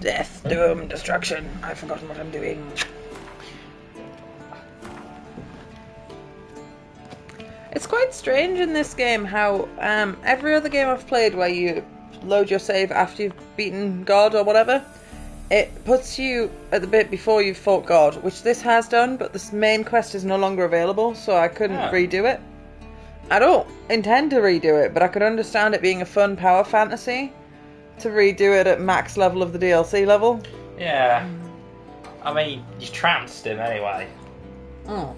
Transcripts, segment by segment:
Death, doom, destruction. I've forgotten what I'm doing. It's quite strange in this game how every other game I've played where you load your save after you've beaten God or whatever, it puts you at the bit before you've fought God, which this has done, but this main quest is no longer available, so I couldn't redo it. I don't intend to redo it, but I could understand it being a fun power fantasy to redo it at max level of the DLC level. Yeah. I mean, you trounced him anyway. Oh.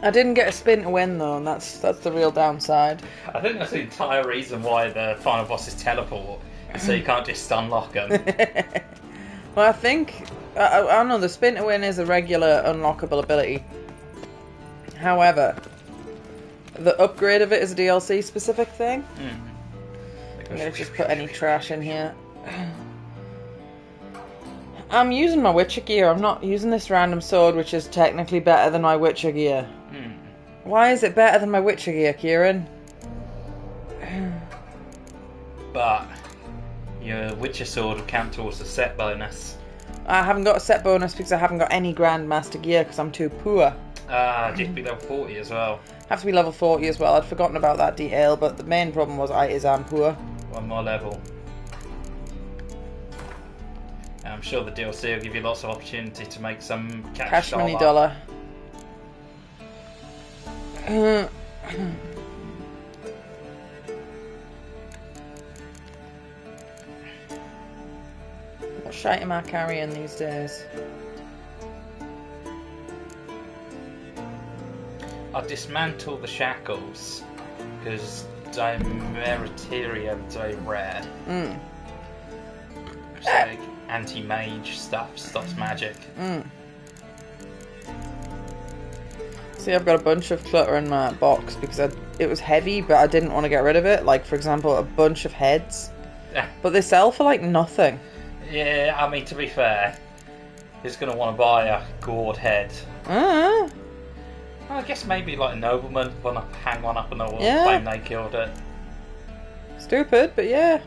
I didn't get a spin to win though, and that's the real downside. I think that's the entire reason why the final boss is teleport, so you can't just unlock them. Well, I think I don't know. The spin to win is a regular unlockable ability. However, the upgrade of it is a DLC specific thing. I'm gonna just put any trash in here. I'm using my Witcher gear. I'm not using this random sword, which is technically better than my Witcher gear. Why is it better than my Witcher gear, Kieran? But your Witcher sword will count towards the set bonus. I haven't got a set bonus because I haven't got any Grandmaster gear because I'm too poor. You have to be level 40 as well. Have to be level 40 as well. I'd forgotten about that detail, but the main problem was I'm poor. One more level. And I'm sure the DLC will give you lots of opportunity to make some cash money dollar. What shite am I carrying these days? I'll dismantle the shackles because Dimeritarium is very rare. It's like anti-mage stuff, stops magic. See, I've got a bunch of clutter in my box because it was heavy, but I didn't want to get rid of it. Like, for example, a bunch of heads. But they sell for like nothing. Yeah, I mean, to be fair, who's going to want to buy a gourd head? Well, I guess maybe like a nobleman want to hang one up on the wall and claim they killed it. Stupid, but yeah.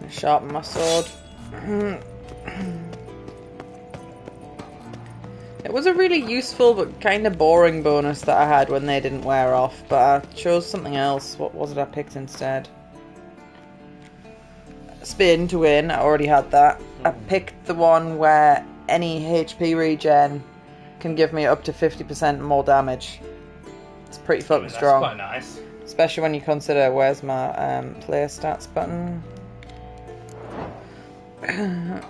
Sharpen my sword. It was a really useful but kind of boring bonus that I had when they didn't wear off, but I chose something else. What was it I picked instead? Spin to win, I already had that. I picked the one where any HP regen can give me up to 50% more damage. It's pretty fucking strong. That's quite nice. Especially when you consider, where's my player stats button? It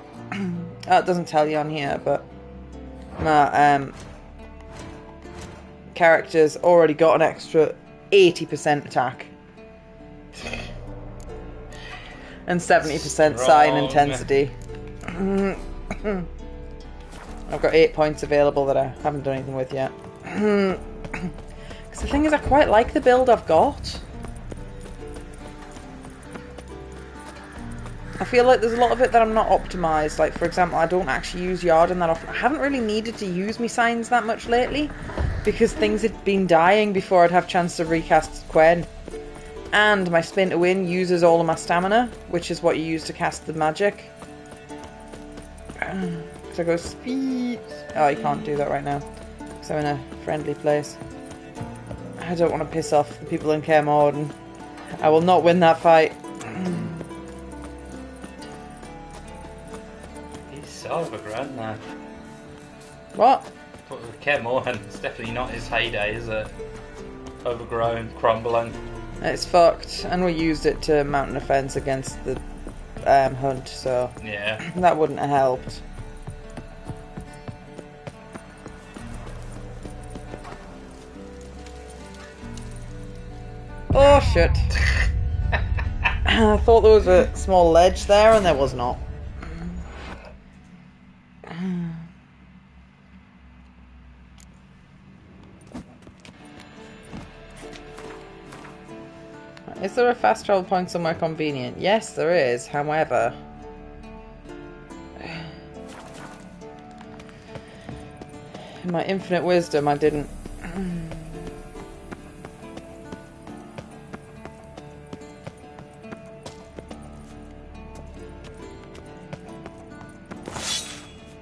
doesn't tell you on here, but my character's already got an extra 80% attack. And 70% sign intensity. I've got 8 points available that I haven't done anything with yet. Because the thing is, I quite like the build I've got. I feel like there's a lot of it that I'm not optimised. Like, for example, I don't actually use Yarden that often. I haven't really needed to use me signs that much lately because things had been dying before I'd have chance to recast Quen. And my spin to win uses all of my stamina, which is what you use to cast the magic. So I go speed. Oh, you can't do that right now because I'm in a friendly place. I don't want to piss off the people in Kaer Morhen. I will not win that fight. Overgrown now. What? But with Kaer Morhen, it's definitely not his heyday, is it? Overgrown, crumbling. It's fucked, and we used it to mount an offence against the hunt, so yeah, that wouldn't have helped. Oh shit. I thought there was a small ledge there, and there was not. Is there a fast travel point somewhere convenient? Yes, there is. However, in my infinite wisdom, I didn't.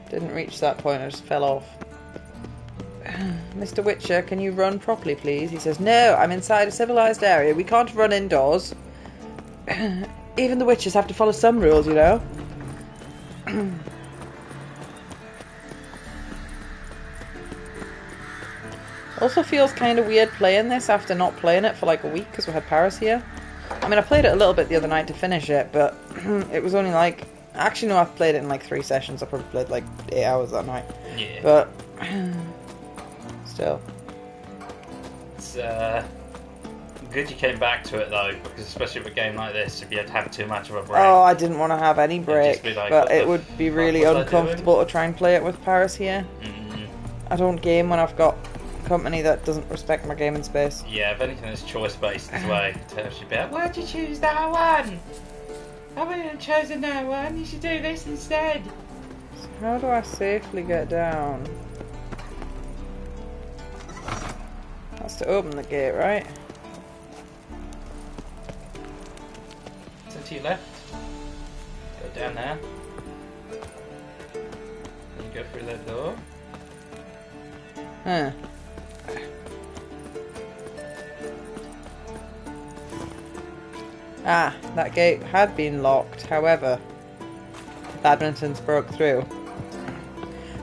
Didn't reach that point, I just fell off. Mr. Witcher, can you run properly, please? He says, no, I'm inside a civilized area. We can't run indoors. Even the witches have to follow some rules, you know. Also feels kind of weird playing this after not playing it for like a week because we had Paris here. I mean, I played it a little bit the other night to finish it, but it was only like... Actually, no, I've played it in like 3 sessions. I probably played like 8 hours that night. Yeah. But... Still. It's good you came back to it though, because especially with a game like this, if you had to have too much of a break. Oh, I didn't want to have any break, like, but it would be really uncomfortable to try and play it with Paris here. Mm-hmm. I don't game when I've got company that doesn't respect my gaming space. Yeah, if anything that's choice based as well, you should be like, why'd you choose that one? I wouldn't have chosen that one, you should do this instead. So how do I safely get down? That's to open the gate, right? So to your left, go down there, and you go through that door. Huh. Ah, that gate had been locked, however, badminton's broke through.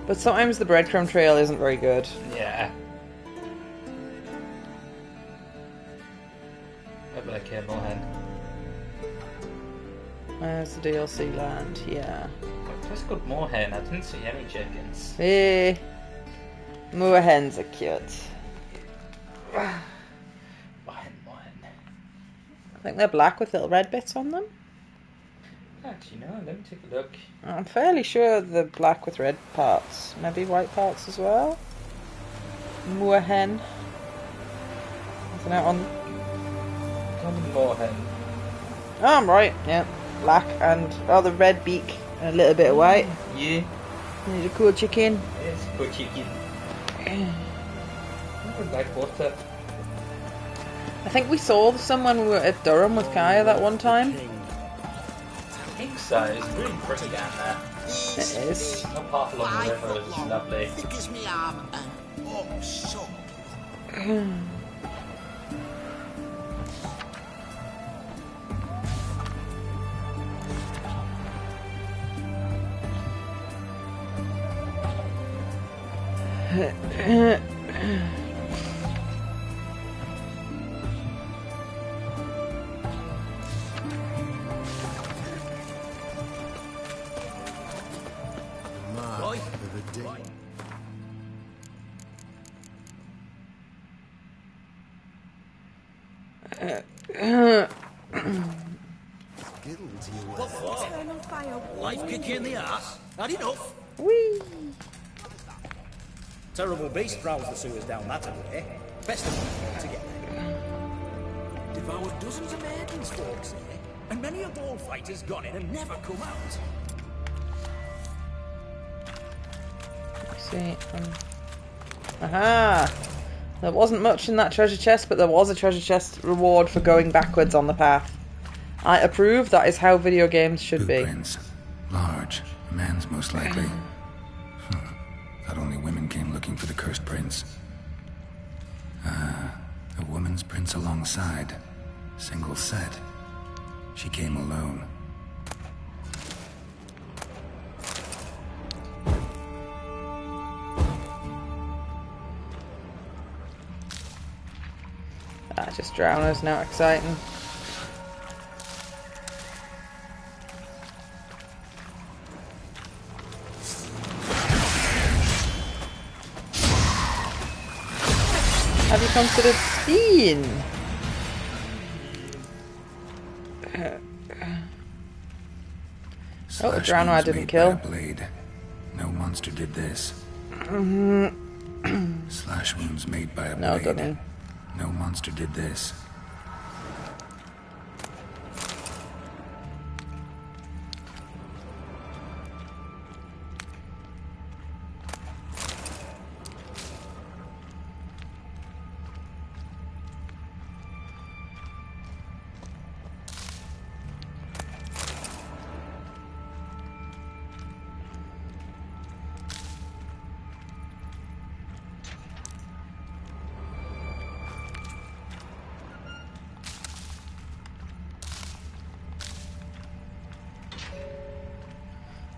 But sometimes the breadcrumb trail isn't very good. Yeah. Over there, Campbell Hen. Where's the DLC land? Yeah. That's called Moorhen. I didn't see any chickens. Hey, moor hens are cute. Moorhen. I think they're black with little red bits on them. Actually, no. Let me take a look. I'm fairly sure they're black with red parts. Maybe white parts as well. Moor hen. Isn't that on? Common Moorhen. Oh, I'm right. Yeah, black and the red beak and a little bit of white. Yeah. He's a cool chicken. It's a good chicken. I would like water. I think we saw someone when we were at Durham with Kaya that one time. I think so. It's really pretty down there. It is. Not half along the river is lovely. Thick as me arm and oh, so Life kick you in the ass. Not enough. Whee! Terrible beast prowls the sewers down that way. Best of all to get there. Devoured dozens of maidens, folks say, and many a bullfighter's gone in and never come out. See, aha! There wasn't much in that treasure chest, but there was a treasure chest reward for going backwards on the path. I approve. That is how video games should be. Blueprints. Large. A man's most likely. Thought only women came looking for the cursed prince. A woman's prince alongside. Single set. She came alone. Just drowners, now exciting. Have you considered skiing? Oh, the Slash drown I wounds didn't made kill. by a blade. No monster did this. Slash wounds made by a No, blade. dummy. No monster did this.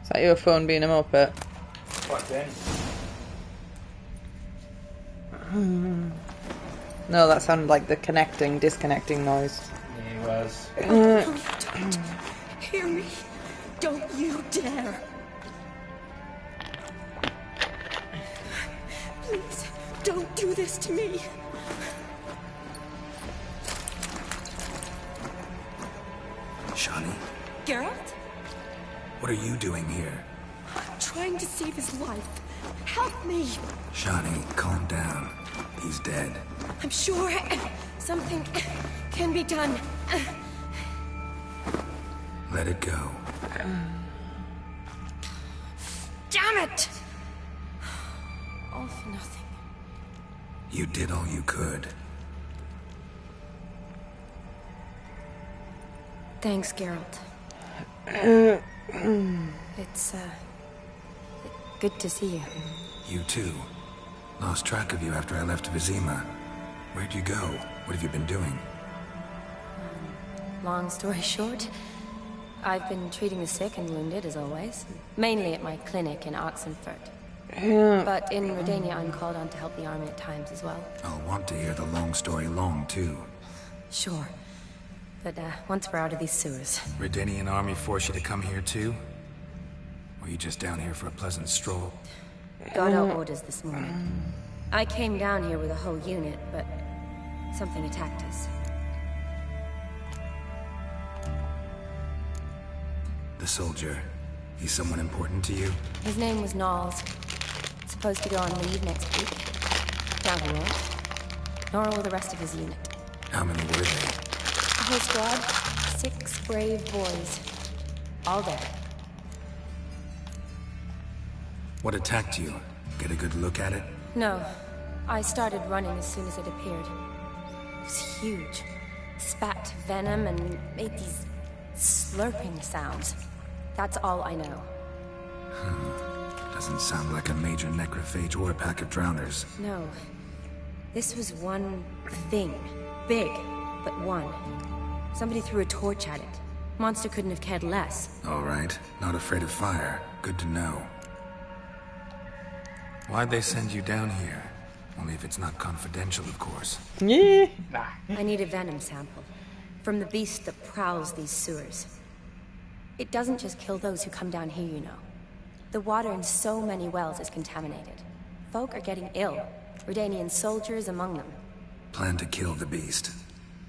Is that your phone being a muppet? Quite thin. No, that sounded like the disconnecting noise. He was. Don't hear me. Don't you dare. Please, don't do this to me. Shani, Geralt? what are you doing here? I'm trying to save his life. Help me. Shani, calm down. He's dead. I'm sure something can be done. Let it go. Damn it! All for nothing. You did all you could. Thanks, Geralt. It's, good to see you. You too. Lost track of you after I left Vizima. Where'd you go? What have you been doing? Long story short, I've been treating the sick and wounded, as always. Mainly at my clinic in Oxenfurt. But in Redania, I'm called on to help the army at times as well. I'll want to hear the long story long, too. Sure. But, once we're out of these sewers. Redanian army force you to come here, too? Or you just down here for a pleasant stroll? Got our orders this morning. I came down here with a whole unit, but something attacked us. The soldier. He's someone important to you? His name was Knowles. Supposed to go on leave next week. Now he won't. Nor will the rest of his unit. How many were they? The whole squad? 6 brave boys. All dead. What attacked you? Get a good look at it? No. I started running as soon as it appeared. It was huge. Spat venom and made these slurping sounds. That's all I know. Doesn't sound like a major necrophage or a pack of drowners. No. This was one thing. Big, but one. Somebody threw a torch at it. Monster couldn't have cared less. All right. Not afraid of fire. Good to know. Why'd they send you down here? Only if it's not confidential, of course. Yeah. I need a venom sample. From the beast that prowls these sewers. It doesn't just kill those who come down here, you know. The water in so many wells is contaminated. Folk are getting ill. Redanian soldiers among them. Plan to kill the beast.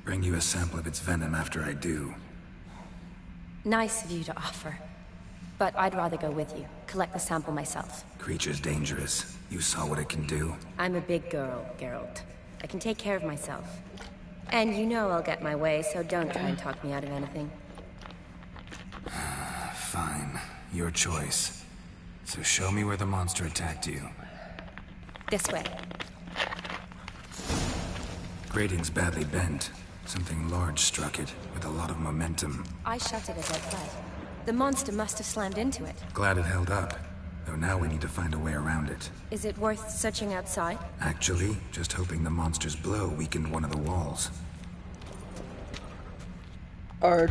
Bring you a sample of its venom after I do. Nice of you to offer. But I'd rather go with you. Collect the sample myself. Creature's dangerous. You saw what it can do. I'm a big girl, Geralt. I can take care of myself. And you know I'll get my way, so don't try and talk me out of anything. Fine. Your choice. So show me where the monster attacked you. This way. Grating's badly bent. Something large struck it, with a lot of momentum. I shut it as I fled. The monster must have slammed into it. Glad it held up. Though now we need to find a way around it. Is it worth searching outside? Actually, just hoping the monster's blow weakened one of the walls. Or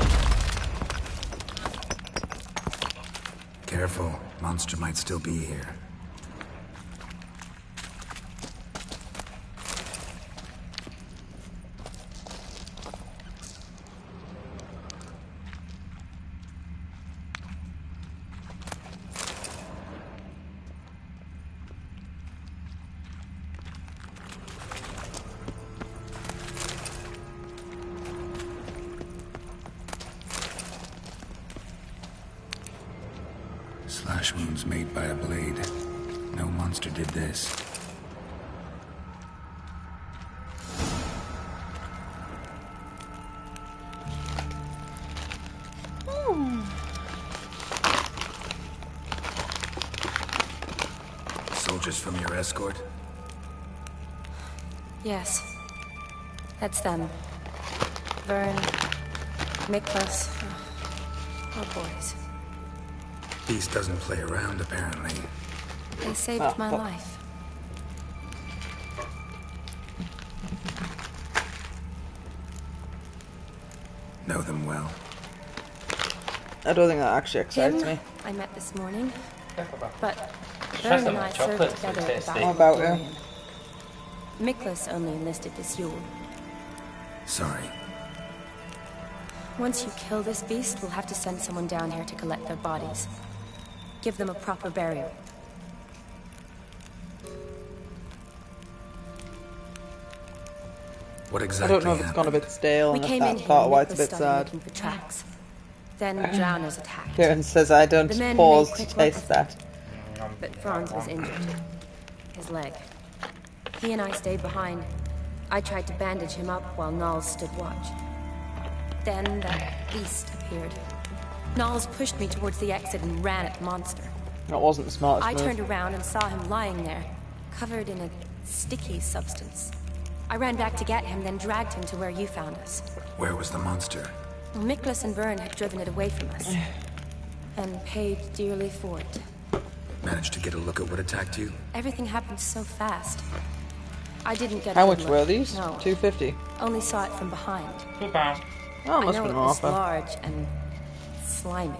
Careful. Monster might still be here. Slash wounds made by a blade. No monster did this. Soldiers from your escort? Yes. That's them. Vern, Miklos. Our boys. Beast doesn't play around, apparently. They saved my life. Know them well. I don't think that actually excites Him, me. I met this morning, but Trust Vern them and I with served chocolate, together so at the tasty. Battle How about of you? Dorian. Miklos only enlisted this Yule. Sorry. Once you kill this beast, we'll have to send someone down here to collect their bodies. Give them a proper burial. What I exactly don't know if it's gone a bit stale We and if came in that's here part of and why it's a Miklos bit started sad. looking for tracks. Then drowners attacked. Kieran says I don't The men pause made to quick work taste of him. that. But Franz was injured. His leg. He and I stayed behind. I tried to bandage him up while Nals stood watch. Then that beast appeared. Nals pushed me towards the exit and ran at the monster. That wasn't the smartest I move. turned around and saw him lying there, covered in a sticky substance. I ran back to get him, then dragged him to where you found us. Where was the monster? Miklos and Vern had driven it away from us. And paid dearly for it. Managed to get a look at what attacked you? Everything happened so fast. I didn't get How a much good were look. these? No. £2.50. Only saw it from behind. £2. Oh, I must know have it been was offer. large and slimy.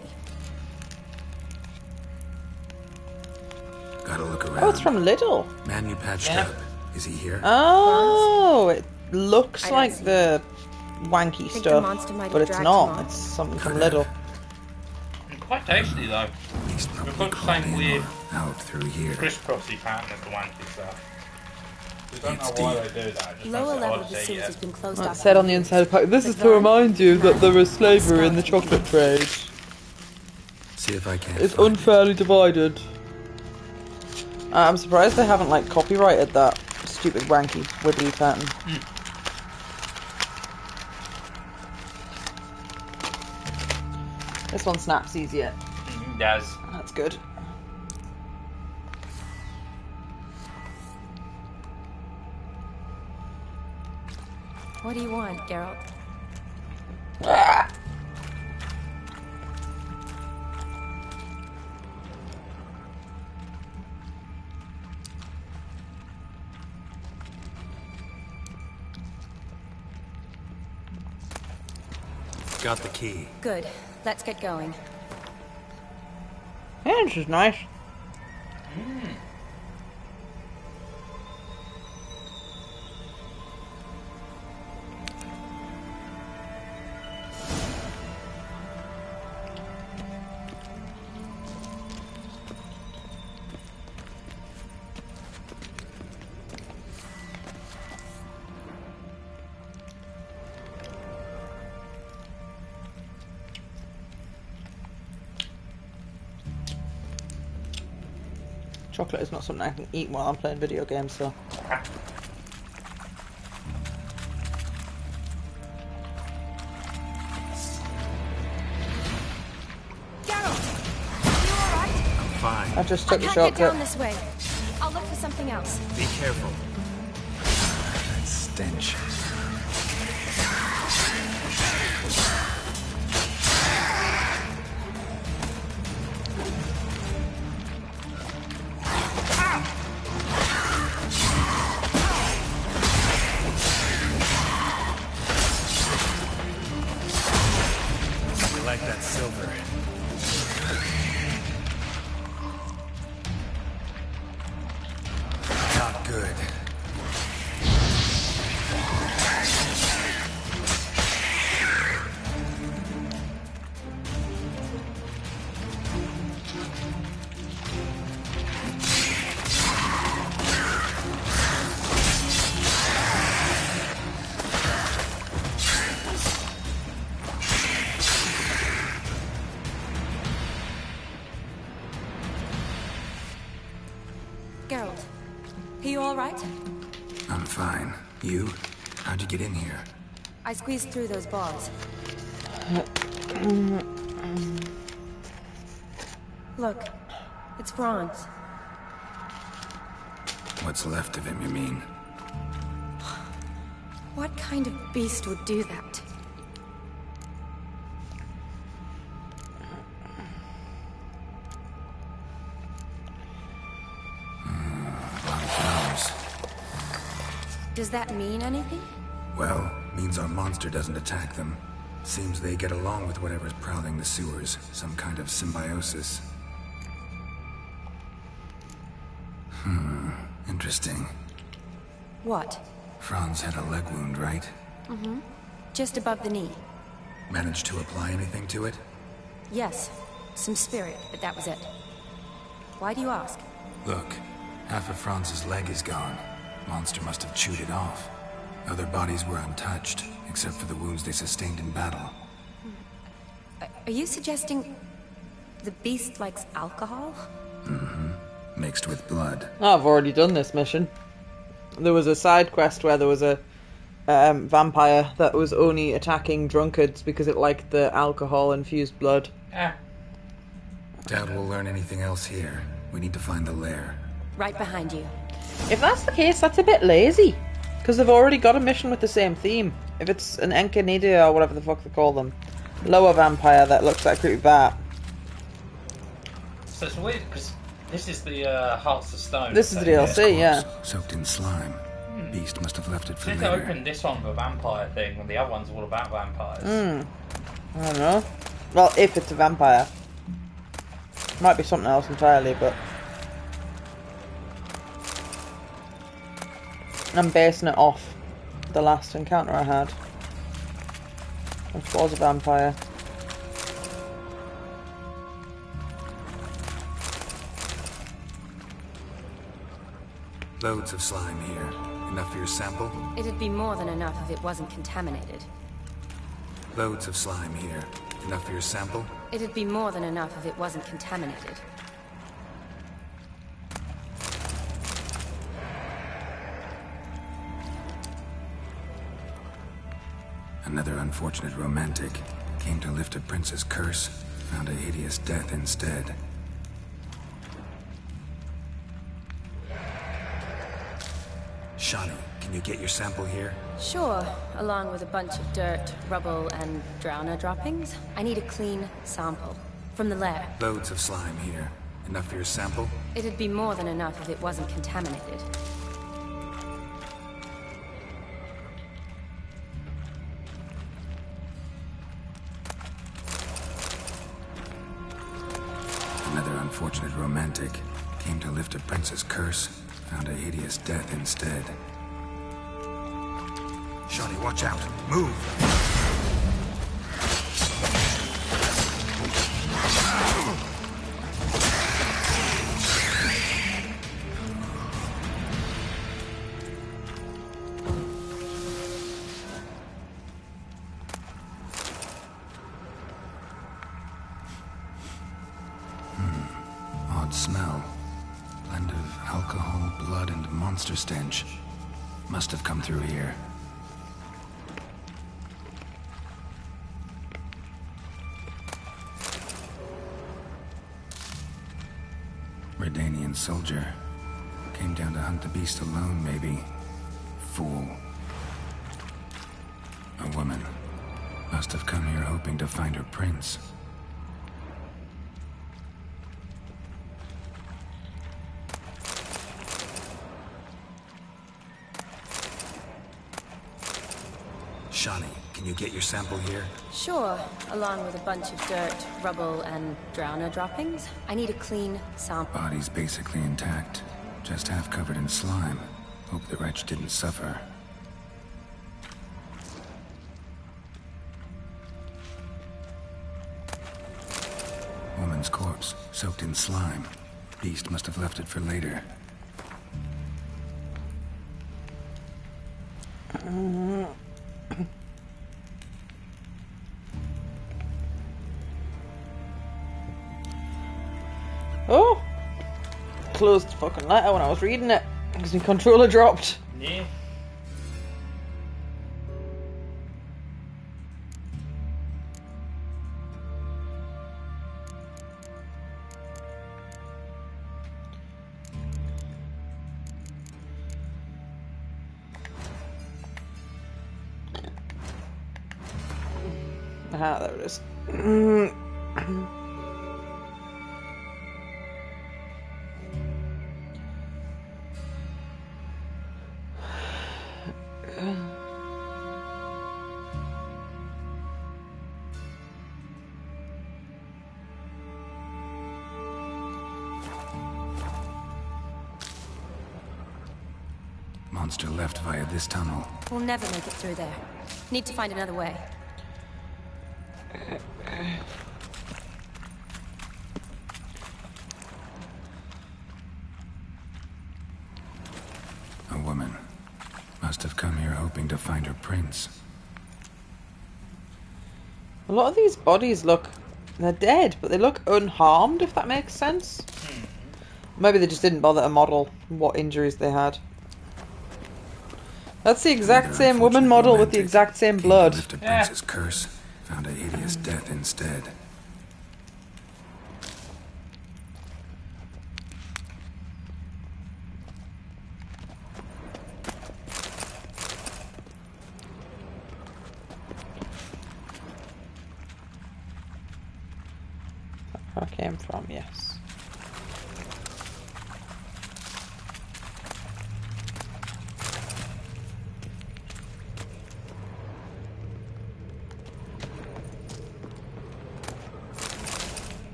Gotta look around. Oh, it's from Lidl. Man you patched Yeah. up. Is he here? Oh, it looks I don't like see the wanky Think the stuff, monster might have but it's dragged not. him off? It's something from Could Lidl. Quite tasty though. He's We've probably got the crawled same in weird or out through here. crisscrossy pattern as the wanky stuff. We don't It's know why deep. they do that. It just Lower makes it level hard of to the eat sewers it. has been closed It off. said for on the years. inside of the pack, this But is to Vern, remind you that there is slavery in the skeleton chocolate trade. See if I can. It's find it. unfairly divided. I'm surprised they haven't like copyrighted that stupid wanky wibbly pattern. This one snaps easier. It does. That's good. What do you want, Geralt? Got the key. Good. Let's get going. Yeah, this is nice. Chocolate is not something I can eat while I'm playing video games, so. Geralt! You alright? Fine. I just I took the can't get shortcut. down this way. I'll look for something else. Be careful. That stench. We like that silver. Not good. Are you alright? I'm fine. You? How'd you get in here? I squeezed through those bars. Look, it's Franz. What's left of him, you mean? What kind of beast would do that? A lot of flowers. Does that mean anything? Well, means our monster doesn't attack them. Seems they get along with whatever's prowling the sewers. Some kind of symbiosis. Interesting. What? Franz had a leg wound, right? Mm-hmm. Just above the knee. Managed to apply anything to it? Yes. Some spirit, but that was it. Why do you ask? Look, half of Franz's leg is gone. Monster must have chewed it off. Other bodies were untouched, except for the wounds they sustained in battle. Are you suggesting the beast likes alcohol? Mm-hmm. Mixed with blood. Oh, I've already done this mission. There was a side quest where there was a vampire that was only attacking drunkards because it liked the alcohol-infused blood. Doubt we'll learn anything else here. We need to find the lair. Right behind you. If that's the case, that's a bit lazy. Because they've already got a mission with the same theme. If it's an Encanida or whatever the fuck they call them. Lower vampire that looks like a creepy bat. So it's weird because this is the Hearts of Stone. This is the DLC, yeah. Soaked in slime. Beast must have left it for Should later. they open this one with a vampire thing when the other one's all about vampires? I don't know. Well, if it's a vampire. Might be something else entirely, but... I'm basing it off the last encounter I had. Which was a vampire. Loads of slime here. Enough for your sample? It'd be more than enough if it wasn't contaminated. Loads of slime here. Enough for your sample? It'd be more than enough if it wasn't contaminated. Another unfortunate romantic. Came to lift a prince's curse, found a hideous death instead. Shani, can you get your sample here? Sure, along with a bunch of dirt, rubble, and drowner droppings. I need a clean sample. From the lair. Loads of slime here. Enough for your sample? It'd be more than enough if it wasn't contaminated. Another unfortunate romantic. Came to lift a prince's curse, found a hideous death instead. Shani, watch out! Move! Odd smell. Blend of alcohol, blood, and monster stench. Must have come through here. Redanian soldier. Came down to hunt the beast alone, maybe. Fool. A woman. Must have come here hoping to find her prince. Shani, can you get your sample here? Sure, along with a bunch of dirt, rubble, and drowner droppings. I need a clean sample. Body's basically intact. Just half covered in slime. Hope the wretch didn't suffer. Woman's corpse, soaked in slime. Beast must have left it for later. Oh! Closed the fucking letter when I was reading it. Because my controller dropped. Yeah. Ah, there it is. Monster left via this tunnel. We'll never make it through there. Need to find another way. A woman. Must have come here hoping to find her prince. A lot of these bodies look... They're dead, but they look unharmed, if that makes sense. Maybe they just didn't bother to model what injuries they had. That's the exact same woman model with the exact same blood. Lift a prince's curse. Found a hideous death instead. Where I came from, yes.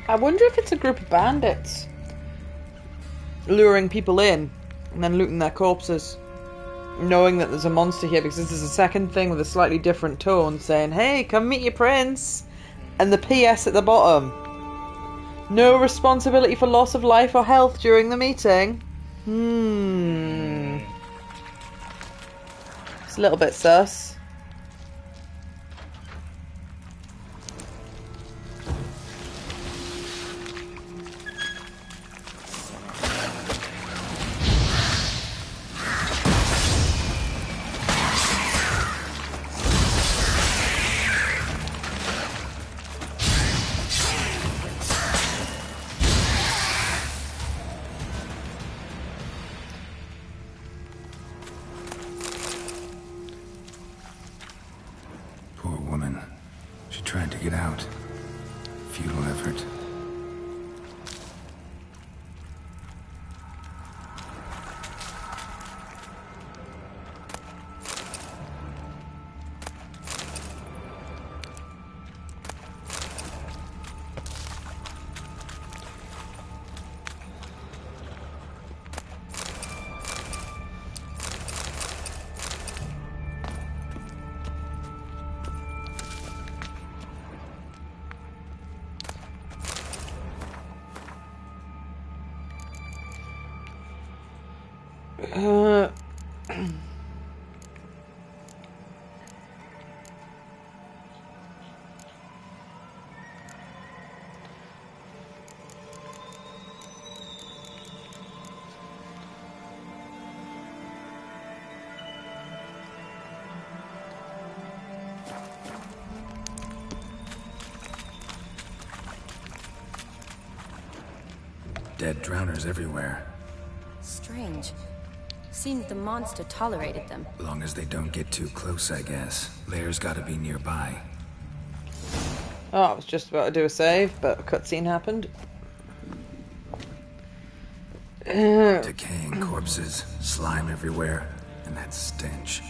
I wonder if it's a group of bandits luring people in and then looting their corpses, knowing that there's a monster here, because this is a second thing with a slightly different tone saying, hey, come meet your prince, and the PS at the bottom, no responsibility for loss of life or health during the meeting. It's a little bit sus. Poor woman. She tried to get out. Futile effort. dead drowners everywhere. Strange. Seems the monster tolerated them. Long as they don't get too close, I guess. Lair's gotta be nearby. Oh, I was just about to do a save, but a cutscene happened. Decaying corpses, slime everywhere, and that stench.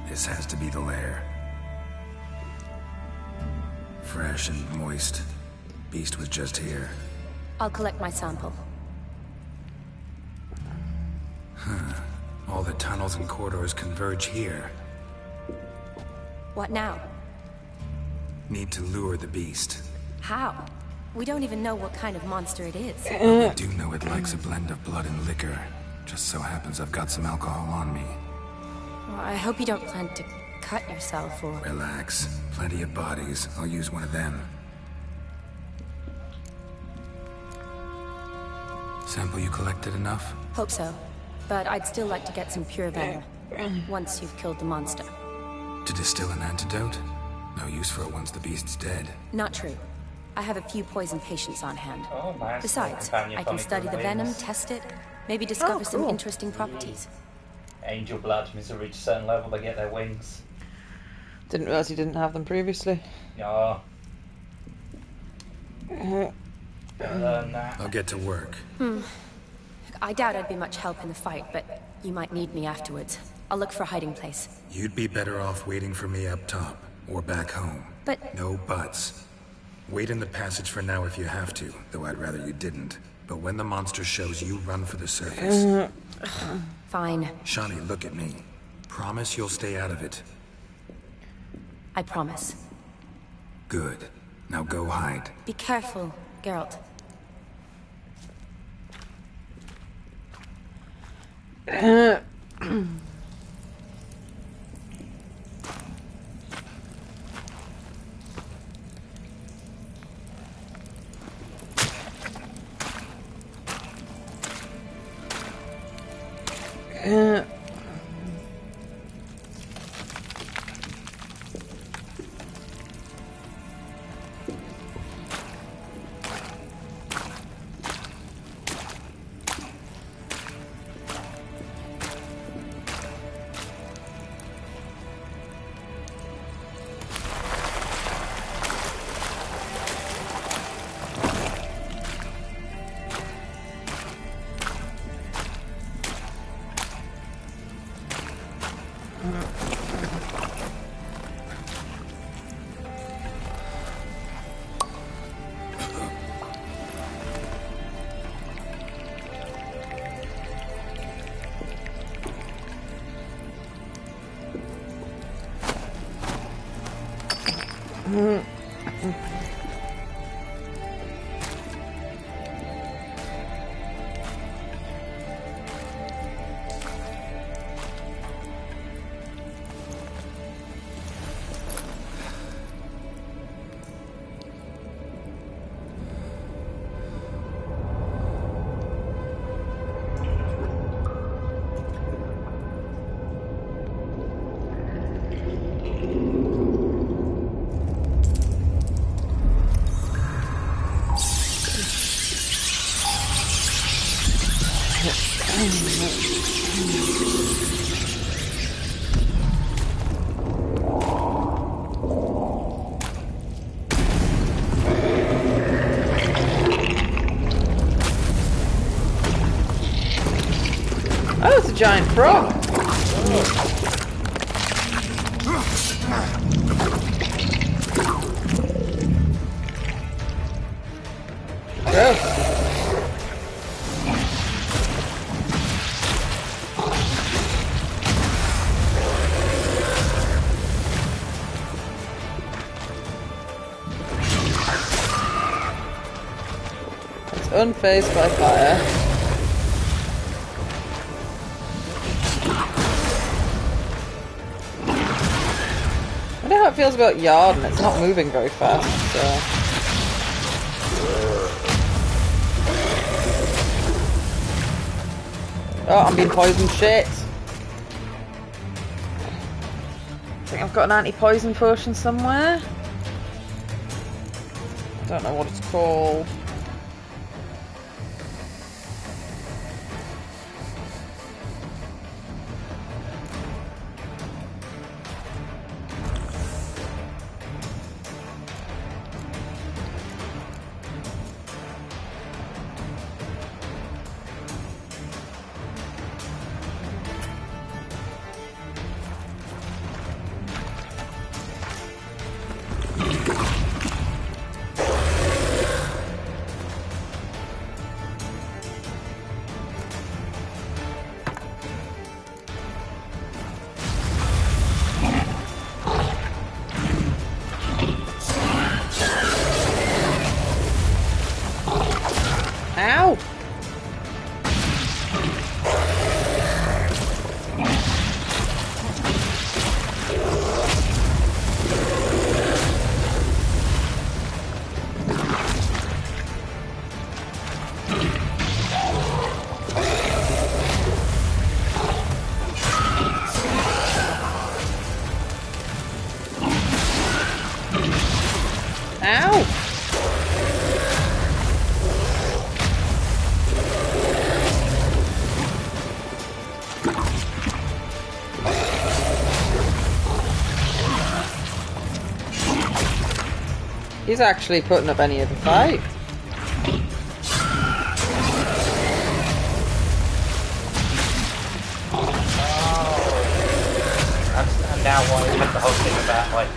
This has to be the lair. Fresh and moist. Beast was just here. I'll collect my sample. All the tunnels and corridors converge here. What now? Need to lure the beast. How? We don't even know what kind of monster it is. We do know it likes a blend of blood and liquor. Just so happens I've got some alcohol on me. Well, I hope you don't plan to cut yourself or... Relax. Plenty of bodies. I'll use one of them. Sample you collected enough? Hope so. But I'd still like to get some pure venom. Once you've killed the monster. To distill an antidote? No use for it once the beast's dead. Not true. I have a few poison patients on hand. Oh, nice. Besides, I can study the venom, test it, maybe discover some interesting properties. Angel blood means to reach a certain level, they get their wings. Didn't realise you didn't have them previously. Yeah. That. I'll get to work. I doubt I'd be much help in the fight, but you might need me afterwards. I'll look for a hiding place. You'd be better off waiting for me up top, or back home. But... No buts. Wait in the passage for now if you have to, though I'd rather you didn't. But when the monster shows you, run for the surface. Fine. Shani, look at me. Promise you'll stay out of it. I promise. Good. Now go hide. Be careful, Geralt. Oh, it's a giant frog. Gross. It's unfazed by fire. I wonder how it feels about Yard, and it's not moving very fast, so... Oh, I'm being poisoned, shit! I think I've got an anti-poison potion somewhere. I don't know what it's called. He's actually putting up any of the fight. And now what is the whole thing about, like,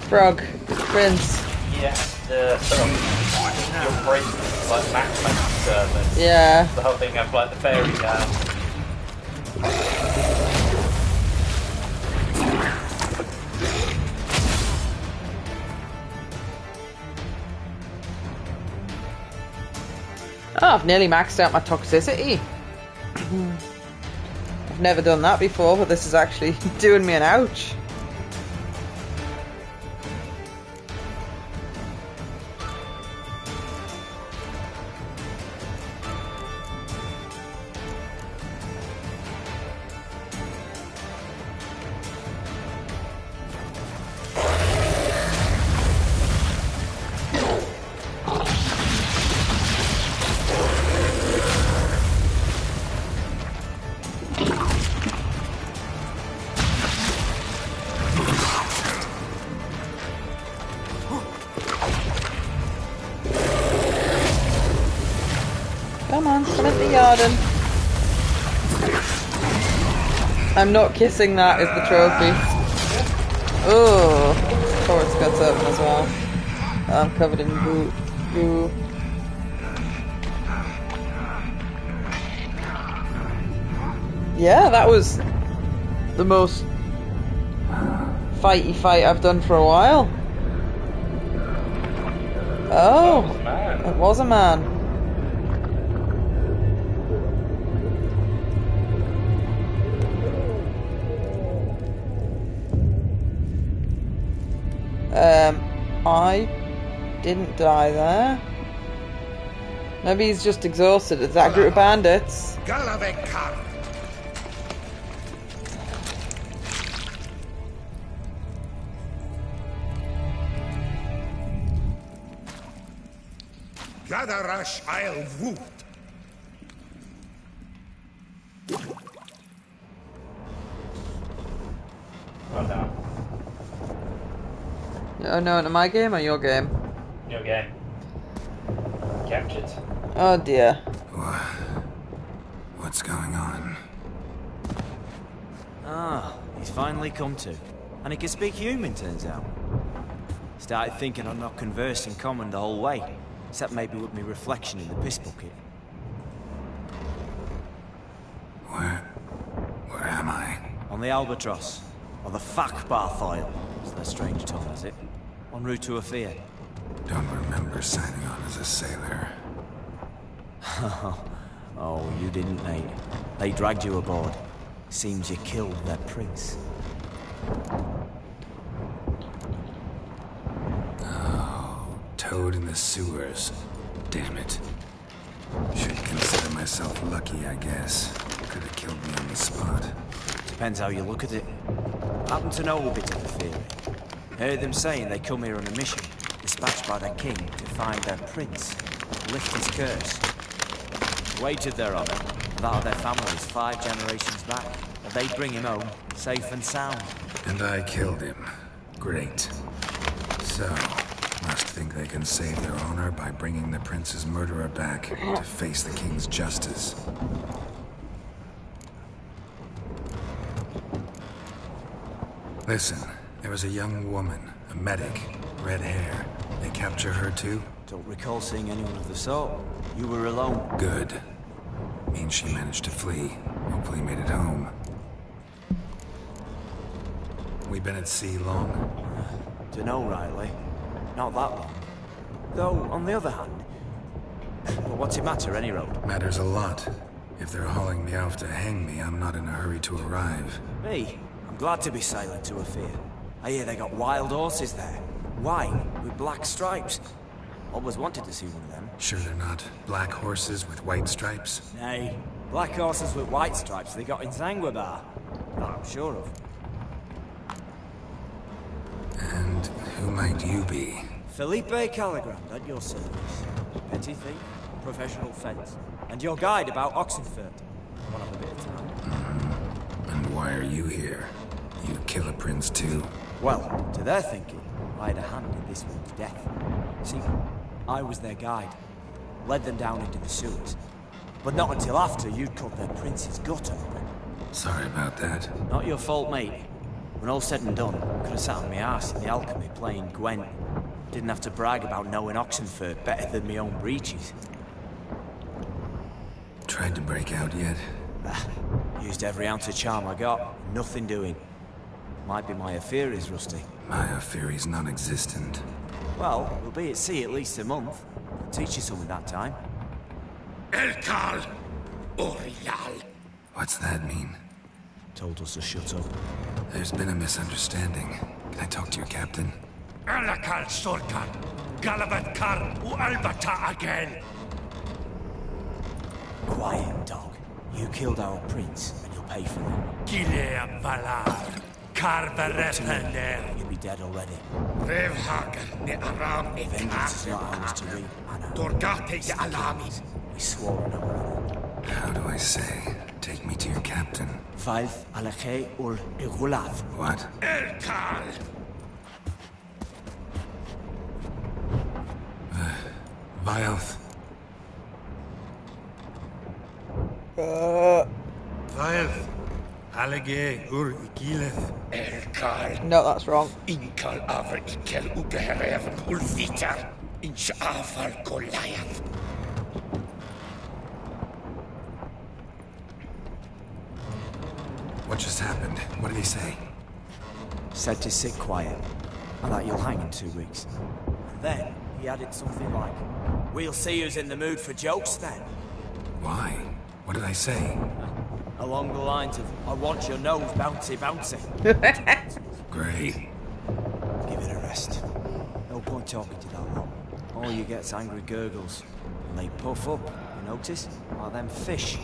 Frog, Prince. yeah, the sort of your prince, like, matchmaking service. Yeah. The whole thing of, like, the fairy tale. Oh, I've nearly maxed out my toxicity. I've never done that before, but this is actually doing me an ouch. Come on, come into the garden. I'm not kissing that is the trophy. Oh, Taurus got open as well. I'm covered in goo. Yeah, that was the most fighty fight I've done for a while. Oh, it was a man. I didn't die there. Maybe he's just exhausted. It's that group of bandits. Gadarash I'll Voot. Oh no. Oh no, into my game or your game? Your game. Captured. Oh dear. What's going on? Ah, he's finally come to. And he can speak human, turns out. Started thinking I'd not conversed in common the whole way. Except maybe with me reflection in the piss bucket. Where am I? On the Albatross. Or the Fakbarth Isle, as their strange tongue has it. En route to Afir. Don't remember signing on as a sailor. Oh, you didn't, mate. They dragged you aboard. Seems you killed their prince. Oh, toad in the sewers. Damn it. Should consider myself lucky, I guess. Could have killed me on the spot. Depends how you look at it. Happen to know a bit of the theory. Heard them saying they come here on a mission, dispatched by their king to find their prince, lift his curse. Wagered their honor, and that of their families 5 generations back, that they'd bring him home, safe and sound. And I killed him. Great. So, must think they can save their honor by bringing the prince's murderer back to face the king's justice. Listen, there was a young woman, a medic, red hair. They capture her too? Don't recall seeing anyone of the sort. You were alone. Good. Means she managed to flee. Hopefully made it home. We been at sea long? Dunno rightly. Not that long. Though, on the other hand... But what's it matter, any road? Matters a lot. If they're hauling me off to hang me, I'm not in a hurry to arrive. Me? I'm glad to be sailing to Afir. I hear they got wild horses there. White, with black stripes. Always wanted to see one of them. Sure they're not black horses with white stripes? Nay, black horses with white stripes they got in Zangwabar. That I'm sure of. And who might you be? Felipe Caligrand, at your service. Petty thief, professional fence. And your guide about Oxenfurt. Want have a bit of time? And why are you here? You kill a prince too? Well, to their thinking, I had a hand in this one's death. See, I was their guide, led them down into the sewers. But not until after you'd cut their prince's gut open. Sorry about that. Not your fault, mate. When all said and done, could have sat on my arse in the alchemy playing Gwent. Didn't have to brag about knowing Oxenford better than my own breeches. Tried to break out yet? Used every ounce of charm I got. Nothing doing. Might be my Aetheri's rusty. My Aetheri's non-existent. Well, we'll be at sea at least a month. Teach you something that time. Elkal Orial. What's that mean? Told us to shut up. There's been a misunderstanding. Can I talk to your captain? Alakal Sorkan. Galabat Kar U Albata again. Quiet, dog. You killed our prince, and you'll pay for it. Gilea Valar. Karverepener. You'll be dead already. Revhagar ne Aram Vengeance is not ours to reap, Anna. Dorgate ya Alami. We swore an oath. How do I say? Take me to your captain. Valth Alakhe ul Igulav. What? Elkal. Vilth. Vilth. Alege ur Igileth. Elkal. No, that's wrong. Inkal aver ikel ugeherev ulvitar. Inch afal Goliath. What just happened? What did he say? Said to sit quiet, and that you'll hang in 2 weeks. And then he added something like, "We'll see who's in the mood for jokes then." Why? What did I say? Along the lines of, "I want your nose bouncy bouncy." Great. Give it a rest. No point talking to that lot. All you get's angry gurgles. And they puff up, you notice? Like them fish.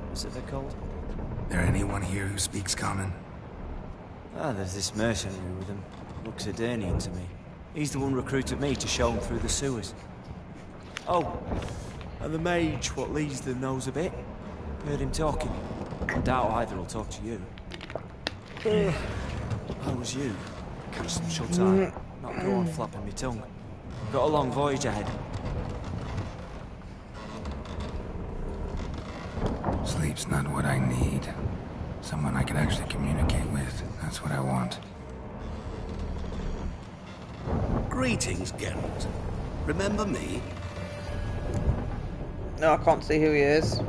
What's it they're called? There anyone here who speaks common? Ah, there's this mercenary with him. Looks Edirnian to me. He's the one recruited me to show him through the sewers. Oh, and the mage what leads them knows a bit. Heard him talking. I doubt either will talk to you. How was you? Catch some shut-eye. Not go on flapping me tongue. Got a long voyage ahead. Sleep's not what I need. Someone I can actually communicate with. That's what I want. Greetings, Geralt. Remember me? No, I can't see who he is.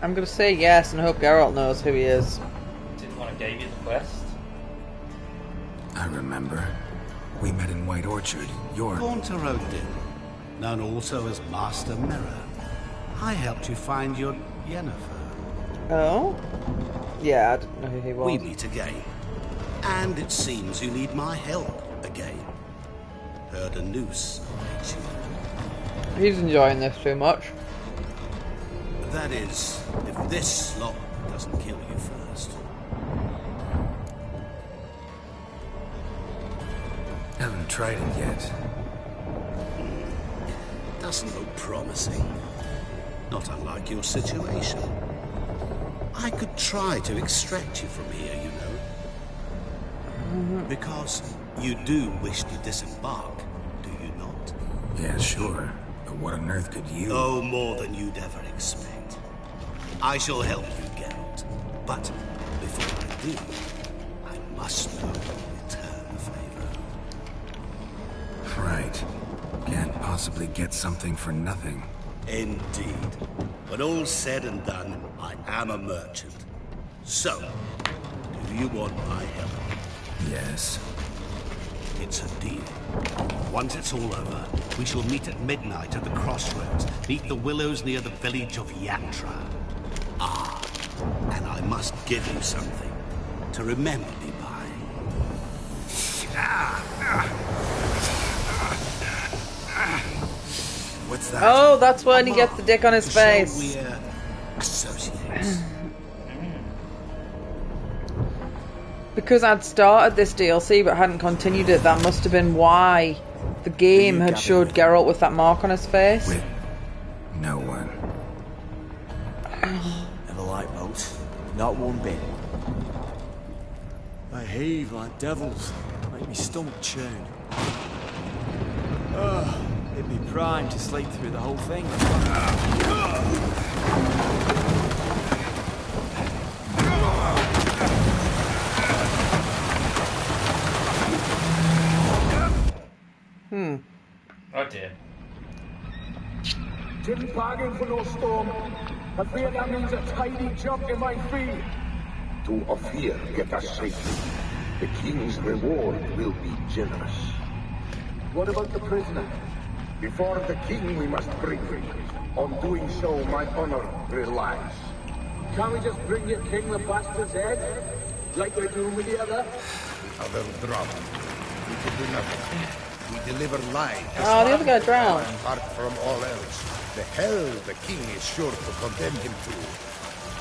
I'm gonna say yes and hope Geralt knows who he is. Didn't want to give you the quest. I remember. We met in White Orchard. You're... Gaunter-Odin, known also as Master Mirror. I helped you find your Yennefer. Oh? Yeah, I didn't know who he was. We meet again. And it seems you need my help again. Heard a noose awaits you. He's enjoying this too much. That is, if this slop doesn't kill you first. Haven't tried it yet. Doesn't look promising. Not unlike your situation. I could try to extract you from here, you know. Because you do wish to disembark, do you not? Yeah, sure. But what on earth could you... Oh, more than you'd ever expect. I shall help you, Geralt. But before I do, I must know return the favor. Right. Can't possibly get something for nothing. Indeed. When all's said and done, I am a merchant. So, do you want my help? Yes. It's a deal. Once it's all over, we shall meet at midnight at the crossroads, beneath the willows near the village of Yatra. Ah, and I must give you something to remember me by. What's that? Oh, that's when he gets the dick on his To face. show we're associates. Because I'd started this DLC but hadn't continued it, that must have been why the game had showed Geralt with that mark on his face. With no one. Never liked boats. Not one bit. They heave like devils. Make me stomach churn. It'd be prime to sleep through the whole thing. Oh dear. Didn't bargain for no storm. I fear that means a tidy jump in my fee. To Ophir get us safely. The king's reward will be generous. What about the prisoner? Before the king we must bring him. On doing so, my honor relies. Can't we just bring your king the bastard's head? Like we're doing with the other? The other drowned. We can do nothing. We deliver lies. Oh, the other guy drowned. Apart from all else, the hell the king is sure to condemn him to.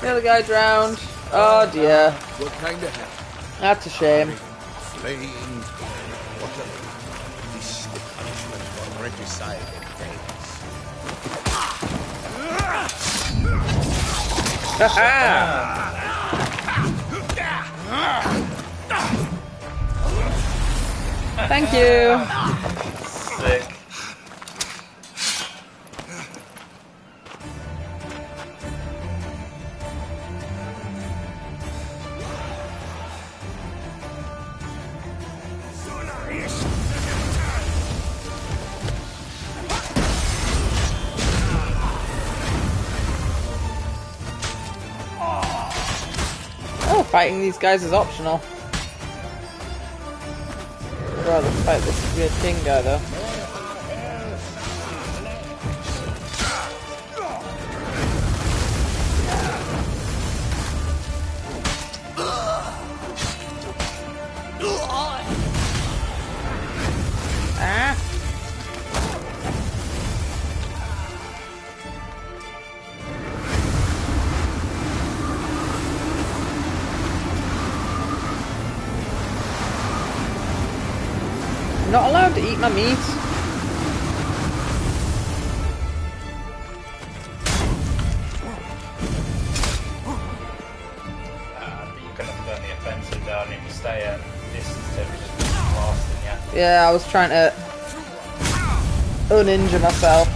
The other guy drowned. Oh dear. What kind of hell? That's a shame. Flaying, whatever. This is the punishment for regicide and tales. Thank you. Sick. Oh, fighting these guys is optional. I'd rather fight this weird king guy though. Ah! I'm not allowed to eat my meat. But you couldn't have done the offensive down if you stay at distance, they would just be blasting you. Yeah, I was trying to uninjure myself.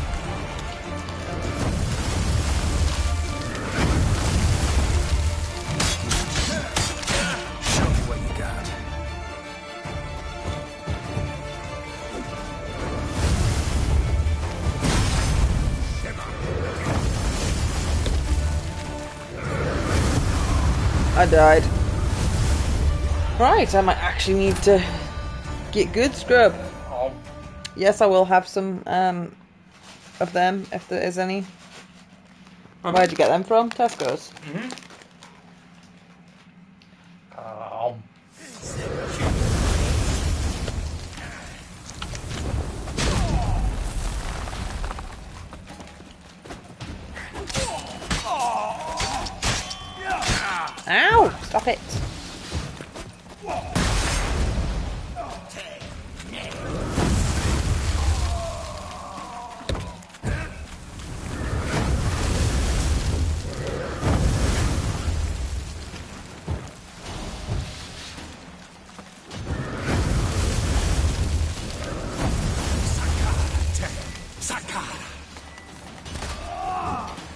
Show me what you got. I died. Right, I might actually need to get good scrub. Oh, Yes, I will have some of them if there is any. Where'd you get them from? Tesco's. Ow! Stop it.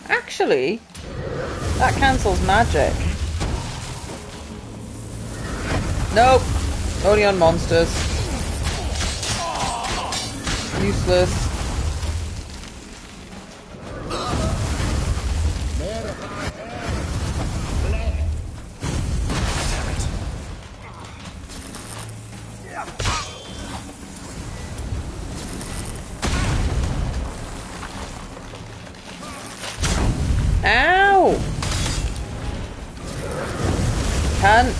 Actually, that cancels magic. Nope. Only on monsters. Useless. Ow! Can't.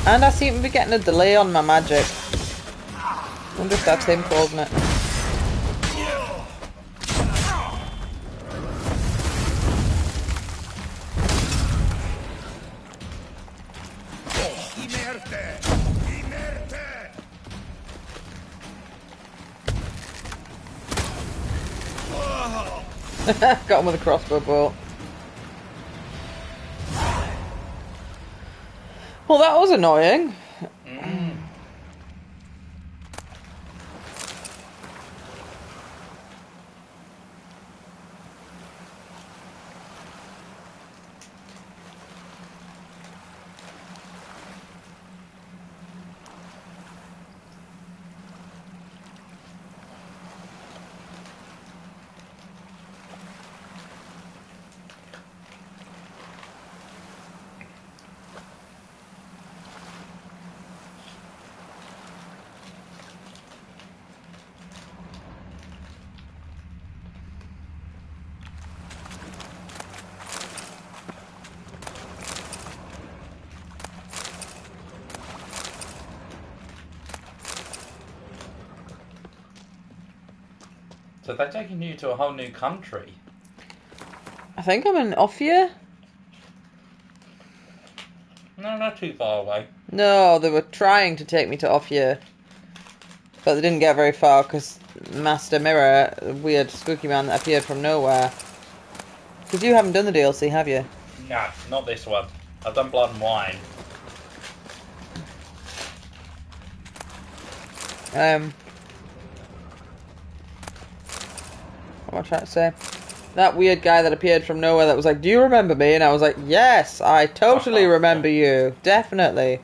And I seem to be getting a delay on my magic. Wonder if that's him causing it. Got him with a crossbow bolt. Well, that was annoying. So they're taking you to a whole new country. I think I'm in Ophir. No, not too far away. No, they were trying to take me to Ophir. But they didn't get very far because Master Mirror, a weird spooky man that appeared from nowhere. Because you haven't done the DLC, have you? Nah, not this one. I've done Blood and Wine. What am I trying to say? That weird guy that appeared from nowhere that was like, do you remember me? And I was like, yes, I totally remember you. Definitely.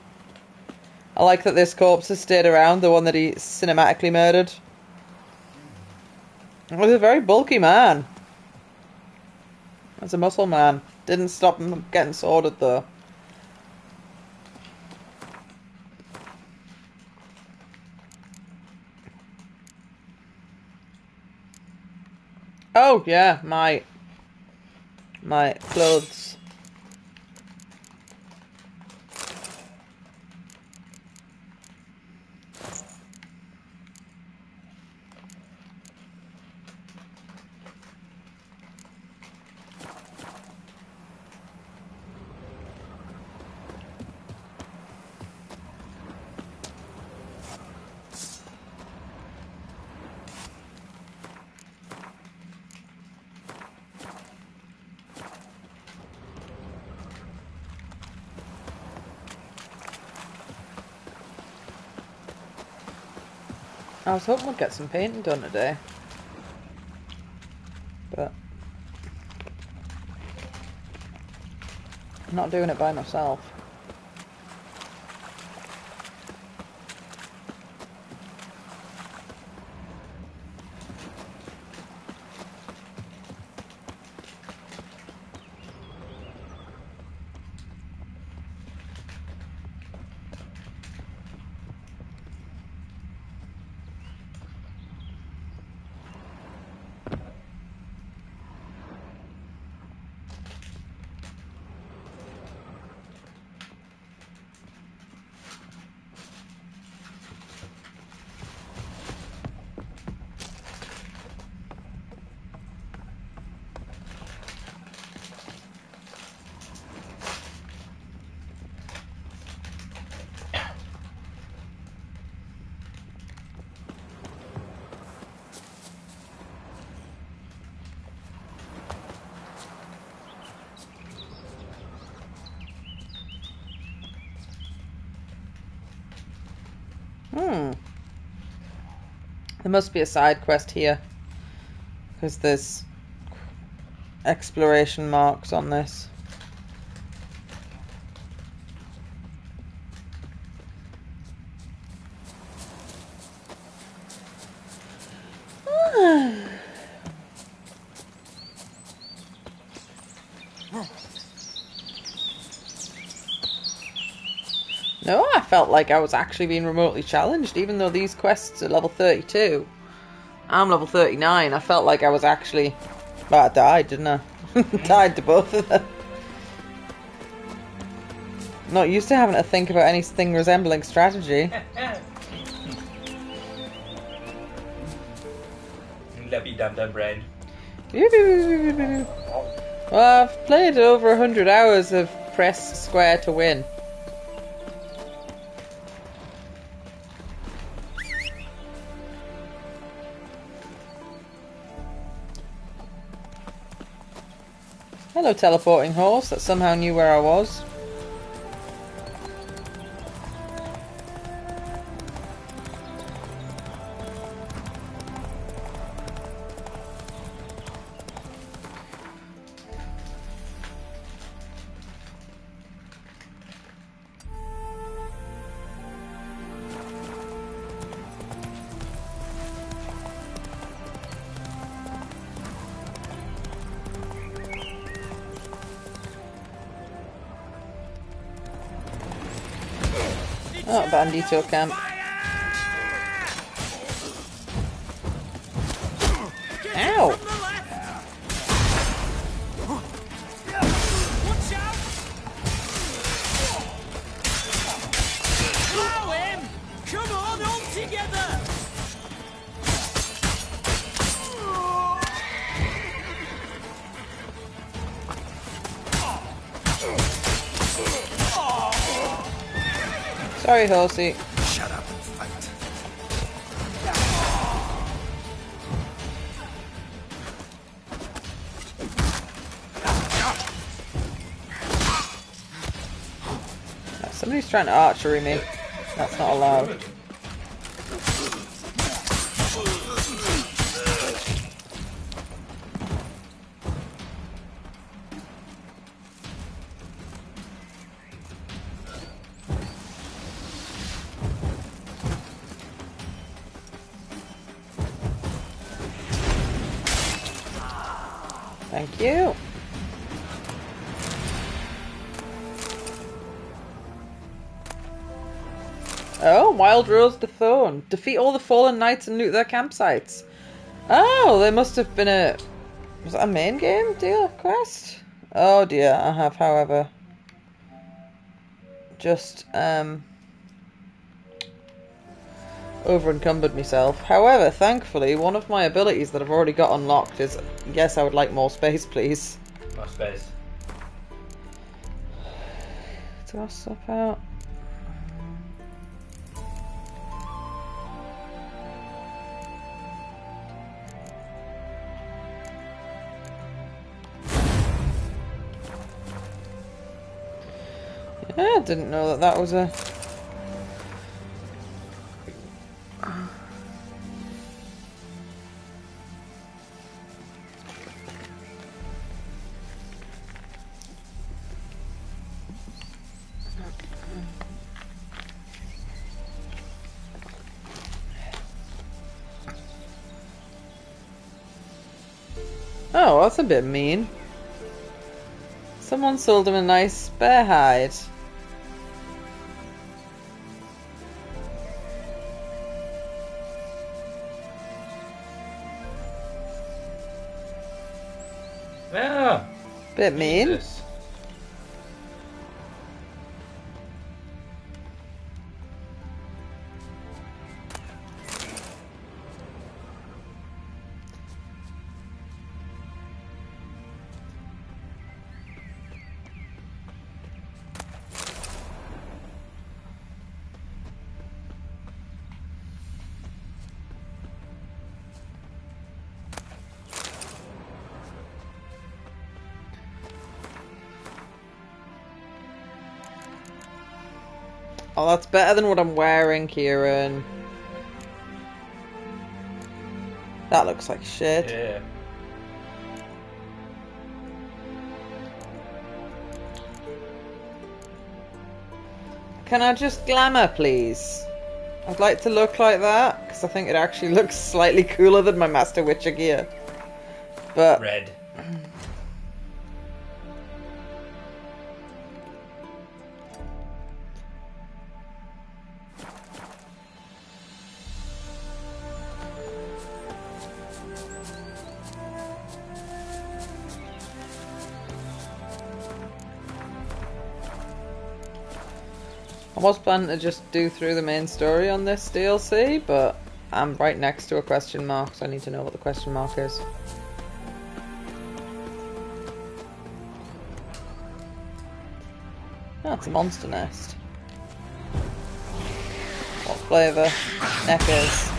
I like that this corpse has stayed around, the one that he cinematically murdered. He was a very bulky man. That's a muscle man. Didn't stop him getting sworded though. Oh yeah, my clothes. I was hoping we'd get some painting done today. But I'm not doing it by myself. There must be a side quest here. Because there's exploration marks on this. No, I felt like I was actually being remotely challenged, even though these quests are level 32. I'm level 39. I felt like I was actually... Well, I died, didn't I? Died to both of them. Not used to having to think about anything resembling strategy. Love you, dum-dum brain. Well, I've played over 100 hours of press square to win. Hello, teleporting horse that somehow knew where I was. Oh, bandito camp. Ow! Blow him! Come on, all together! Sorry, horsey. Shut up and fight. Somebody's trying to archery me. That's not allowed. Thank you. Oh, Wild Rose the Thorn. Defeat all the fallen knights and loot their campsites. Oh, there must have been a... Was that a main game deal quest? Oh dear, I have, however, just over encumbered myself. However, thankfully, one of my abilities that I've already got unlocked is, yes, I would like more space, please. More space. Do I stop out? Yeah, I didn't know that that was a... Oh, that's a bit mean. Someone sold him a nice bear hide. Yeah. Bit mean. Jesus. Oh, that's better than what I'm wearing, Kieran. That looks like shit. Yeah. Can I just glamour, please? I'd like to look like that, because I think it actually looks slightly cooler than my Master Witcher gear. But... Red. I was planning to just do through the main story on this DLC, but I'm right next to a question mark, so I need to know what the question mark is. Oh, it's a monster nest. What flavour? Neckers.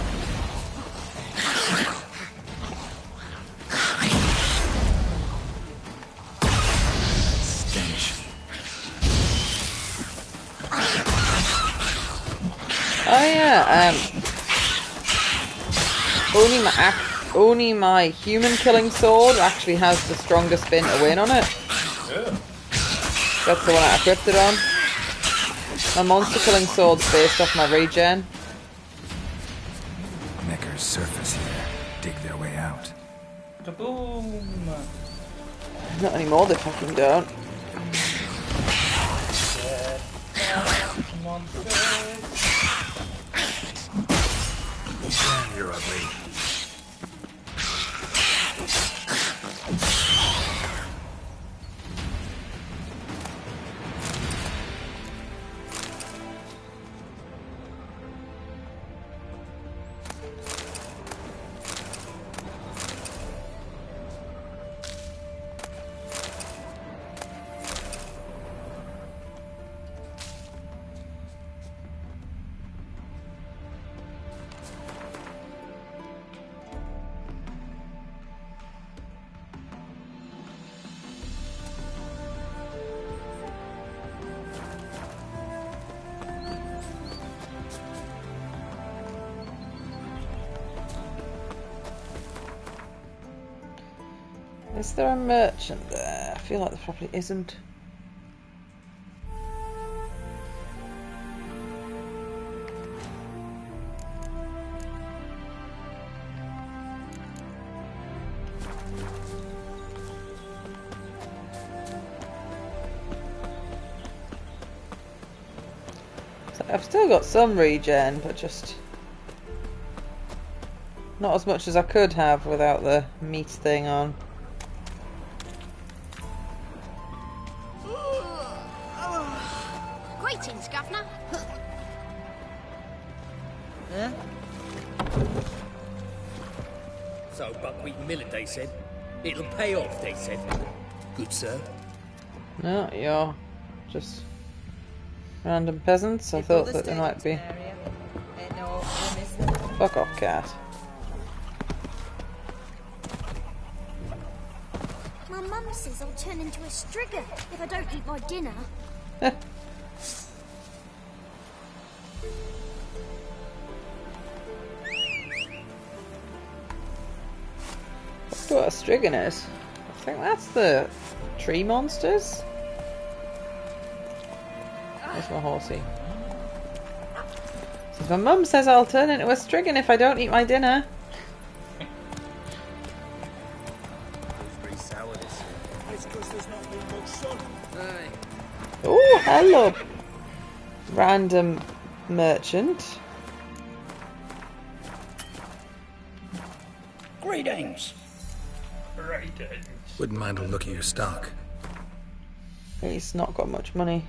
yeah, only my human killing sword actually has the strongest spin to win on it. Yeah. That's the one I equipped it on. My monster killing sword's based off my regen. Neckers surface here, dig their way out. Kaboom! Not anymore, they fucking don't. You're ugly. Is there a merchant there? I feel like there probably isn't. So I've still got some regen, but just not as much as I could have without the meat thing on. Greetings, Governor. Huh? So, buckwheat and millet, they said. It'll pay off, they said. Good, sir. No, you're just random peasants. I thought that there might be. Fuck off, cat. My mum says I'll turn into a strigger if I don't eat my dinner. What a strigan is. I think that's the tree monsters. Where's my horsey? So my mum says I'll turn into a strigan if I don't eat my dinner. Very sour this year. It's because there's not been much sun. Oh, hello, random merchant. Greetings. Wouldn't mind a look at your stock. He's not got much money.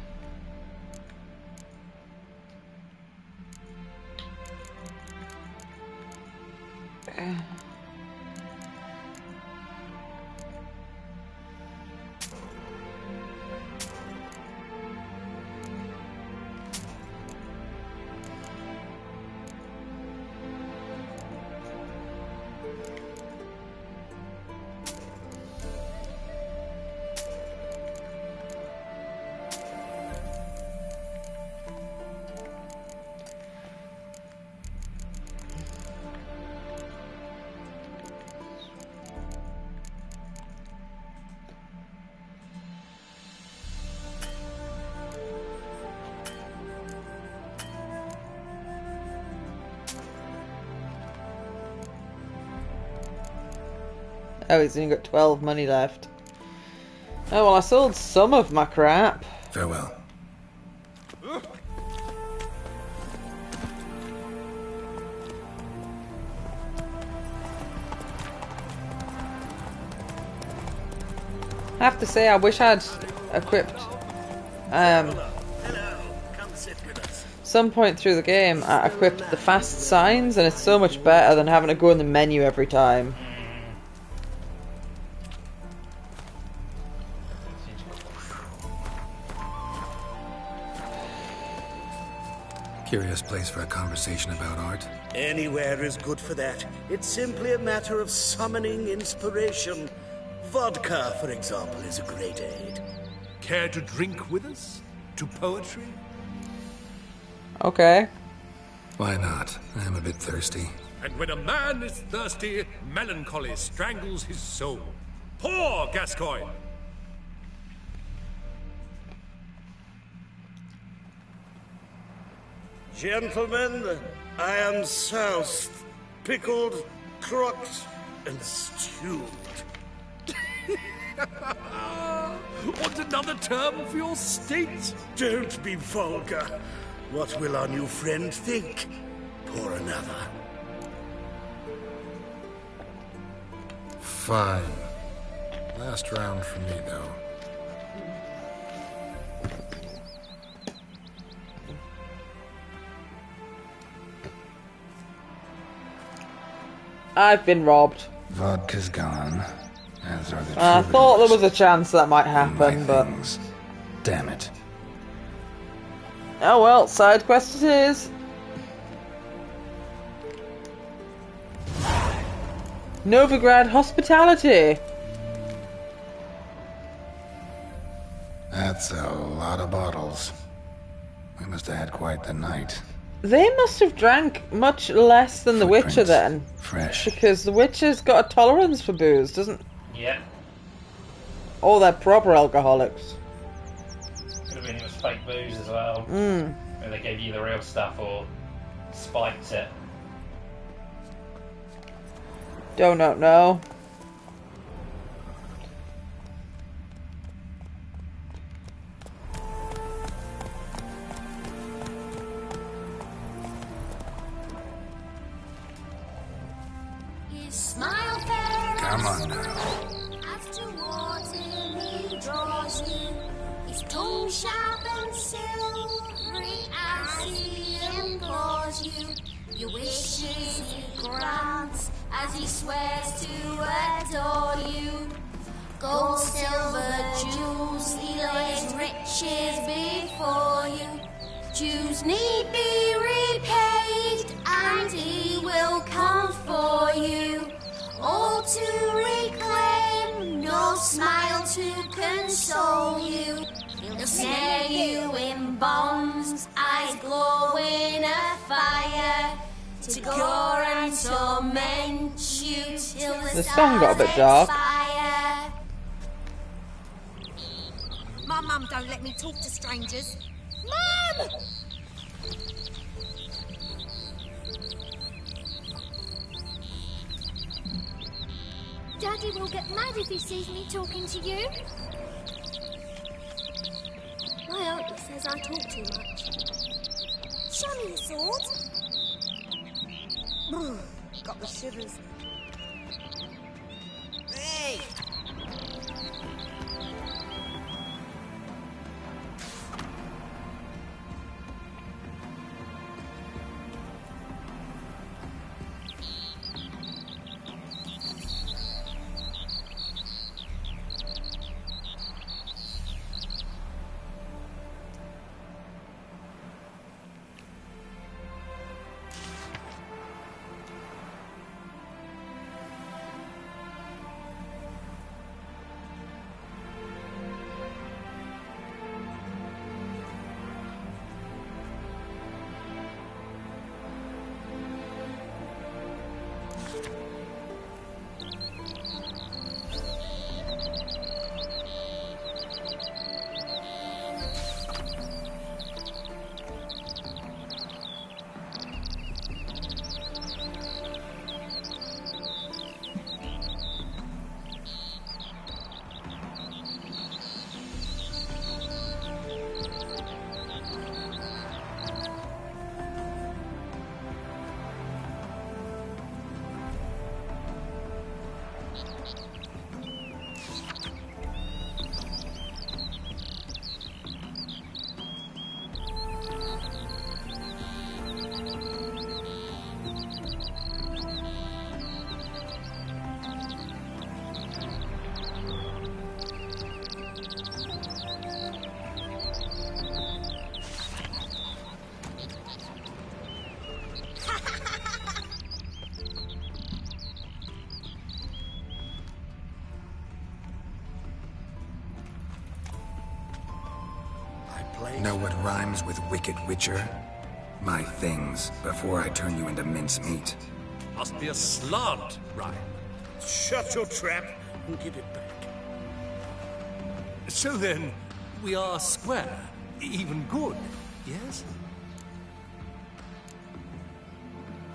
Oh, he's only got 12 money left. Oh, well, I sold some of my crap. Farewell. I have to say, I wish I'd equipped some point through the game I equipped the fast signs, and it's so much better than having to go in the menu every time. Curious place for a conversation about art. Anywhere is good for that. It's simply a matter of summoning inspiration. Vodka, for example, is a great aid. Care to drink with us? To poetry? Okay. Why not? I'm a bit thirsty. And when a man is thirsty, melancholy strangles his soul. Pour, Gascoigne! Gentlemen, I am soused, pickled, crocked, and stewed. Want another term for your state? Don't be vulgar. What will our new friend think? Pour another. Fine. Last round for me, though. I've been robbed. Vodka's gone. As are the I thought there was a chance that might happen, but... Damn it. Oh well, side quest it is. Novigrad Hospitality. That's a lot of bottles. We must have had quite the night. They must have drank much less than the Witcher then. Fresh. Because the Witcher's got a tolerance for booze, doesn't... Yeah. Oh, they're proper alcoholics. Could have been it was fake booze as well. Mm. Where they gave you the real stuff or spiked it. Don't know. His smile fair. Come on now. As towards him he draws you. His tongue sharp and silvery as he implores you. Your wishes he grants as he swears to adore you. Gold, silver, jewels, he lays riches before you. Dues need be repaid, and he will come for you. All to reclaim, no smile to console you. He'll snare you in bonds, eyes glow in a fire, to gore and torment you till the song got a bit dark. expire. My mum don't let me talk to strangers. Mum! Daddy will get mad if he sees me talking to you. My uncle says I talk too much. Show me your sword. Got the shivers. Hey! Know what rhymes with wicked witcher? My things, before I turn you into mincemeat. Must be a slant, Ryan. Shut your trap and give it back. So then, we are square, even good, yes?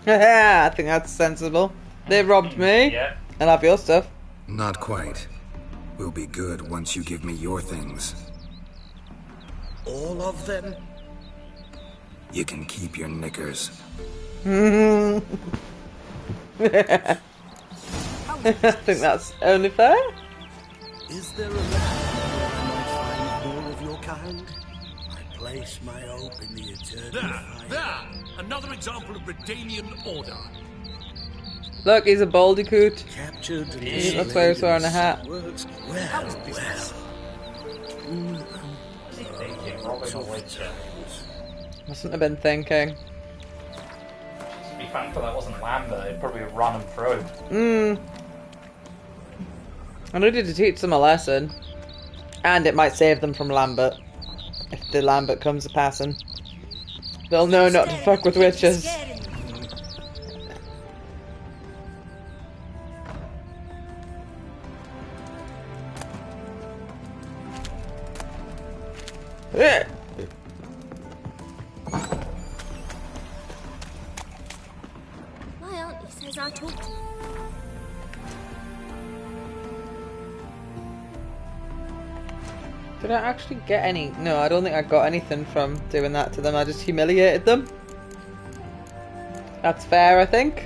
I think that's sensible. They robbed me. Yeah. I'll have your stuff. Not quite. We'll be good once you give me your things. All of them? You can keep your knickers. I think that's only fair. Is there a land where I might find more of your kind? I place my hope in the eternal There! Another example of Redanian order. Look, he's a baldy coot. Captured and That's why he's wearing a hat. works well. Mustn't have been thinking. To be thankful that wasn't Lambert, it'd probably run him through. I needed to teach them a lesson. And it might save them from Lambert. If the Lambert comes a passing. They'll know not to fuck with witches. My auntie says I talk to you. Did I actually get any? No, I don't think I got anything from doing that to them. I just humiliated them. That's fair, I think.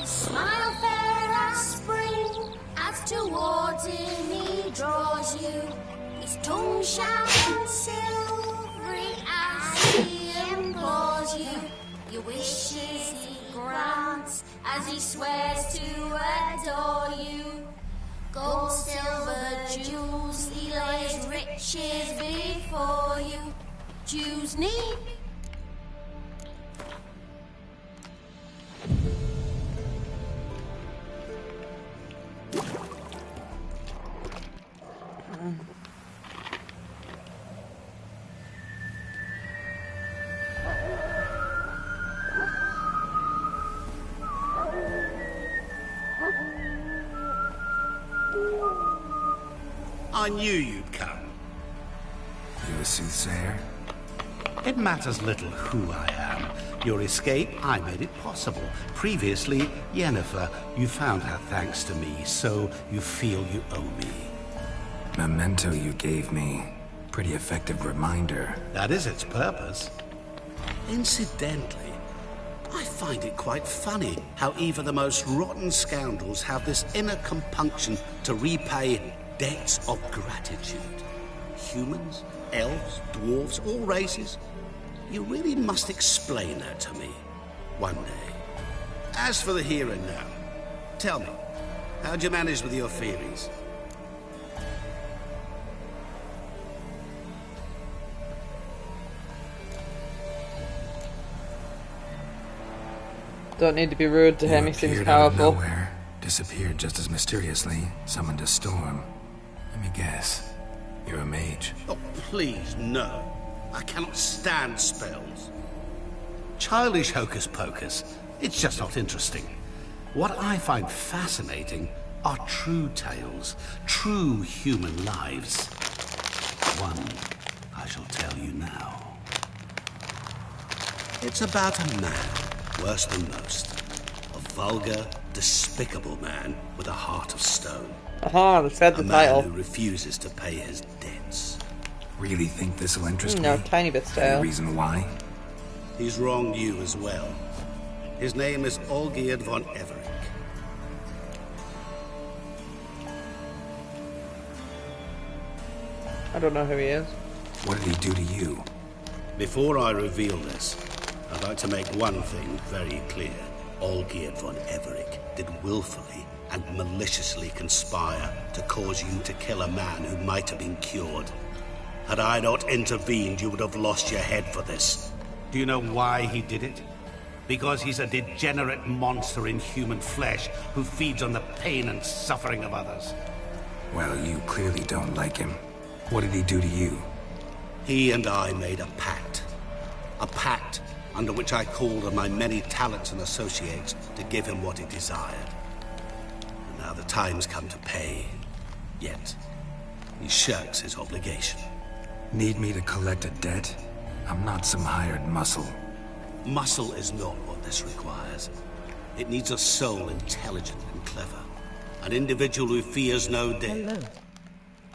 Smile fair as spring, as towards him he draws you. His tongue sharp and silvery as he implores you. Your wishes he grants as he swears to adore you. Gold, silver, jewels, he lays riches before you. Jews need. I knew you'd come. You a soothsayer? It matters little who I am. Your escape, I made it possible. Previously, Yennefer, you found her thanks to me, so you feel you owe me. Memento you gave me. Pretty effective reminder. That is its purpose. Incidentally, I find it quite funny how even the most rotten scoundrels have this inner compunction to repay debts of gratitude. Humans, elves, dwarves, all races. You really must explain that to me one day. As for the here and now, tell me, how'd you manage with your feelings? Don't need to be rude to him, he seems Appeared out of powerful. nowhere, disappeared just as mysteriously, summoned a storm. Let me guess. You're a mage. Oh, please, no. I cannot stand spells. Childish hocus pocus. It's just not interesting. What I find fascinating are true tales, true human lives. One I shall tell you now. It's about a man, worse than most. A vulgar, despicable man with a heart of stone. Aha, that's said the A man title. who refuses to pay his debts. Really think this will interest No, me? tiny bit stale. Any reason why? He's wronged you as well. His name is Olgierd von Everick. I don't know who he is. What did he do to you? Before I reveal this, I'd like to make one thing very clear. Olgierd von Everick did willfully and maliciously conspire to cause you to kill a man who might have been cured. Had I not intervened, you would have lost your head for this. Do you know why he did it? Because he's a degenerate monster in human flesh who feeds on the pain and suffering of others. Well, you clearly don't like him. What did he do to you? He and I made a pact. A pact under which I called on my many talents and associates to give him what he desired. And now the time's come to pay. Yet, he shirks his obligation. Need me to collect a debt? I'm not some hired muscle. Muscle is not what this requires. It needs a soul intelligent and clever. An individual who fears no death. Hello.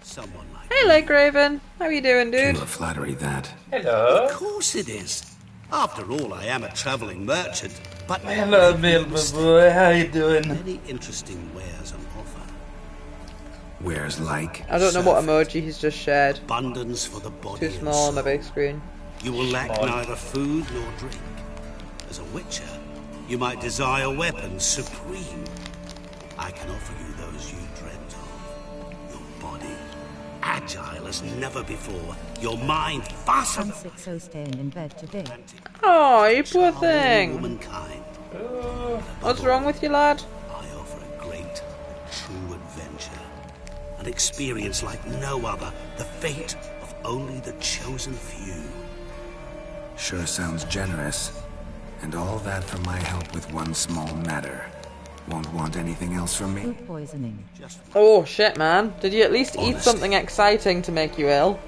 Someone like Hey, Lake Raven. How you doing, dude? Pure flattery, that. Hello. Of course it is. After all, I am a traveling merchant, but... Hello, Bilbo boy. How you doing? Many interesting wares on offer. Wares like? I don't know what emoji he's just shared. Abundance for the body. Too small on my big screen. You will lack neither food nor drink. As a witcher, you might desire weapons supreme. I can offer you those you dreamt of. Your body, agile as never before. Your mind, faster. So staying in bed today. Oh, you poor thing. Womankind. What's wrong with you, lad? I offer a great, true adventure. An experience like no other. The fate of only the chosen few. Sure sounds generous. And all that for my help with one small matter. Won't want anything else from me? Food poisoning. Oh, shit, man. Did you at least eat Honesty. something exciting to make you ill?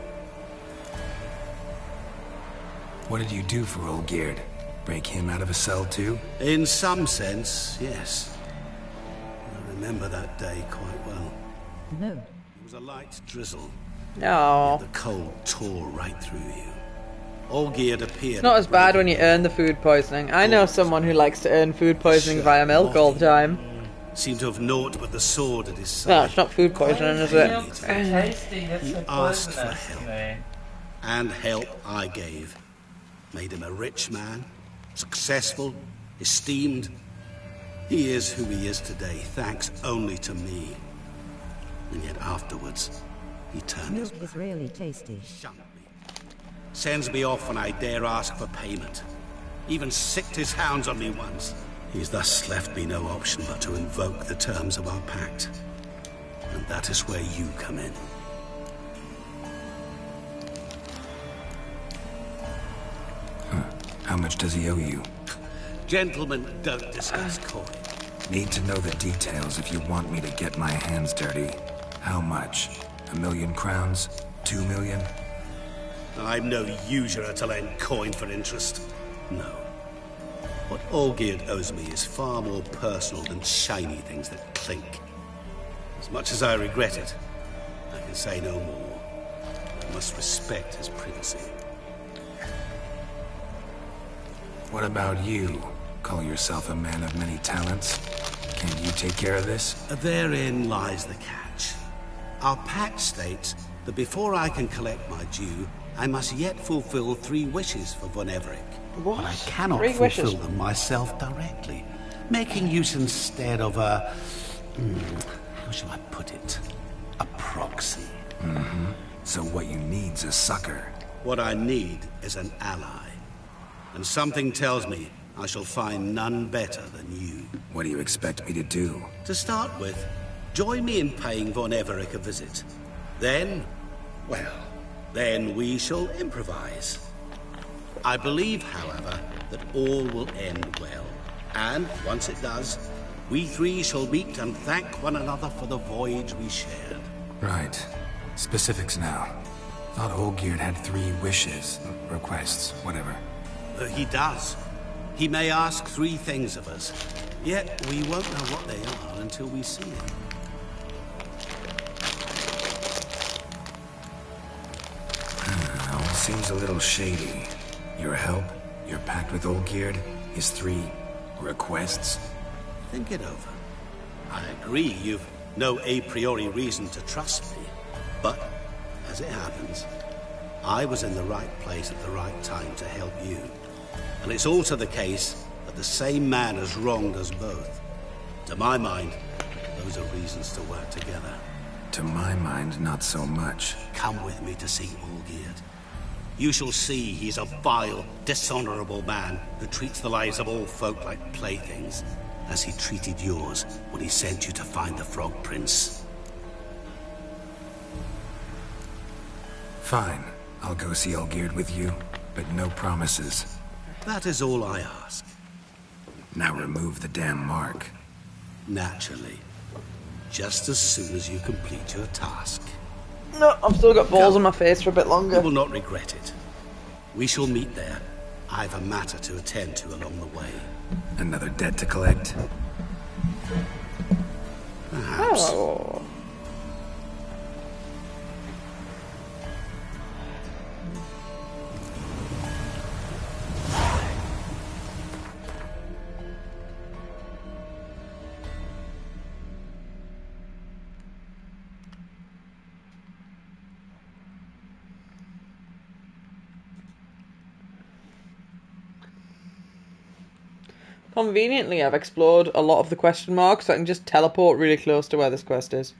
What did you do for Olgierd? Break him out of a cell too? In some sense, yes. I remember that day quite well. No. It was a light drizzle. No. The cold tore right through you. Olgierd appeared. It's not as bad when you earn the food poisoning. I know someone who likes to earn food poisoning via milk all the time. Seemed to have naught but the sword at his No, side. it's not food poisoning, is it? Tasty. That's He so asked for poisonous to help. me. And help I gave. Made him a rich man, successful, esteemed. He is who he is today, thanks only to me. And yet afterwards, he turned his Milk is really tasty. shunned me. Sends me off when I dare ask for payment. Even sicked his hounds on me once. He's thus left me no option but to invoke the terms of our pact. And that is where you come in. How much does he owe you? Gentlemen don't discuss coin. Need to know the details if you want me to get my hands dirty. How much? 1,000,000 crowns? 2 million? I'm no usurer to lend coin for interest. No. What Olgierd owes me is far more personal than shiny things that clink. As much as I regret it, I can say no more. I must respect his privacy. What about you? Call yourself a man of many talents? Can't you take care of this? Therein lies the catch. Our pact states that before I can collect my due, I must yet fulfill 3 wishes for Von Everec. What? But I cannot 3 fulfill wishes? them myself directly, making use instead of a... how shall I put it? A proxy. Mm-hmm. So what you need's a sucker. What I need is an ally. And something tells me I shall find none better than you. What do you expect me to do? To start with, join me in paying Von Everec a visit. Then, well, then we shall improvise. I believe, however, that all will end well. And once it does, we 3 shall meet and thank one another for the voyage we shared. Right. Specifics now. Thought Olgierd had 3 wishes, requests, whatever. He does. He may ask 3 things of us, yet we won't know what they are until we see them. All seems a little shady. Your help, your pact with Olgierd, his 3 requests. Think it over. I agree you've no a priori reason to trust me, but as it happens, I was in the right place at the right time to help you. And it's also the case that the same man has wronged us both. To my mind, those are reasons to work together. To my mind, not so much. Come with me to see Olgierd. You shall see he's a vile, dishonorable man who treats the lives of all folk like playthings, as he treated yours when he sent you to find the Frog Prince. Fine. I'll go see Olgierd with you, but no promises. That is all I ask. Now remove the damn mark. Naturally. Just as soon as you complete your task. No, I've still got balls on my face for a bit longer. You will not regret it. We shall meet there. I have a matter to attend to along the way. Another debt to collect? Perhaps. Oh. Conveniently, I've explored a lot of the question marks, so I can just teleport really close to where this quest is.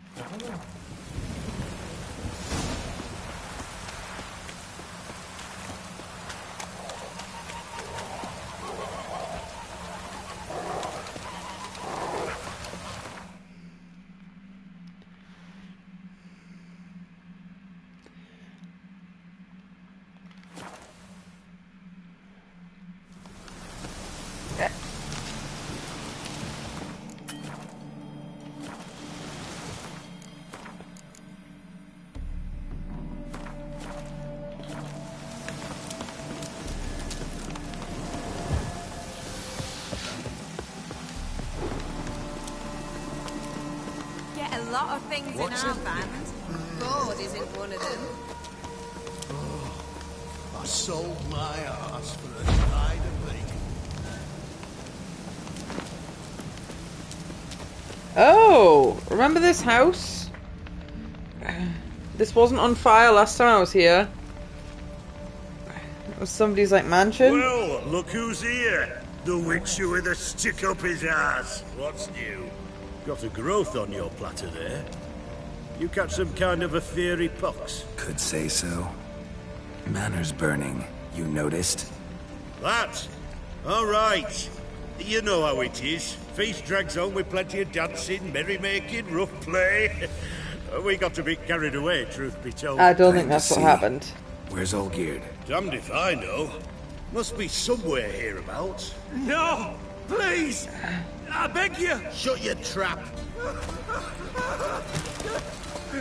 A lot of things in our band. Board isn't one of them. I sold my arse for a side of bacon. Oh, remember this house? This wasn't on fire last time I was here. It was somebody's like mansion. Well, look who's here. The witcher with a stick up his ass. What's new? Got a growth on your platter there. You catch some kind of a fiery pox? Could say so. Manor's burning. You noticed? That? All right. You know how it is. Feast drags on with plenty of dancing, merrymaking, rough play. We got a bit carried away, truth be told. I don't think that's what happened. Where's Olgierd? Damned if I know. Must be somewhere hereabouts. No! Please! I beg you! Shut your trap!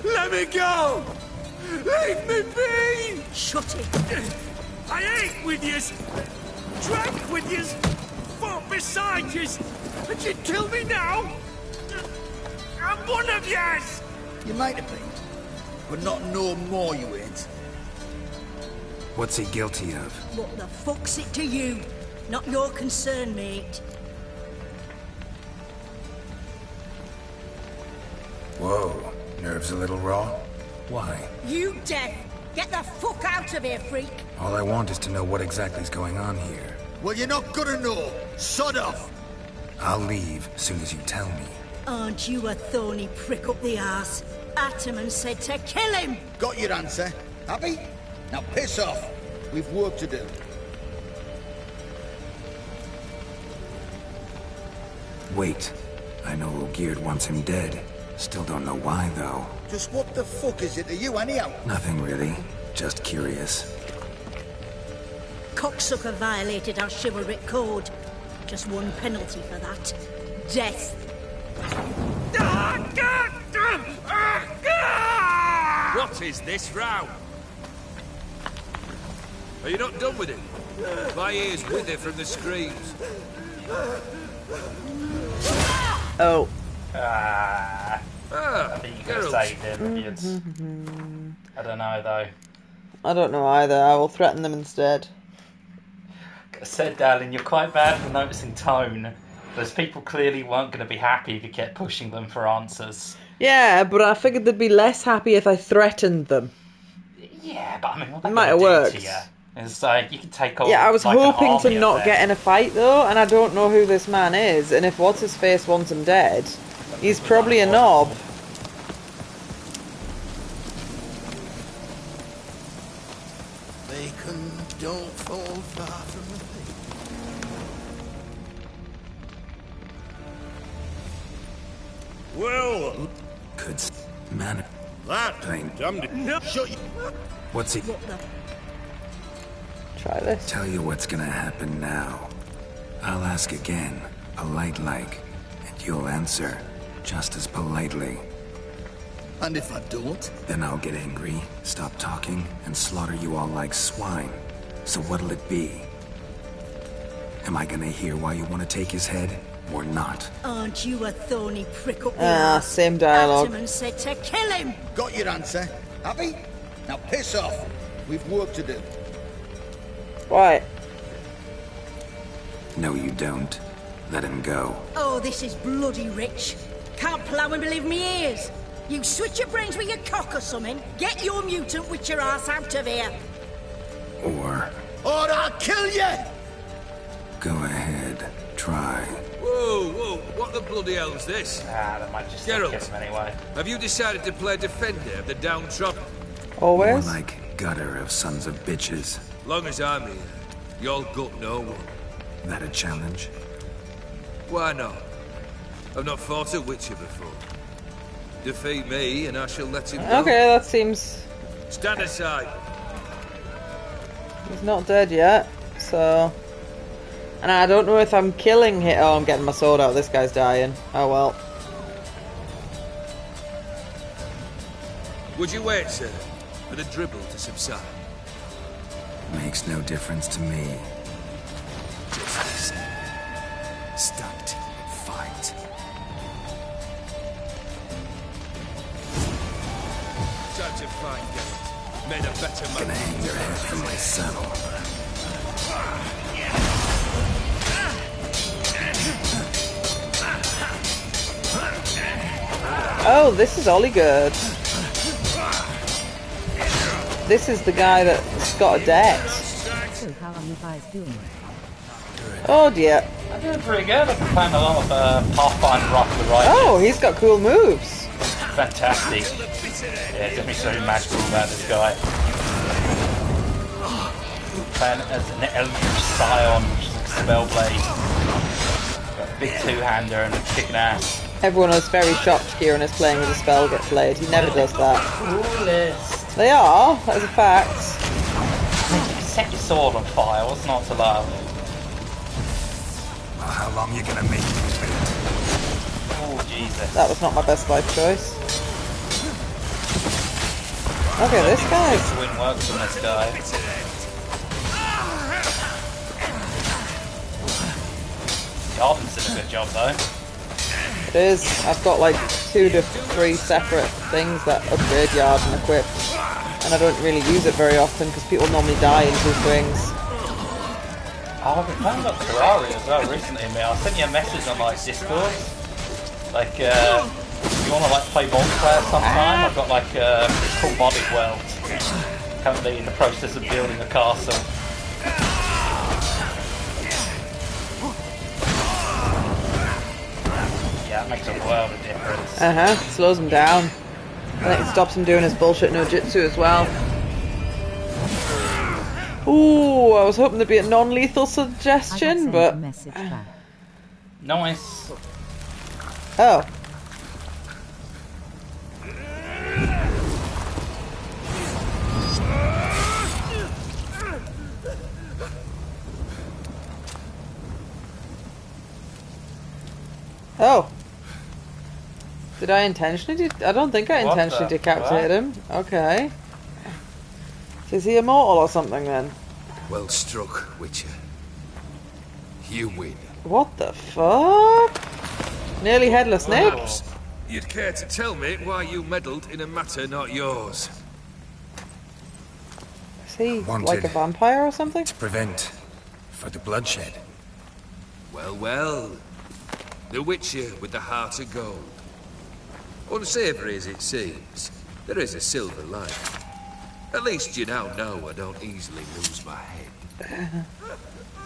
Let me go! Leave me be! Shut it! I ate with yous! Drank with yous! Fought beside yous! And you'd kill me now? I'm one of yous! You might have been, but not no more you ain't. What's he guilty of? What the fuck's it to you? Not your concern, mate. Whoa, nerves a little raw? Why? You deaf! Get the fuck out of here, freak! All I want is to know what exactly is going on here. Well, you're not gonna know. Sod off! I'll leave as soon as you tell me. Aren't you a thorny prick up the arse? Ataman said to kill him! Got your answer. Happy? Now piss off. We've work to do. Wait. I know Olgierd wants him dead. Still don't know why, though. Just what the fuck is it to you, anyhow? Nothing really. Just curious. Cocksucker violated our chivalric code. Just one penalty for that. Death. What is this row? Are you not done with it? My ears wither from the screams. Oh. I think you could have saved him. I don't know though. I don't know either. I will threaten them instead. I said, darling, you're quite bad for noticing tone. Those people clearly weren't going to be happy if you kept pushing them for answers. Yeah, but I figured they'd be less happy if I threatened them. Yeah, but I mean, what It might have worked. to you? It's like you can take all. Yeah, I was like, hoping to an not army get in a fight though, and I don't know who this man is. And if what's his face wants him dead, he's probably a knob. Well... Could... Man... That... Plain. Damned it. No. Shut you... What's he... Try this. Tell you what's gonna happen now. I'll ask again, polite like, and you'll answer just as politely. And if I don't? Then I'll get angry, stop talking, and slaughter you all like swine. So what'll it be? Am I gonna hear why you want to take his head, or not? Aren't you a thorny prick up same dialogue. Actaman said to kill him! Got your answer. Happy? Now piss off. We've work to do. Right. No, you don't. Let him go. Oh, this is bloody rich. Can't plough and believe me ears. You switch your brains with your cock or something. Get your mutant with your ass out of here. Or I'll kill you! go ahead, try. Whoa, whoa, what the bloody hell's this? They might just Geralt, kill him anyway. Have you decided to play defender of the downtrodden? Always? More like gutter of sons of bitches. Long as I'm here, you'll gut no one. That a challenge? Why not? I've not fought a Witcher before. Defeat me, and I shall let him go. Okay, that seems... Stand aside. He's not dead yet, so... And I don't know if I'm killing him. Oh, I'm getting my sword out. This guy's dying. Oh, well. Would you wait, sir, for the dribble to subside? Makes no difference to me. Just listen. Stacked. Fight. Time to fight, Geralt. Made a better man. Gonna hang your head from my saddle. Oh, this is Ollie good. This is the guy that's got a debt. So how are you guys doing? Oh dear. I'm doing pretty good. I've been playing a lot of Pathfinder Rock the Righteous. Oh, he's got cool moves. Fantastic. Yeah, there's something so magical about this guy. Playing as an Eldritch Scion, which is a spellblade. Got a big two-hander and a kicking ass. Everyone was very shocked Kieran is playing with a spell get blade. He never does that. Coolest. They are, that is a fact. Set your sword on fire, what's not to love? Well, how long you gonna make me wait? Oh, Jesus. That was not my best life choice. Okay, this guy's... Win works on this guy. Yarden's did a good job, though. It is. I've got like 2 to 3 separate things that upgrade yard and equip. And I don't really use it very often because people normally die in 2 swings. Oh, I've been playing up Terraria as well recently, mate. I sent you a message on like Discord. Like, if you want to like play multiplayer sometime, I've got like, it's called Modded World. Currently in the process of building a castle. Yeah, it makes a world of difference. Slows him down. I think it stops him doing his bullshit no jutsu as well. Ooh, I was hoping there'd be a non-lethal suggestion, but... Nice. Oh. Oh. Did I intentionally I don't think I intentionally decapitated him. Okay. Is he immortal or something then? Well struck, Witcher. You win. What the fuck? Nearly headless Nick. You'd care to tell me why you meddled in a matter not yours? Is he Wanted like a vampire or something? To prevent further bloodshed. Well, well. The Witcher with the heart of gold. Unsavoury as it seems, there is a silver lining. At least you now know I don't easily lose my head.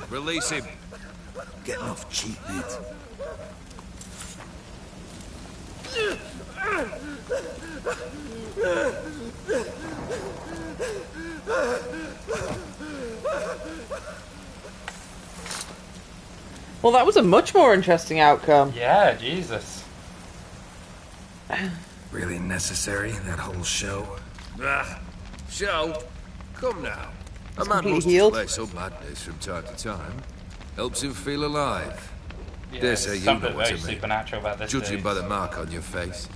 Release him. Getting off cheap, mate. Well, that was a much more interesting outcome. Yeah, Jesus. Really necessary, that whole show? Ah, show? Come now. A He's man completely must healed. display some madness from time to time. Helps him feel alive. Yeah, Dare say there's you something know what I very mean. supernatural about this Judging dude. by the mark on your face.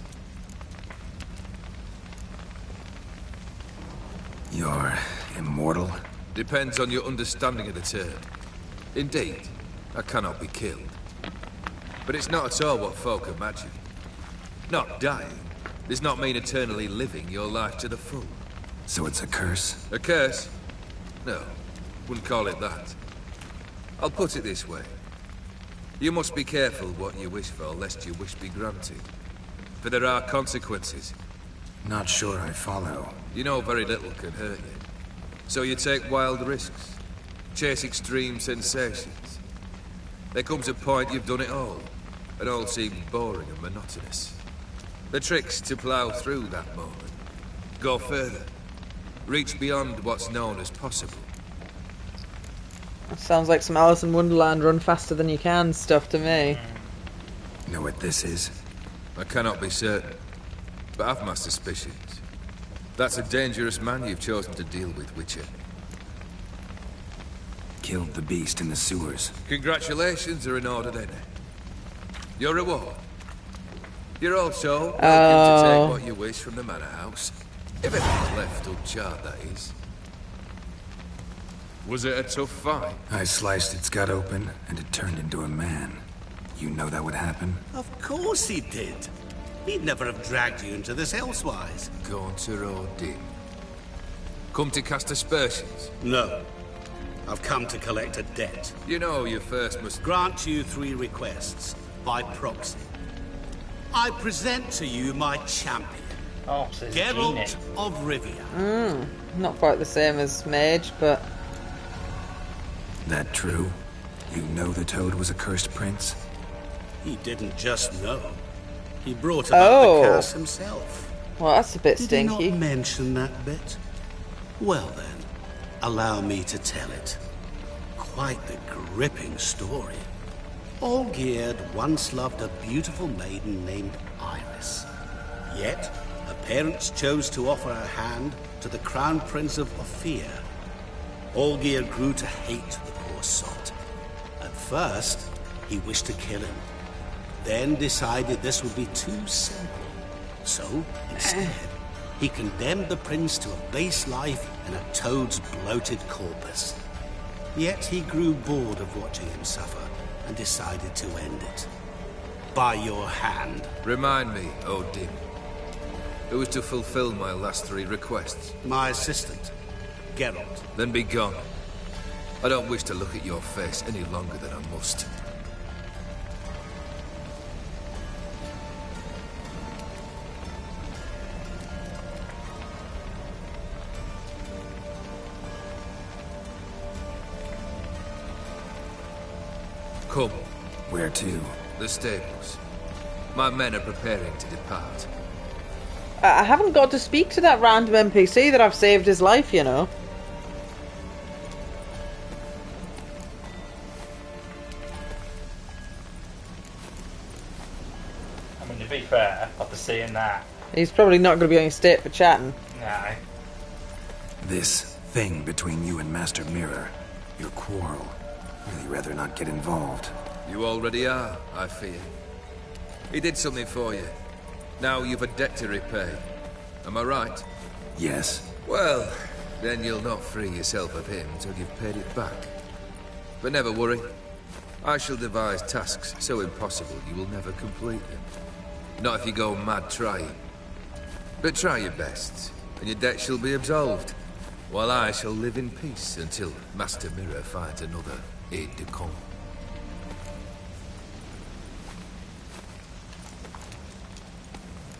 You're immortal? Depends on your understanding of the term. Indeed, I cannot be killed. But it's not at all what folk imagine. Not dying does not mean eternally living your life to the full. So it's a curse? A curse? No, wouldn't call it that. I'll put it this way. You must be careful what you wish for, lest your wish be granted. For there are consequences. Not sure I follow. You know very little can hurt you. So you take wild risks. Chase extreme sensations. There comes a point you've done it all, and all seems boring and monotonous. The trick's to plough through that moment. Go further. Reach beyond what's known as possible. That sounds like some Alice in Wonderland run faster than you can stuff to me. Know what this is? I cannot be certain, but I've my suspicions. That's a dangerous man you've chosen to deal with, Witcher. Killed the beast in the sewers. Congratulations are in order then. Your reward. You're also welcome to take what you wish from the manor house. If anything's left uncharred, that is. Was it a tough fight? I sliced its gut open, and it turned into a man. You know that would happen? Of course he did. He'd never have dragged you into this elsewise. Gaunter or Dim? Come to cast aspersions? No. I've come to collect a debt. You know you first must... Grant you 3 requests, by proxy. I present to you my champion, Oh, so it's Geralt of Rivia. Not quite the same as Mage, but... That true? You know the Toad was a cursed prince? He didn't just know. He brought about the curse himself. Well, that's a bit Did stinky. he not mention that bit? Well then, allow me to tell it. Quite the gripping story. Olgierd once loved a beautiful maiden named Iris. Yet, her parents chose to offer her hand to the Crown Prince of Ophir. Olgierd grew to hate the poor sot. At first, he wished to kill him. Then decided this would be too simple. So, instead, he condemned the prince to a base life in a toad's bloated corpus. Yet he grew bored of watching him suffer and decided to end it. By your hand. Remind me, Dim. Who was to fulfill my last 3 requests? My assistant, Geralt. Then be gone. I don't wish to look at your face any longer than I must. Come. Where to? The stables. My men are preparing to depart. I haven't got to speak to that random NPC that I've saved his life, you know. I mean, to be fair, after seeing that, He's probably not going to be on your state for chatting. no. This thing between you and Master Mirror. Your quarrel. Really rather not get involved. You already are, I fear. He did something for you. Now you've a debt to repay. Am I right? Yes. Well, then you'll not free yourself of him until you've paid it back. But never worry. I shall devise tasks so impossible you will never complete them. Not if you go mad trying. But try your best, and your debt shall be absolved. While I shall live in peace until Master Mirror finds another aide-de-camp.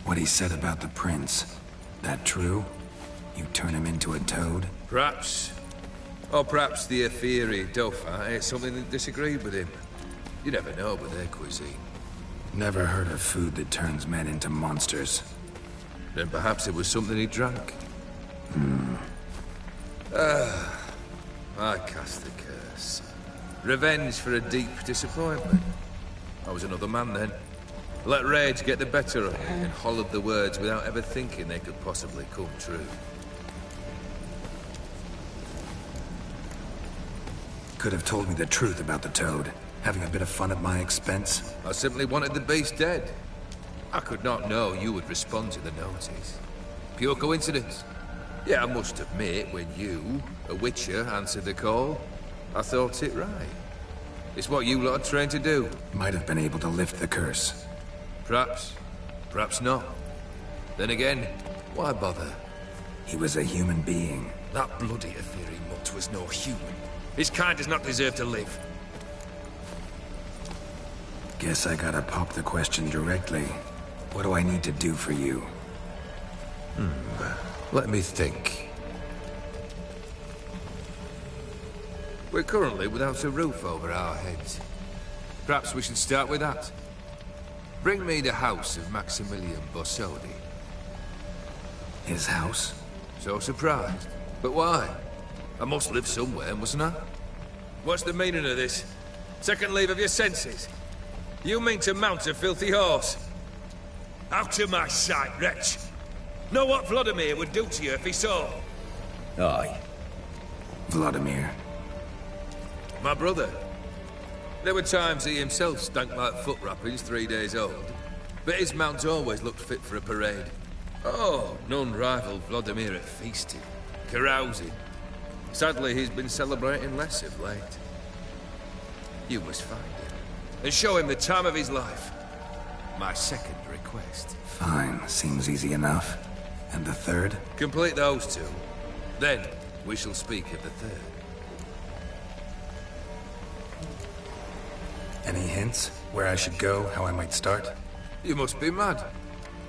What he said about the prince. That true? You turn him into a toad? Perhaps. Or perhaps the Aetheri Dauphin ate something that disagreed with him. You never know with their cuisine. Never heard of food that turns men into monsters. Then perhaps it was something he drank. I cast the curse. Revenge for a deep disappointment. I was another man then. Let rage get the better of me and hollered the words without ever thinking they could possibly come true. Could have told me the truth about the toad, having a bit of fun at my expense. I simply wanted the beast dead. I could not know you would respond to the notice. Pure coincidence. Yeah, I must admit, when you, a witcher, answered the call, I thought it right. It's what you lot are trained to do. Might have been able to lift the curse. Perhaps. Perhaps not. Then again, why bother? He was a human being. That bloody Aetheri mutt was no human. His kind does not deserve to live. Guess I gotta pop the question directly. What do I need to do for you? Let me think. We're currently without a roof over our heads. Perhaps we should start with that. Bring me the house of Maximilian Borsodi. His house? So surprised. But why? I must live somewhere, mustn't I? What's the meaning of this? Second leave of your senses? You mean to mount a filthy horse? Out of my sight, wretch! Know what Vladimir would do to you if he saw? Aye. Vladimir. My brother. There were times he himself stank like foot wrappings 3 days old, but his mount always looked fit for a parade. Oh, none rival Vladimir at feasting, carousing. Sadly, he's been celebrating less of late. You must find him, and show him the time of his life. My second request. Fine, seems easy enough. And the third? Complete those two. Then, we shall speak of the third. Any hints? Where I should go, how I might start? You must be mad.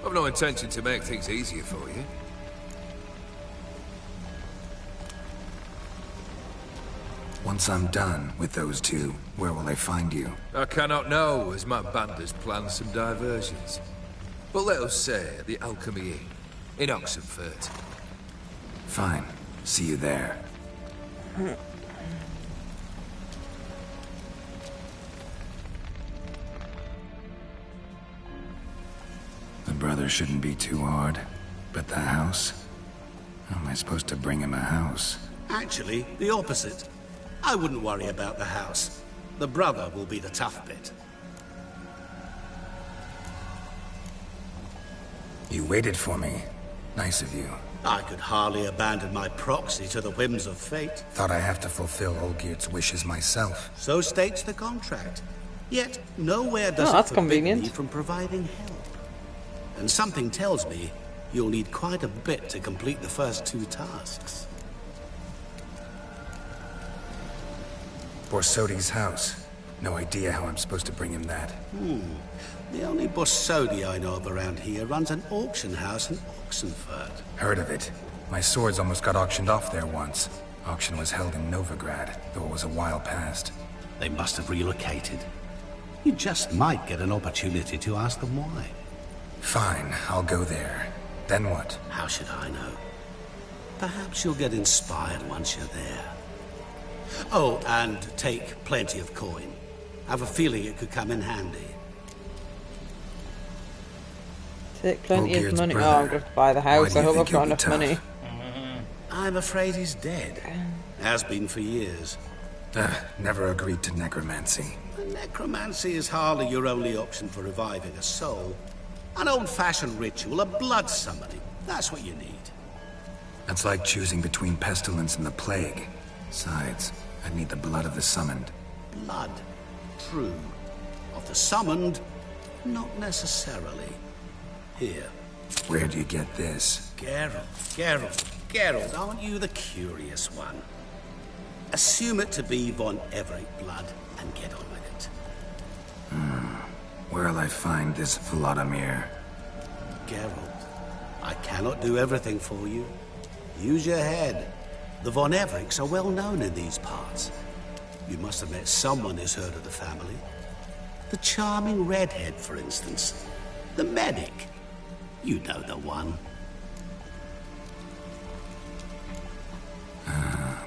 I've no intention to make things easier for you. Once I'm done with those two, where will I find you? I cannot know, as my band has planned some diversions. But let us say at the Alchemy Inn, in Oxenfurt. Fine. See you there. The brother shouldn't be too hard. But the house? How am I supposed to bring him a house? Actually, the opposite. I wouldn't worry about the house. The brother will be the tough bit. You waited for me. Nice of you. I could hardly abandon my proxy to the whims of fate. Thought I have to fulfill Olgiert's wishes myself. So states the contract. Yet, nowhere does that's it forbid convenient. me from providing help. And something tells me you'll need quite a bit to complete the first two tasks. Borsodi's house. No idea how I'm supposed to bring him that. The only Borsodi I know of around here runs an auction house in Oxenfurt. Heard of it. My swords almost got auctioned off there once. Auction was held in Novigrad, though it was a while past. They must have relocated. You just might get an opportunity to ask them why. Fine, I'll go there. Then what? How should I know? Perhaps you'll get inspired once you're there. Oh, and take plenty of coin. Have a feeling it could come in handy. Take plenty of Olgiert's money. brother. Oh, I'm going to buy the house. Why I do you hope I've think got he'll be enough tough? money. I'm afraid he's dead. Has been for years. Never agreed to necromancy. Necromancy is hardly your only option for reviving a soul. An old-fashioned ritual, a blood summoning. That's what you need. That's like choosing between pestilence and the plague. Besides, I'd need the blood of the summoned. Blood. True. Of the summoned, not necessarily. Here. Where do you get this? Geralt, aren't you the curious one? Assume it to be von Everett blood and get on with it. Where'll I find this Vladimir? Geralt, I cannot do everything for you. Use your head. The von Evericks are well known in these parts. You must have met someone who's heard of the family. The charming redhead, for instance. The medic. You know the one.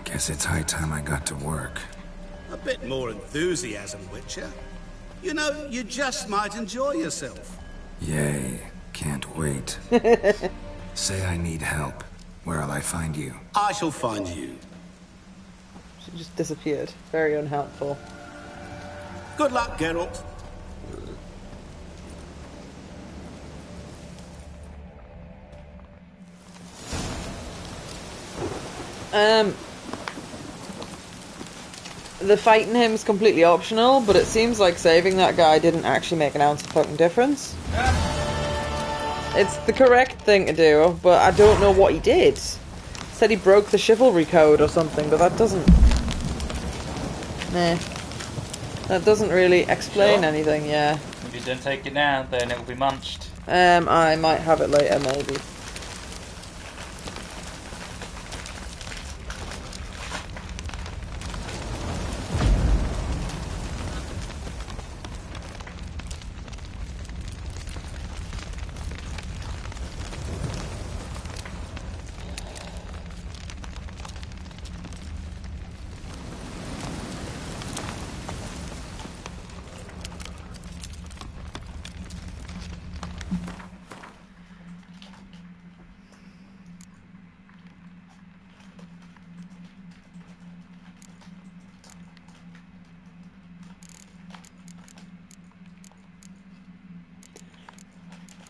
Guess it's high time I got to work. A bit more enthusiasm, Witcher. You know, you just might enjoy yourself. Yay. Can't wait. Say I need help. Where'll I find you? I shall find you. She just disappeared. Very unhelpful. Good luck, Geralt. The fighting him is completely optional, but it seems like saving that guy didn't actually make an ounce of fucking difference. It's the correct thing to do, but I don't know what he did. Said he broke the chivalry code or something, but that doesn't... Nah. That doesn't really explain anything, yeah. If you don't take it now, then it'll be munched. I might have it later, maybe.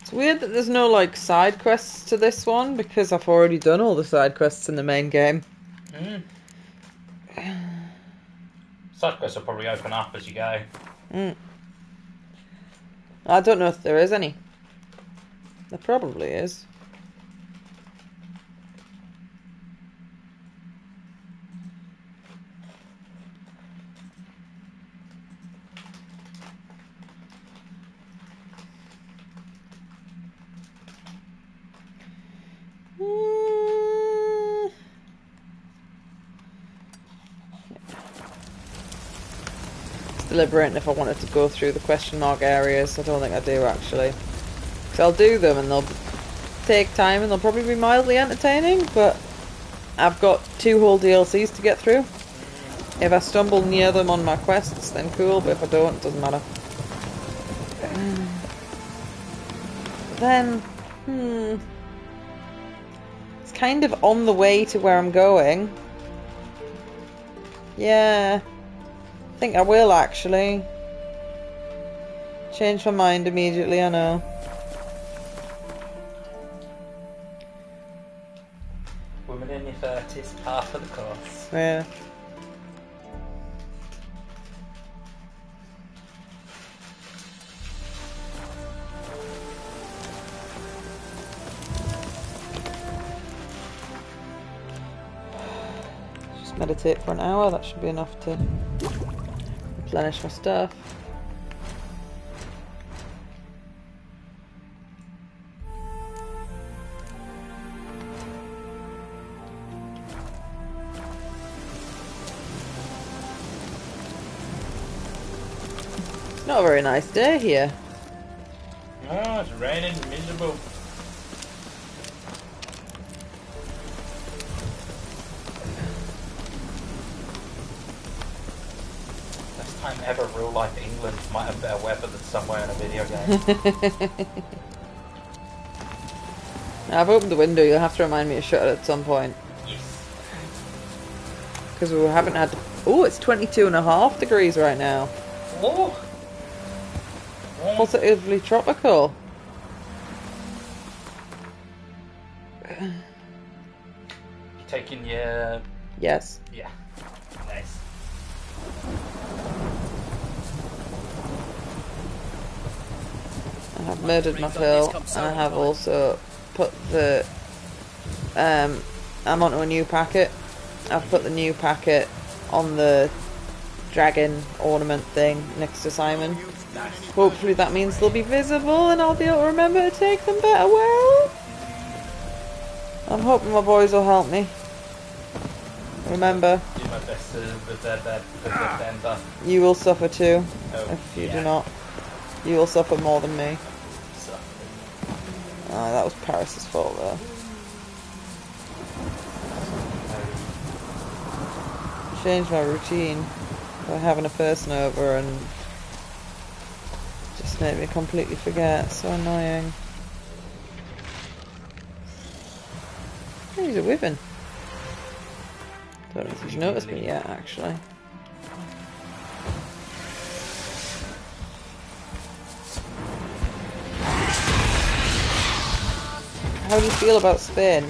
It's weird that there's no, like, side quests to this one, because I've already done all the side quests in the main game. Side quests will probably open up as you go. I don't know if there is any. There probably is. Deliberating if I wanted to go through the question mark areas. I don't think I do, actually. Because I'll do them and they'll take time and they'll probably be mildly entertaining, but I've got 2 whole DLCs to get through. If I stumble near them on my quests, then cool, but if I don't, it doesn't matter. Then, it's kind of on the way to where I'm going. Yeah. I think I will, actually. Change my mind immediately, I know. Women in your 30s, half of the course. Yeah. Just meditate for an hour, that should be enough to replenish my stuff. It's not a very nice day here. Oh, it's raining, miserable. Best time ever real life England might have better weather than somewhere in a video game. Now, I've opened the window, you'll have to remind me to shut it at some point. Yes. Because we haven't had... Oh, it's 22.5 degrees right now. Oh. Positively tropical. You taking your... Yes. Yeah. Nice. I have murdered my fill, and I have also put the... I'm onto a new packet. I've put the new packet on the dragon ornament thing next to Simon. Hopefully that means they'll be visible and I'll be able to remember to take them better well. I'm hoping my boys will help me. Remember, Do my best to remember. you will suffer too, Oh, if you yeah. do not. You will suffer more than me. So, That was Paris's fault though. Change my routine by having a person over and made me completely forget. So annoying. Oh, he's a wyvern. Don't know if he's noticed me yet, actually. How do you feel about Spain?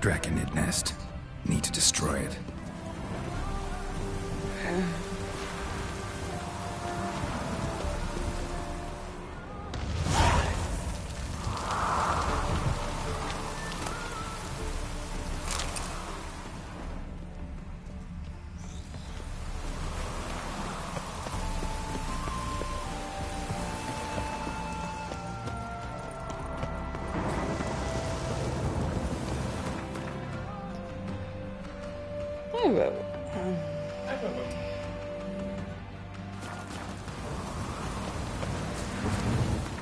Draconid nest. Need to destroy it.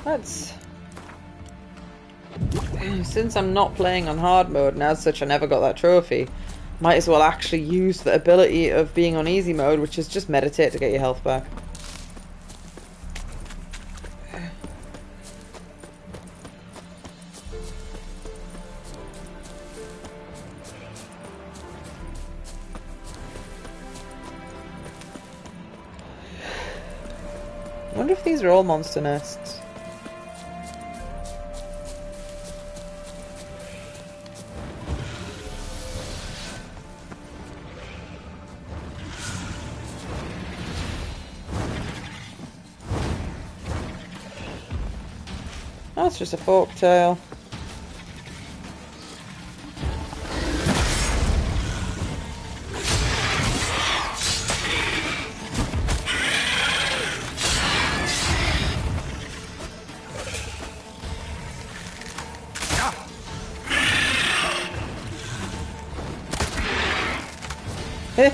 That's... Since I'm not playing on hard mode, and as such I never got that trophy, might as well actually use the ability of being on easy mode, which is just meditate to get your health back. I wonder if these are all monster nests. Oh, it's just a fork tail.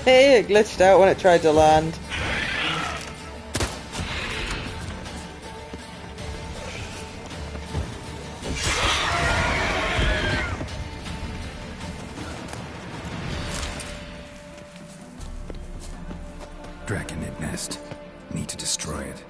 Hey, it glitched out when it tried to land. Draconid nest. Need to destroy it.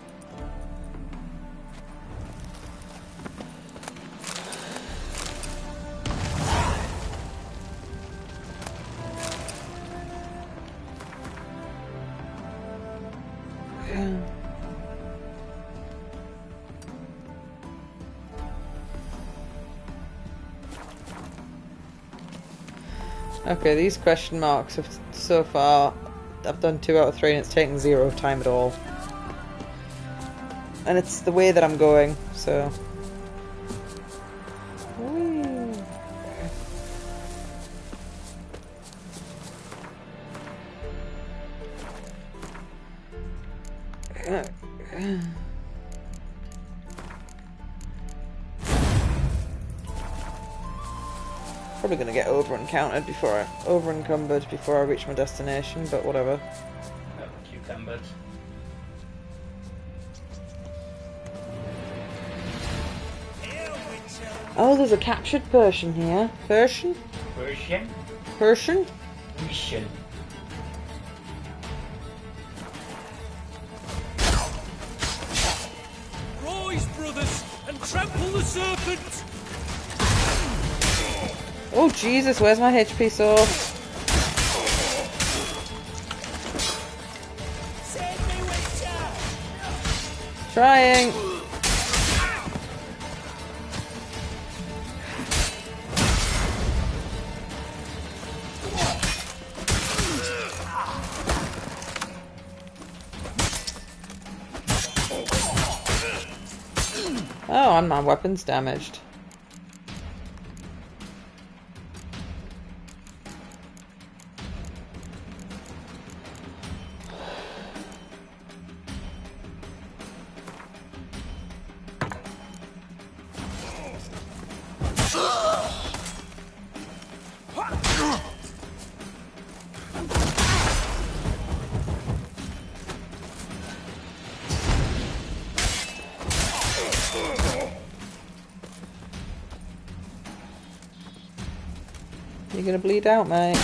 Okay, these question marks have so far, I've done 2 out of 3 and it's taken 0 time at all. And it's the way that I'm going, so... Whee. Probably gonna get over-encumbered before I reach my destination, but whatever. Cucumbered. Oh, there's a captured Persian here. Persian? Persian? Persian? Persian. Rise, brothers, and trample the serpent! Oh Jesus, where's my HP source? Trying. Oh, and my weapon's damaged. You're gonna bleed out, mate.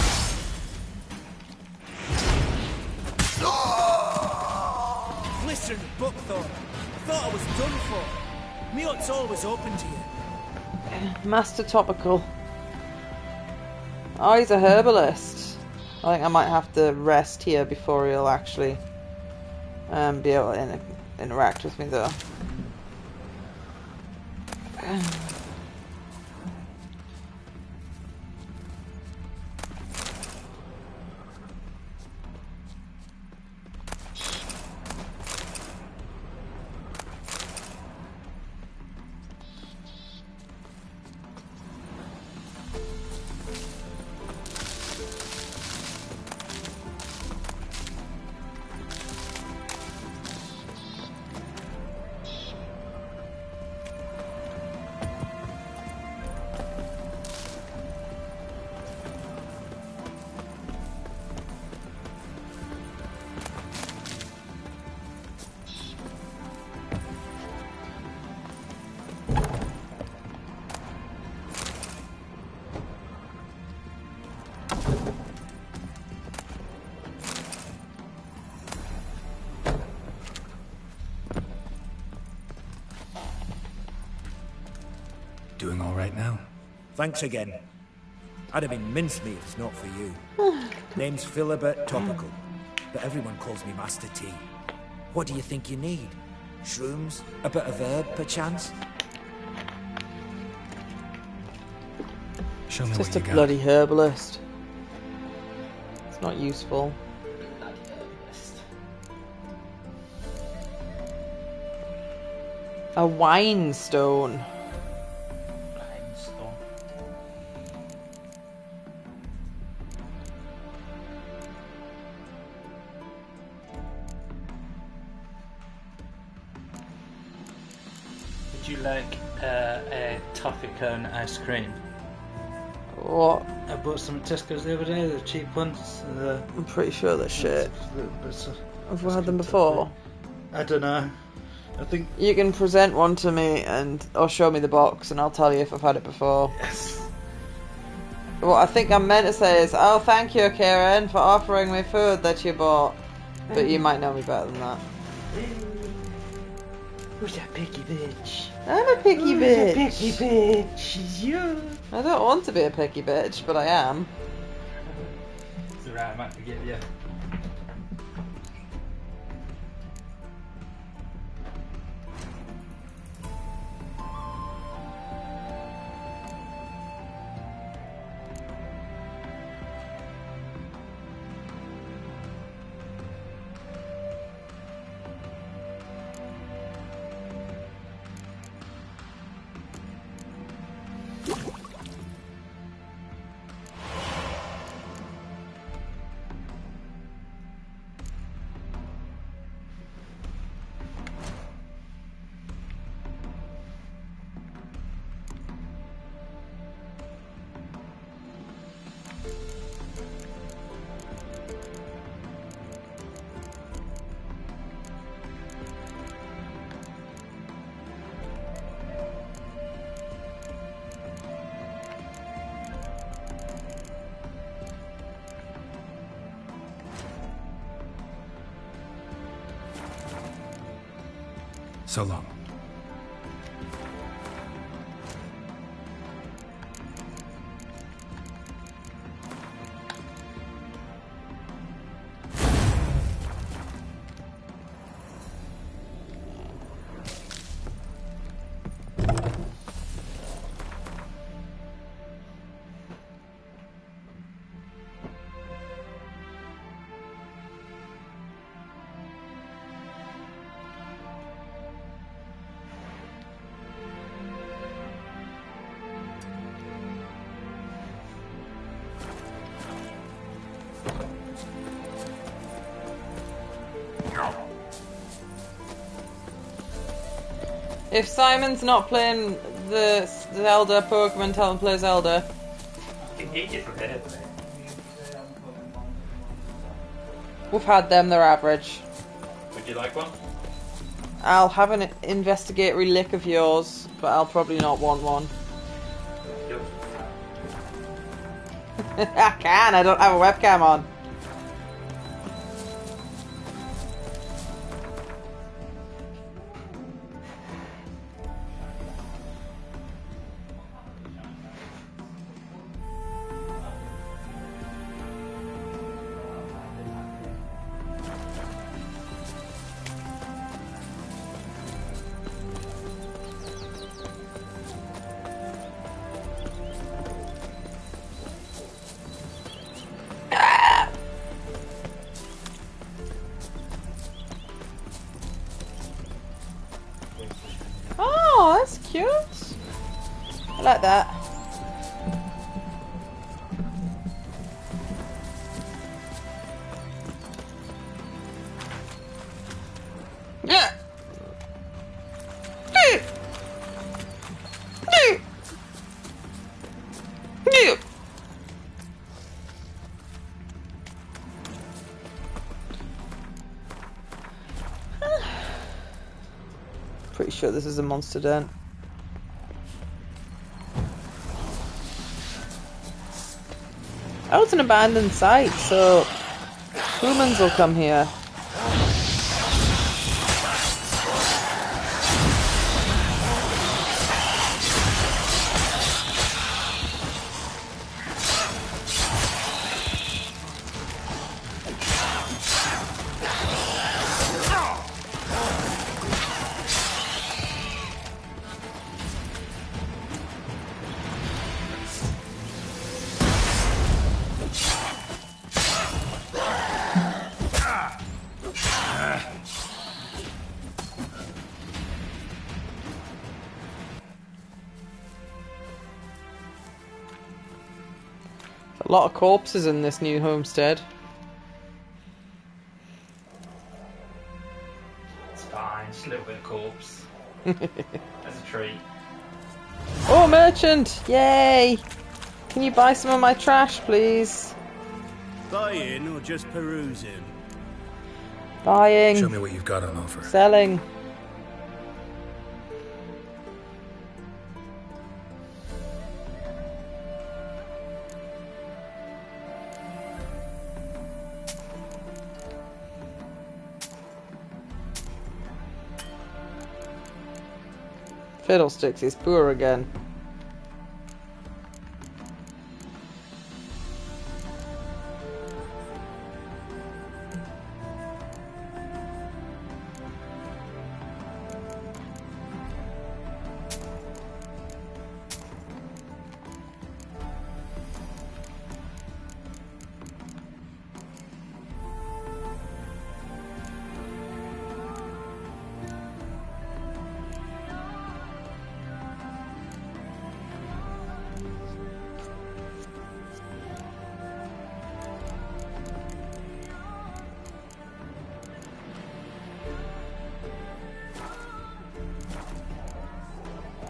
Listen, Buckthorn. I thought I was done for. Me hut's always open to you. Master Topical. Oh, he's a herbalist. I think I might have to rest here before he'll actually be able to interact with me, though. Doing all right now? Thanks again. I'd have been mincemeat if not for you. Name's Philibert Topical, but everyone calls me Master T. What do you think you need? Shrooms? A bit of herb, perchance? Show me Just what a you got. bloody herbalist. It's not useful. A wine stone. Would you like a toffee cone ice cream? What? I bought some at Tesco's the other day, the cheap ones. I'm pretty sure they're shit. Have we had them toffee. before? I don't know. I think You can present one to me or show me the box and I'll tell you if I've had it before. yes. What I think I'm meant to say is, oh, thank you, Kieran, for offering me food that you bought. But you might know me better than that. Who's that picky bitch? I'm a picky bitch. Picky bitch. She's you. I don't want to be a picky bitch, but I am. It's the right amount to give you. So long. If Simon's not playing the Zelda Pokemon, tell him to play Zelda. I think he just prepared me. We've had them, they're average. Would you like one? I'll have an investigatory lick of yours, but I'll probably not want one. I can, I don't have a webcam on. Oh, that's cute. I like that. Yeah. Pretty sure this is a monster den. Oh, it's an abandoned site, so humans will come here. A lot of corpses in this new homestead. It's fine, just a little bit of corpse. As a treat. Oh, merchant! Yay! Can you buy some of my trash, please? Buying or just perusing? Buying. Show me what you've got on offer. Selling. Fiddlesticks, he's poor again.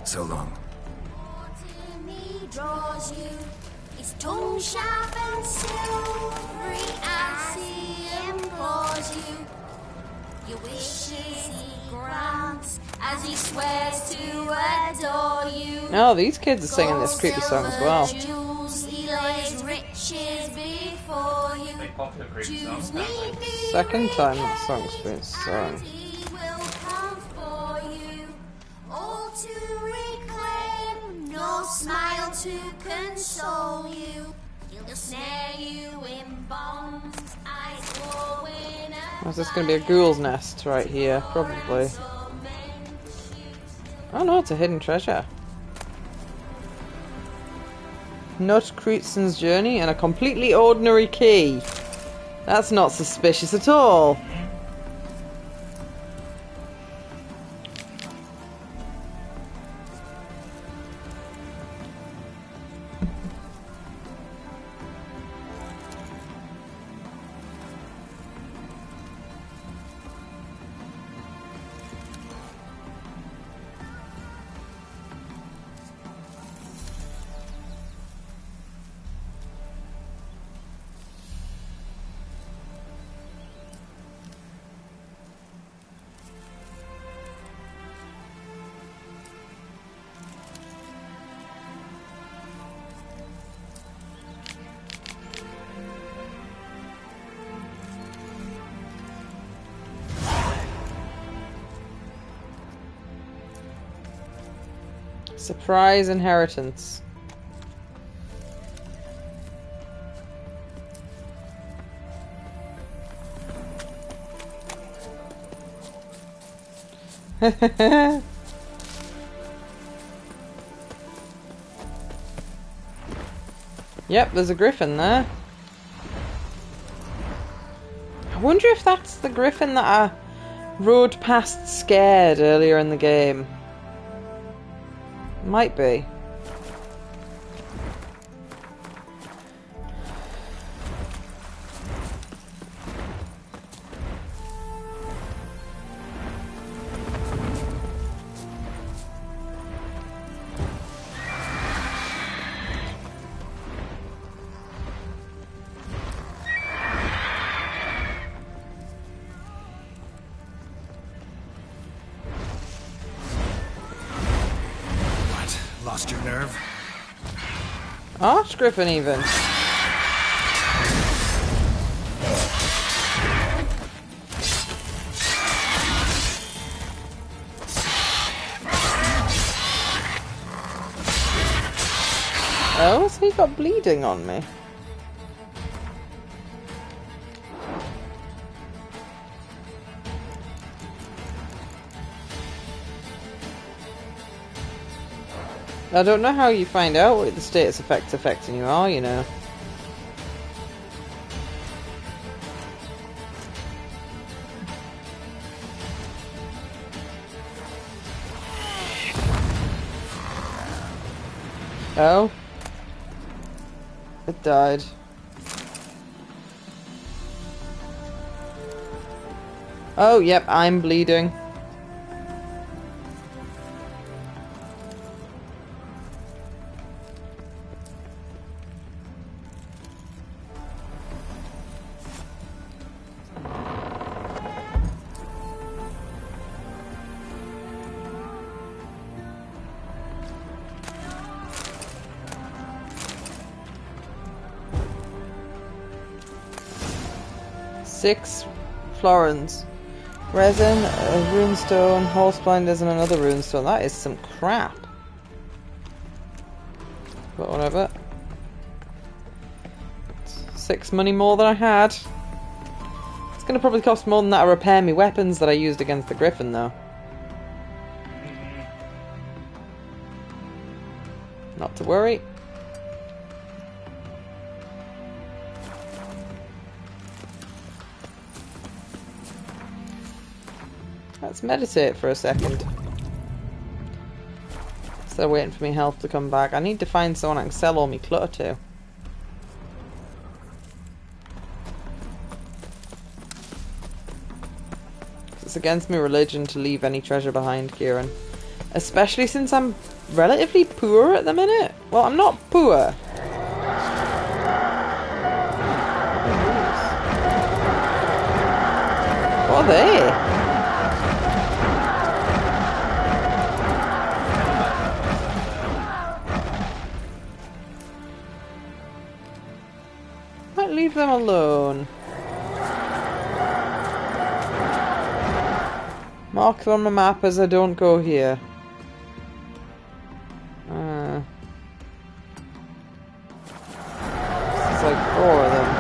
So long. He draws you. His tongue sharp and silvery. I see him claws you. Your wishes he grants as he swears to adore you. Oh, these kids are singing this creepy song as well. Jewels, he lays riches before you. Big popular creepy song. Second time that song's been sung. He will come for you. All to reclaim, no smile to console you. He'll snare you in bonds, eyes glowing. Is this going to be a ghoul's nest right here? Probably. Oh no, it's a hidden treasure. Nut Kreutzen's journey and a completely ordinary key. That's not suspicious at all. Surprise inheritance. Yep, there's a griffin there. I wonder if that's the griffin that I rode past scared earlier in the game. Might be. Lost your nerve? Arch griffin even. Oh, so he got bleeding on me. I don't know how you find out what the status effects affecting you are, you know. Oh. It died. Oh, yep, I'm bleeding. Six florins. Resin, a runestone, horse blinders, and another runestone. That is some crap. But whatever. 6 money more than I had. It's going to probably cost more than that to repair me weapons that I used against the griffin, though. Not to worry. Let's meditate for a second. Instead of waiting for my health to come back. I need to find someone I can sell all my clutter to. It's against my religion to leave any treasure behind, Kieran. Especially since I'm relatively poor at the minute. Well, I'm not poor. What are they? Leave them alone. Mark them on the map as I don't go here. It's like 4 of them.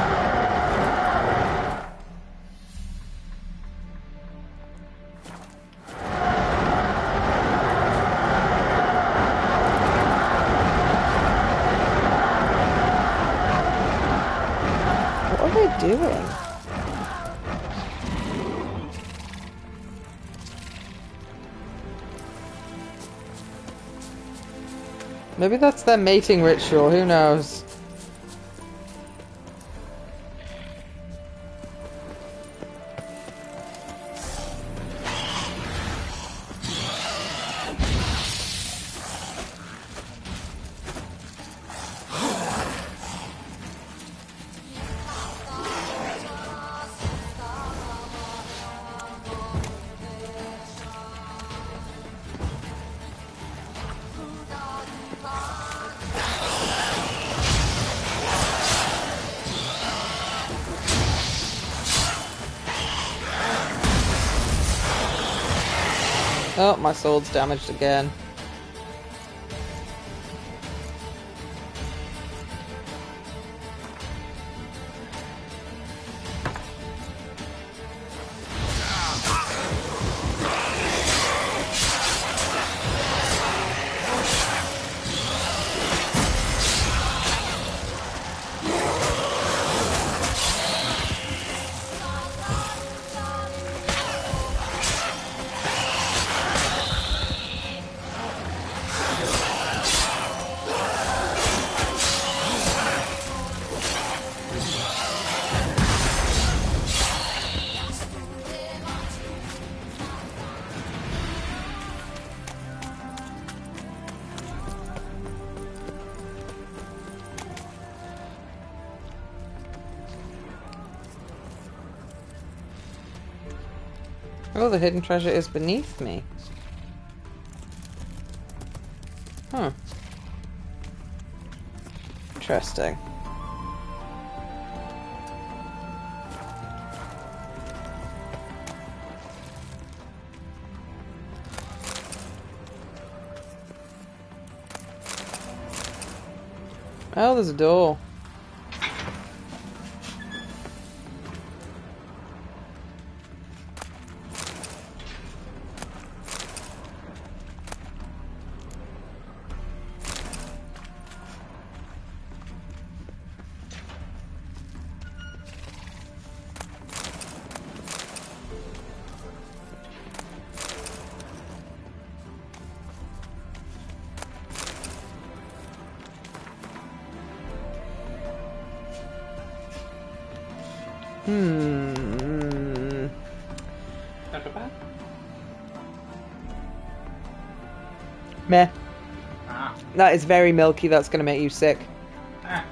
Doing? Maybe that's their mating ritual, who knows? Oh, my sword's damaged again. Oh, the hidden treasure is beneath me. Huh. Interesting. Oh, there's a door. Meh. Ah. That is very milky. That's going to make you sick. Ah.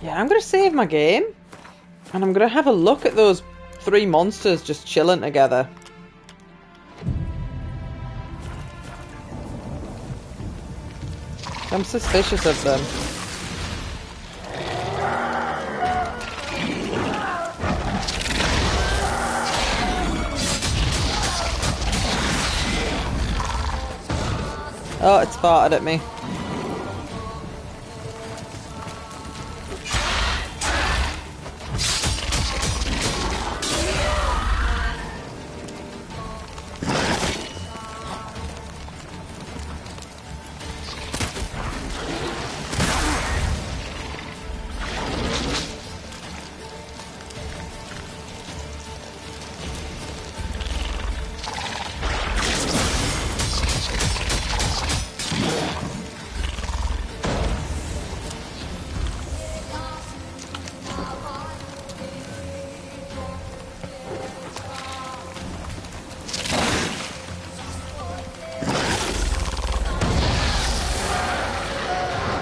Yeah, I'm going to save my game. And I'm going to have a look at those 3 monsters just chilling together. I'm suspicious of them. Oh, it's farted at me.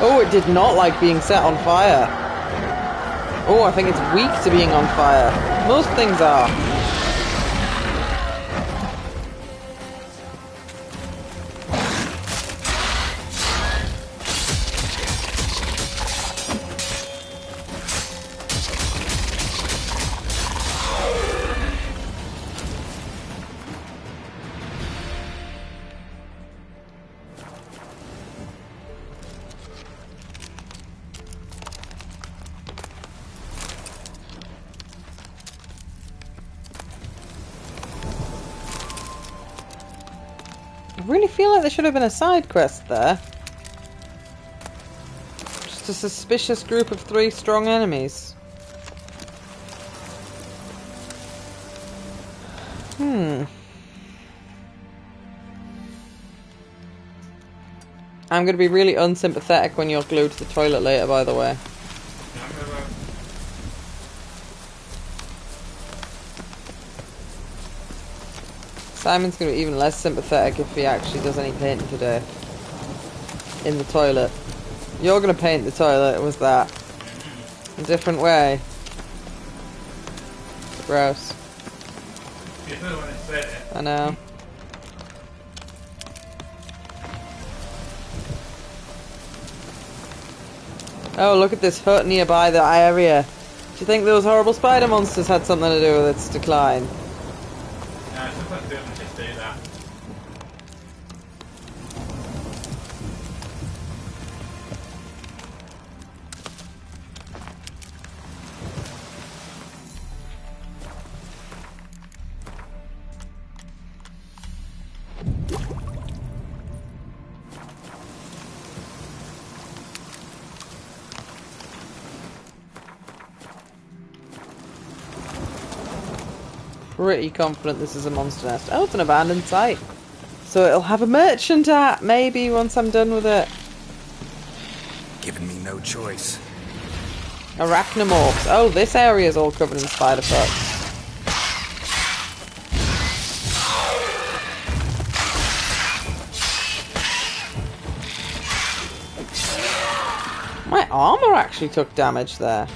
Oh, it did not like being set on fire. Oh, I think it's weak to being on fire. Most things are. I really feel like there should have been a side quest there. Just a suspicious group of 3 strong enemies. I'm going to be really unsympathetic when you're glued to the toilet later, by the way. Simon's going to be even less sympathetic if he actually does any painting today. In the toilet. You're going to paint the toilet, was that? A different way. Gross. I know. Oh, look at this hut nearby the area. Do you think those horrible spider monsters had something to do with its decline? No, sometimes they don't just do that. Pretty confident this is a monster nest. Oh, it's an abandoned site. So it'll have a merchant at, maybe, once I'm done with it. Giving me no choice. Arachnomorphs. Oh, this area is all covered in spider fucks. door actually took damage there.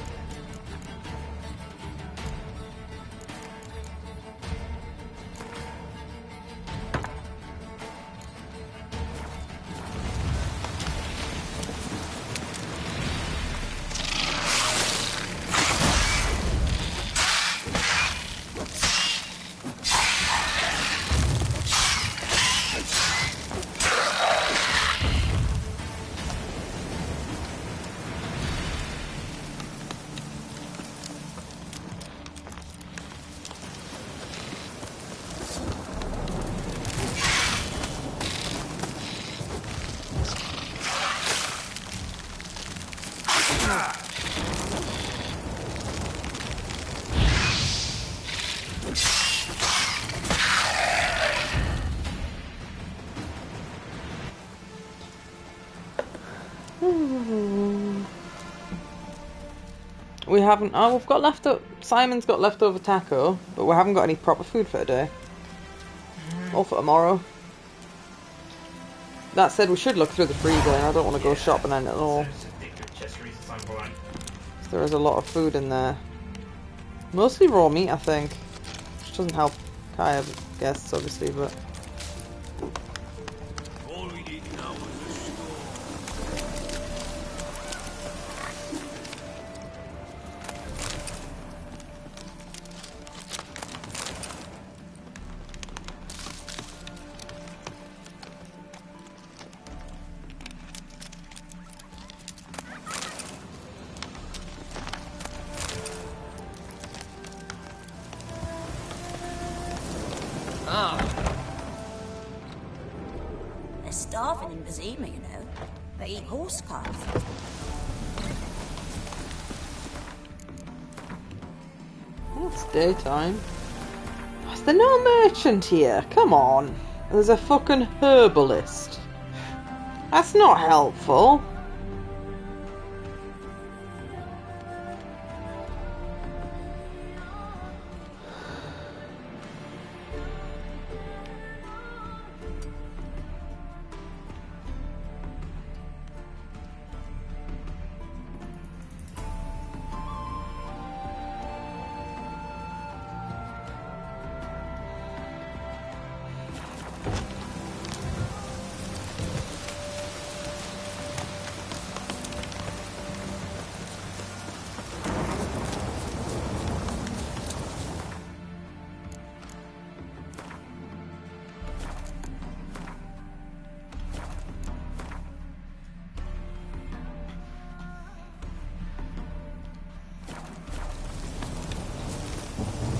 We haven't. Oh, we've got leftover. Simon's got leftover taco, but we haven't got any proper food for today. Or for tomorrow. That said, we should look through the freezer, and I don't want to go shopping in it at all. There is a lot of food in there. Mostly raw meat, I think. Which doesn't help Kaya guests, obviously, but... They're starving in Bazima, you know. They eat horse calves. It's daytime. Is there no merchant here? Come on. There's a fucking herbalist. That's not helpful.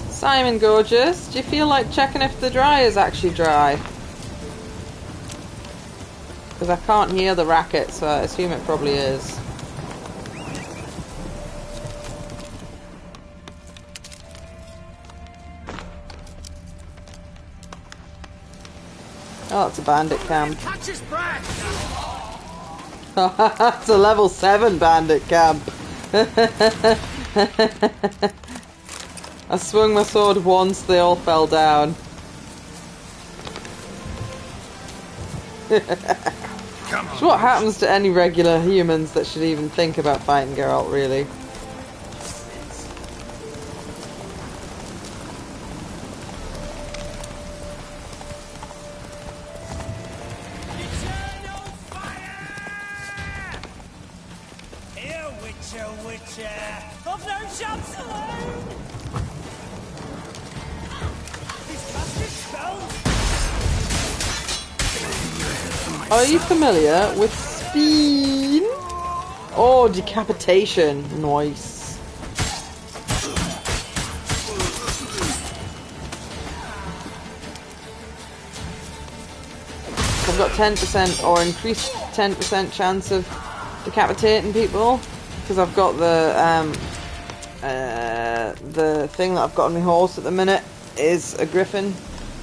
Simon Gorgeous, do you feel like checking if the dryer's actually dry? Because I can't hear the racket, so I assume it probably is. Oh, that's a bandit camp. That's a level 7 bandit camp. I swung my sword once, they all fell down. It's what happens to any regular humans that should even think about fighting Geralt, really. Here, Witcher, Witcher! I've no chance alone! Are you familiar with Speen? Oh, decapitation. Nice. I've got 10% or increased 10% chance of decapitating people because I've got the thing that I've got on my horse at the minute is a griffin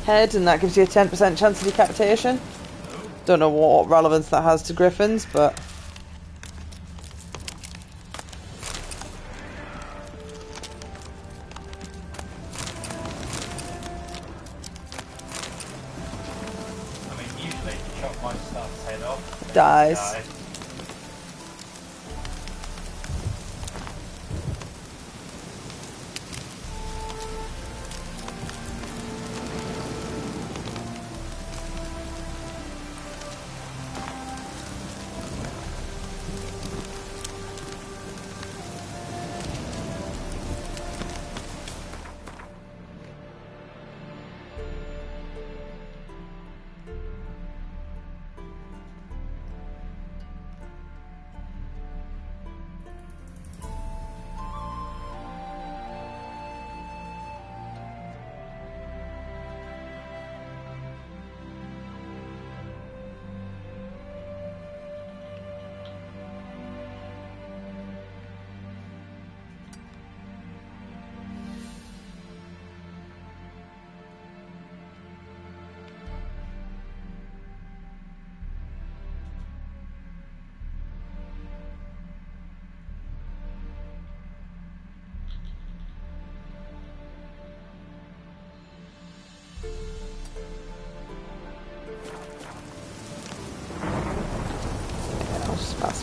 head, and that gives you a 10% chance of decapitation. Don't know what relevance that has to griffins, but I mean, usually if you chop my stuff's head off, dies.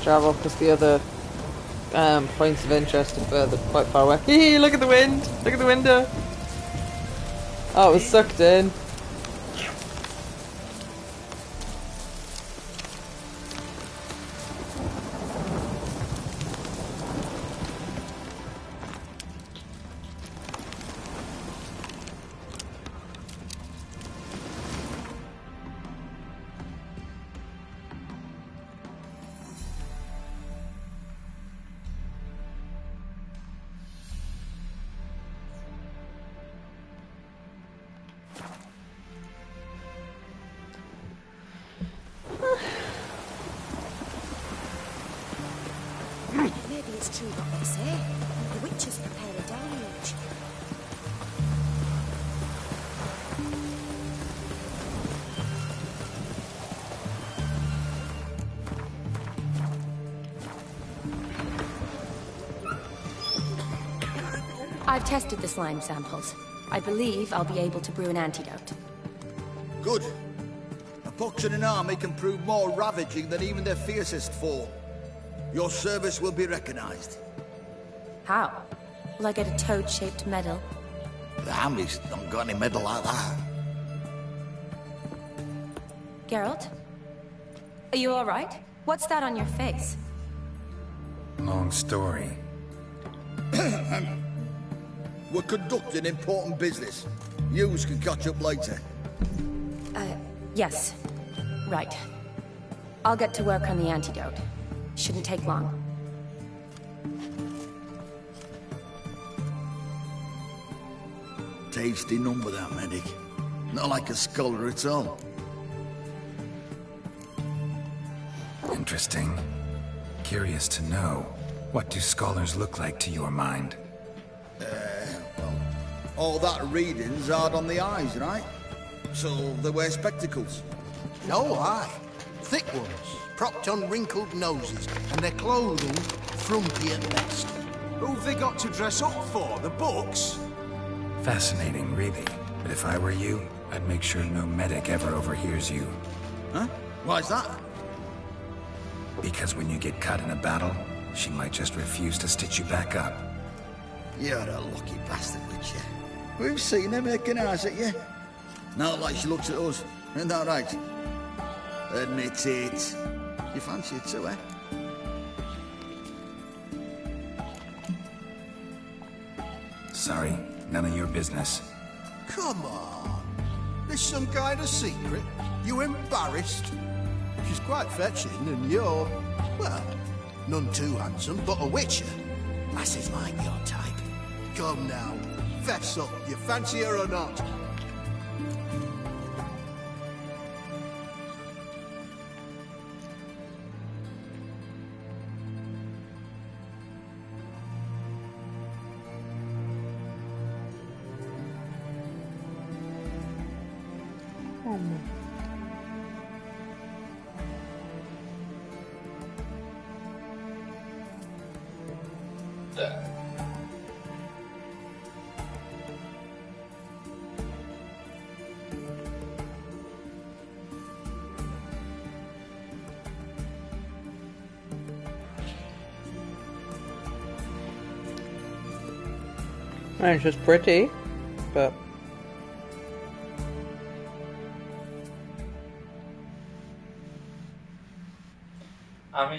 fast travel because the other points of interest are further, quite far away. Hee, look at the wind! Look at the window! Oh, it was sucked in. Maybe it's true what they say. The witches prepare a deluge. I've tested the slime samples. I believe I'll be able to brew an antidote. Good. A pox in an army can prove more ravaging than even their fiercest foe. Your service will be recognized. How? Will I get a toad-shaped medal? The army's not got any medal like that. Geralt? Are you alright? What's that on your face? Long story. We're conducting important business. Yous can catch up later. Yes. Right. I'll get to work on the antidote. Shouldn't take long. Tasty number, that medic. Not like a scholar at all. Interesting. Curious to know. What do scholars look like to your mind? Well, all that reading's hard on the eyes, right? So they wear spectacles. No, aye. Thick ones, propped on wrinkled noses, and their clothing frumpy at best. Who've they got to dress up for? The books? Fascinating, really. But if I were you, I'd make sure no medic ever overhears you. Huh? Why's that? Because when you get cut in a battle, she might just refuse to stitch you back up. You're a lucky bastard, Witcher. We've seen her making eyes at you. Not like she looks at us. Isn't that right? Admit it. You fancy it too, eh? Sorry, none of your business. Come on. There's some kind of secret. You embarrassed? She's quite fetching, and you're, well, none too handsome, but a witcher. Lasses like your type. Come now, fess up. You fancy her or not? It's just pretty, but I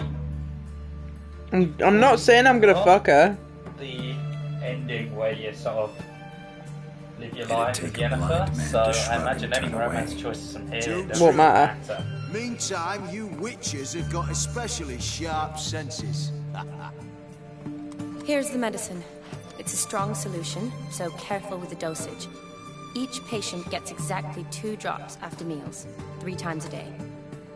mean, I'm not saying I'm gonna fuck her. The ending where you sort of live your life with Yennefer, so I imagine any romance choices from here Won't matter. Meantime, you witches have got especially sharp senses. Here's the medicine. It's a strong solution, so careful with the dosage. Each patient gets exactly 2 drops after meals, 3 times a day.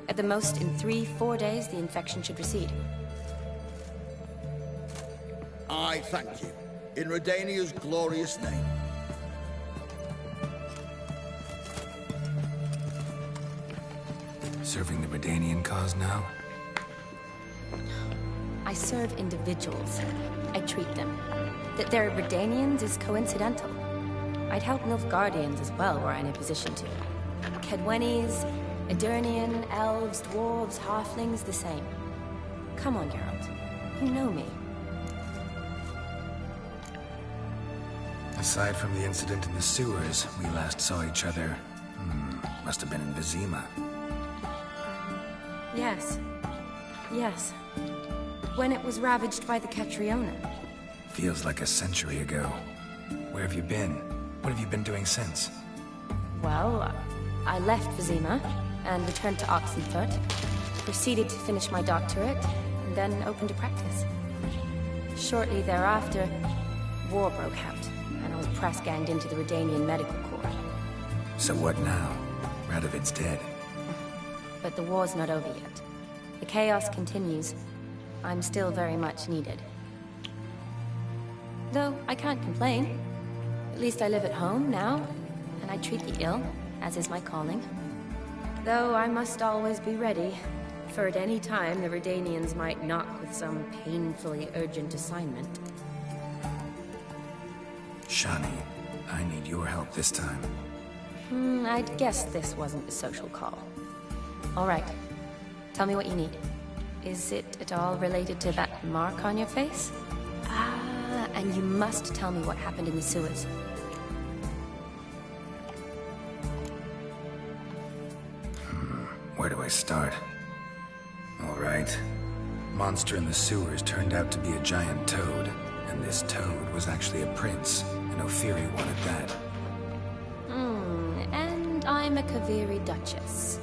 At the most, in 3-4 days, the infection should recede. I thank you. In Redania's glorious name. Serving the Redanian cause now? I serve individuals. I treat them. That they're Redanians is coincidental. I'd help Nilfgaardians as well were I in a position to. Kedwenis, Edirnian, elves, dwarves, halflings, the same. Come on, Geralt. You know me. Aside from the incident in the sewers, we last saw each other. Must have been in Vizima. Yes. Yes. When it was ravaged by the Catriona. Feels like a century ago. Where have you been? What have you been doing since? Well, I left Vizima and returned to Oxenfoot. Proceeded to finish my doctorate, and then opened a practice. Shortly thereafter, war broke out, and I was press-ganged into the Redanian Medical Corps. So what now? Radovid's dead. But the war's not over yet. The chaos continues. I'm still very much needed. Though I can't complain. At least I live at home now, and I treat the ill, as is my calling. Though I must always be ready, for at any time the Redanians might knock with some painfully urgent assignment. Shani, I need your help this time. I'd guess this wasn't a social call. All right. Tell me what you need. Is it at all related to that mark on your face? Ah, and you must tell me what happened in the sewers. Where do I start? All right. Monster in the sewers turned out to be a giant toad, and this toad was actually a prince, and Ophiri wanted that. And I'm a Kaviri Duchess.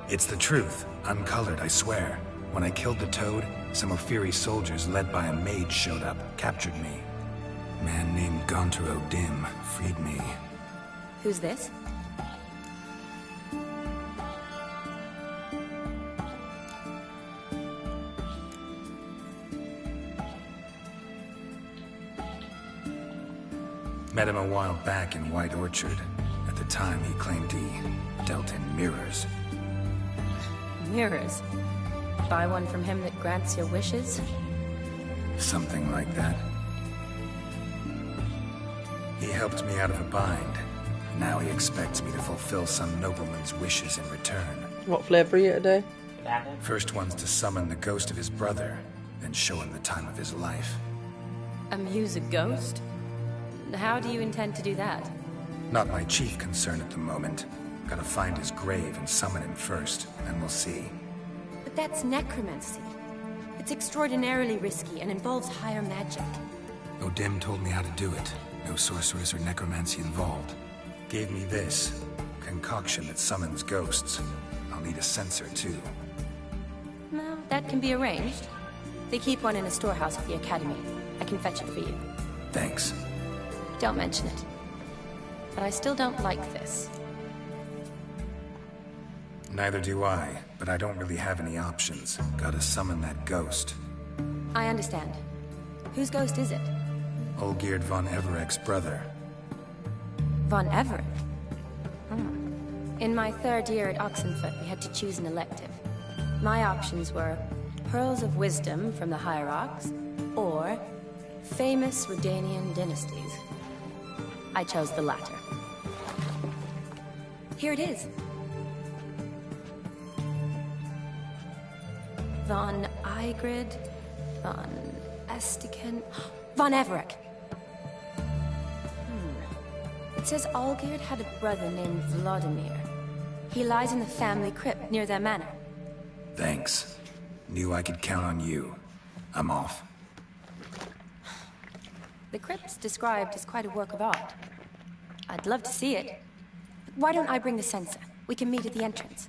It's the truth. Uncolored, I swear. When I killed the toad, some Ophiri soldiers led by a mage showed up, captured me. A man named Gontaro Dim freed me. Who's this? Met him a while back in White Orchard. At the time, he claimed he dealt in mirrors. Mirrors? Buy one from him that grants your wishes? Something like that. He helped me out of a bind. Now he expects me to fulfill some nobleman's wishes in return. What flavour are you today? First one's to summon the ghost of his brother, then show him the time of his life. Amuse a ghost? How do you intend to do that? Not my chief concern at the moment. Gotta find his grave and summon him first, and we'll see. But that's necromancy. It's extraordinarily risky and involves higher magic. Odim told me how to do it. No sorceress or necromancy involved. Gave me this concoction that summons ghosts. I'll need a censer too. No, that can be arranged. They keep one in a storehouse at the academy. I can fetch it for you. Thanks. Don't mention it. But I still don't like this. Neither do I, but I don't really have any options. Gotta summon that ghost. I understand. Whose ghost is it? Olgierd von Everek's brother. Von Everett? In my third year at Oxenfoot, we had to choose an elective. My options were Pearls of Wisdom from the Hierarchs, or famous Redanian dynasties. I chose the latter. Here it is. Von Igrid, Von Estiken, Von Everek. It says Olgierd had a brother named Vladimir. He lies in the family crypt near their manor. Thanks. Knew I could count on you. I'm off. The crypt's described as quite a work of art. I'd love to see it. Why don't I bring the censer? We can meet at the entrance.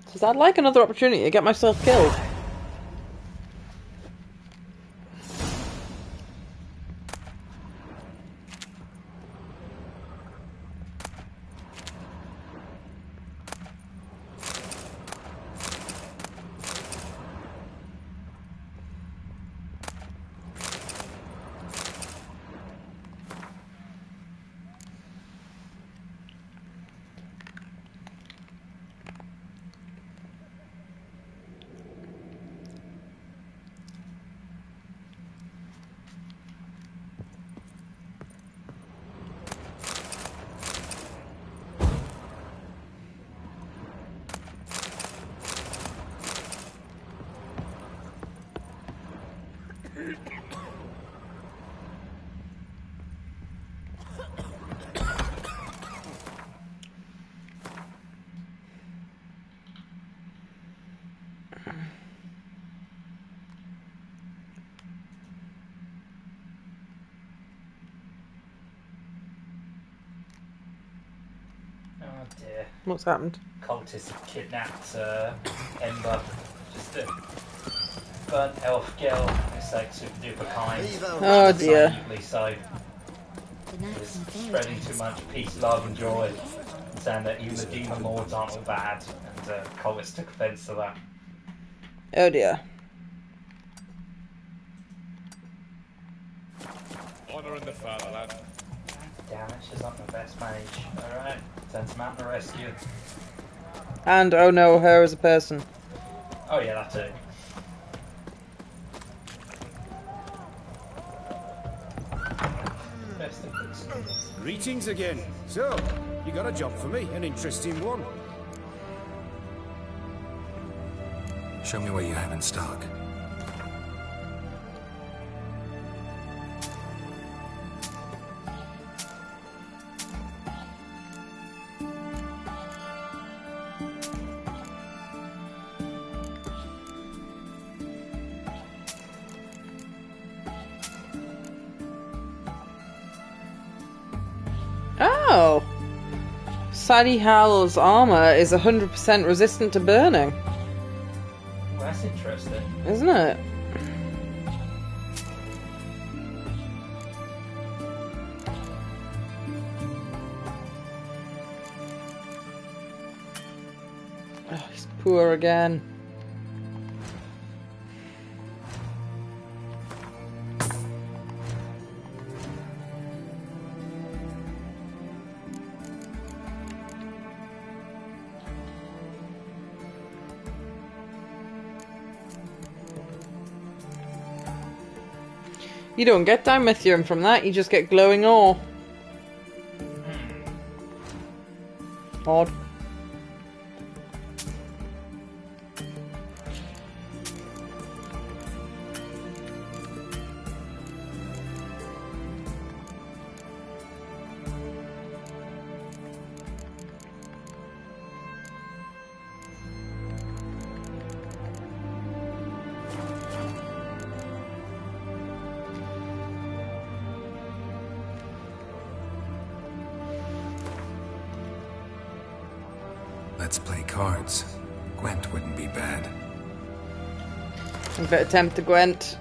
Says, I'd like another opportunity to get myself killed. dear. What's happened? Cultists have kidnapped Ember. Just a burnt elf girl. It's like super duper kind. Oh dear. Silently so. It's spreading too much peace, love, and joy. And saying that even the demon lords aren't all bad. And cultists took offense to that. Oh dear. Honor in the fatherland. Damn it, she's not the best mage. Alright, send some out to rescue. And oh no, her as a person. Oh yeah, that too. Greetings again. So, you got a job for me, an interesting one. Show me what you have in stock. Oh! Sadie Hall's armor is 100% resistant to burning. Well, that's interesting. Isn't it? Oh, he's poor again. You don't get dimethium from that, you just get glowing ore. Odd. Let's play cards. Gwent wouldn't be bad. A bit of tempt to Gwent.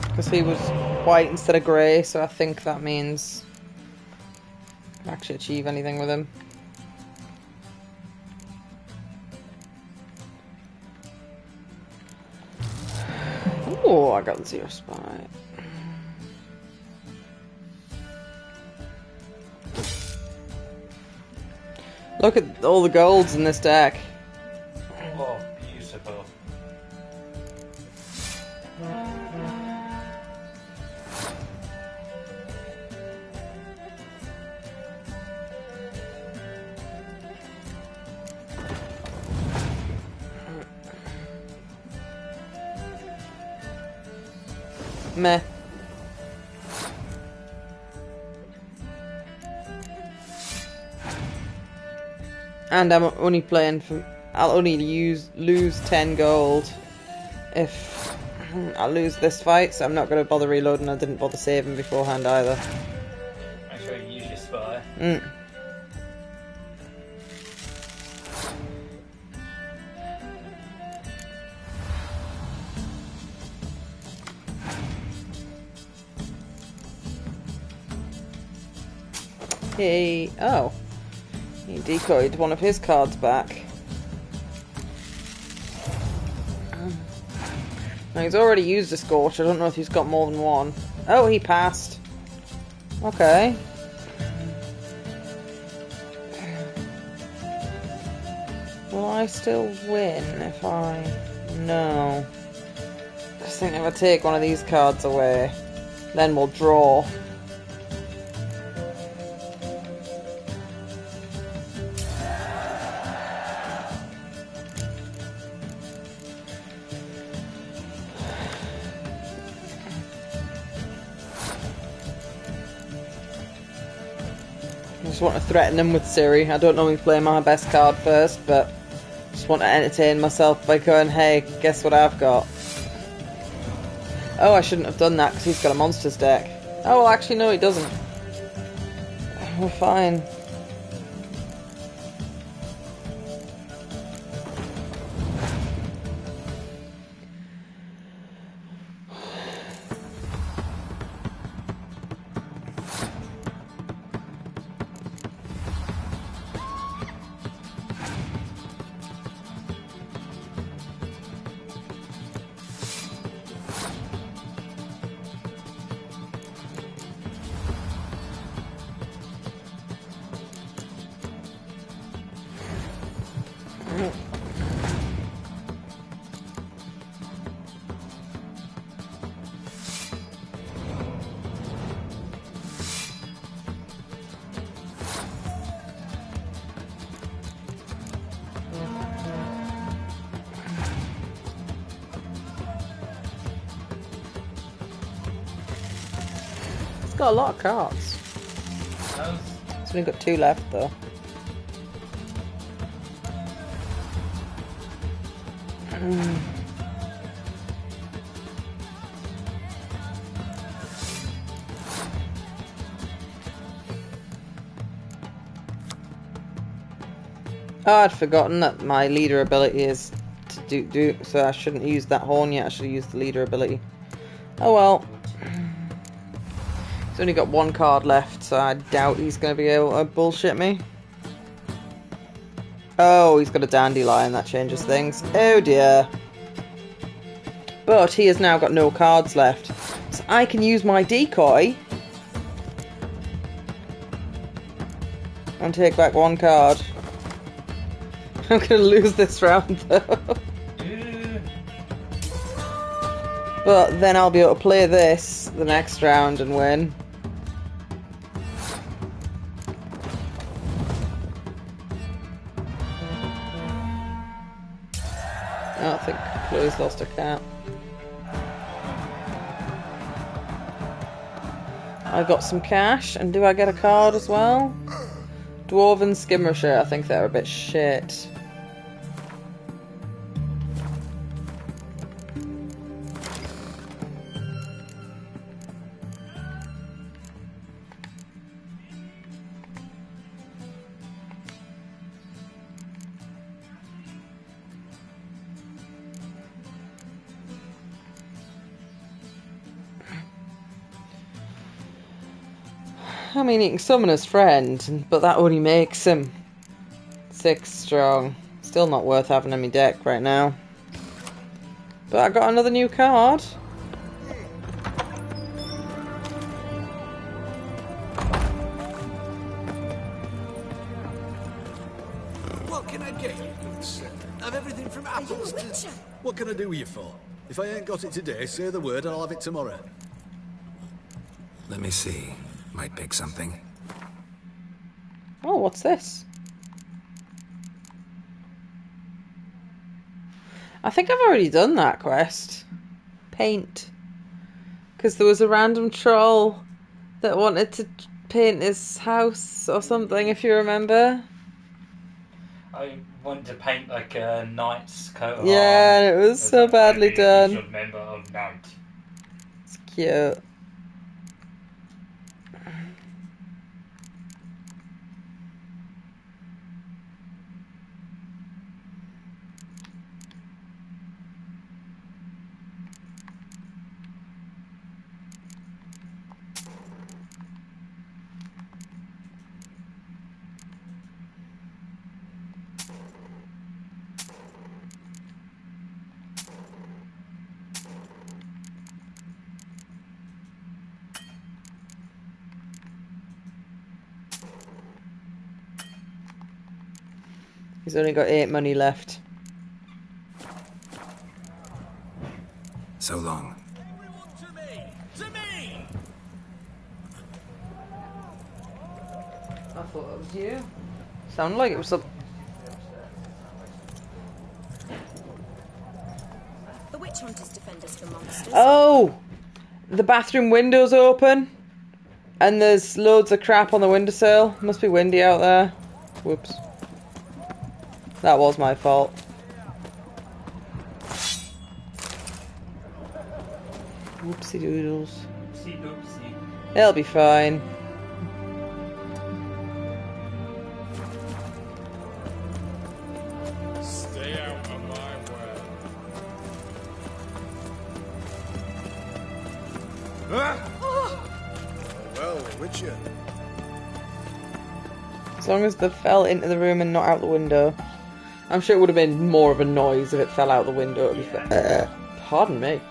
Because he was white instead of grey, so I think that means I can actually achieve anything with him. Oh, I got the 0 spy. Look at all the golds in this deck. Oh, beautiful. Meh. And I'm only playing for... I'll only lose 10 gold if I lose this fight, so I'm not going to bother reloading. I didn't bother saving beforehand either. Make sure you use your spy. Oh. He decoyed one of his cards back. Now he's already used a Scorch. I don't know if he's got more than one. Oh, he passed. Okay. Will I still win if I... No. I just think if I take one of these cards away, then we'll draw. I just want to threaten him with Ciri. I don't normally play my best card first, but Just want to entertain myself by going, hey, guess what I've got? Oh, I shouldn't have done that because he's got a monsters deck. Oh, well, actually, no, he doesn't. We're fine. Got a lot of cards. It's only got 2 left though. Oh, I'd forgotten that my leader ability is to do so I shouldn't use that horn yet, I should use the leader ability. Oh well. He's only got 1 card left, so I doubt he's going to be able to bullshit me. Oh, he's got a dandelion, that changes things. Oh dear. But he has now got no cards left. So I can use my decoy and take back 1 card. I'm going to lose this round though. But then I'll be able to play this the next round and win. I think Chloe's lost a cat. I got some cash, and do I get a card as well? Dwarven Skirmisher, I think they're a bit shit. I mean, he can summon his friend, but that only makes him 6 strong. Still not worth having in my deck right now. But I got another new card. What can I get you? I've everything from apples to... What can I do with you for? If I ain't got it today, say the word and I'll have it tomorrow. Let me see. Might pick something. Oh, what's this? I think I've already done that quest. Paint. Because there was a random troll that wanted to paint his house or something, if you remember. I wanted to paint like a knight's coat of Yeah, arms. and it was so badly done. Official member of Knight. It's cute. He's only got 8 money left. So long. I thought it was you. Sounded like it was some... The witch hunters defend us from monsters. Oh! The bathroom window's open. And there's loads of crap on the windowsill. Must be windy out there. Whoops. That was my fault. Whoopsie doodles. Oopsie doopsie. It'll be fine. Stay out of my way. Well, Witcher. As long as they fell into the room and not out the window. I'm sure it would have been more of a noise if it fell out the window. Pardon me.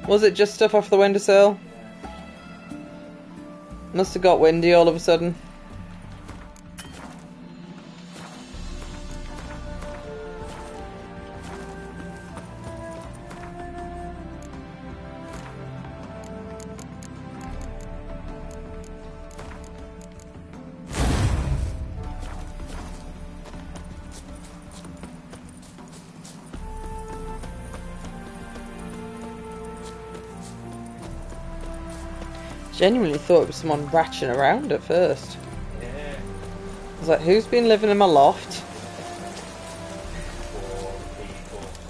Was it just stuff off the windowsill? Must have got windy all of a sudden. Genuinely thought it was someone ratching around at first. Yeah. I was like, who's been living in my loft?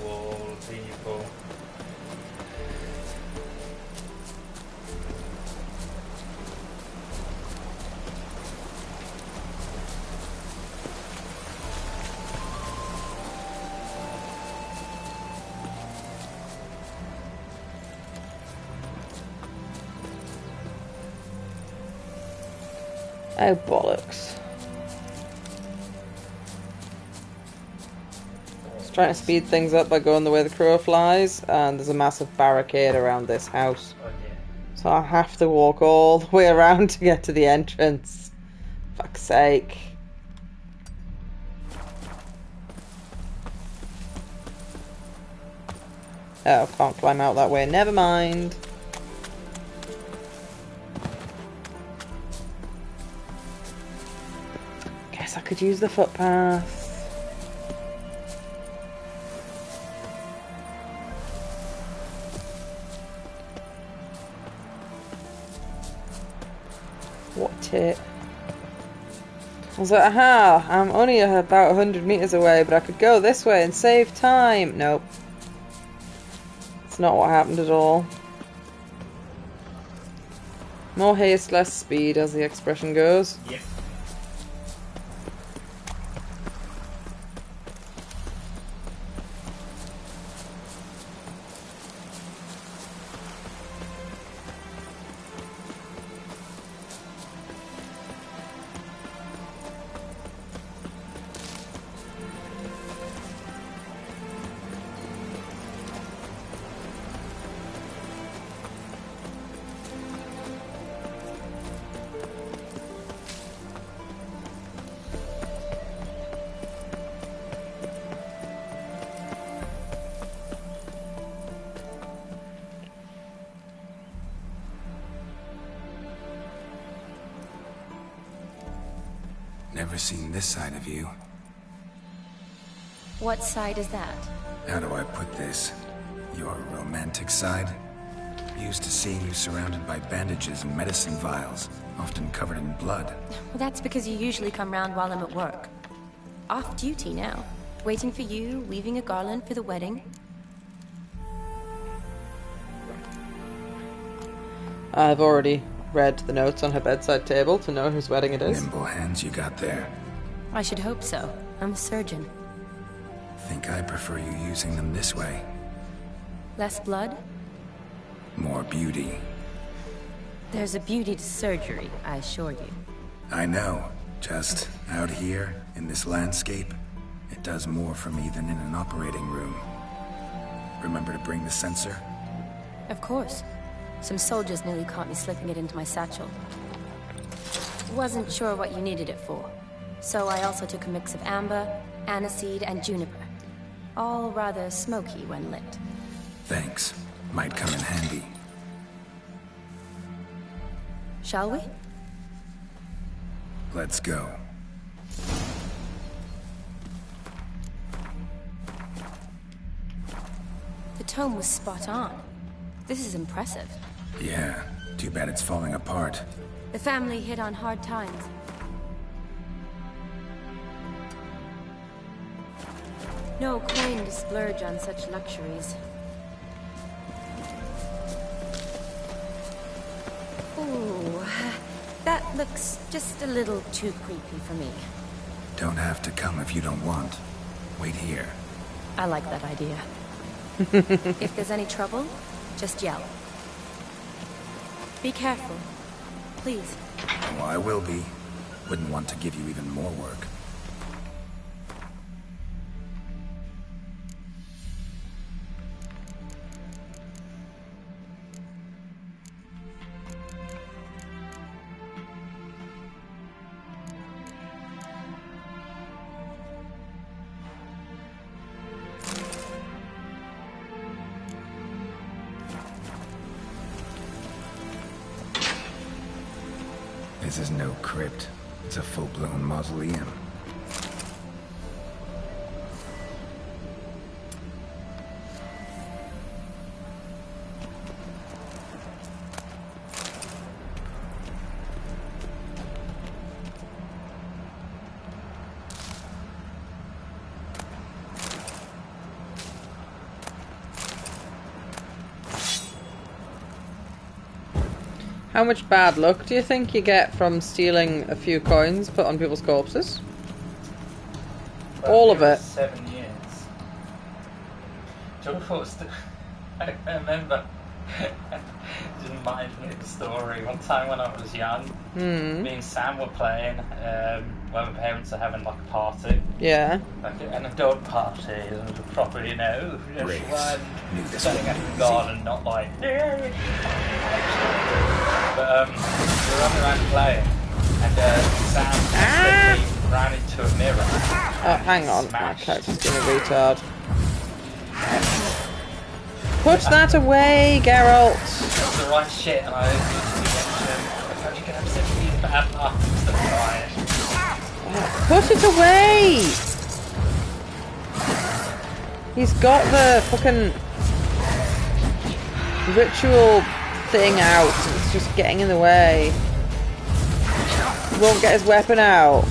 Wall people. Oh, bollocks. Just trying to speed things up by going the way the crow flies, and there's a massive barricade around this house. So I have to walk all the way around to get to the entrance. Fuck's sake. Oh, can't climb out that way. Never mind. Guess I could use the footpath. What it? I was like, aha, I'm only about 100 meters away, but I could go this way and save time. Nope. It's not what happened at all. More haste, less speed, as the expression goes. Yep. Never seen this side of you. What side is that? How do I put this? Your romantic side? Used to seeing you surrounded by bandages and medicine vials, often covered in blood. Well, that's because you usually come round while I'm at work. Off duty now. Waiting for you, weaving a garland for the wedding. I've already read the notes on her bedside table to know whose wedding it is. Nimble hands you got there. I should hope so. I'm a surgeon. Think I prefer you using them this way. Less blood? More beauty. There's a beauty to surgery, I assure you. I know. Just out here, in this landscape, it does more for me than in an operating room. Remember to bring the sensor? Of course. Some soldiers nearly caught me slipping it into my satchel. Wasn't sure what you needed it for. So I also took a mix of amber, aniseed, and juniper. All rather smoky when lit. Thanks. Might come in handy. Shall we? Let's go. The tome was spot on. This is impressive. Yeah, too bad it's falling apart. The family hit on hard times. No coin to splurge on such luxuries. Ooh, that looks just a little too creepy for me. Don't have to come if you don't want. Wait here. I like that idea. If there's any trouble, just yell. Be careful. Please. Oh, I will be. Wouldn't want to give you even more work. This is no crypt. It's a full-blown mausoleum. How much bad luck do you think you get from stealing a few coins put on people's corpses? All of it. 7 years. I remember. Didn't mind me the story. One time when I was young, me and Sam were playing when my parents are having like a party. Yeah. Like an adult party, and it was proper, you know, Great. standing out in the garden, not like. But we were running around playing, and Sam accidentally ran into a mirror. Oh, hang on. My character's being a retard. Put that away, Geralt! That was the right shit, and I thought you can have some of these bad marks that Put it away! He's got the fucking ritual thing out. It's just getting in the way. He won't get his weapon out.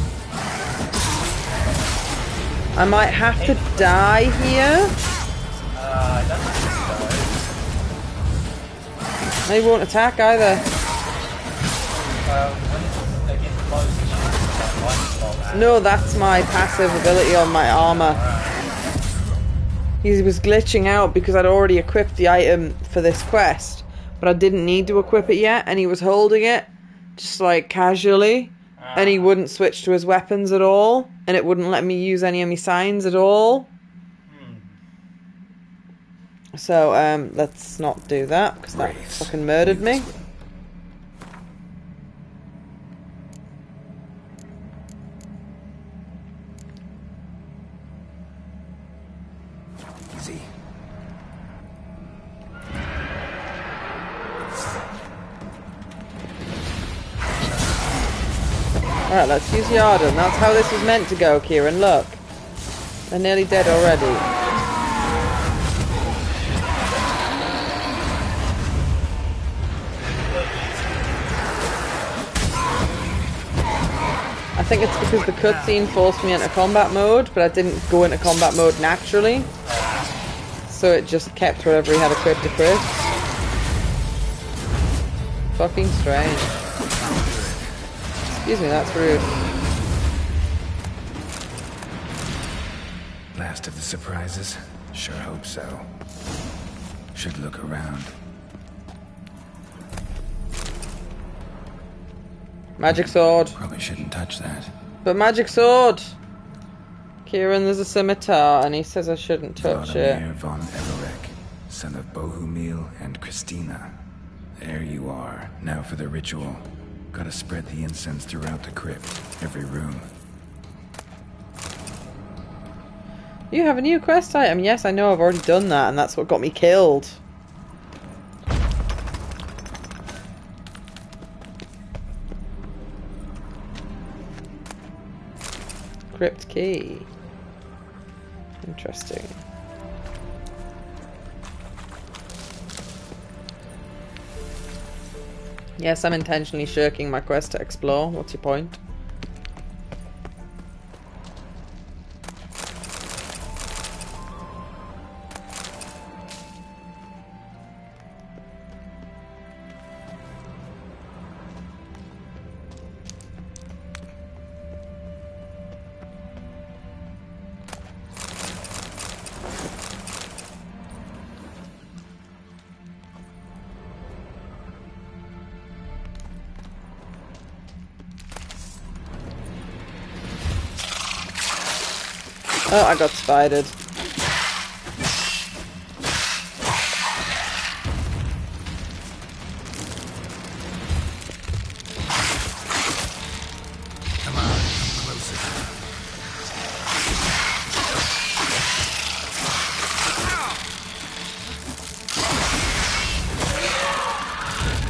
I might have to die here. I don't think so. They won't attack either. When they get close, No, that's my passive ability on my armor. He was glitching out because I'd already equipped the item for this quest, but I didn't need to equip it yet, and he was holding it just like casually, and he wouldn't switch to his weapons at all, and it wouldn't let me use any of my signs at all. So let's not do that because that fucking murdered me. Easy. Alright, let's use Yarden. That's how this was meant to go, Kieran. Look. They're nearly dead already. I think it's because the cutscene forced me into combat mode, but I didn't go into combat mode naturally. So it just kept whatever he had equipped. Fucking strange. Excuse me, that's rude. Last of the surprises? Sure hope so. Should look around. Magic sword. Probably shouldn't touch that. But magic sword! Kieran, there's a scimitar, and he says I shouldn't touch it. Vladimir von Everek, son of Bohumil and Christina. There you are. Now for the ritual. Gotta spread the incense throughout the crypt, every room. You have a new quest item. Yes, I know, I've already done that, and that's what got me killed. Crypt key. Interesting. Yes, I'm intentionally shirking my quest to explore. What's your point? Oh, I got spidered. Come on, come closer.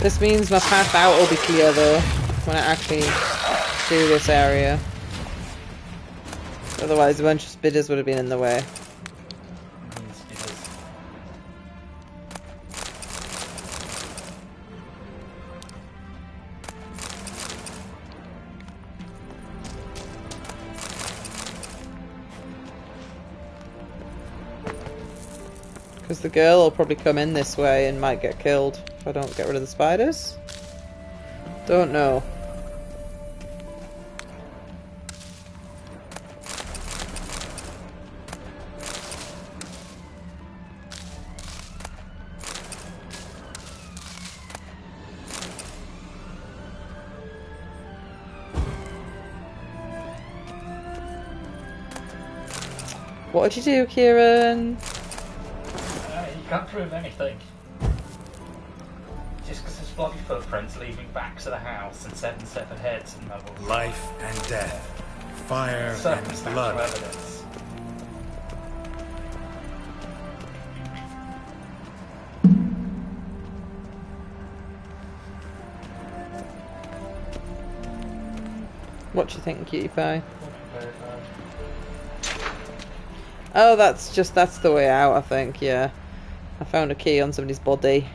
This means my path out will be clear though, when I actually do this area. Otherwise a bunch of spitters would have been in the way. Because the girl will probably come in this way and might get killed if I don't get rid of the spiders. Don't know. What did you do, Kieran? You can't prove anything. Just because there's bloody footprints leaving back to the house and 7 severed heads and levels. Life and death, fire and Circumstantial blood. evidence. What do you think, Cutie Pie? Oh, that's the way out, I think, yeah. I found a key on somebody's body.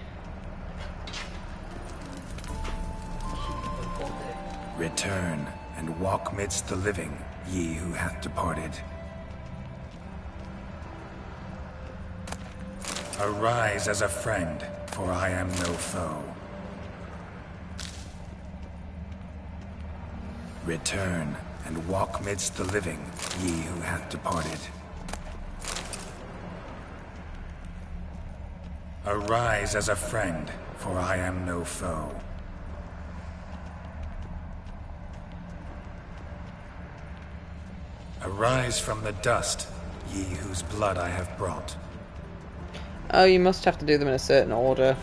Return and walk midst the living, ye who hath departed. Arise as a friend, for I am no foe. Return and walk midst the living, ye who hath departed. Arise as a friend, for I am no foe. Arise from the dust, ye whose blood I have brought. Oh, you must have to do them in a certain order.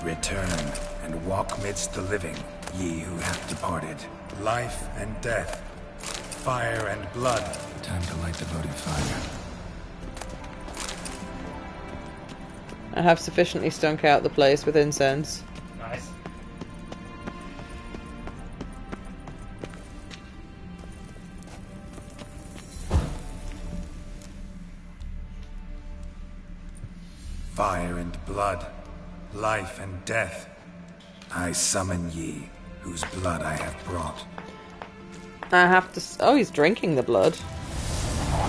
Return and walk midst the living, ye who have departed. Life and death, fire and blood. Time to light the votive fire. I have sufficiently stunk out the place with incense. Nice. Fire and blood, life and death. I summon ye, whose blood I have brought. I have to... Oh, he's drinking the blood.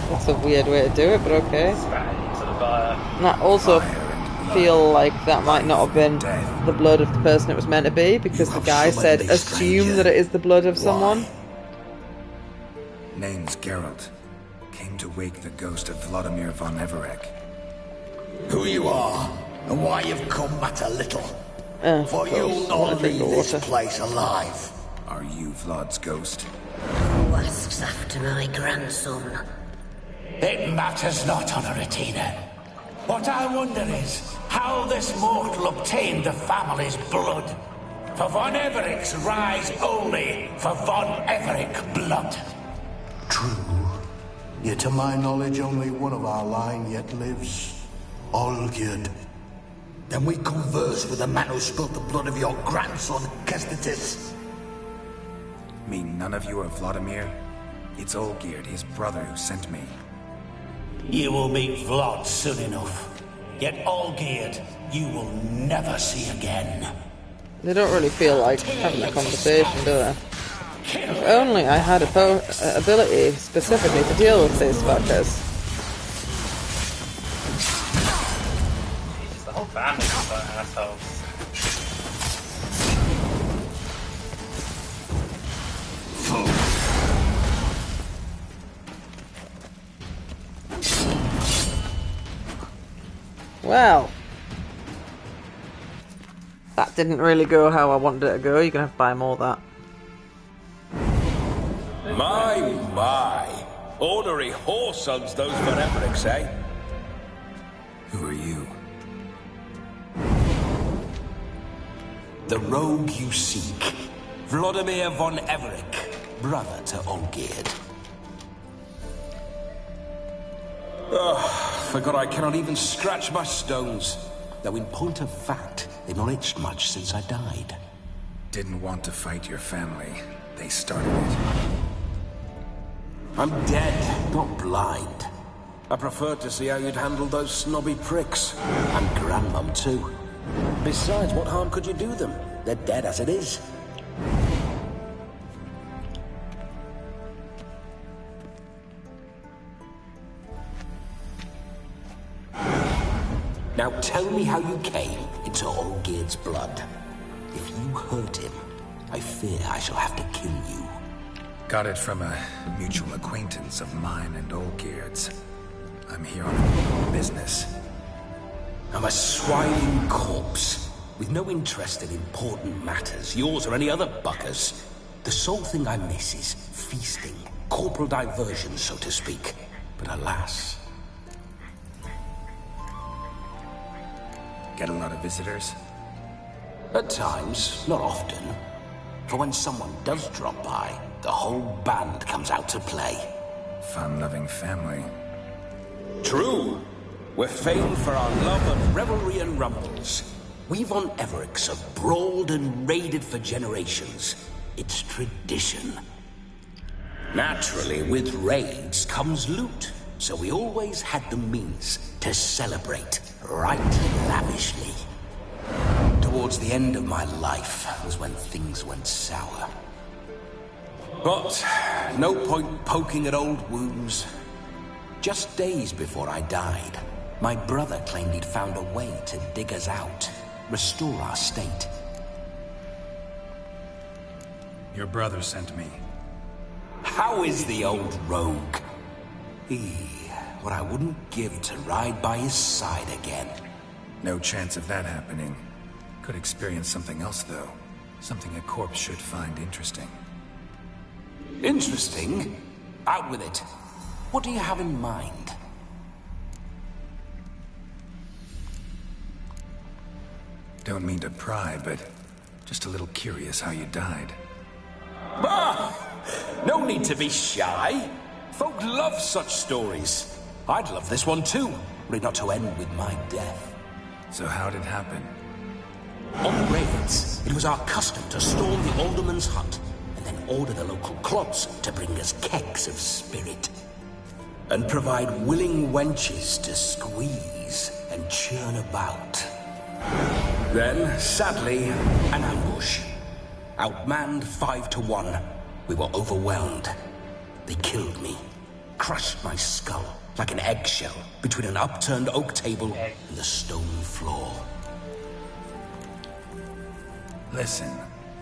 That's a weird way to do it, but okay. And I also feel like that might not have been the blood of the person it was meant to be, because the guy said, assume that it is the blood of someone. Name's Geralt. Came to wake the ghost of Vladimir von Everec. Who you are, and why you've come matter little. For you'll I wanna not drink leave the this water. place alive. Are you Vlad's ghost? Who asks after my grandson? It matters not, Honoratina. What I wonder is how this mortal obtained the family's blood. For von Everic's rise only for von Everic blood. True. Yet to my knowledge, only one of our line yet lives. Olgierd. Then we converse with the man who spilt the blood of your grandson, Kestatis. Mean none of you are Vladimir? It's Olgierd, his brother, who sent me. You will meet Vlad soon enough. Yet Olgierd, you will never see again. They don't really feel like having a conversation, do they? If only I had a ability specifically to deal with these fuckers. Jesus, the whole family is like assholes. Well, that didn't really go how I wanted it to go. You're gonna have to buy more of that. My. Ornery whoresons those von Evericks, eh? Who are you? The rogue you seek. Vladimir von Everec, brother to Olgierd. Forgot I cannot even scratch my stones. Though in point of fact, they've not itched much since I died. Didn't want to fight your family. They started it. I'm dead, not blind. I preferred to see how you'd handle those snobby pricks. And Grandmum, too. Besides, what harm could you do them? They're dead as it is. Now tell me how you came into Olgierd's blood. If you hurt him, I fear I shall have to kill you. Got it from a mutual acquaintance of mine and Olgierd's. I'm here on business. I'm a swining corpse, with no interest in important matters, yours or any other buckers. The sole thing I miss is feasting, corporal diversion, so to speak. But alas... Get a lot of visitors? At times, not often. For when someone does drop by, the whole band comes out to play. Fun-loving family. True. We're famed for our love of revelry and rumbles. We von Evericks have brawled and raided for generations. It's tradition. Naturally, with raids comes loot, so we always had the means to celebrate right lavishly. Towards the end of my life was when things went sour. But no point poking at old wounds. Just days before I died, my brother claimed he'd found a way to dig us out, restore our state. Your brother sent me. How is the old rogue? What I wouldn't give to ride by his side again. No chance of that happening. Could experience something else, though. Something a corpse should find interesting. Interesting? Out with it. What do you have in mind? Don't mean to pry, but just a little curious how you died. Bah! No need to be shy. Folk love such stories. I'd love this one too, were it not to end with my death. So how'd it happen? On raids, it was our custom to storm the alderman's hut, and then order the local clods to bring us kegs of spirit. And provide willing wenches to squeeze and churn about. Then, sadly, an ambush. Outmanned 5-1, we were overwhelmed. They killed me, crushed my skull like an eggshell between an upturned oak table and the stone floor. Listen,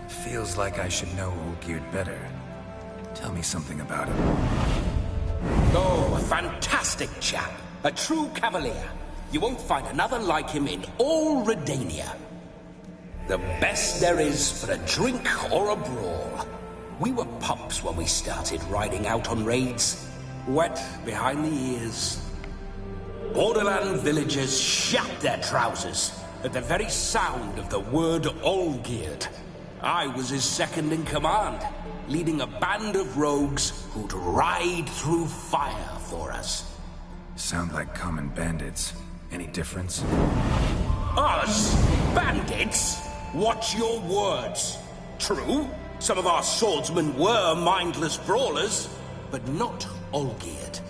feels like I should know Olgierd better. Tell me something about him. Oh, a fantastic chap. A true cavalier. You won't find another like him in all Redania. The best there is for a drink or a brawl. We were pups when we started riding out on raids. Wet behind the ears. Borderland villagers shat their trousers at the very sound of the word Olgierd. I was his second in command, leading a band of rogues who'd ride through fire for us. Sound like common bandits. Any difference? Us? Bandits? Watch your words. True, some of our swordsmen were mindless brawlers, but not Olgierd.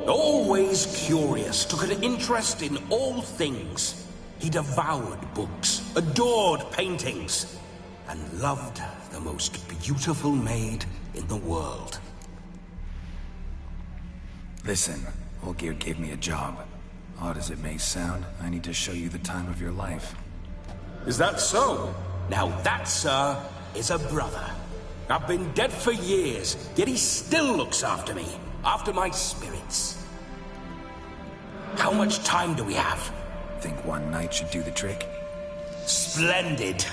Always curious, took an interest in all things. He devoured books, adored paintings, and loved the most beautiful maid in the world. Listen, Olgierd gave me a job. Odd as it may sound, I need to show you the time of your life. Is that so? Now that, sir, is a brother. I've been dead for years, yet he still looks after me, after my spirits. How much time do we have? Think one night should do the trick? Splendid.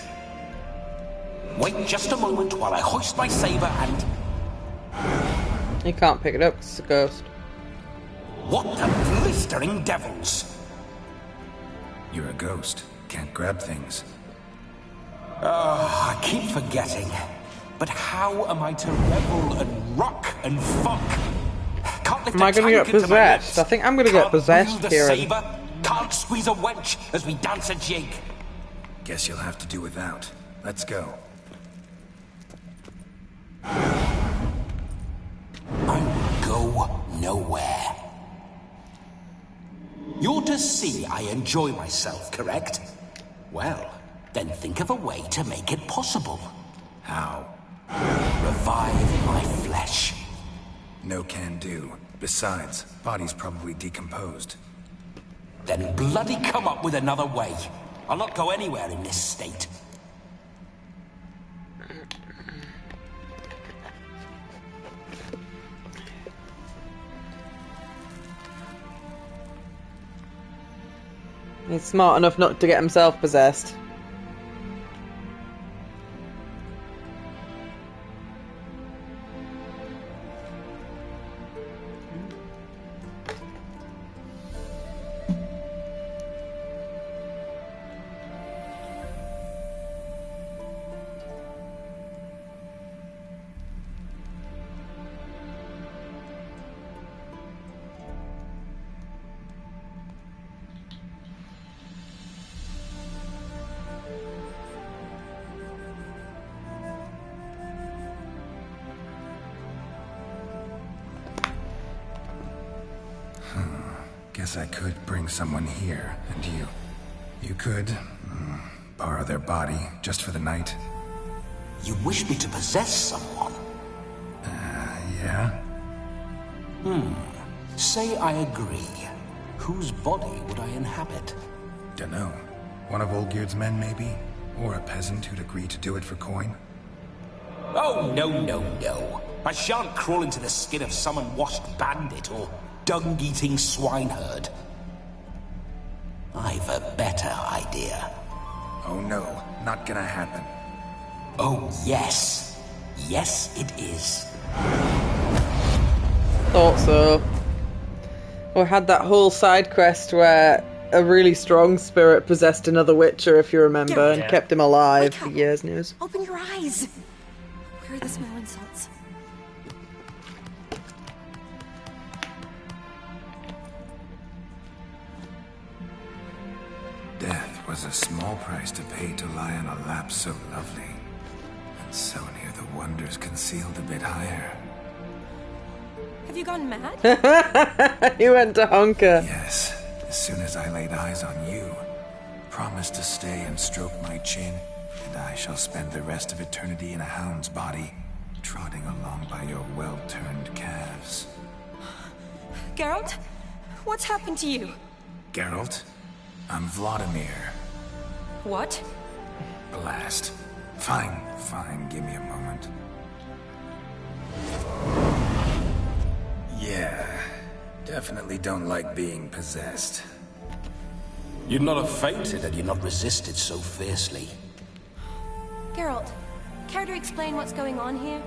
Wait just a moment while I hoist my saber and... You can't pick it up 'cause it's a ghost. What the blistering devils? You're a ghost. Can't grab things. I keep forgetting. But how am I to revel and rock and fuck? Can't lift Am I a going to tank get into my possessed? legs. I think I'm going to get Can't possessed wield a here. saber. Can't squeeze a wench as we dance a jig. Guess you'll have to do without. Let's go. I will go nowhere. You're to see I enjoy myself, correct? Well, then think of a way to make it possible. How? Revive my flesh. No can do. Besides, body's probably decomposed. Then bloody come up with another way. I'll not go anywhere in this state. He's smart enough not to get himself possessed. Guess I could bring someone here, and you could borrow their body just for the night. You wish me to possess someone? Yeah? Say I agree. Whose body would I inhabit? Dunno. One of Olgierd's men, maybe? Or a peasant who'd agree to do it for coin? Oh, no. I shan't crawl into the skin of some unwashed bandit or dung-eating swineherd. I've a better idea. Oh no, not gonna happen. Oh, yes. Yes, it is. Thought so. We had that whole side quest where a really strong spirit possessed another Witcher, if you remember, and kept him alive for years and years. Open your eyes. Where are the smelling salts? Death was a small price to pay to lie on a lap so lovely, and so near the wonders concealed a bit higher. Have you gone mad? He went to Honker. Yes, as soon as I laid eyes on you, promise to stay and stroke my chin, and I shall spend the rest of eternity in a hound's body, trotting along by your well-turned calves. Geralt, what's happened to you? Geralt, I'm Vladimir. What? Blast. Fine, give me a moment. Yeah, definitely don't like being possessed. You'd not have fainted had you not resisted so fiercely. Geralt, care to explain what's going on here?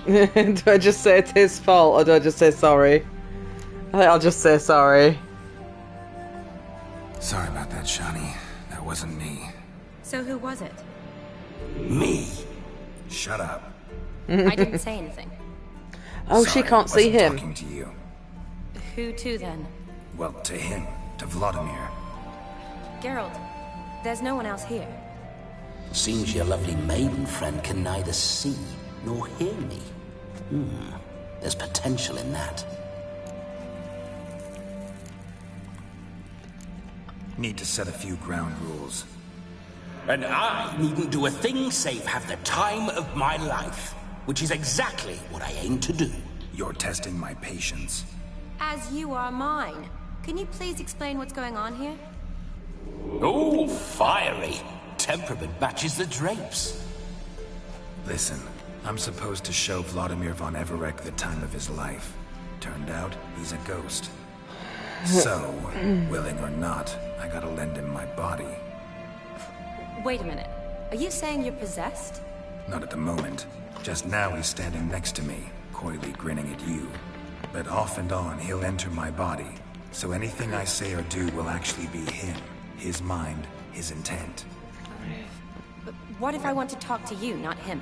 Do I just say it's his fault, or do I just say sorry? I think I'll just say sorry. Sorry about that, Shani. That wasn't me. So who was it? Me. Shut up. I didn't say anything. Oh, Sorry, she can't see him. Talking to you. Who to then? Well, to him. To Vladimir. Geralt, there's no one else here. Seems your lovely maiden friend can neither see nor hear me. There's potential in that. Need to set a few ground rules. And I needn't do a thing save have the time of my life, which is exactly what I aim to do. You're testing my patience. As you are mine. Can you please explain what's going on here? Oh, fiery. Temperament matches the drapes. Listen, I'm supposed to show Vladimir von Everec the time of his life. Turned out, he's a ghost. So, willing or not, I gotta lend him my body. Wait a minute. Are you saying you're possessed? Not at the moment. Just now he's standing next to me, coyly grinning at you. But off and on, he'll enter my body. So anything I say or do will actually be him. His mind, his intent. But what if I want to talk to you, not him?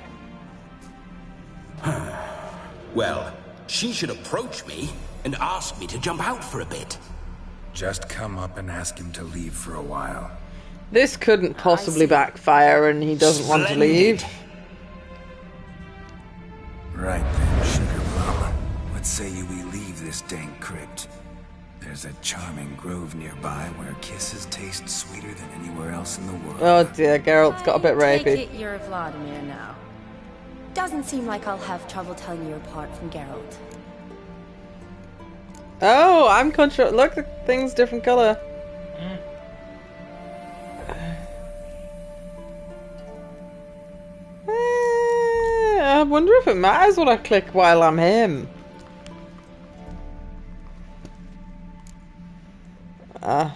Well, she should approach me and ask me to jump out for a bit. Just come up and ask him to leave for a while. This couldn't possibly backfire and he doesn't want to leave. Right then, Sugar Plum. What say you we leave this dank crypt? There's a charming grove nearby where kisses taste sweeter than anywhere else in the world. Oh dear, Geralt's got a bit rapey. Take it you're Vladimir now. Doesn't seem like I'll have trouble telling you apart from Geralt. Oh, I'm control. Look, the thing's different color. I wonder if it matters what I click while I'm him. I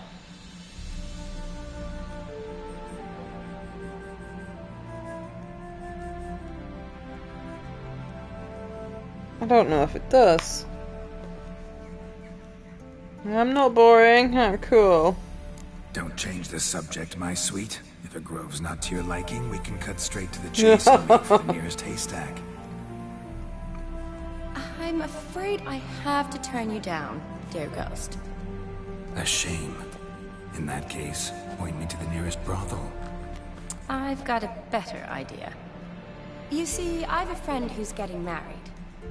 don't know if it does. I'm not boring. I'm cool. Don't change the subject, my sweet. If a grove's not to your liking, we can cut straight to the chase and make for the nearest haystack. I'm afraid I have to turn you down, dear ghost. A shame. In that case, point me to the nearest brothel. I've got a better idea. You see, I've a friend who's getting married.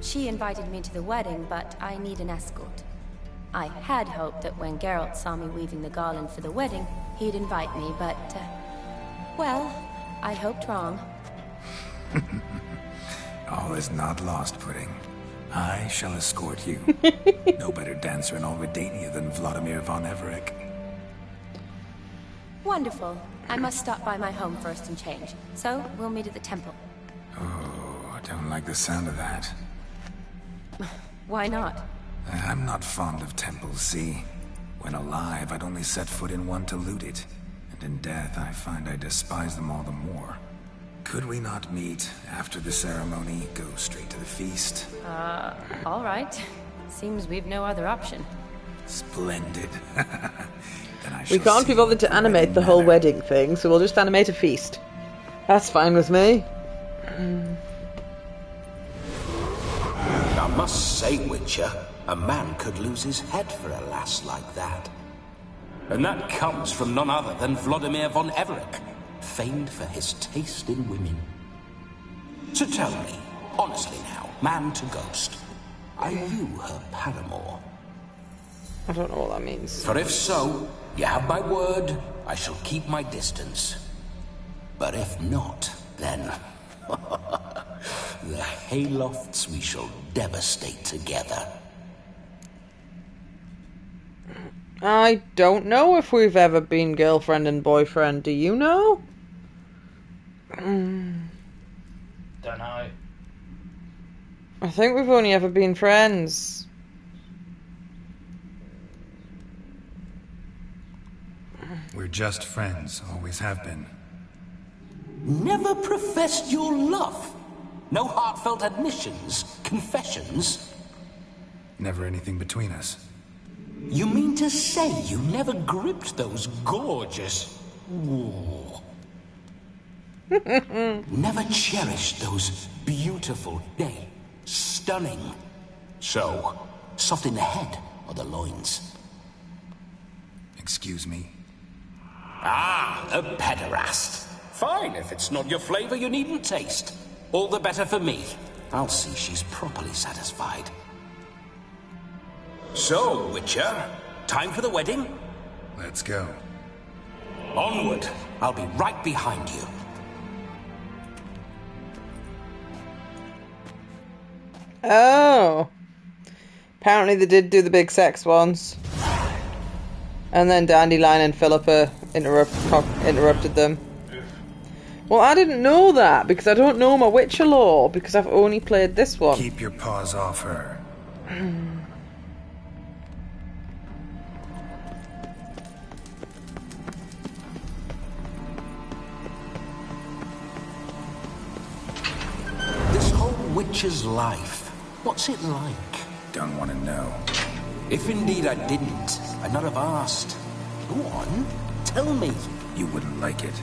She invited me to the wedding, but I need an escort. I had hoped that when Geralt saw me weaving the garland for the wedding, he'd invite me, but, well, I hoped wrong. All is not lost, Pudding. I shall escort you. No better dancer in all Redania than Vladimir von Everett. Wonderful. I must stop by my home first and change, so we'll meet at the temple. Oh, I don't like the sound of that. Why not? I'm not fond of temples, see? When alive, I'd only set foot in one to loot it. And in death, I find I despise them all the more. Could we not meet after the ceremony, go straight to the feast? All right. Seems we've no other option. Splendid. We can't be bothered to animate the whole wedding thing, so we'll just animate a feast. That's fine with me. I must say, Witcher, a man could lose his head for a lass like that. And that comes from none other than Vladimir von Everett, famed for his taste in women. So tell me, honestly now, man to ghost, are you her paramour? I don't know what that means. For if so, you have my word, I shall keep my distance. But if not, then the haylofts we shall devastate together. I don't know if we've ever been girlfriend and boyfriend. Do you know? Don't know. I think we've only ever been friends. We're just friends, always have been. Never professed your love? No heartfelt admissions, confessions? Never anything between us. You mean to say you never gripped those gorgeous... Never cherished those beautiful, nay, stunning... So, soft in the head or the loins? Excuse me? Ah, a pederast. Fine, if it's not your flavor, you needn't taste. All the better for me. I'll see she's properly satisfied. So, Witcher, time for the wedding? Let's go. Onward. I'll be right behind you. Oh. Apparently they did do the big sex ones. And then Dandelion and Philippa interrupted them. Well, I didn't know that because I don't know my Witcher lore because I've only played this one. Keep your paws off her. Witcher's life? What's it like? Don't want to know. If indeed I didn't, I'd not have asked. Go on, tell me. You wouldn't like it.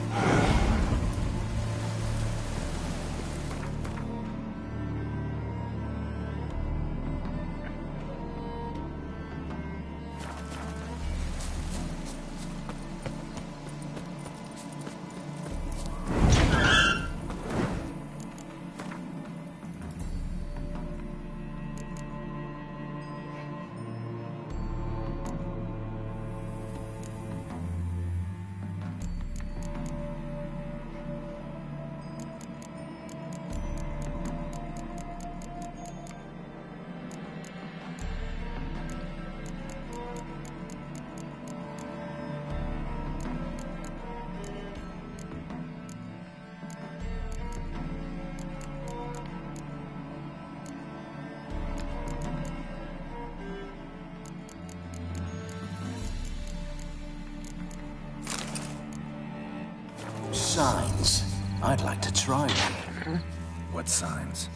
Signs. I'd like to try one. What signs?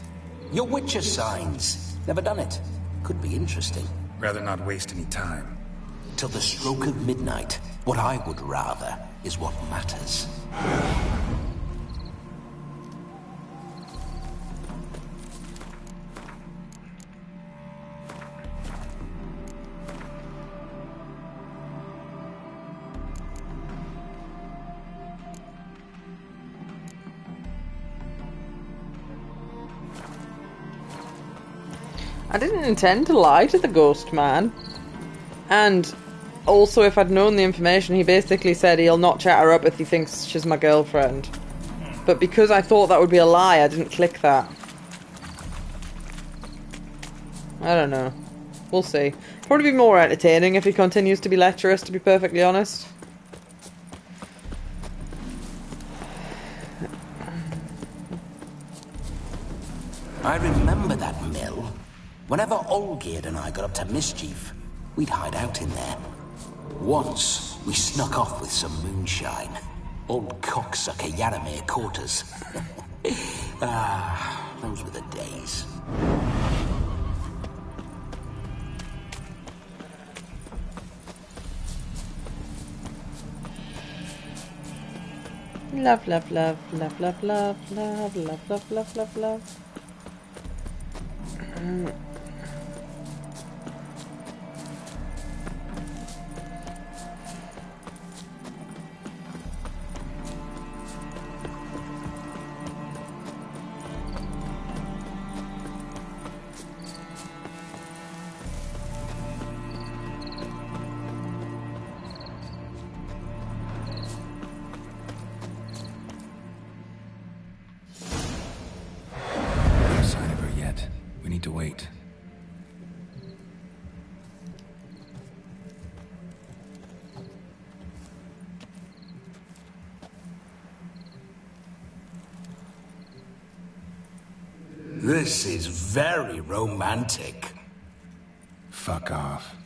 Your Witcher signs. Never done it. Could be interesting. Rather not waste any time. Till the stroke of midnight. What I would rather is what matters. I didn't intend to lie to the ghost man. And also, if I'd known the information, he basically said he'll not chat her up if he thinks she's my girlfriend. But because I thought that would be a lie, I didn't click that. I don't know. We'll see. Probably be more entertaining if he continues to be lecherous, to be perfectly honest. I remember that mill. Whenever Olgierd and I got up to mischief, we'd hide out in there. Once, we snuck off with some moonshine. Old cocksucker Yaramir caught us. Those were the days. Love, love, love, love, love, love, love, love, love, love, love, love. No sign of her yet. We need to wait. This is very romantic. Fuck off.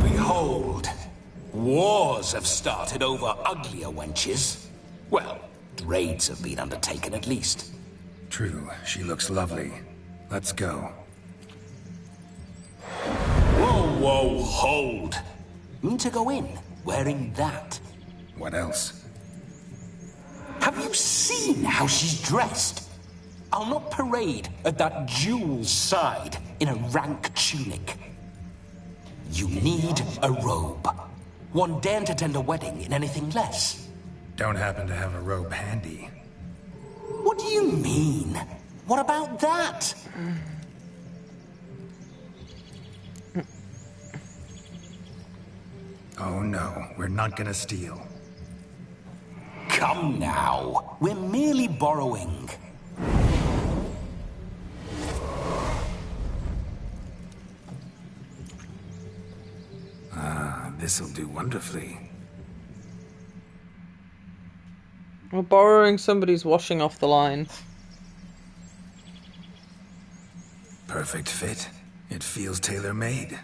Behold, wars have started over uglier wenches. Well, raids have been undertaken at least. True, she looks lovely. Let's go. Whoa, whoa, hold. Mean to go in, wearing that. What else? Have you seen how she's dressed? I'll not parade at that jewel's side in a rank tunic. You need a robe. One daren't attend a wedding in anything less. Don't happen to have a robe handy. What do you mean? What about that? Oh no, we're not gonna steal. Come now, we're merely borrowing. Ah, this'll do wonderfully. We're borrowing somebody's washing off the line. Perfect fit. It feels tailor-made.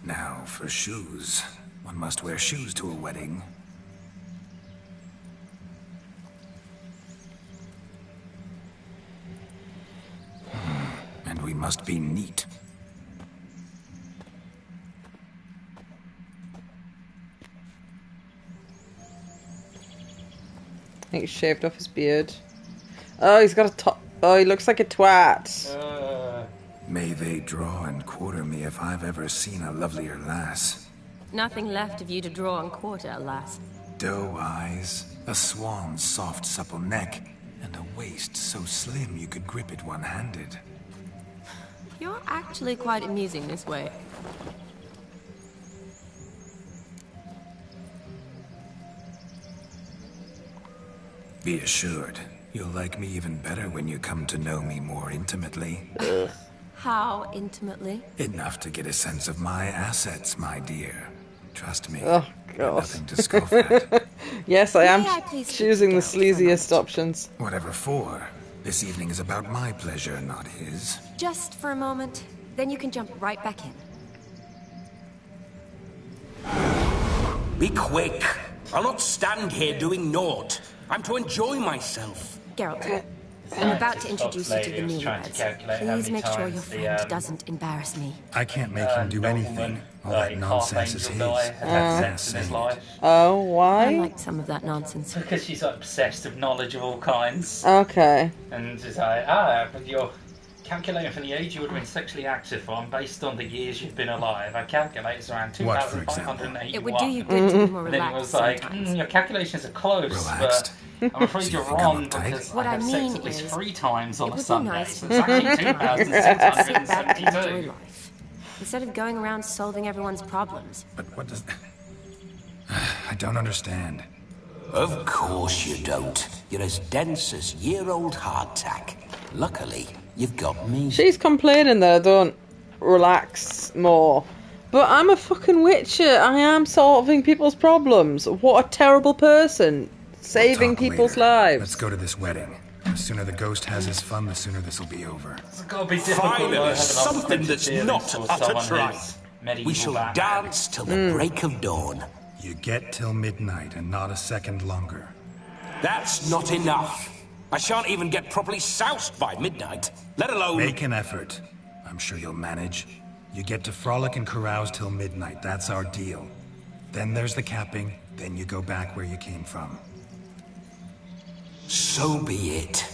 Now, for shoes. One must wear shoes to a wedding. must be neat. I think he shaved off his beard. Oh, he's got a top. Oh, he looks like a twat. May they draw and quarter me if I've ever seen a lovelier lass. Nothing left of you to draw and quarter, alas. Doe eyes, a swan's soft supple neck, and a waist so slim you could grip it one-handed. You're actually quite amusing this way. Be assured, you'll like me even better when you come to know me more intimately. How intimately? Enough to get a sense of my assets, my dear. Trust me. Oh, God. Nothing to scoff at. Yes, I am please choosing the sleaziest options. Whatever for. This evening is about my pleasure, not his. Just for a moment, then you can jump right back in. Be quick. I'll not stand here doing naught. I'm to enjoy myself. Geralt, I'm about to introduce you to the newlyweds. Please make sure your friend doesn't embarrass me. I can't make him do anything. All that nonsense is his. Oh, why? I like some of that nonsense. Because she's like obsessed with knowledge of all kinds. Okay. And she's like, but you're calculating for the age you would have been sexually active from based on the years you've been alive. I calculate it's around 2,581. It would do you good to be more And then he relaxed was like, sometimes. your calculations are close, Relaxed? but I'm afraid you're wrong because What I I have mean sex at least is, 3 times on it a would be Sunday. nice So it's actually Sit back and enjoy 2,672. life. Instead of going around solving everyone's problems. But what does... I don't understand. Of course you don't. You're as dense as year-old hardtack. Luckily, you've got me. She's complaining that I don't relax more. But I'm a fucking witcher. I am solving people's problems. What a terrible person. Saving We'll talk people's later. lives. Let's go to this wedding. The sooner the ghost has his fun, the sooner this will be over. It's got to be difficult. Finally, something that's not utter tripe. We shall dance till the break of dawn. You get till midnight and not a second longer. That's not enough. I shan't even get properly soused by midnight, let alone... Make an effort. I'm sure you'll manage. You get to frolic and carouse till midnight. That's our deal. Then there's the capping. Then you go back where you came from. So be it.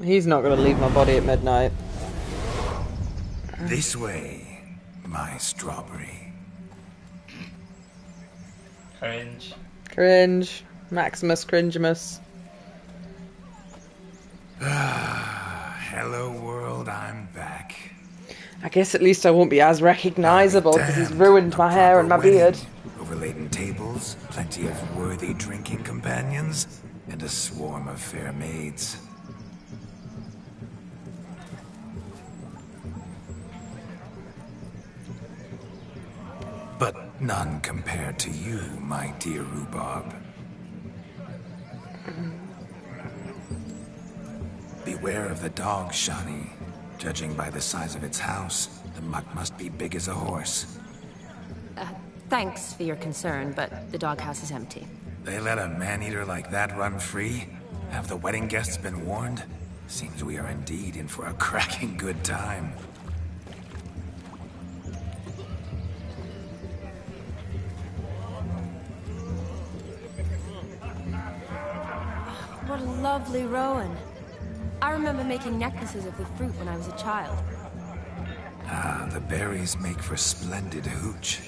He's not going to leave my body at midnight. This way, my strawberry. Cringe. Cringe. Maximus Cringimus. Hello world, I'm back. I guess at least I won't be as recognisable because he's ruined my hair and my beard. Overladen tables, plenty of worthy drinking companions, and a swarm of fair maids. But none compared to you, my dear rhubarb. Beware of the dog, Shani. Judging by the size of its house, the mutt must be big as a horse. Thanks for your concern, but the doghouse is empty. They let a man-eater like that run free? Have the wedding guests been warned? Seems we are indeed in for a cracking good time. What a lovely rowan. I remember making necklaces of the fruit when I was a child. Ah, the berries make for splendid hooch.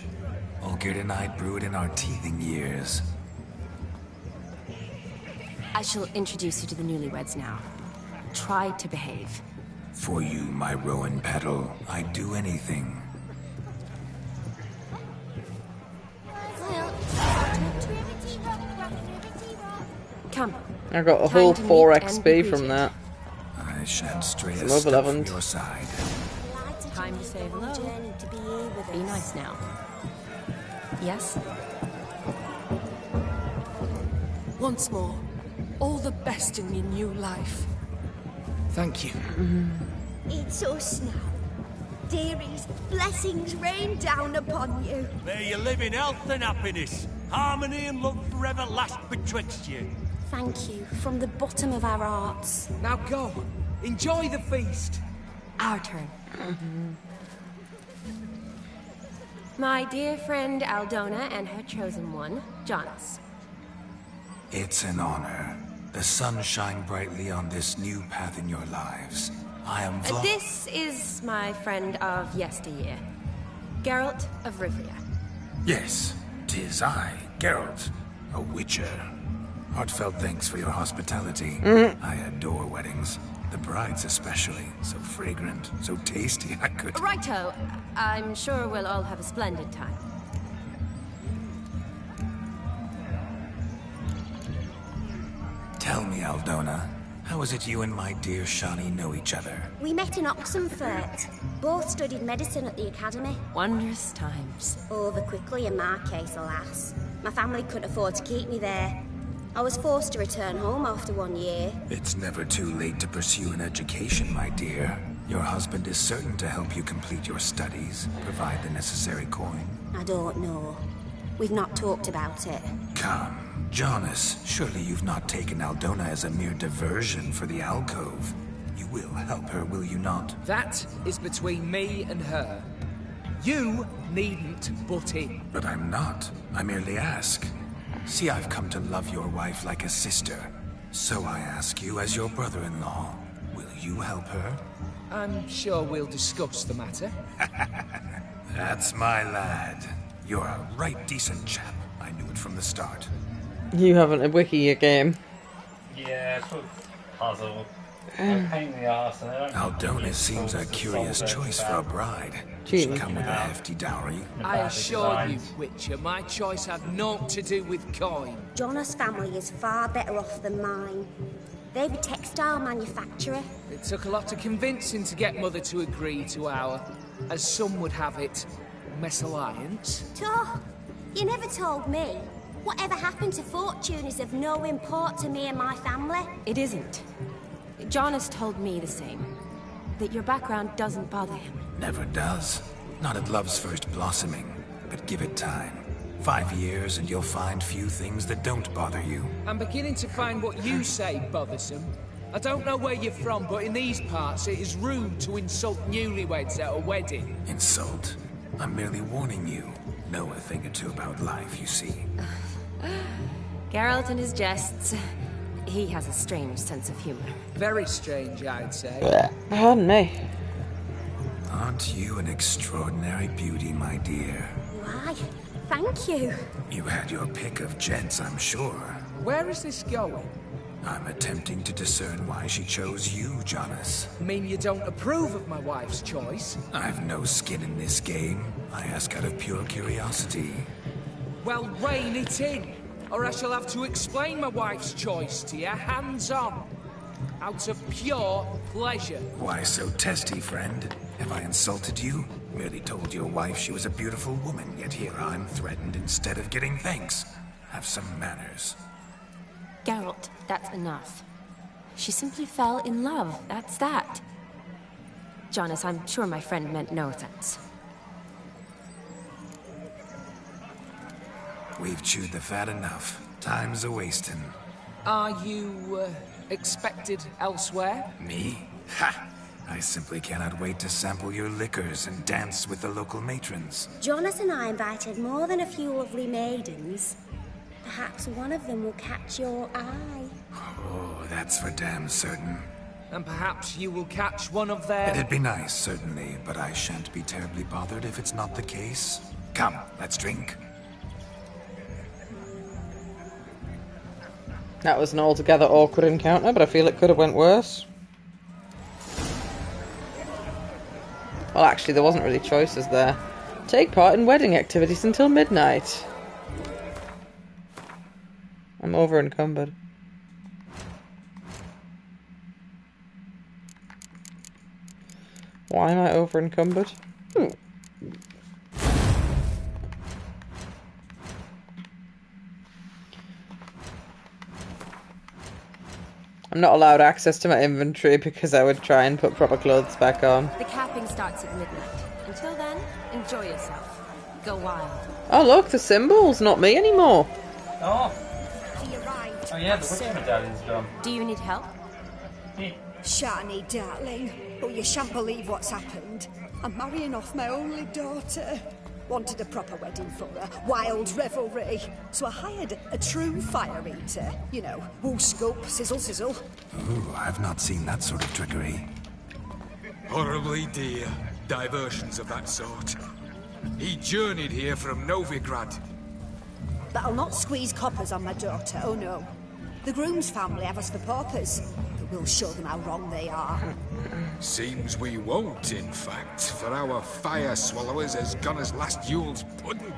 Olgerd and I brewed in our teething years. I shall introduce you to the newlyweds now. Try to behave. For you, my rowan petal, I'd do anything. Come. I got a whole 4 XP from that. I shan't stray Some a step overleveled. from your side. Time to say hello. Be nice now. Yes? Once more, all the best in your new life. Thank you. It's us now. Dearies, blessings rain down upon you. May you live in health and happiness. Harmony and love forever last betwixt you. Thank you from the bottom of our hearts. Now go. Enjoy the feast. our turn. My dear friend Aldona and her chosen one, Jonas. It's an honor. The sun shine brightly on this new path in your lives. I am This is my friend of yesteryear, Geralt of Rivia. Yes, 'tis I, Geralt, a witcher. Heartfelt thanks for your hospitality. I adore weddings. The brides especially. So fragrant, so tasty, I could... Righto. I'm sure we'll all have a splendid time. Tell me, Aldona, how is it you and my dear Shani know each other? We met in Oxenfurt. Both studied medicine at the academy. Wondrous times. Over quickly in my case, alas. My family couldn't afford to keep me there. I was forced to return home after 1 year. It's never too late to pursue an education, my dear. Your husband is certain to help you complete your studies, provide the necessary coin. I don't know. We've not talked about it. Come, Jonas, surely you've not taken Aldona as a mere diversion for the alcove. You will help her, will you not? That is between me and her. You needn't butt in. But I'm not. I merely ask. See, I've come to love your wife like a sister. So I ask you, as your brother-in-law, will you help her? I'm sure we'll discuss the matter. That's my lad. You're a right decent chap. I knew it from the start. You haven't a wiki your game. Yeah, it's sort of puzzle. A pain in the arse, and they don't... Aldona seems a curious choice for a bride. She'd come with a hefty dowry. I assure you, Witcher, my choice had naught to do with coin. Jonas' family is far better off than mine. They're a textile manufacturer. It took a lot of convincing to get Mother to agree to our, as some would have it, mesalliance. Toh, you never told me. Whatever happened to fortune is of no import to me and my family. It isn't. Jonas told me the same. That your background doesn't bother him. Never does. Not at love's first blossoming. But give it time. 5 years and you'll find few things that don't bother you. I'm beginning to find what you say bothersome. I don't know where you're from, but in these parts it is rude to insult newlyweds at a wedding. Insult? I'm merely warning you. Know a thing or two about life, you see. Geralt and his jests. He has a strange sense of humor. Very strange, I'd say. Pardon me. Aren't you an extraordinary beauty, my dear? Why, thank you. You had your pick of gents, I'm sure. Where is this going? I'm attempting to discern why she chose you, Jonas. Mean you don't approve of my wife's choice? I've no skin in this game. I ask out of pure curiosity. Well, rein it in, or I shall have to explain my wife's choice to you, hands-on. Out of pure pleasure. Why so testy, friend? Have I insulted you? Merely told your wife she was a beautiful woman, yet here I'm threatened instead of getting thanks. Have some manners. Geralt, that's enough. She simply fell in love, that's that. Jonas, I'm sure my friend meant no offense. We've chewed the fat enough. Time's a-wasting. Are you, expected elsewhere? Me? Ha! I simply cannot wait to sample your liquors and dance with the local matrons. Jonas and I invited more than a few lovely maidens. Perhaps one of them will catch your eye. Oh, that's for damn certain. And perhaps you will catch one of their... It'd be nice, certainly, but I shan't be terribly bothered if it's not the case. Come, let's drink. That was an altogether awkward encounter, but I feel it could have went worse. Well, actually, there wasn't really choices there. Take part in wedding activities until midnight. I'm over encumbered. Why am I over encumbered? I'm not allowed access to my inventory because I would try and put proper clothes back on. The capping starts at midnight. Until then, enjoy yourself. Go wild. Oh look, the symbols, not me anymore. Oh. Oh yeah, the witch medallion's done. Do you need help? Shani, darling. Oh, you shan't believe what's happened. I'm marrying off my only daughter. Wanted a proper wedding for her, wild revelry. So I hired a true fire eater. You know, woo scoop, sizzle sizzle. Ooh, I've not seen that sort of trickery. Horribly dear diversions of that sort. He journeyed here from Novigrad. But I'll not squeeze coppers on my daughter, oh no. The groom's family have us for paupers, but we'll show them how wrong they are. Seems we won't, in fact, for our fire swallowers has gone as last Yule's pudding.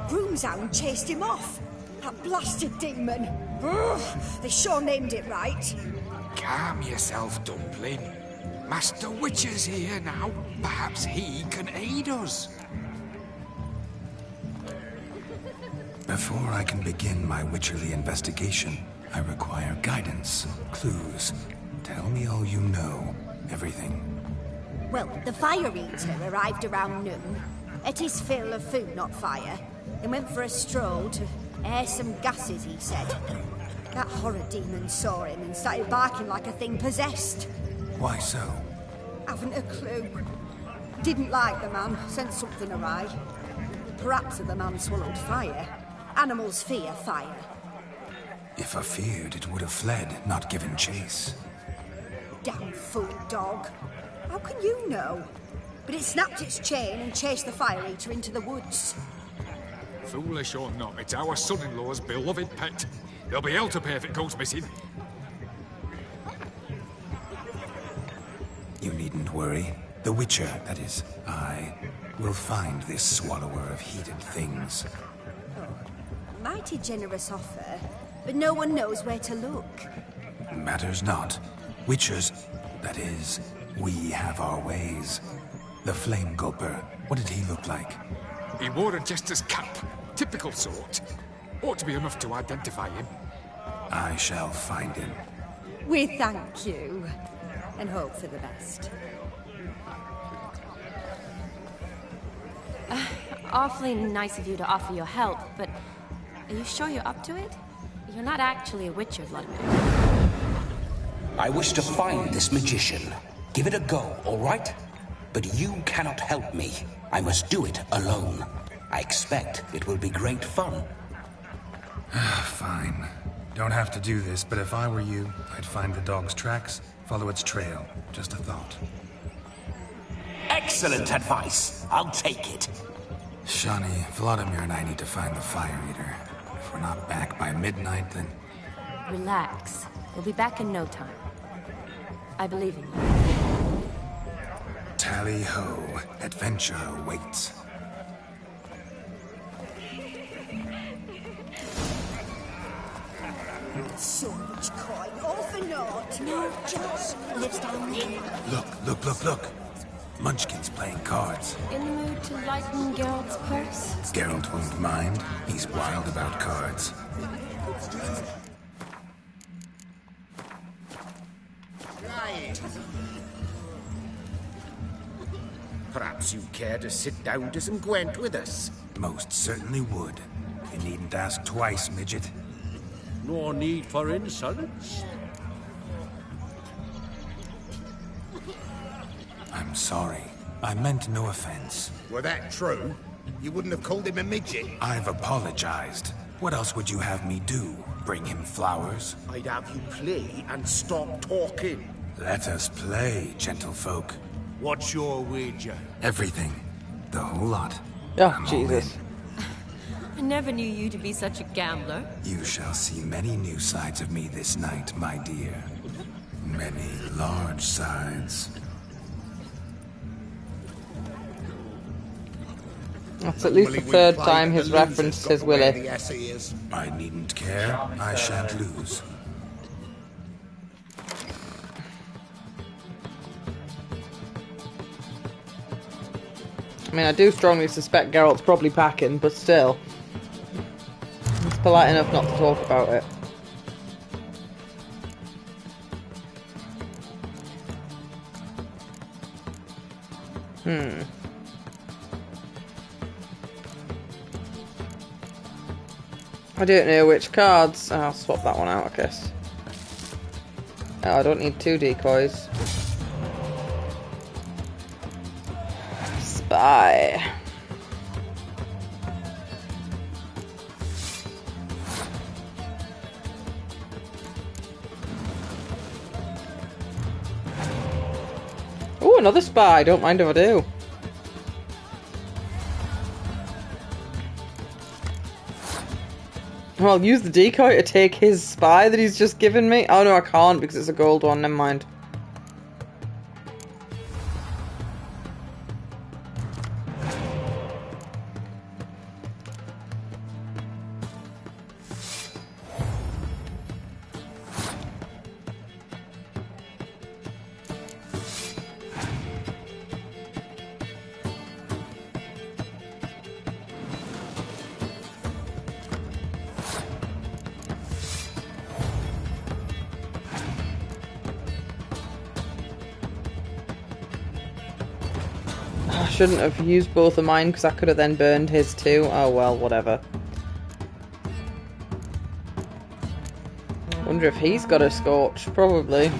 Groom's hound chased him off. That blasted demon. Ugh, they sure named it right. Calm yourself, Dumpling. Master Witcher's here now. Perhaps he can aid us. Before I can begin my witcherly investigation, I require guidance, clues. Tell me all you know. Everything. Well, the fire eater arrived around noon. Ate his fill of food, not fire. Then went for a stroll to air some gases, he said. That horror demon saw him and started barking like a thing possessed. Why so? Haven't a clue. Didn't like the man, sent something awry. Perhaps the man swallowed fire. Animals fear fire. If I feared, it would have fled, not given chase. Damn fool dog. How can you know? But it snapped its chain and chased the fire eater into the woods. Foolish or not, it's our son-in-law's beloved pet. There'll be hell to pay if it goes missing. You needn't worry. The Witcher, that is, I, will find this swallower of heated things. Mighty generous offer, but no one knows where to look. Matters not. Witchers, that is, we have our ways. The Flame Gulper, what did he look like? He wore a jester's cap. Typical sort. Ought to be enough to identify him. I shall find him. We thank you, and hope for the best. Awfully nice of you to offer your help, but are you sure you're up to it? You're not actually a witcher, Vladimir. I wish to find this magician. Give it a go, all right? But you cannot help me. I must do it alone. I expect it will be great fun. Fine. Don't have to do this, but if I were you, I'd find the dog's tracks, follow its trail. Just a thought. Excellent advice. I'll take it. Shani, Vladimir and I need to find the fire eater. If we're not back by midnight, then... Relax. We'll be back in no time. I believe in you. Tally-ho. Adventure awaits. So much coin, all for naught. No, just lives down there. Look. Munchkin's playing cards. In the mood to lighten Geralt's purse? Geralt won't mind. He's wild about cards. Perhaps you care to sit down to some Gwent with us? Most certainly would. You needn't ask twice, midget. No need for insolence. I'm sorry. I meant no offense. Were that true? You wouldn't have called him a midget? I've apologized. What else would you have me do? Bring him flowers? I'd have you play and stop talking. Let us play, gentlefolk. What's your wager? Everything. The whole lot. Oh, I'm Jesus. I never knew you to be such a gambler. You shall see many new sides of me this night, my dear. Many large sides. That's at least the third time his reference says Willie. I needn't care. I shan't lose. I mean, I do strongly suspect Geralt's probably packing, but still. He's polite enough not to talk about it. I don't know which cards. I'll swap that one out, I guess. Oh, I don't need 2 decoys. Spy. Oh, another spy. Don't mind if I do. Well, I'll use the decoy to take his spy that he's just given me. Oh no, I can't because it's a gold one. Never mind. I shouldn't have used both of mine because I could have then burned his too. Oh well, whatever. Wonder if he's got a scorch. Probably.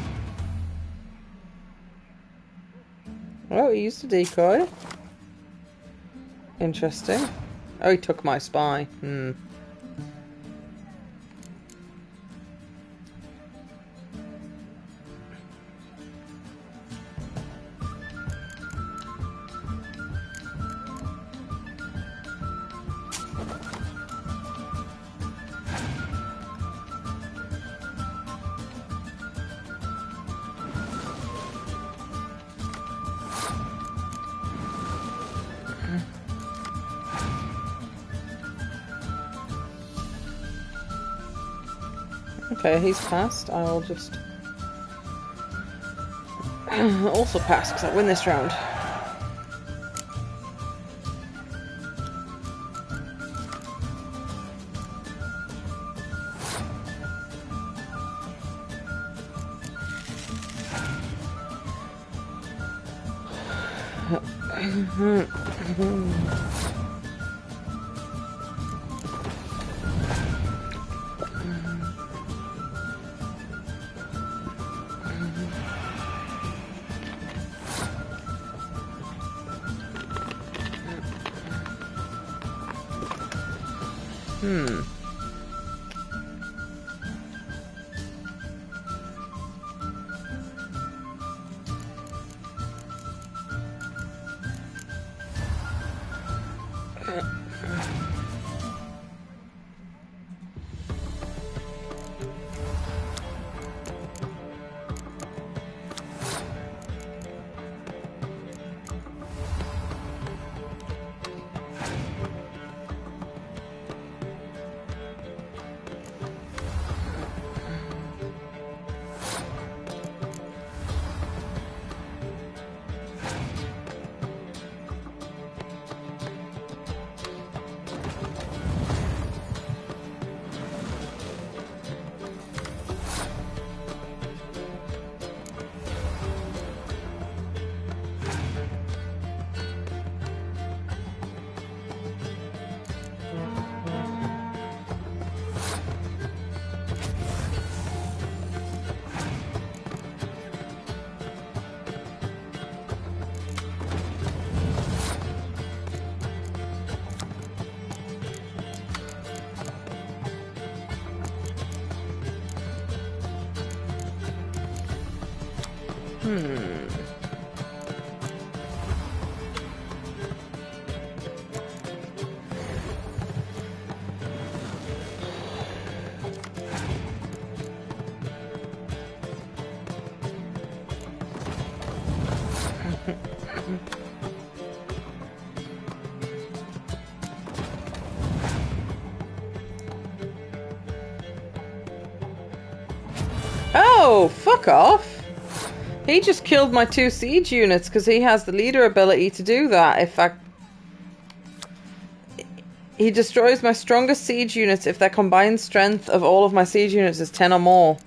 Oh, he used a decoy. Interesting. Oh, he took my spy. Hmm. Okay, he's passed. I'll just also pass because I win this round. Oh, fuck off. He just killed my 2 siege units because he has the leader ability to do that. He destroys my strongest siege units if their combined strength of all of my siege units is 10 or more.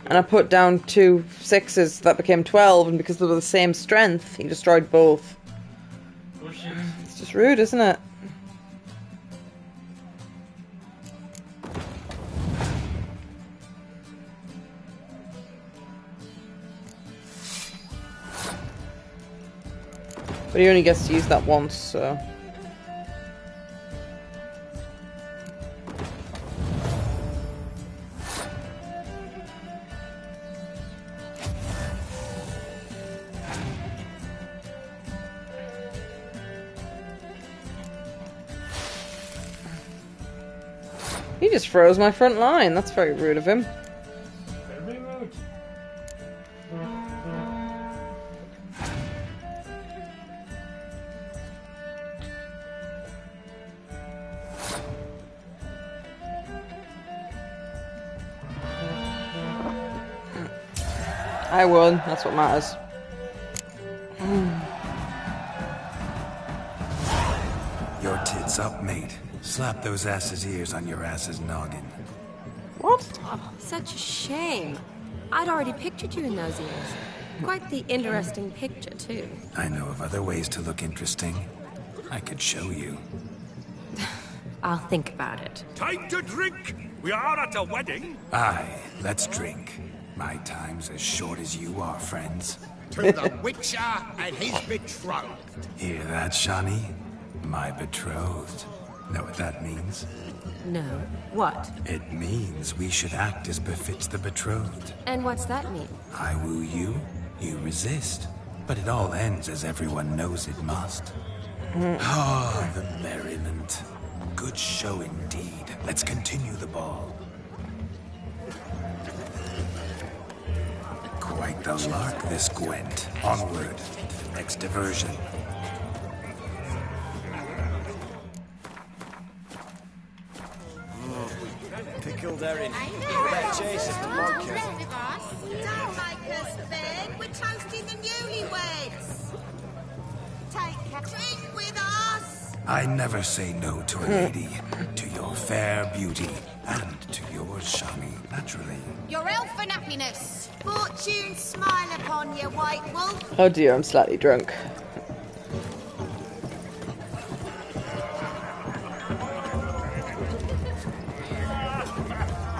And I put down 2 6s that became 12, and because they were the same strength, he destroyed both. It's just rude, isn't it? But he only gets to use that once, so... He just froze my front line. That's very rude of him. Very rude. I won. That's what matters. Your tits up, mate. Slap those asses' ears on your ass's noggin. What? Oh, such a shame. I'd already pictured you in those ears. Quite the interesting picture, too. I know of other ways to look interesting. I could show you. I'll think about it. Time to drink! We are at a wedding! Aye, let's drink. My time's as short as you are, friends. To the Witcher and his betrothed. Hear that, Shani? My betrothed. Know what that means? No. What? It means we should act as befits the betrothed. And what's that mean? I woo you, you resist. But it all ends as everyone knows it must. Ah, the merriment. Good show indeed. Let's continue the ball. Quite the lark, this Gwent. Onward to the next diversion. Pickled herring. Better chase it than monkey. Don't make us beg. We're toasting the newlyweds. Take a drink with us. I never say no to a lady, to your fair beauty, and to yours, Shani, naturally. Your elfin happiness. Fortune smile upon you, white wolf. Oh dear, I'm slightly drunk.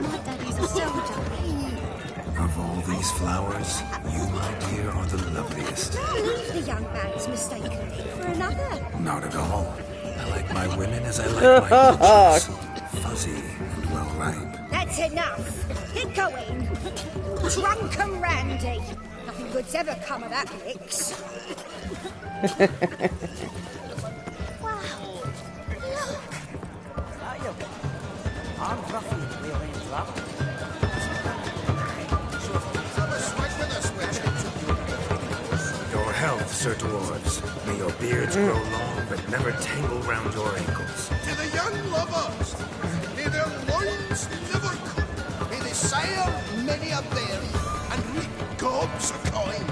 My daddy's a soldier. Of all these flowers, you, my dear, are the loveliest. Don't leave the young man's mistaken for another. Not at all. I like my women as I like my bitches. Fuzzy and well ripe. That's enough. Get going. Drunken Randy. Nothing good's ever come of that mix. Wow. Look. I'm ruffling the wheel into that. Your health, Sir Dwarves. May your beards grow long, but never tangle round your ankles. To the young lovers, may their loins never cut, may they sire many a berry, and reap gobs of coin.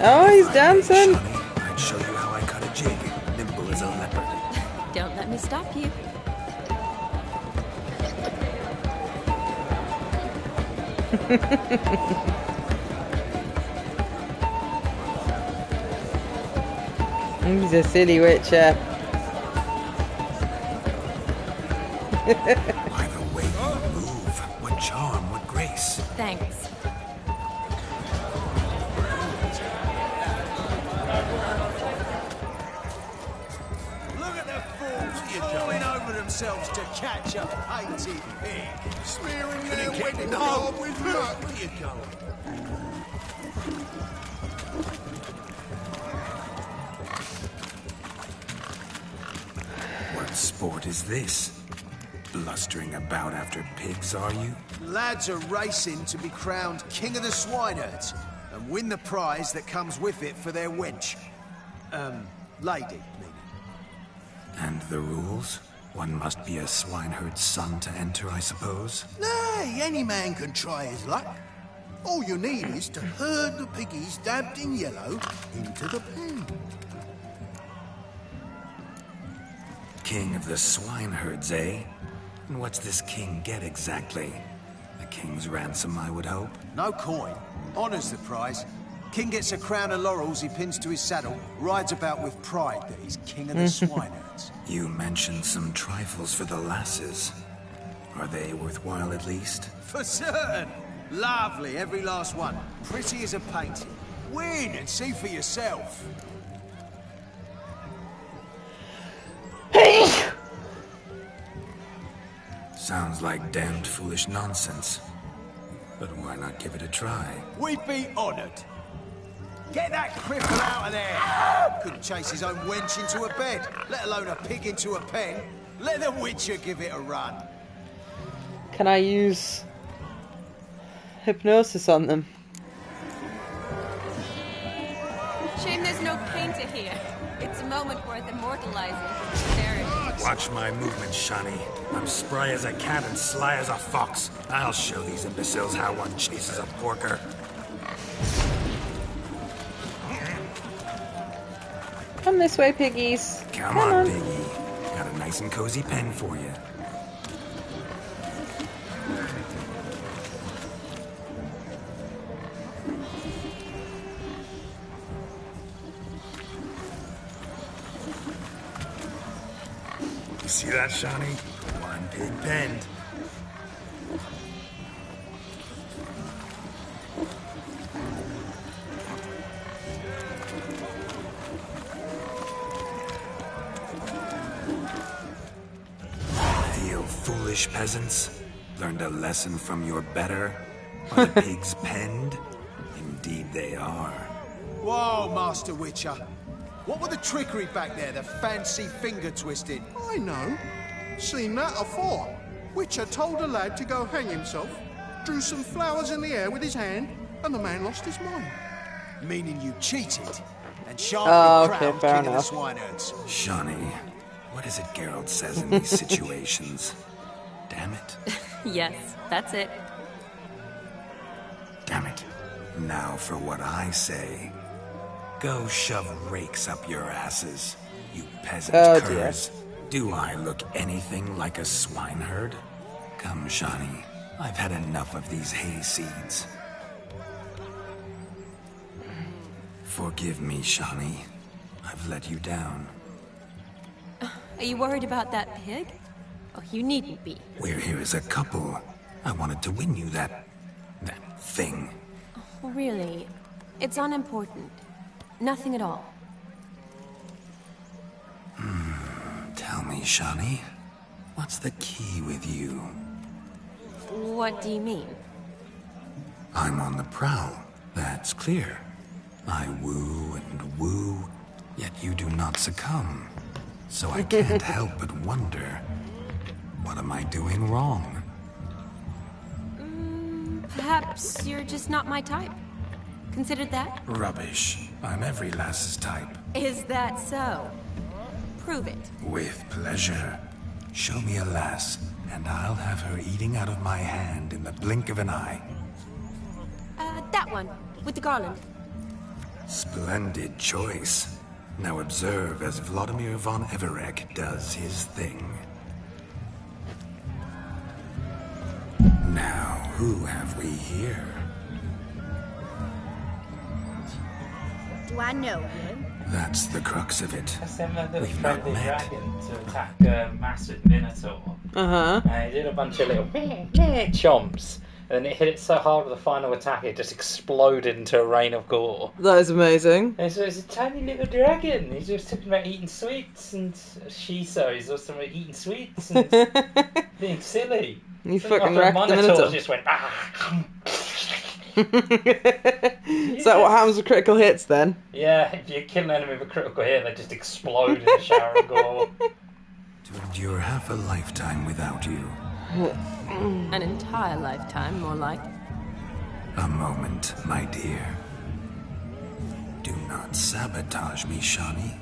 Oh, he's dancing. I'd show you how I cut a jig, nimble as a leopard. Don't let me stop you. He's a silly witcher. By the way you move, what charm, what grace. Thanks. Look at the fools falling over themselves to catch a painted pig. Smearing their wedding garb with muck. Where you going? What sport is this? Blustering about after pigs, are you? Lads are racing to be crowned King of the Swineherds and win the prize that comes with it for their wench. Lady, meaning. And the rules? One must be a swineherd's son to enter, I suppose? Nay, any man can try his luck. All you need is to herd the piggies dabbed in yellow into the pen. King of the swineherds, eh? And what's this king get exactly? A king's ransom, I would hope. No coin. Honours the prize. King gets a crown of laurels he pins to his saddle, rides about with pride that he's king of the swineherds. You mentioned some trifles for the lasses. Are they worthwhile at least? For certain. Lovely, every last one. Pretty as a painting. Win and see for yourself. Sounds like damned foolish nonsense. But why not give it a try? We'd be honoured. Get that cripple out of there! Couldn't chase his own wench into a bed, let alone a pig into a pen. Let the Witcher give it a run. Can I use hypnosis on them? Shame there's no painter here. It's a moment worth immortalizing. There it is. Watch my movement, Shani. I'm spry as a cat and sly as a fox. I'll show these imbeciles how one chases a porker. Come this way, piggies. Come on, piggy. Got a nice and cozy pen for you. You see that, Shani? One pig penned. Foolish peasants, learned a lesson from your better? Are the pigs penned? Indeed they are. Whoa, Master Witcher. What were the trickery back there, the fancy finger twisting? I know. Seen that afore. Witcher told a lad to go hang himself, drew some flowers in the air with his hand, and the man lost his mind. Meaning you cheated, and sharply crowned fair king enough. of the swineherds. Shani, what is it Geralt says in these situations? Damn it. Yes, that's it. Damn it. Now for what I say. Go shove rakes up your asses, you peasant curs. Do I look anything like a swineherd? Come, Shani. I've had enough of these hayseeds. Forgive me, Shani. I've let you down. Are you worried about that pig? Oh, you needn't be. We're here as a couple. I wanted to win you that thing. Oh, really? It's unimportant. Nothing at all. Tell me, Shani, what's the key with you? What do you mean? I'm on the prowl, that's clear. I woo and woo, yet you do not succumb. So I can't help but wonder, what am I doing wrong? Perhaps you're just not my type. Considered that? Rubbish. I'm every lass's type. Is that so? Prove it. With pleasure. Show me a lass, and I'll have her eating out of my hand in the blink of an eye. That one, with the garland. Splendid choice. Now observe as Vladimir von Everek does his thing. Now, who have we here? Do I know you? That's the crux of it. That's them that We've friendly not met. dragon to attack a massive minotaur. Uh-huh. And it did a bunch of little chomps. And it hit it so hard with the final attack, it just exploded into a rain of gore. That is amazing. And so it's a tiny little dragon. He's just talking about eating sweets, and he's also talking about eating sweets and being silly. You So fucking after wrecked the Minotaur Minotaur. just went, ah. Is that what happens with critical hits then? Yeah, if you kill an enemy with a critical hit, they just explode in a shower of gore. To endure half a lifetime without you. An entire lifetime, more like. A moment, my dear. Do not sabotage me, Shani.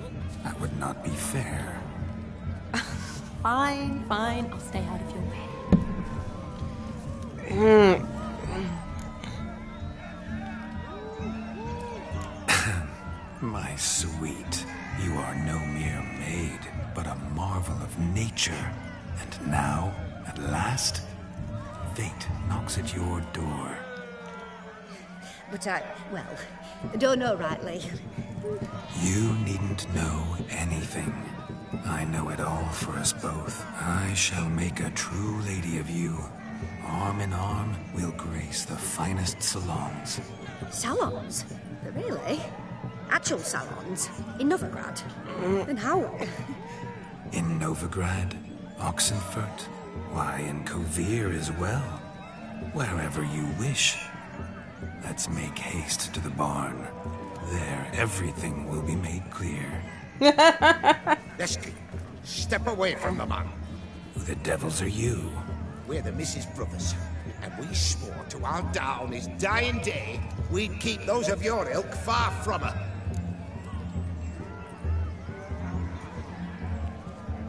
That would not be fair. Fine, fine. I'll stay out of your way. My sweet, you are no mere maid, but a marvel of nature. And now, at last, fate knocks at your door. But I don't know rightly. You needn't know anything. I know it all for us both. I shall make a true lady of you. Arm in arm, we'll grace the finest salons. Salons? Really? Actual salons? In Novigrad? And how? In Novigrad, Oxenfurt, why, in Kovir as well. Wherever you wish. Let's make haste to the barn. There, everything will be made clear. Lesky, step away from the man. Who the devils are you? We're the Mrs. Brothers, and we swore to our down his dying day we'd keep those of your ilk far from her.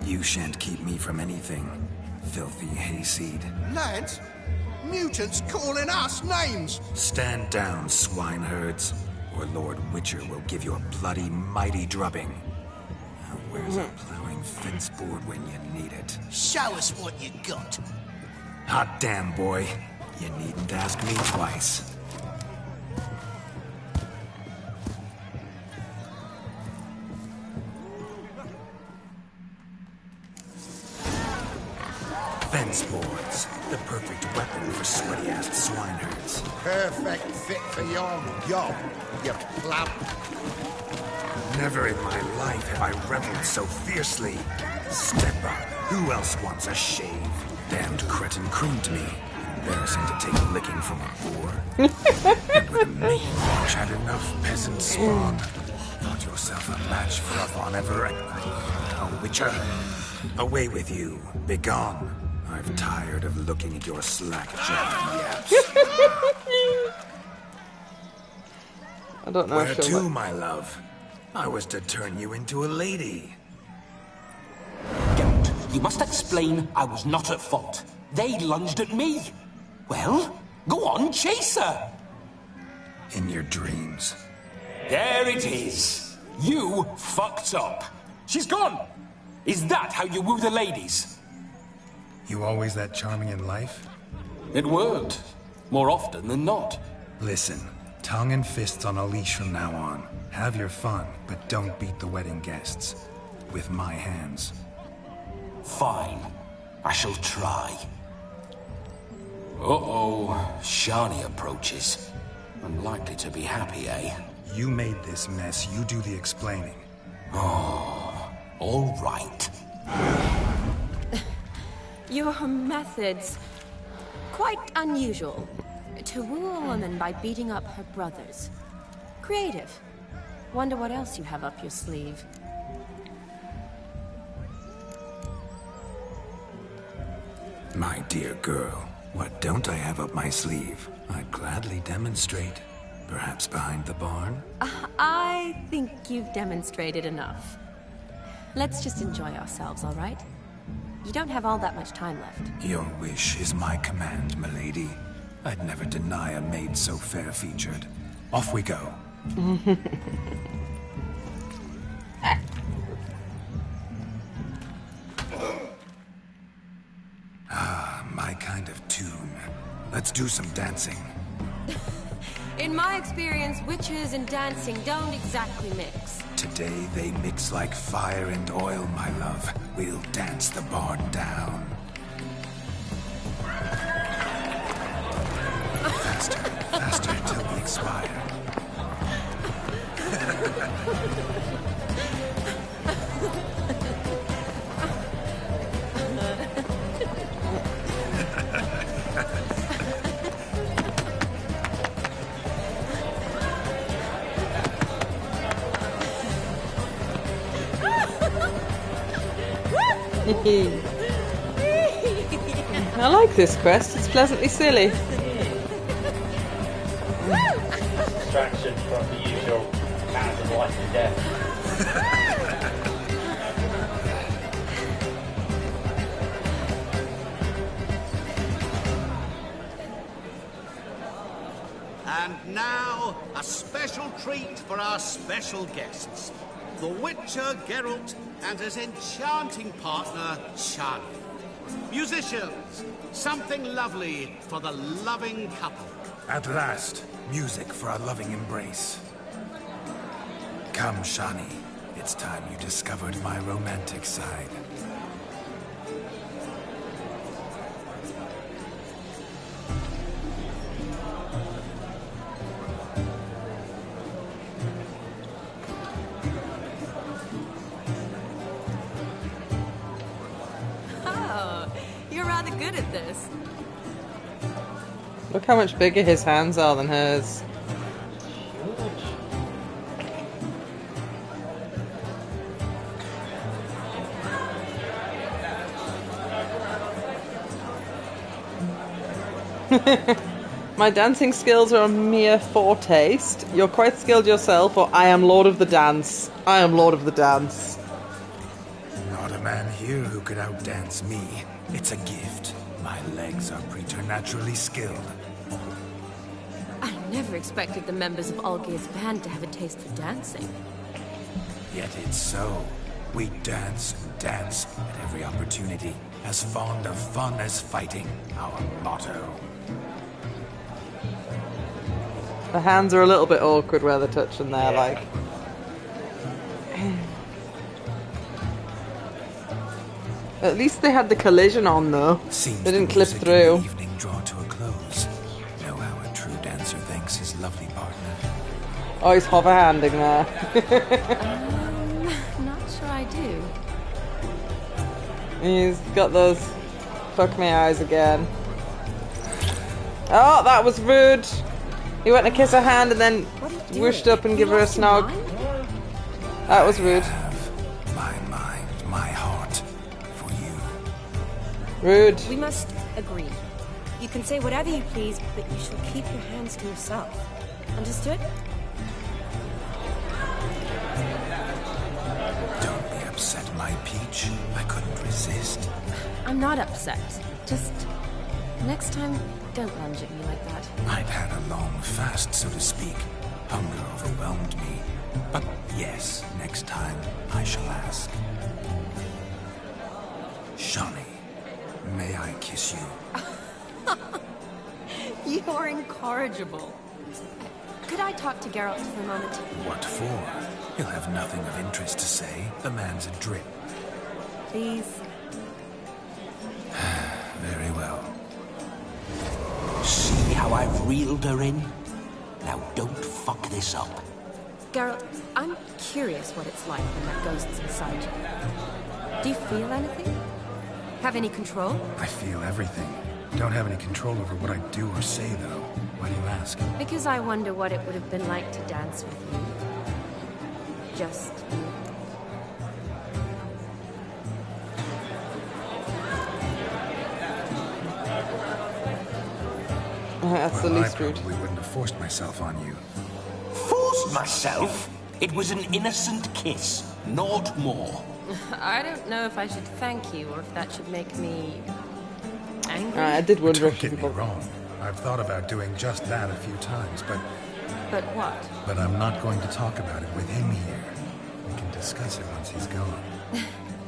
You shan't keep me from anything, filthy hayseed. Lads, mutants calling us names. Stand down, swineherds, or Lord Witcher will give you a bloody mighty drubbing. Now, where's a plowing fence board when you need it? Show us what you got. Hot damn, boy. You needn't ask me twice. Fence boards. The perfect weapon for sweaty-assed swineherds. Perfect fit for your job, you pleb. Never in my life have I reveled so fiercely. Step up. Who else wants a shave? Damned cretin creamed me. Embarrassing to take a licking from a boar. And with a mane watch had enough peasant spawn. Thought yourself a match for a Von Everett. A Witcher. Away with you. Begone. I've tired of looking at your slack-jawed yaps. I don't know Where if to, my love? I was to turn you into a lady. Geralt, you must explain I was not at fault. They lunged at me. Well, go on, chase her. In your dreams. There it is. You fucked up. She's gone. Is that how you woo the ladies? You always that charming in life? It worked. More often than not. Listen, tongue and fists on a leash from now on. Have your fun, but don't beat the wedding guests. With my hands. Fine. I shall try. Uh-oh. Shani approaches. Unlikely to be happy, eh? You made this mess. You do the explaining. Oh, all right. Your methods... quite unusual. To woo a woman by beating up her brothers. Creative. Wonder what else you have up your sleeve. My dear girl, what don't I have up my sleeve? I'd gladly demonstrate. Perhaps behind the barn? I think you've demonstrated enough. Let's just enjoy ourselves, all right? You don't have all that much time left. Your wish is my command, milady. I'd never deny a maid so fair-featured. Off we go. Ah, my kind of tune. Let's do some dancing. In my experience, witches and dancing don't exactly mix. Today they mix like fire and oil, my love. We'll dance the barn down. Faster, faster till we expire. I like this quest, it's pleasantly silly. Distraction from the usual matters of life and death. And now, a special treat for our special guests. The Witcher Geralt and his enchanting partner, Shani. Musicians, something lovely for the loving couple. At last, music for a loving embrace. Come, Shani. It's time you discovered my romantic side. Oh, you're rather good at this. Look how much bigger his hands are than hers. My dancing skills are a mere foretaste. You're quite skilled yourself, or I am Lord of the Dance. I am Lord of the Dance. Not a man here who could outdance me. It's a gift. My legs are preternaturally skilled. I never expected the members of Olgir's band to have a taste for dancing. Yet it's so. We dance and dance at every opportunity. As fond of fun as fighting. Our motto. The hands are a little bit awkward where they're touching there, like. At least they had the collision on, though. They didn't clip through. The evening draw to a close. Know how a true dancer thanks his lovely partner. Oh, he's hover-handing there. Not sure I do. He's got those fuck me eyes again. Oh, that was rude. He went to kiss her hand and then whooshed up and give her a snog. That was rude. My mind, my heart, for you. Rude. We must agree. You can say whatever you please, but you shall keep your hands to yourself. Understood? Don't be upset, my peach. I couldn't resist. I'm not upset. Just next time, don't lunge at me like that. I'd had a long fast, so to speak. Hunger overwhelmed me. But yes, next time I shall ask. Shawnee, may I kiss you? You're incorrigible. Could I talk to Geralt for a moment? What for? He'll have nothing of interest to say. The man's adrip. Please. Very well. See how I've reeled her in? Now don't fuck this up. Geralt, I'm curious what it's like when that ghost's inside you. Do you feel anything? Have any control? I feel everything. Don't have any control over what I do or say, though. Why do you ask? Because I wonder what it would have been like to dance with you. Just you. That's the least rude. I probably wouldn't have forced myself on you. Forced myself? It was an innocent kiss, not more. I don't know if I should thank you or if that should make me angry. I did wonder Don't if get me wrong. I've thought about doing just that a few times, but... But what? But I'm not going to talk about it with him here. We can discuss it once he's gone.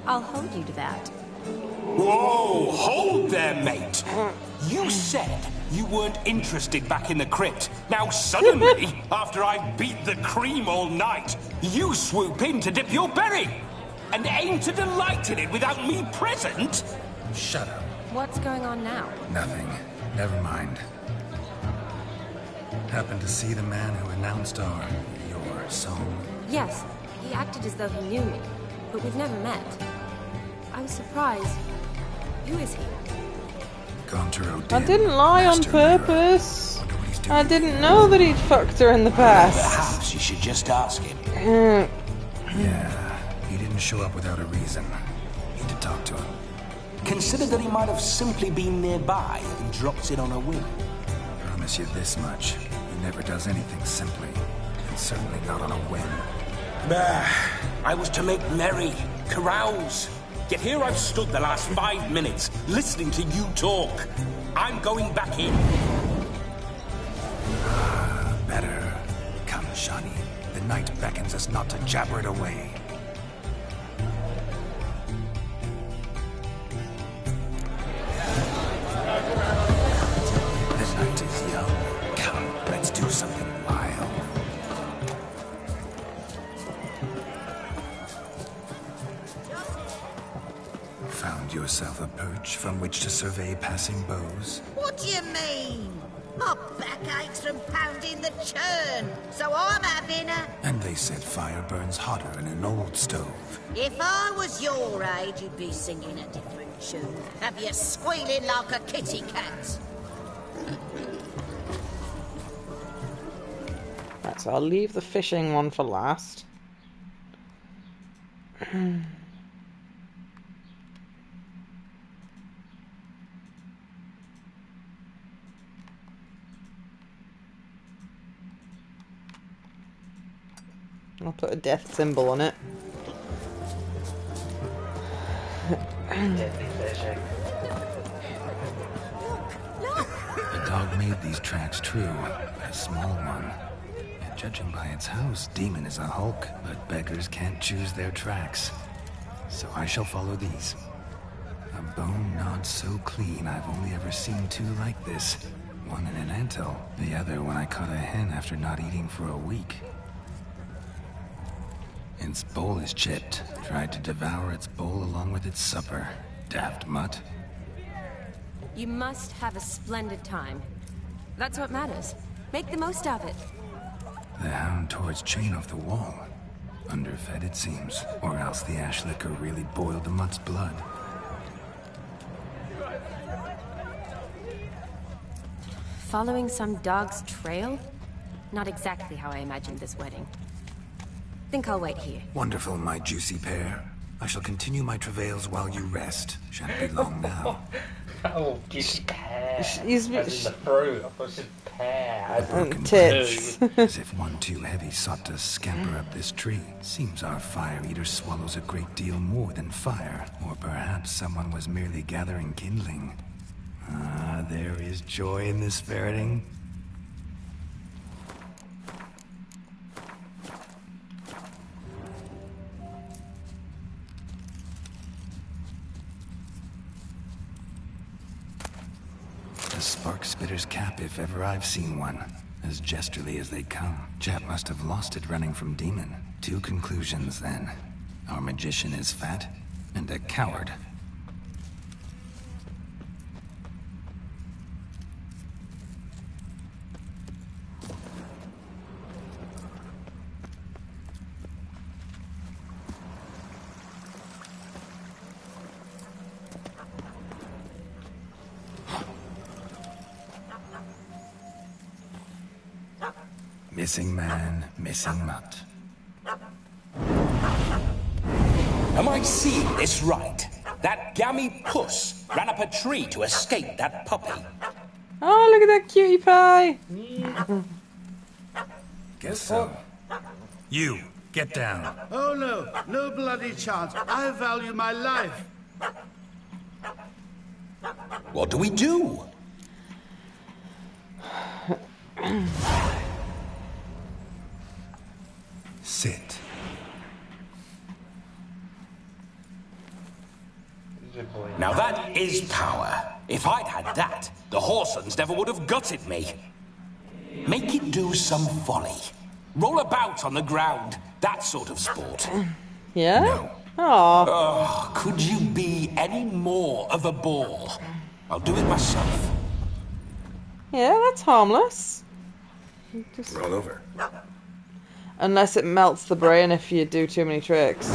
I'll hold you to that. Whoa, hold there, mate. You said you weren't interested back in the crypt. Now suddenly, after I've beat the cream all night, you swoop in to dip your berry and aim to delight in it without me present? Shut up. What's going on now? Nothing. Never mind. Happened to see the man who announced your song? Yes, he acted as though he knew me, but we've never met. I was surprised. Who is he? I didn't lie on purpose. I didn't know that he'd fucked her in the past. Perhaps you should just ask him. Yeah, he didn't show up without a reason. Need to talk to him. Consider that he might have simply been nearby and dropped in on a whim. Promise you this much. He never does anything simply. And certainly not on a whim. Bah, I was to make merry, carouse. Yet here I've stood the last 5 minutes, listening to you talk. I'm going back in. Better. Come, Shawnee. The night beckons us not to jabber it away. The night is young. Come, let's do something wild. a perch from which to survey passing bows? What do you mean? My back aches from pounding the churn, so I'm having a... And they said fire burns hotter in an old stove. If I was your age, you'd be singing a different tune. Have you squealing like a kitty cat? Right, so I'll leave the fishing one for last. I'll put a death symbol on it. The dog made these tracks true. A small one. And judging by its house, Demon is a hulk, but beggars can't choose their tracks. So I shall follow these. A bone gnawed so clean I've only ever seen two like this. One in an anthill, the other when I caught a hen after not eating for a week. Its bowl is chipped. Tried to devour its bowl along with its supper. Daft mutt. You must have a splendid time. That's what matters. Make the most of it. The hound tore its chain off the wall. Underfed, it seems. Or else the ash liquor really boiled the mutt's blood. Following some dog's trail? Not exactly how I imagined this wedding. Think I'll wait here. Wonderful, my juicy pear. I shall continue my travails while you rest. Shan't be long now. Oh, juicy pear. He's as in the fruit. I thought it said pear. A broken tits. branch, as if one too heavy sought to scamper up this tree. Seems our fire eater swallows a great deal more than fire. Or perhaps someone was merely gathering kindling. Ah, there is joy in this ferreting. A spark spitter's cap if ever I've seen one. As jesterly as they come. Chap must have lost it running from Demon. Two conclusions then. Our magician is fat, and a coward. Missing man, missing mutt. Am I seeing this right? That gammy puss ran up a tree to escape that puppy. Oh, look at that cutie pie! Guess so. You, get down. Oh no, no bloody chance. I value my life. What do we do? Sit. Now that is power. If I'd had that, the Horsons never would have gutted me. Make it do some volley. Roll about on the ground. That sort of sport. Yeah? No. Aww. Oh, could you be any more of a bore? I'll do it myself. Yeah, that's harmless. Just... Roll over. Unless it melts the brain if you do too many tricks.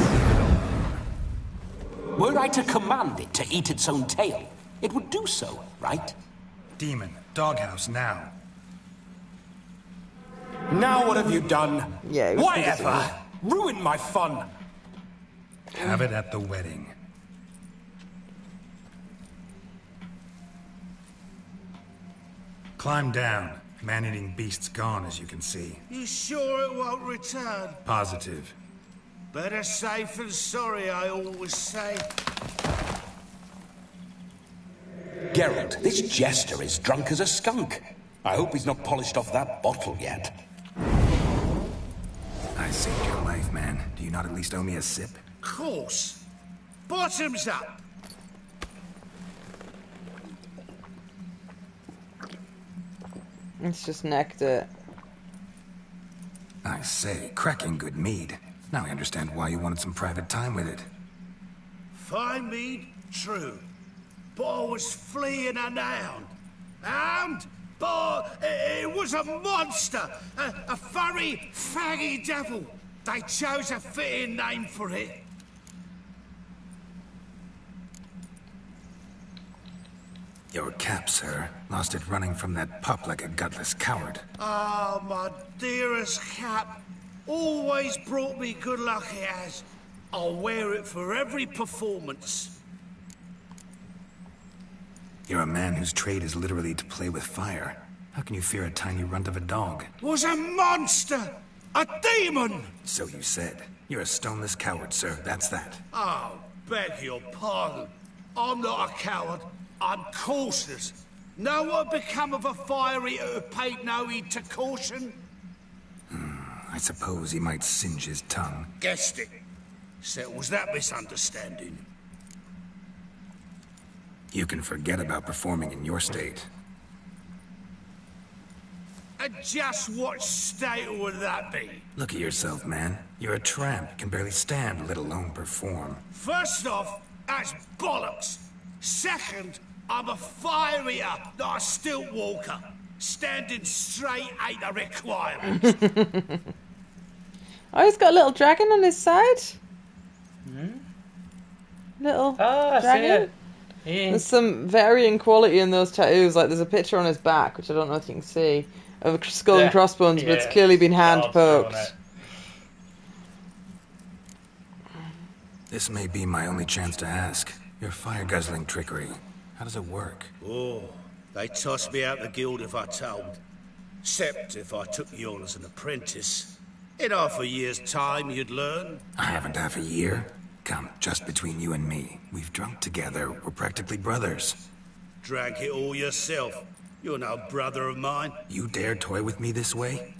Were I to command it to eat its own tail, it would do so, right? Demon, doghouse now. Now what have you done? Yeah. Why ever? Ruined my fun. Have it at the wedding. Climb down. Man-eating beast's gone, as you can see. You sure it won't return? Positive. Better safe than sorry, I always say. Geralt, this jester is drunk as a skunk. I hope he's not polished off that bottle yet. I saved your life, man. Do you not at least owe me a sip? Course. Bottoms up. It's just necked it. I say, cracking good mead. Now I understand why you wanted some private time with it. Fine mead, true. but I was fleeing a hound. Hound? But it was a monster! A furry, faggy devil! They chose a fitting name for it. Your cap, sir. Lost it running from that pup like a gutless coward. Oh, my dearest cap. Always brought me good luck, it has. I'll wear it for every performance. You're a man whose trade is literally to play with fire. How can you fear a tiny runt of a dog? Was a monster! A demon! So you said. You're a stoneless coward, sir. That's that. Oh, beg your pardon. I'm not a coward. I'm cautious. Know what become of a fire eater who paid no heed to caution? I suppose he might singe his tongue. Guessed it. Settles that misunderstanding. You can forget about performing in your state. And just what state would that be? Look at yourself, man. You're a tramp, can barely stand, let alone perform. First off, that's bollocks. Second, I'm a fire eater, not a stilt walker. Standing straight ain't a requirement. Oh, he's got a little dragon on his side. Little dragon. Yeah. There's some varying quality in those tattoos. Like there's a picture on his back, which I don't know if you can see, of a skull and crossbones, but it's clearly been hand poked. This may be my only chance to ask. Your fire-guzzling trickery, how does it work? Oh, they tossed me out the guild if I told. Except if I took you on as an apprentice. In half a year's time, you'd learn. I haven't half a year. Come, just between you and me. We've drunk together. We're practically brothers. Drank it all yourself. You're no brother of mine. You dare toy with me this way?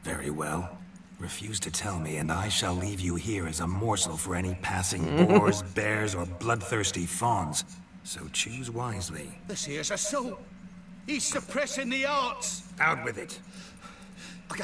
Very well. Refuse to tell me, and I shall leave you here as a morsel for any passing boars, bears, or bloodthirsty fawns. So choose wisely. This here's assault. He's suppressing the arts. Out with it. I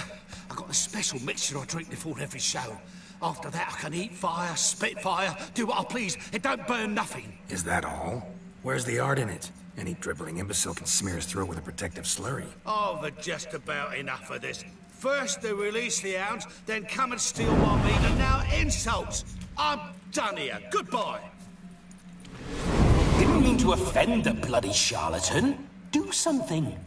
got a special mixture I drink before every show. After that, I can eat fire, spit fire, do what I please. It don't burn nothing. Is that all? Where's the art in it? Any dribbling imbecile can smear his throat with a protective slurry. Oh, but just about enough of this. First they release the hounds, then come and steal my meat, and now insults. I'm done here. Goodbye. Didn't mean to offend the bloody charlatan. Do something.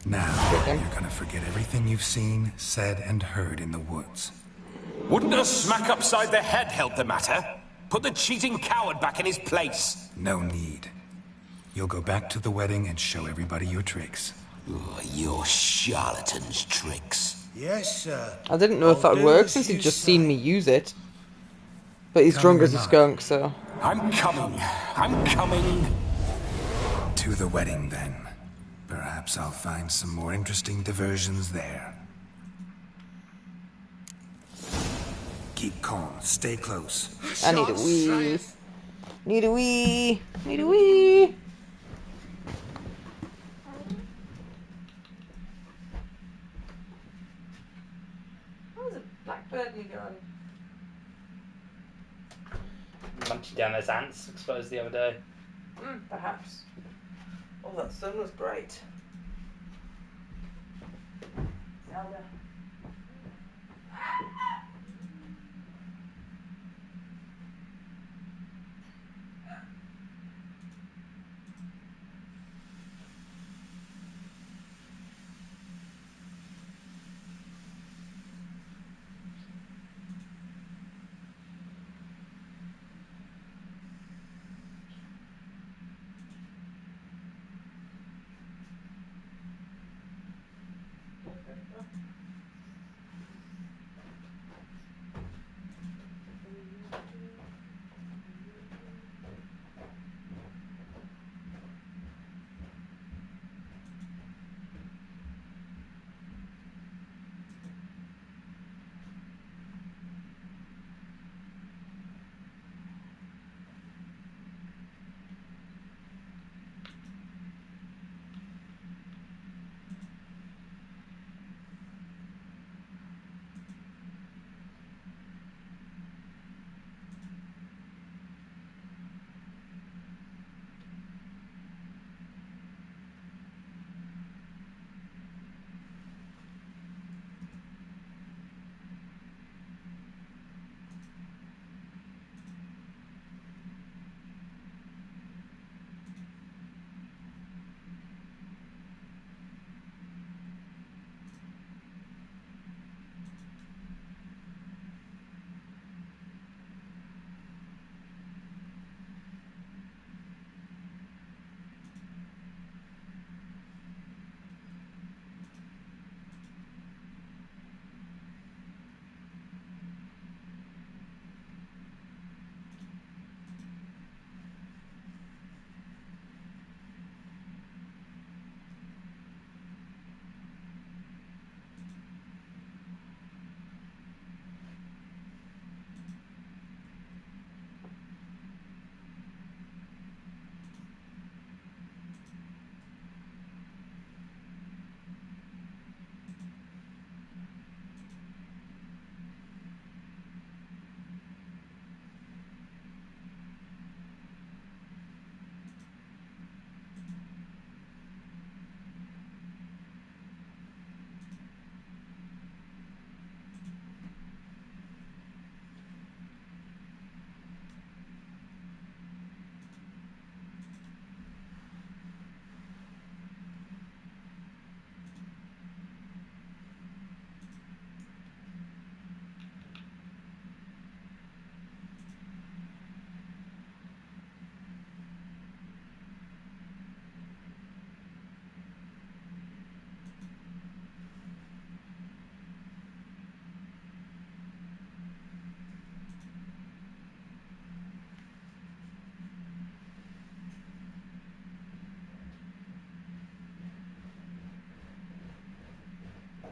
Now, you're gonna forget everything you've seen, said, and heard in the woods. Wouldn't a smack upside the head help the matter? Put the cheating coward back in his place. No need. You'll go back to the wedding and show everybody your tricks. Your charlatan's tricks. Yes, sir. I didn't know if that would work since he'd just seen me use it. But he's drunk as a skunk, so... I'm coming. I'm coming. To the wedding, then. Perhaps I'll find some more interesting diversions there. Keep calm. Stay close. I need a wee. Need a wee. Need a wee. How's a blackbird going? Munching down those ants, exposed the other day. Perhaps. Oh, that sun was great. Zelda.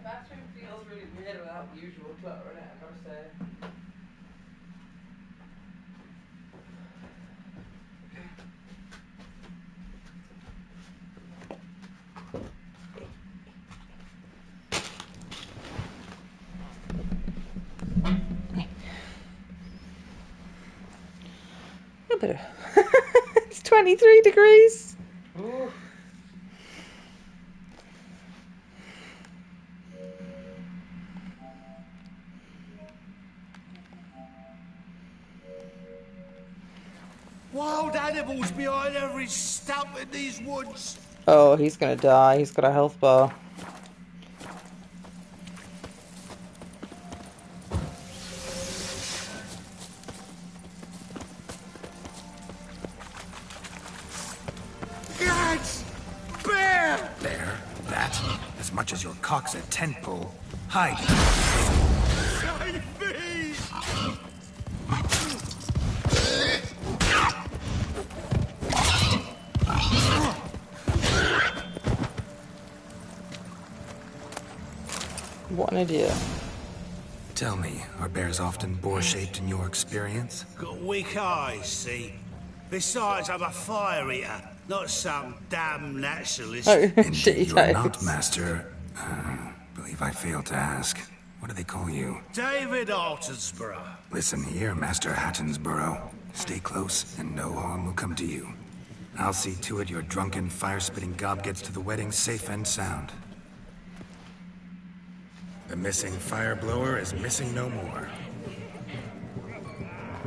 bathroom feels really weird without the usual clutter in it, I've got to say. A bit of it's 23 degrees. Ooh. Wild animals behind every stump in these woods. Oh, he's gonna die. He's got a health bar. Gads! Bear! There. That. As much as your cock's a tent pole. Hide. Save me! What an idiot. Tell me, are bears often boar-shaped in your experience? Got weak eyes, see? Besides, I'm a fire eater, not some damn naturalist. Indeed, you are not, Master. Believe I failed to ask. What do they call you? David Altonsborough. Listen here, Master Hattonsborough. Stay close, and no harm will come to you. I'll see to it your drunken, fire-spitting gob gets to the wedding safe and sound. The missing fire blower is missing no more.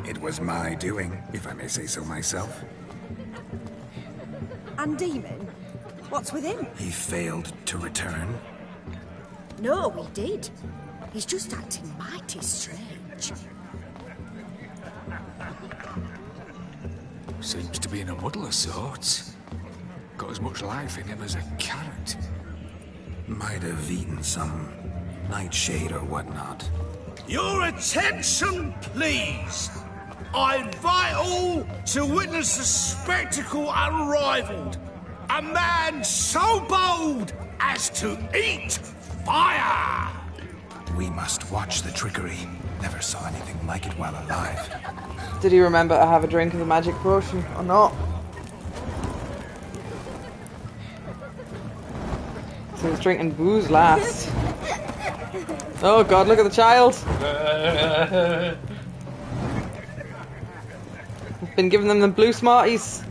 It was my doing, if I may say so myself. And Demon? What's with him? He failed to return. No, he did. He's just acting mighty strange. Seems to be in a muddle of sorts. Got as much life in him as a carrot. Might have eaten some nightshade or whatnot. Your attention, please. I invite all to witness a spectacle unrivaled. A man so bold as to eat fire! We must watch the trickery. Never saw anything like it while alive. Did he remember to have a drink of the magic potion or not? So he was drinking booze last. Oh god, look at the child! I've been giving them the blue Smarties.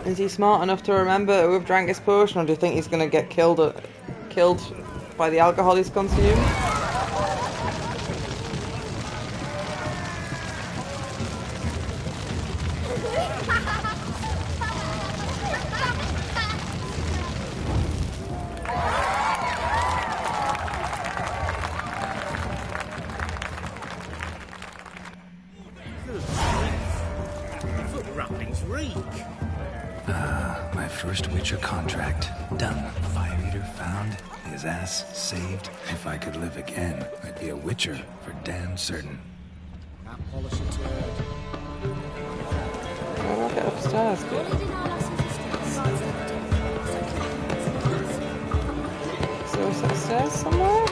Is he smart enough to remember who have drank his potion, or do you think he's going to get killed by the alcohol he's consumed? My first Witcher contract. Done. Fire Eater found. His ass saved. If I could live again, I'd be a Witcher for damn certain. I'll get upstairs, so it's upstairs somewhere?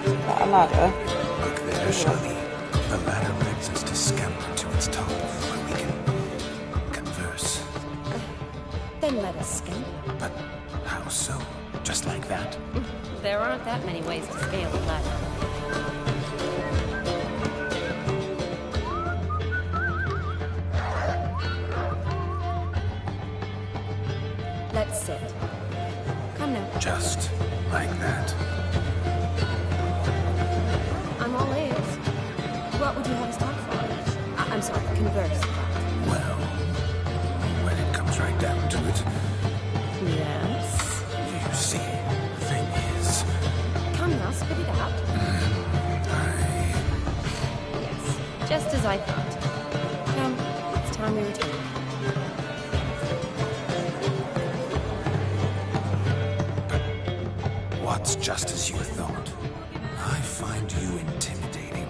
Is that a ladder? Look there, Shelley. The ladder leads us to scamper to its top, where we can converse. Then let us scale. But how so? Just like that? There aren't that many ways to scale a ladder. Let's sit. Come now. Just like that. I'm all ears. What would you have us talk for? I'm sorry, converse. Well, when it comes right down to it, Yes? you see, the thing is, Come now, spit it out. Yes, just as I thought. Come, it's time we return. what's just as you thought? I find you intimidating.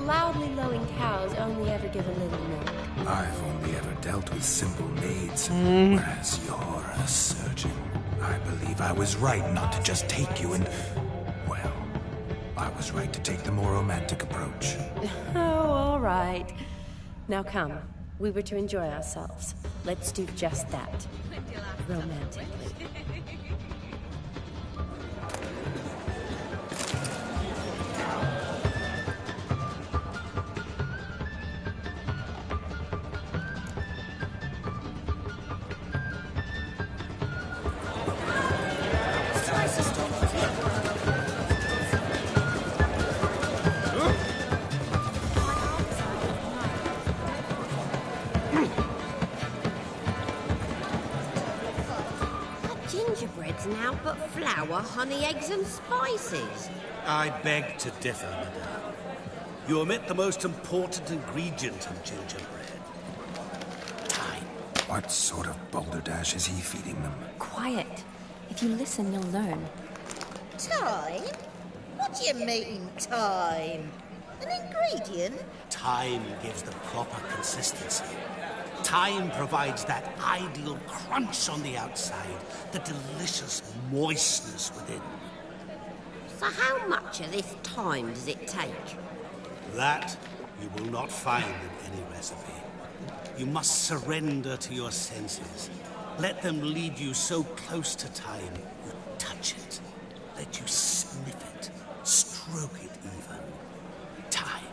loudly lowing cows only ever give a little milk. I've only ever dealt with simple maids, whereas you're a surgeon. I believe I was right not to just take you and... Well, I was right to take the more romantic approach. Oh, all right. Now come. We were to enjoy ourselves. Let's do just that. Romantically. Gingerbread's now but flour, honey, eggs and spices. I beg to differ, madame. You omit the most important ingredient of gingerbread. Time. What sort of balderdash is he feeding them? Quiet. If you listen, you'll learn. Time? What do you mean, time? An ingredient? Time gives the proper consistency. Time provides that ideal crunch on the outside, the delicious moistness within. So how much of this time does it take? That you will not find in any recipe. You must surrender to your senses. Let them lead you so close to time, you touch it. Let you sniff it, stroke it even. Time.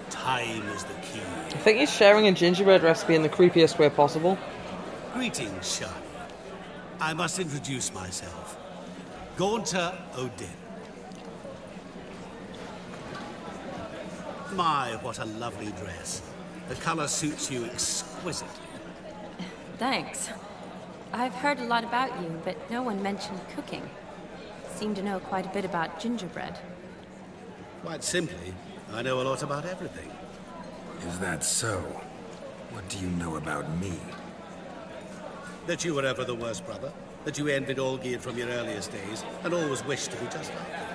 Time is the key. I think he's sharing a gingerbread recipe in the creepiest way possible. Greetings, Shani. I must introduce myself. Gaunter Odin. My, what a lovely dress. The color suits you exquisitely. Thanks. I've heard a lot about you, but no one mentioned cooking. Seem to know quite a bit about gingerbread. Quite simply, I know a lot about everything. Is that so? What do you know about me? That you were ever the worst brother. That you envied Olgierd from your earliest days, and always wished to be just like him.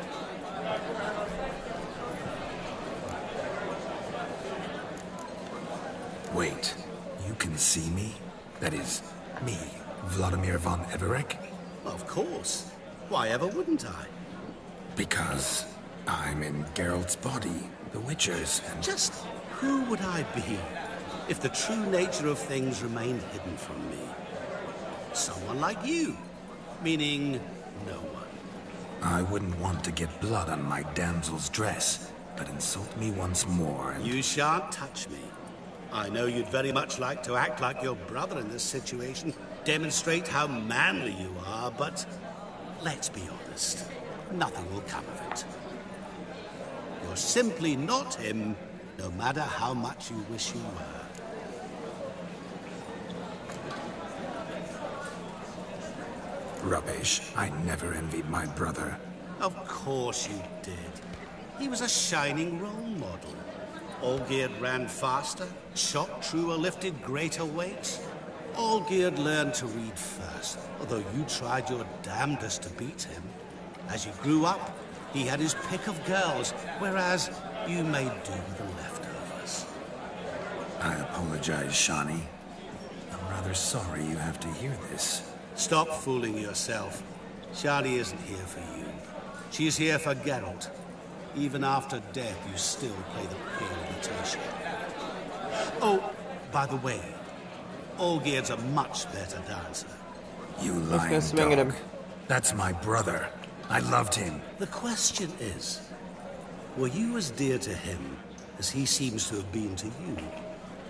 Wait, you can see me? That is, me, Vladimir von Everec? Of course. Why ever wouldn't I? Because I'm in Geralt's body, the Witcher's, and... Just who would I be if the true nature of things remained hidden from me? Someone like you, meaning no one. I wouldn't want to get blood on my damsel's dress, but insult me once more and... You shan't touch me. I know you'd very much like to act like your brother in this situation, demonstrate how manly you are, but let's be honest, nothing will come of it. You're simply not him, no matter how much you wish you were. Rubbish. I never envied my brother. Of course you did. He was a shining role model. Olgierd ran faster, shot truer, lifted greater weights. Olgierd learned to read first, although you tried your damnedest to beat him. As you grew up, he had his pick of girls, whereas you made do with the leftovers. I apologize, Shani. I'm rather sorry you have to hear this. Stop fooling yourself. Shani isn't here for you. She's here for Geralt. Even after death, you still play the pale imitation. Oh, by the way, Olgierd's a much better dancer. You lying dog. That's my brother. I loved him. The question is, were you as dear to him as he seems to have been to you?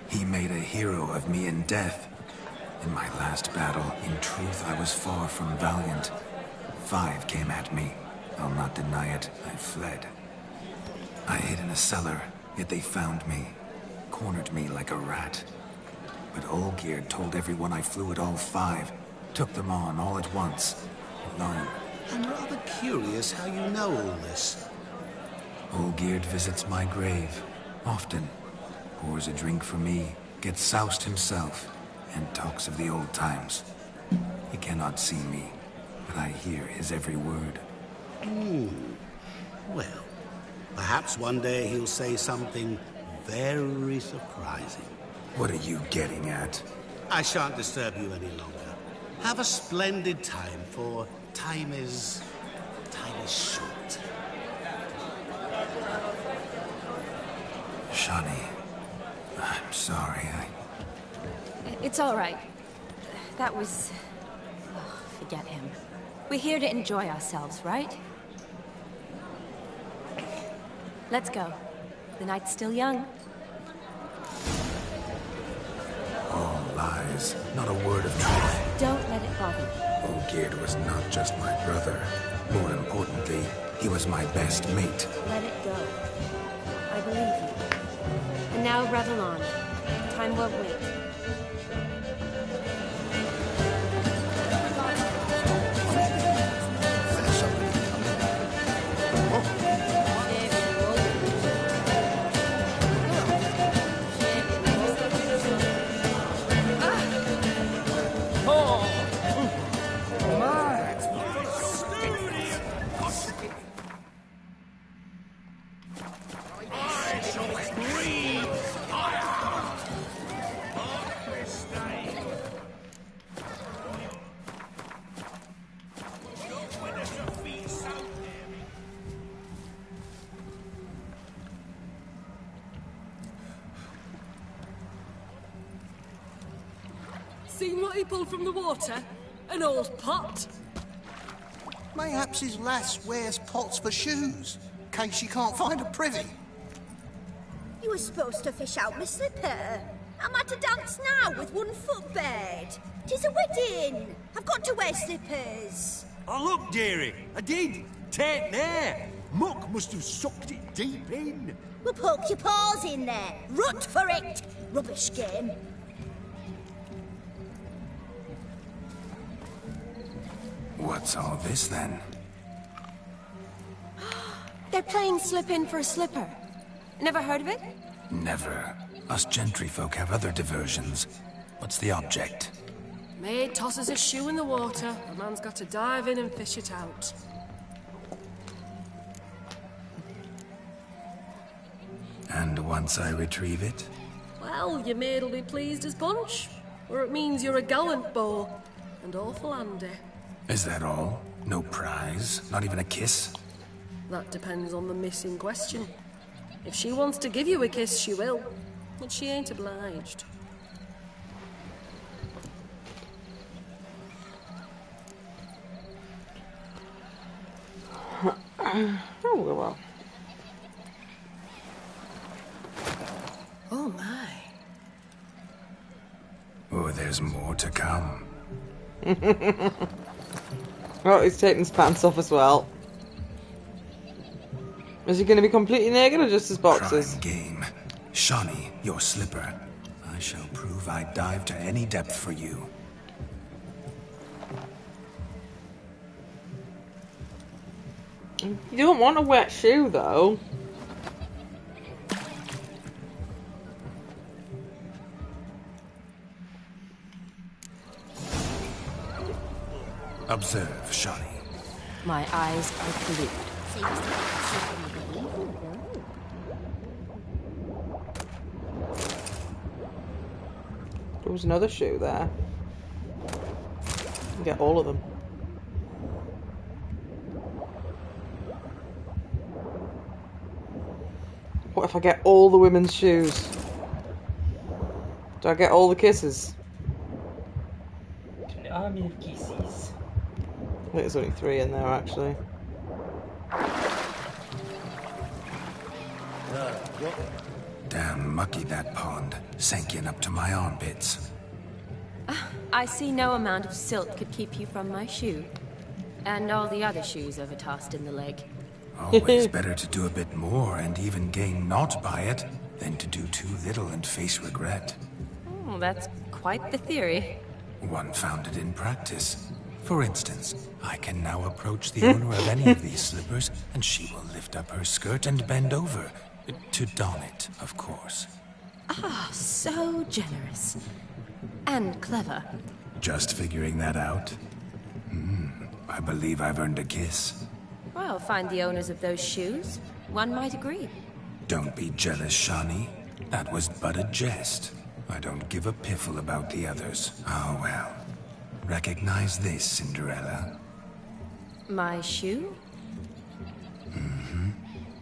He made a hero of me in death. In my last battle, in truth, I was far from valiant. 5 came at me. I'll not deny it, I fled. I hid in a cellar, yet they found me. Cornered me like a rat. But Olgierd told everyone I flew at all 5. Took them on all at once. Alone. I'm rather curious how you know all this. Olgierd visits my grave. Often. Pours a drink for me. Gets soused himself. And talks of the old times. He cannot see me, but I hear his every word. Well, Perhaps one day he'll say something very surprising. What are you getting at? I shan't disturb you any longer. Have a splendid time, for time is short. Shani, I'm sorry. It's all right. That was... oh, forget him. We're here to enjoy ourselves, right? Let's go. The night's still young. All lies, not a word of truth. Don't let it bother you. Olgierd was not just my brother. More importantly, he was my best mate. Let it go. I believe you. And now revel on. Time won't wait. Seen what he pulled from the water? An old pot? Mayhaps his lass wears pots for shoes, in case she can't find a privy. You were supposed to fish out my slipper. I'm at a dance now with one foot bared. 'Tis a wedding. I've got to wear slippers. Oh, look, dearie, I did. Take there. Muck must have sucked it deep in. Well, poke your paws in there. Rut for it. Rubbish game. What's all this, then? They're playing slip in for a slipper. Never heard of it? Never. Us gentry folk have other diversions. What's the object? Maid tosses a shoe in the water. A man's got to dive in and fish it out. And once I retrieve it? Well, your maid'll be pleased as punch. Or it means you're a gallant beau. And awful handy. Is that all? No prize? Not even a kiss? That depends on the miss in question. If she wants to give you a kiss, she will. But she ain't obliged. Oh, well. Oh, my. Oh, there's more to come. Oh, he's taking his pants off as well. Is he going to be completely naked or just his boxers? Prime game. Shawnee, your slipper. I shall prove I dive to any depth for you. You don't want a wet shoe, though. Observe, Shawnee. My eyes are glued. There was another shoe there. Get all of them. What if I get all the women's shoes? Do I get all the kisses? Army of kisses. I think there's only 3 in there, actually. Damn mucky, that pond. Sank in up to my armpits. I see no amount of silt could keep you from my shoe. And all the other shoes overtossed in the lake. Always better to do a bit more and even gain naught by it than to do too little and face regret. Oh, that's quite the theory. One founded in practice. For instance, I can now approach the owner of any of these slippers, and she will lift up her skirt and bend over. To don it, of course. Ah, so generous. And clever. Just figuring that out? I believe I've earned a kiss. Well, find the owners of those shoes. One might agree. Don't be jealous, Shani. That was but a jest. I don't give a piffle about the others. Oh well. Recognize this, Cinderella? My shoe? Mm-hmm.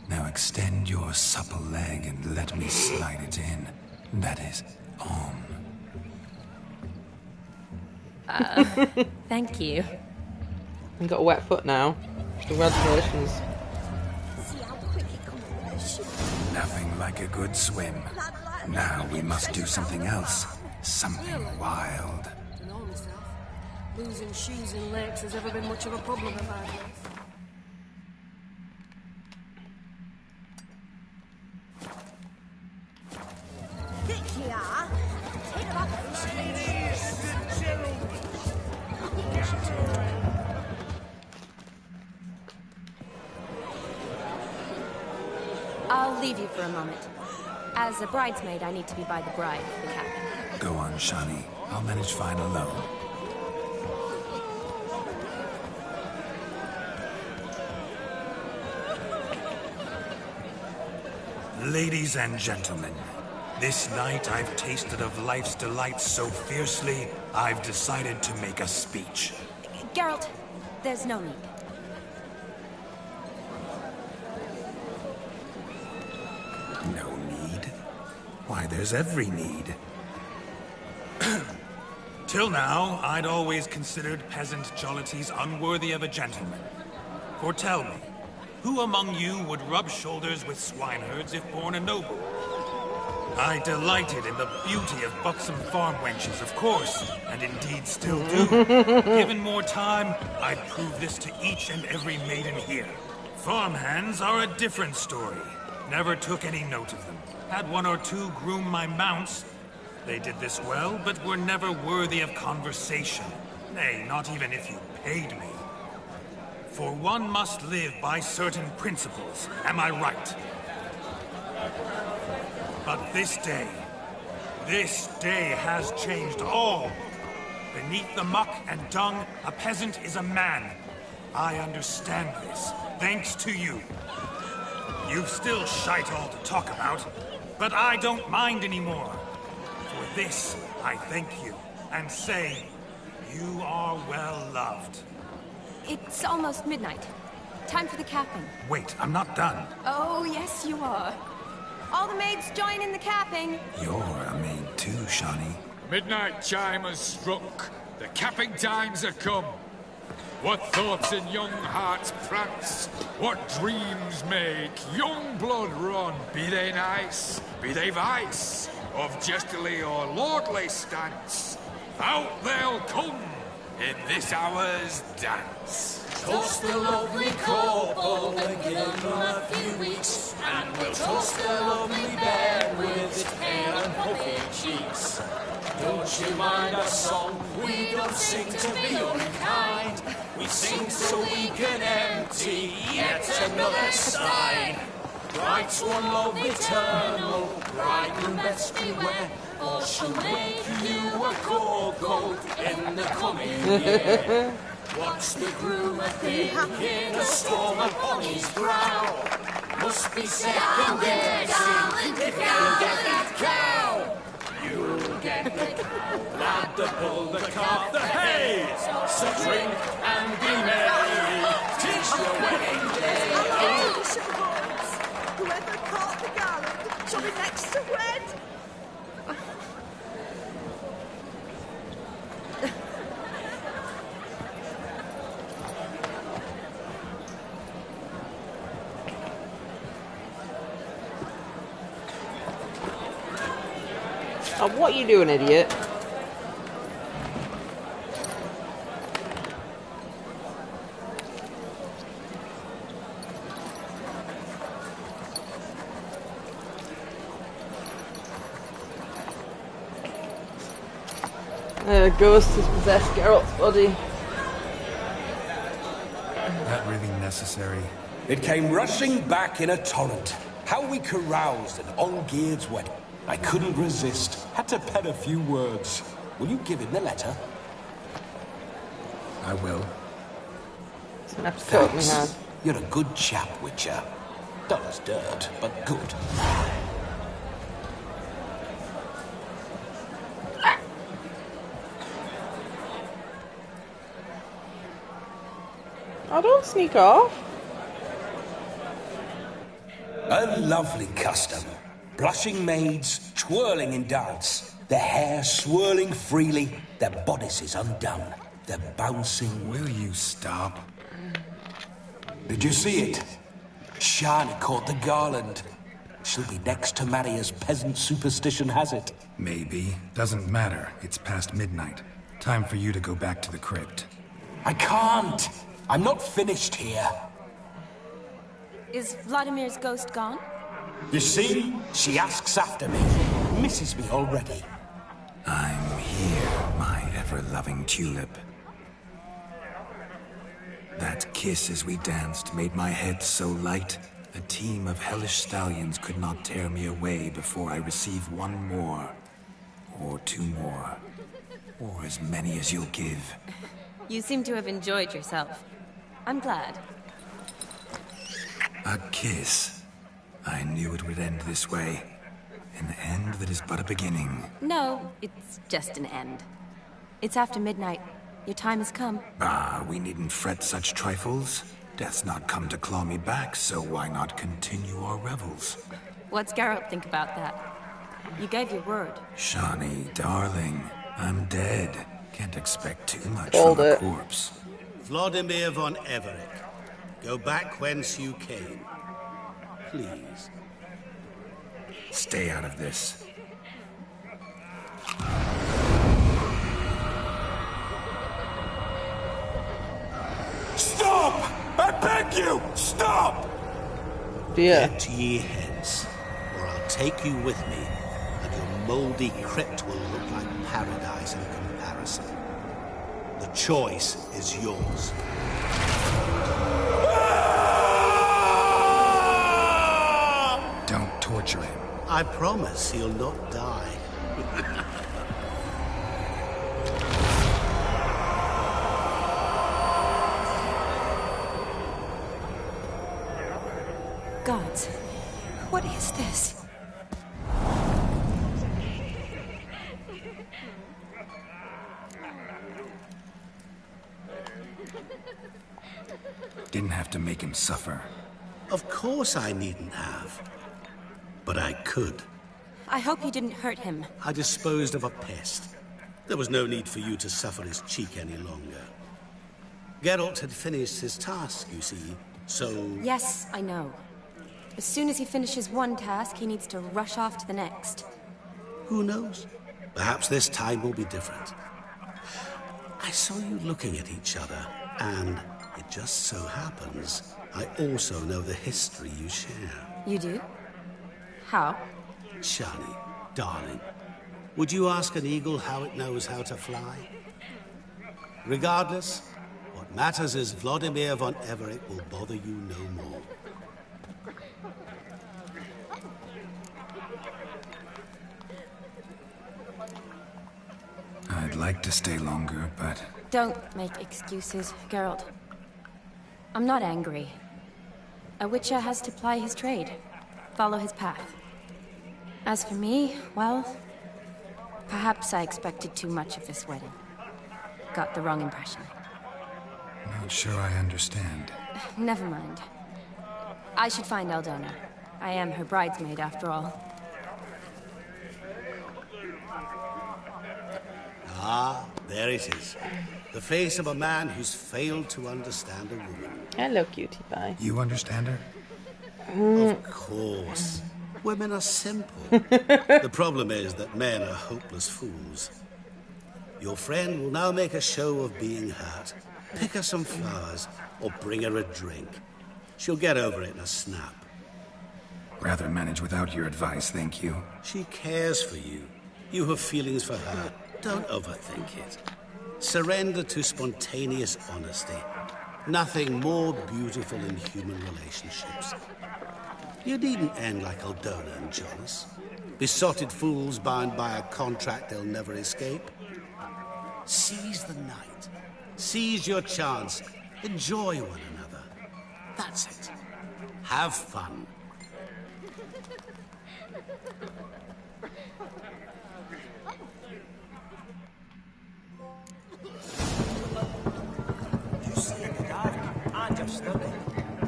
Now extend your supple leg and let me slide it in. That is, on. Thank you. I've got a wet foot now. Congratulations. Nothing like a good swim. Now we must do something else. Something wild. Dunno myself. Losing shoes in lakes has ever been much of a problem about this. Here you are. Take them up. I'll leave you for a moment. As a bridesmaid, I need to be by the bride for the cabin. Go on, Shani. I'll manage fine alone. Ladies and gentlemen, this night I've tasted of life's delights so fiercely, I've decided to make a speech. Geralt, there's no need. No need? Why, there's every need. Till now, I'd always considered peasant jollities unworthy of a gentleman. For tell me, who among you would rub shoulders with swineherds if born a noble? I delighted in the beauty of buxom farm wenches, of course, and indeed still do. Given more time, I'd prove this to each and every maiden here. Farmhands are a different story. Never took any note of them. Had one or two groom my mounts. They did this well, but were never worthy of conversation. Nay, not even if you paid me. For one must live by certain principles, am I right? But this day has changed all. Beneath the muck and dung, a peasant is a man. I understand this, thanks to you. You've still shite all to talk about, but I don't mind anymore. For this, I thank you, and say, you are well loved. It's almost midnight. Time for the capping. Wait, I'm not done. Oh, yes, you are. All the maids join in the capping. You're a maid too, Shani. Midnight chime has struck. The capping times are come. What thoughts in young hearts prance? What dreams make young blood run? Be they nice, be they vice, of jestly or lordly stance, out they'll come in this hour's dance. Toast the lovely couple and give them a few weeks, and we'll toast the lovely bear with its pale and puffy cheeks. Don't you mind our song? We don't sing to be unkind. We sing so we can empty yet another stein. Bride's one love eternal, bridegroom best beware, or she'll make you a cocoa in the coming year. What's the groom a thinking? A storm upon his brow. Must be second guessing if you'll get that cow. You'll get the cow, lad, the bull, the calf, the hay. So drink and be merry, 'tis your wedding day. Whoever caught the garland shall be next to wed. Oh, what are you doing, idiot? Ghost has possessed Geralt's body. That really necessary? It came rushing back in a torrent. How we caroused at Ongeard's wedding. I couldn't resist. Had to pen a few words. Will you give him the letter? I will. Thanks. You're a good chap, Witcher. Dull as dirt, but good. I don't sneak off. A lovely custom. Blushing maids twirling in dance, their hair swirling freely, their bodices undone, their bouncing... Will you stop? Did you see it? Shani caught the garland. She'll be next to marry as peasant superstition has it. Maybe. Doesn't matter. It's past midnight. Time for you to go back to the crypt. I can't. I'm not finished here. Is Vladimir's ghost gone? You see? She asks after me. Misses me already. I'm here, my ever-loving tulip. That kiss as we danced made my head so light, a team of hellish stallions could not tear me away before I receive one more. Or two more. Or as many as you'll give. You seem to have enjoyed yourself. I'm glad. A kiss. I knew it would end this way. An end that is but a beginning. No, it's just an end. It's after midnight. Your time has come. Ah, we needn't fret such trifles. Death's not come to claw me back, so why not continue our revels? What's Geralt think about that? You gave your word. Shani, darling, I'm dead. Can't expect too much Hold from it. a corpse. Vladimir von Everett, go back whence you came. Please. Stay out of this. Stop! I beg you! Stop! Dear. Get ye hence, or I'll take you with me, and your mouldy crypt will look like paradise in comparison. The choice is yours. Don't torture him. I promise he'll not die. Gods, what is this? Didn't have to make him suffer. Of course I needn't have. But I could. I hope you didn't hurt him. I disposed of a pest. There was no need for you to suffer his cheek any longer. Geralt had finished his task, you see, so... Yes, I know. As soon as he finishes one task, he needs to rush off to the next. Who knows? Perhaps this time will be different. I saw you looking at each other, and it just so happens I also know the history you share. You do? How? Shani, darling, would you ask an eagle how it knows how to fly? Regardless, what matters is Vladimir von Everett will bother you no more. I'd like to stay longer, but... Don't make excuses, Geralt. I'm not angry. A witcher has to ply his trade, follow his path. As for me, well, perhaps I expected too much of this wedding. Got the wrong impression. Not sure I understand. Never mind. I should find Aldona. I am her bridesmaid, after all. Ah, there it is. The face of a man who's failed to understand a woman. Hello, cutie pie. You understand her? Of course. Women are simple. The problem is that men are hopeless fools. Your friend will now make a show of being hurt, pick her some flowers, or bring her a drink. She'll get over it in a snap. Rather manage without your advice, thank you. She cares for you. You have feelings for her. Don't overthink it. Surrender to spontaneous honesty. Nothing more beautiful in human relationships. You needn't end like Aldona and Jonas. Besotted fools bound by a contract they'll never escape. Seize the night. Seize your chance. Enjoy one another. That's it. Have fun.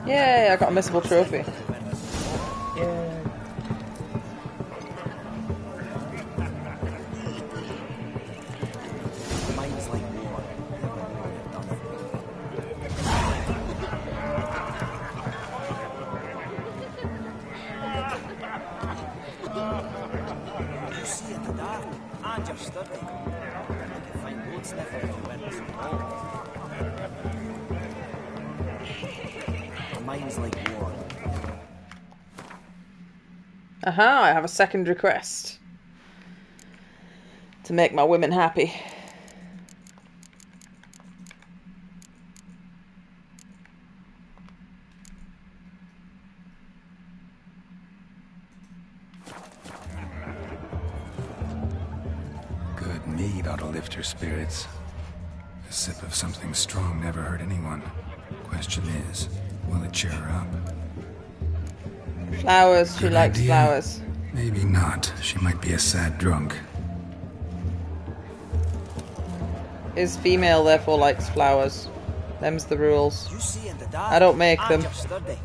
Yay, I got a missable trophy. Yeah. Mine's like war. You see in the dark, and you're sturdy. You can find road sniffer if you went to the mine's like war. Aha, I have a second request. To make my women happy. Good mead ought to lift her spirits. A sip of something strong never hurt anyone. Question is, will it cheer her up? Flowers, she likes idea. flowers. Maybe not. She might be a sad drunk. Is female, therefore likes flowers. Them's the rules. You see in the dark, I don't make and them. you're sturdy.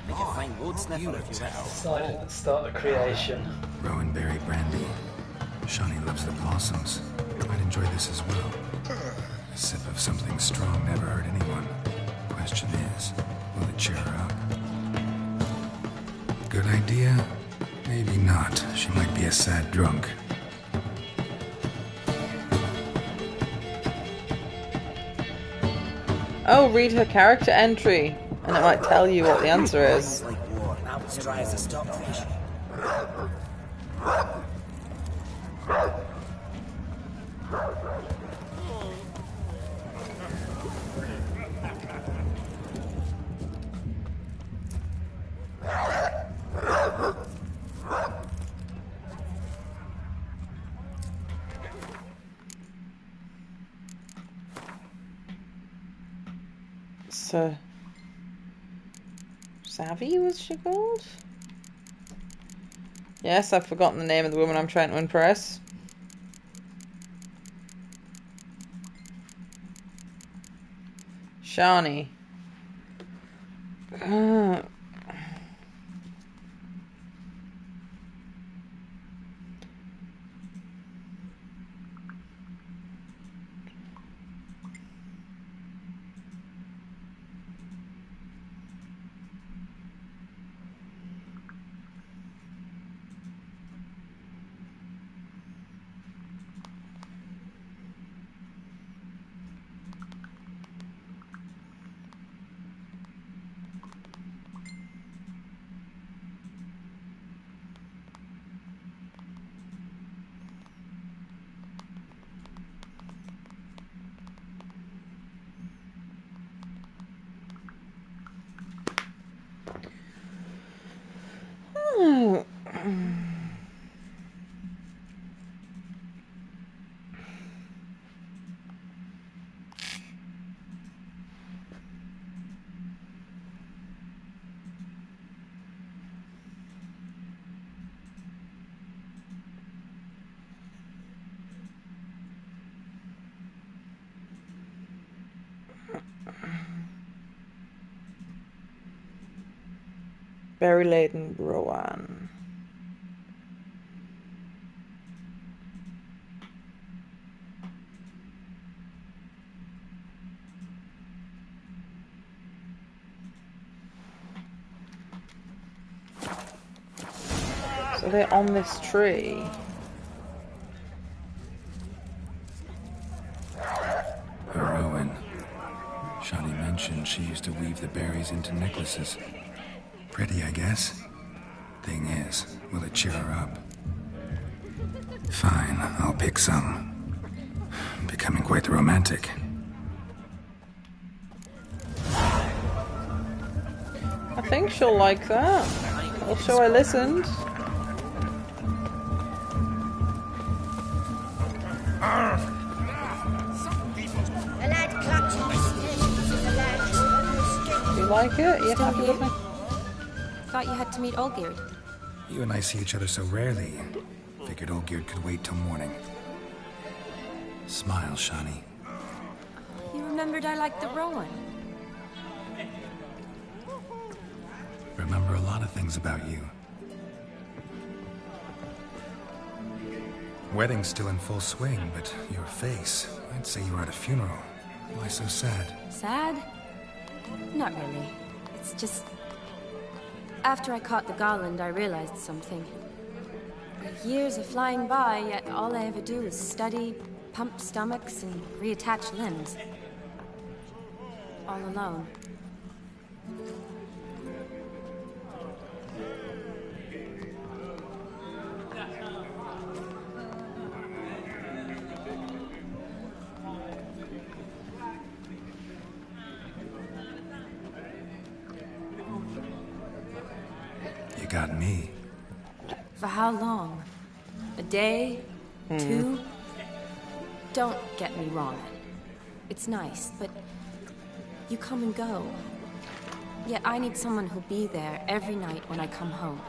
You can find road sniffer if you went to Decided at the start of creation. Rowan berry brandy. Shawnee loves the blossoms. Might enjoy this as well. A sip of something strong never hurt anyone. Question is, will it cheer her up? Good idea? Maybe not. She might be a sad drunk. Oh, read her character entry, and it might tell you what the answer is. Mine's like war. Now it's dry as a stockfish. So, Savvy was she called? Yes, I've forgotten the name of the woman I'm trying to impress. Shawnee. Berry laden Rowan. So they're on this tree. Rowan. Shawnee mentioned she used to weave the berries into necklaces. Pretty, I guess. Thing is, will it cheer her up? Fine, I'll pick some. Becoming quite the romantic. I think she'll like that. I'll show I listened. Do you like it? Are you happy with me? Thought you had to meet Olgierd. You and I see each other so rarely. Figured Olgierd could wait till morning. Smile, Shawnee. You remembered I liked the Rowan. remember a lot of things about you. Wedding's still in full swing, but your face, I'd say you were at a funeral. Why so sad? Sad? Not really. It's just... After I caught the garland, I realized something. The years are flying by, yet all I ever do is study, pump stomachs, and reattach limbs. All alone. You got me. For how long? A day? 2? Don't get me wrong. It's nice, but you come and go. Yet I need someone who'll be there every night when I come home.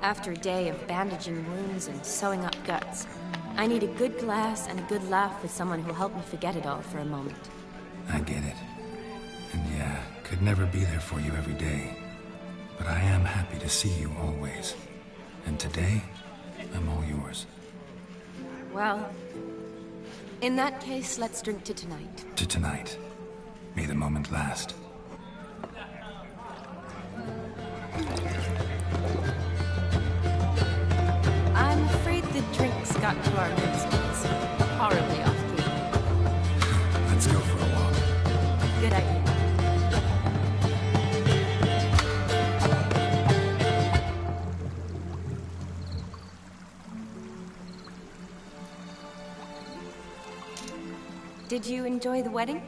After a day of bandaging wounds and sewing up guts, I need a good glass and a good laugh with someone who'll help me forget it all for a moment. I get it. And yeah, could never be there for you every day. But I am happy to see you always. And today, I'm all yours. Well, in that case, let's drink to tonight. To tonight. May the moment last. I'm afraid the drinks got to our minstrels. Horribly off-key. Let's go for a walk. Good idea. Did you enjoy the wedding?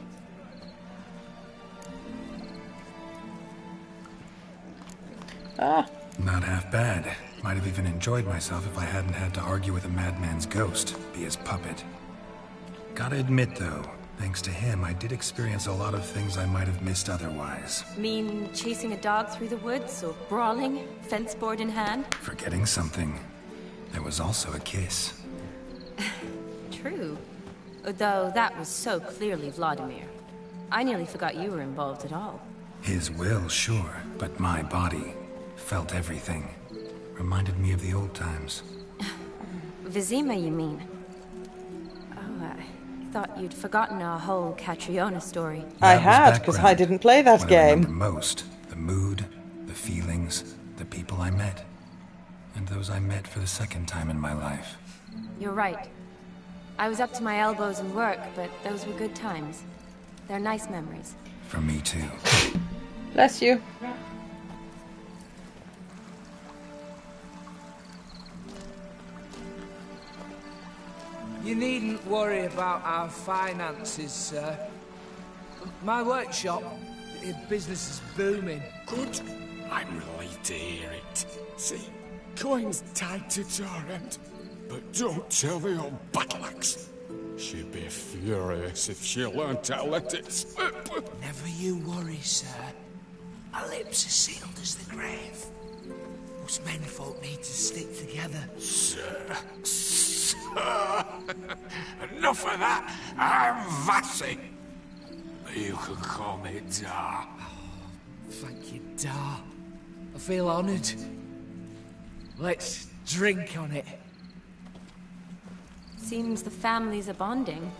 Not half bad. Might have even enjoyed myself if I hadn't had to argue with a madman's ghost, be his puppet. Gotta admit, though, thanks to him, I did experience a lot of things I might have missed otherwise. Mean chasing a dog through the woods, or brawling, fence board in hand? Forgetting something. There was also a kiss. True. Though that was so clearly Vladimir. I nearly forgot you were involved at all. His will, sure, but my body felt everything. Reminded me of the old times. Vizima, you mean? Oh, I thought you'd forgotten our whole Catriona story. I had, because I didn't play that what game. I remember most, the mood, the feelings, the people I met. And those I met for the second time in my life. You're right. I was up to my elbows in work, but those were good times. They're nice memories. For me too. Bless you. You needn't worry about our finances, sir. My workshop, business is booming. Good. I'm relieved to hear it. See, coin's tied to Torrent. But don't tell the old battleaxe. She'd be furious if she learned to let it slip. Never you worry, sir. My lips are sealed as the grave. Us menfolk need to stick together. Sir. Enough of that. I'm Vassy. You can call me Dar. Thank you, Dar. I feel honoured. Let's drink on it. Seems the families are bonding.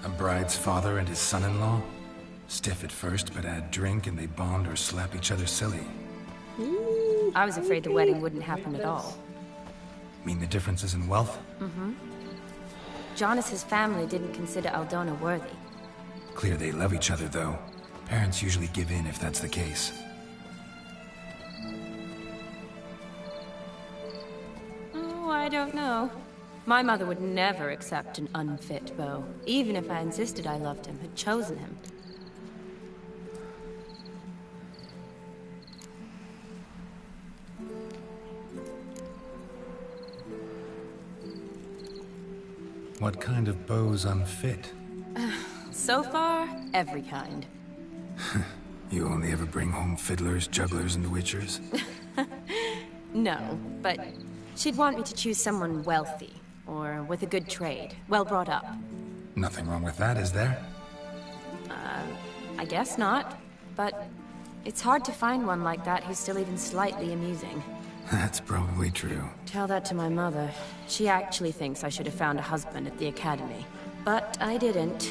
A bride's father and his son-in-law? Stiff at first, but add drink and they bond or slap each other silly. I was afraid the wedding wouldn't happen at all. Mean the differences in wealth? Mm-hmm. Jonas's family didn't consider Aldona worthy. Clear they love each other, though. Parents usually give in if that's the case. Oh, I don't know. My mother would never accept an unfit beau, even if I insisted I loved him, had chosen him. What kind of beau's unfit? So far, every kind. You only ever bring home fiddlers, jugglers, and witchers? No, but she'd want me to choose someone wealthy, or with a good trade, well brought up. Nothing wrong with that, is there? I guess not, but It's hard to find one like that who's still even slightly amusing. That's probably true. Tell that to my mother. She actually thinks I should have found a husband at the academy. But I didn't.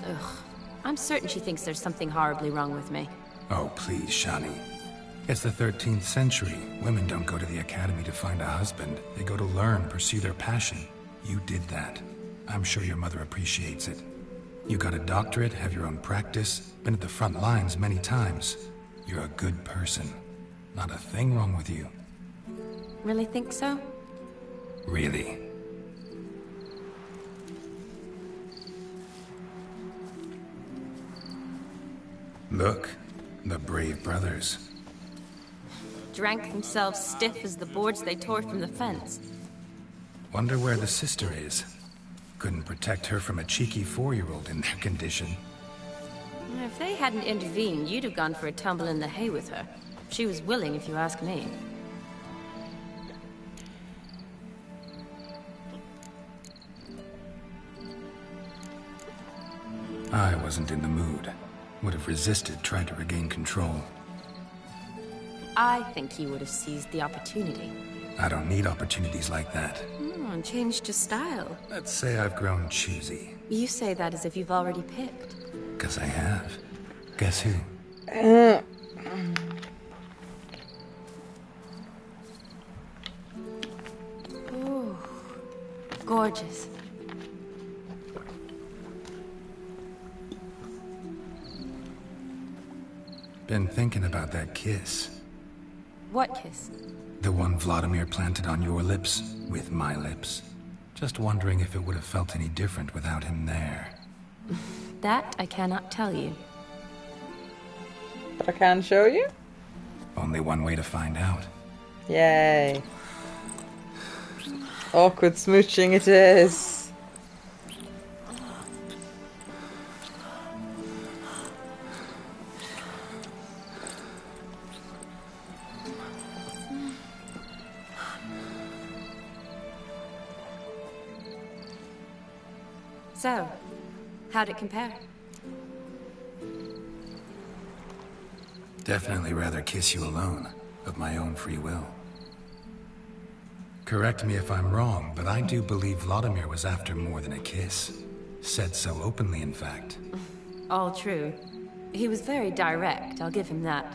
Ugh. I'm certain she thinks there's something horribly wrong with me. Oh, please, Shani. It's the 13th century. Women don't go to the academy to find a husband. They go to learn, pursue their passion. You did that. I'm sure your mother appreciates it. You got a doctorate, have your own practice, been at the front lines many times. You're a good person. Not a thing wrong with you. Really think so? Really. Look, the brave brothers. Drank themselves stiff as the boards they tore from the fence. Wonder where the sister is. Couldn't protect her from a cheeky 4-year-old in their condition. If they hadn't intervened, you'd have gone for a tumble in the hay with her. She was willing, if you ask me. I wasn't in the mood. Would have resisted, tried to regain control. I think you would have seized the opportunity. I don't need opportunities like that. And changed your style. Let's say I've grown choosy. You say that as if you've already picked. 'Cause I have. Guess who? Ooh, gorgeous. Been thinking about that kiss. What kiss? The one Vladimir planted on your lips, with my lips. Just wondering if it would have felt any different without him there. That I cannot tell you. But I can show you? Only one way to find out. Yay. Awkward smooching it is. So, how'd it compare? Definitely rather kiss you alone, of my own free will. Correct me if I'm wrong, but I do believe Vladimir was after more than a kiss. Said so openly, in fact. All true. He was very direct, I'll give him that.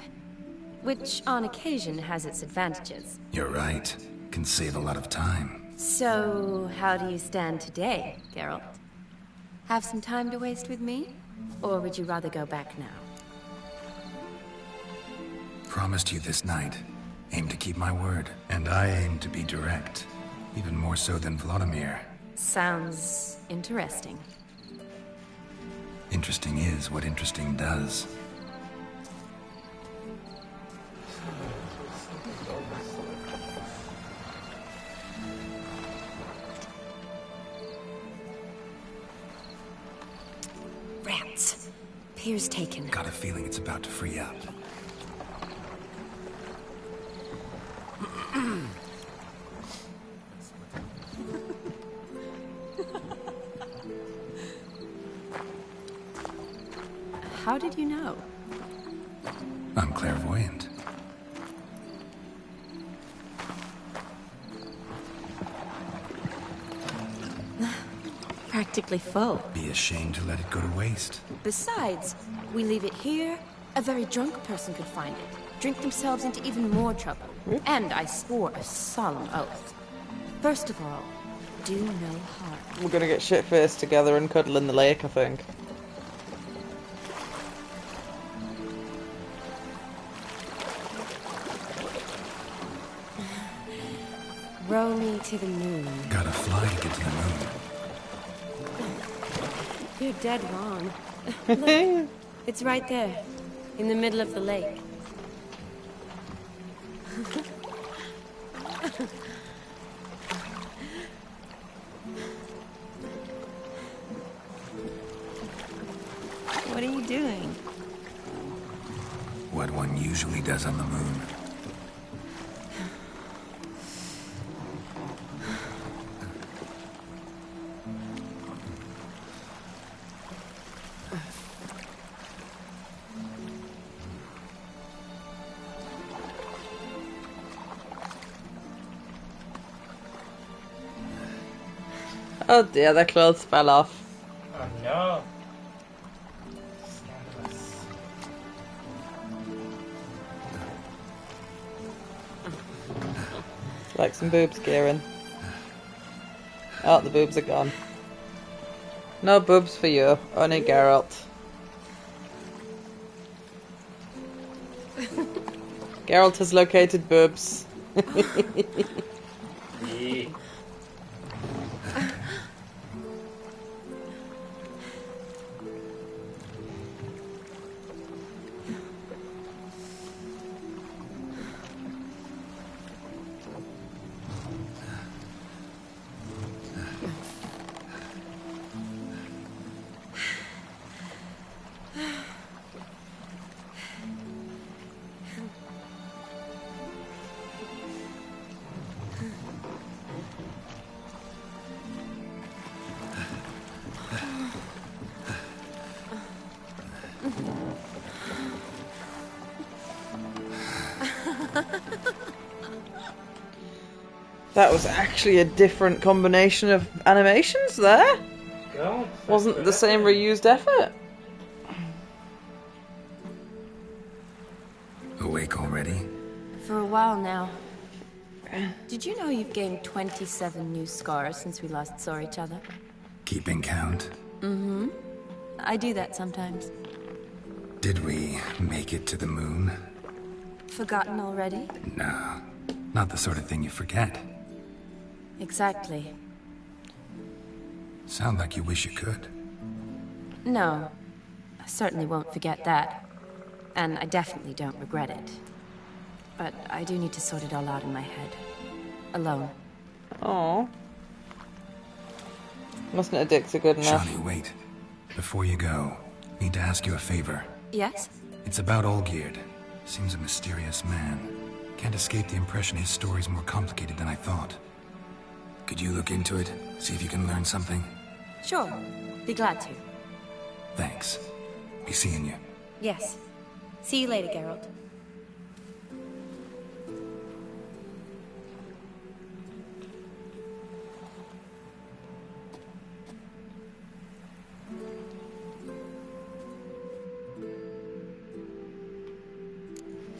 Which, on occasion, has its advantages. You're right. Can save a lot of time. So, how do you stand today, Geralt? Have some time to waste with me? Or would you rather go back now? Promised you this night. Aim to keep my word. And I aim to be direct. Even more so than Vladimir. Sounds interesting. Interesting is what interesting does. Rats. Pier's taken. Got a feeling it's about to free up. How did you know? I'm clairvoyant. Practically full. Be ashamed to let it go to waste. Besides, we leave it here, a very drunk person could find it, drink themselves into even more trouble. And I swore a solemn oath. First of all, do no harm. We're gonna get shit-faced together and cuddle in the lake, I think. Row me to the moon. Gotta fly to get to the moon. You're dead wrong. Look, it's right there, in the middle of the lake. What are you doing? What one usually does on the moon. Oh dear, their clothes fell off. Oh no. Like some boobs, Kieran. Oh, the boobs are gone. No boobs for you, only Geralt. Geralt has located boobs. Yeah. That was actually a different combination of animations there. God, Wasn't the same reused effort. Awake already? For a while now. Did you know you've gained 27 new scars since we last saw each other? Keeping count? Mm-hmm. I do that sometimes. Did we make it to the moon? Forgotten already? No, not the sort of thing you forget. Exactly. Sound like you wish you could. No. I certainly won't forget that. And I definitely don't regret it. But I do need to sort it all out in my head. Alone. Oh. Wasn't addicted good enough. Shani, wait. Before you go, need to ask you a favor. Yes? It's about Olgierd. Seems a mysterious man. Can't escape the impression his story's more complicated than I thought. Could you look into it? See if you can learn something? Sure. Be glad to. Thanks. Be seeing you. Yes. See you later, Geralt.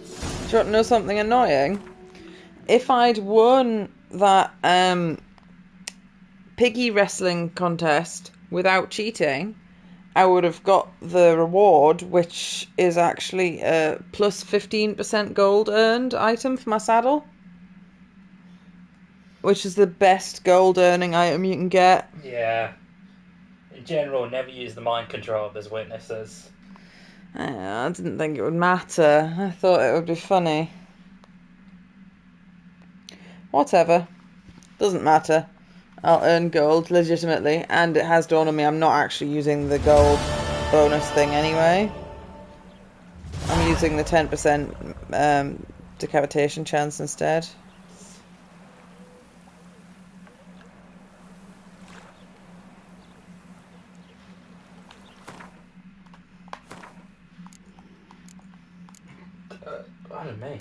Do you want to know something annoying? If I'd won that piggy wrestling contest without cheating, I would have got the reward, which is actually a plus 15% gold earned item for my saddle. Which is the best gold earning item you can get. Yeah. In general, never use the mind control as witnesses. I didn't think it would matter. I thought it would be funny. Whatever. Doesn't matter. I'll earn gold legitimately, and it has dawned on me I'm not actually using the gold bonus thing anyway. I'm using the 10% decapitation chance instead. Pardon me.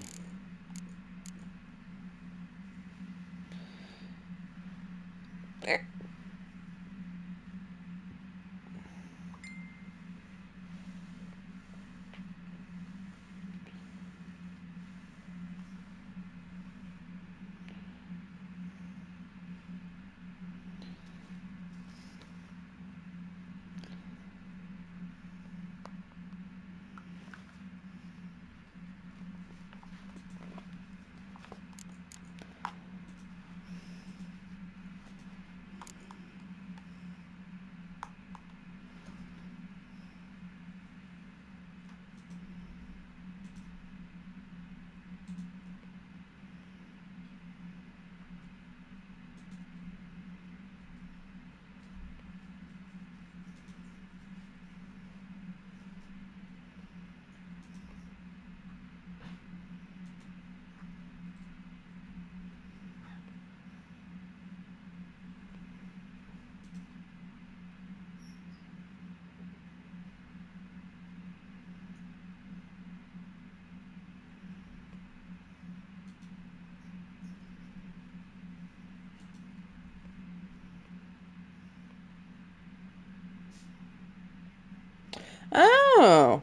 Oh.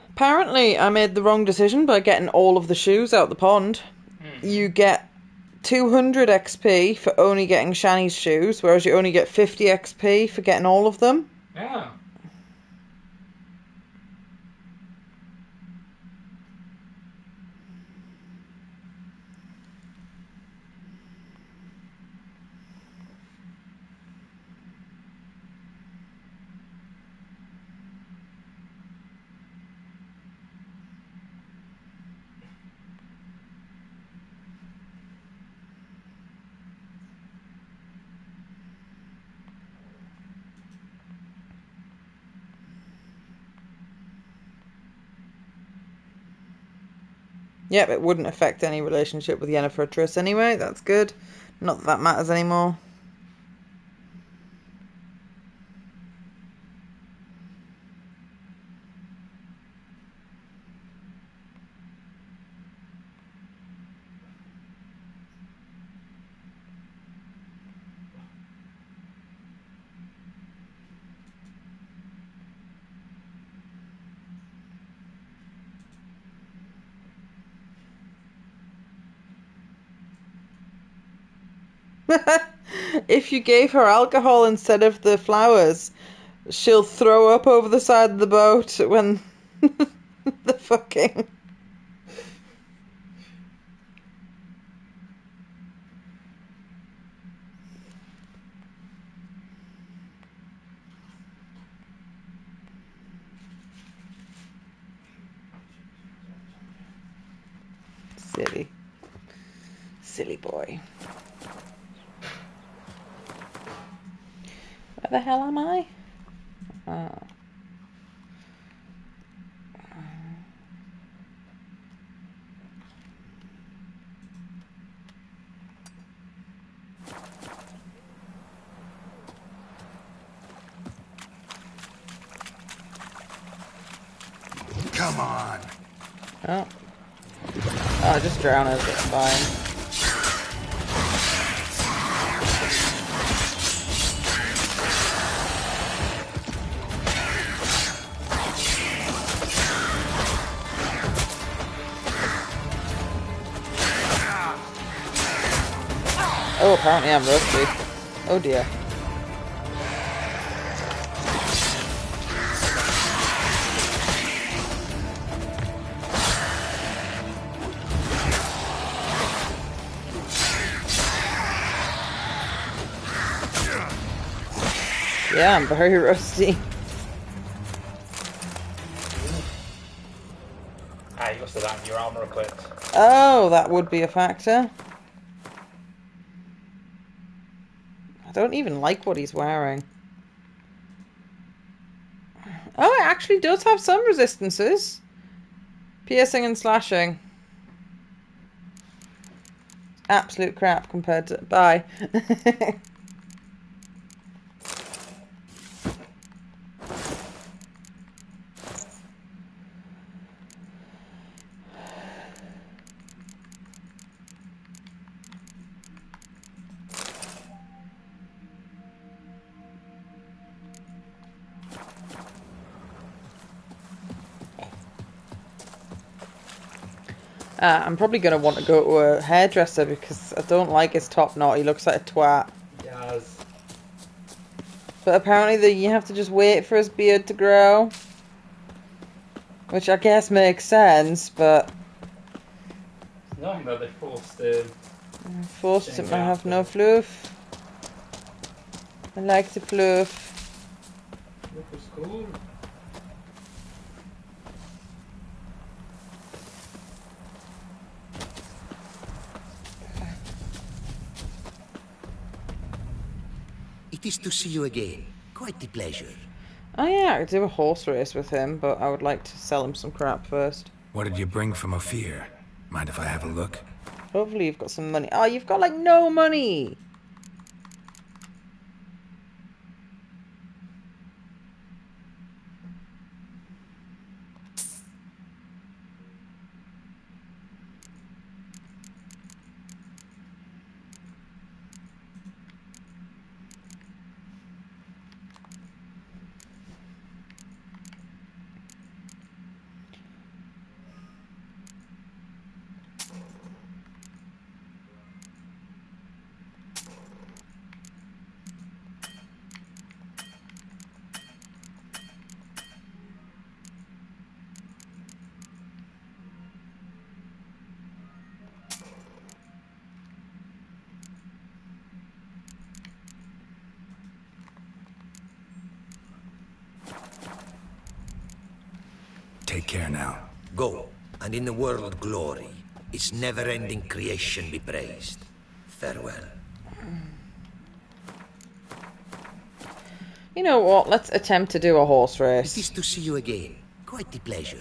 Apparently, I made the wrong decision by getting all of the shoes out the pond. You get 200 XP for only getting Shani's shoes, whereas you only get 50 XP for getting all of them. Yeah. Yep, it wouldn't affect any relationship with Yennefer or Triss anyway. That's good. Not that that matters anymore. If you gave her alcohol instead of the flowers, she'll throw up over the side of the boat when the fucking... Silly. Silly boy. Where the hell am I? Oh. Come on. Oh. Oh, just drown us, it's fine. Oh, apparently I'm rusty. Oh dear. Yeah, I'm very rusty. Ah, you must have that in your armour equipped. Oh, that would be a factor. I don't even like what he's wearing. Oh, it actually does have some resistances. Piercing and slashing. Absolute crap compared to... Bye. I'm probably going to want to go to a hairdresser because I don't like his top knot. He looks like a twat. Yes. But apparently you have to just wait for his beard to grow. Which I guess makes sense, but... No, no, they forced Forced him to have no fluff. I like the fluff. Look, it's cool. It is to see you again. Quite the pleasure. Oh yeah, I could do a horse race with him, but I would like to sell him some crap first. What did you bring from Ophir? Mind if I have a look? Hopefully you've got some money. Oh, you've got like no money! Take care now. Go, and in the world glory, its never-ending creation be praised. Farewell. You know what? Let's attempt to do a horse race. It is to see you again. Quite the pleasure.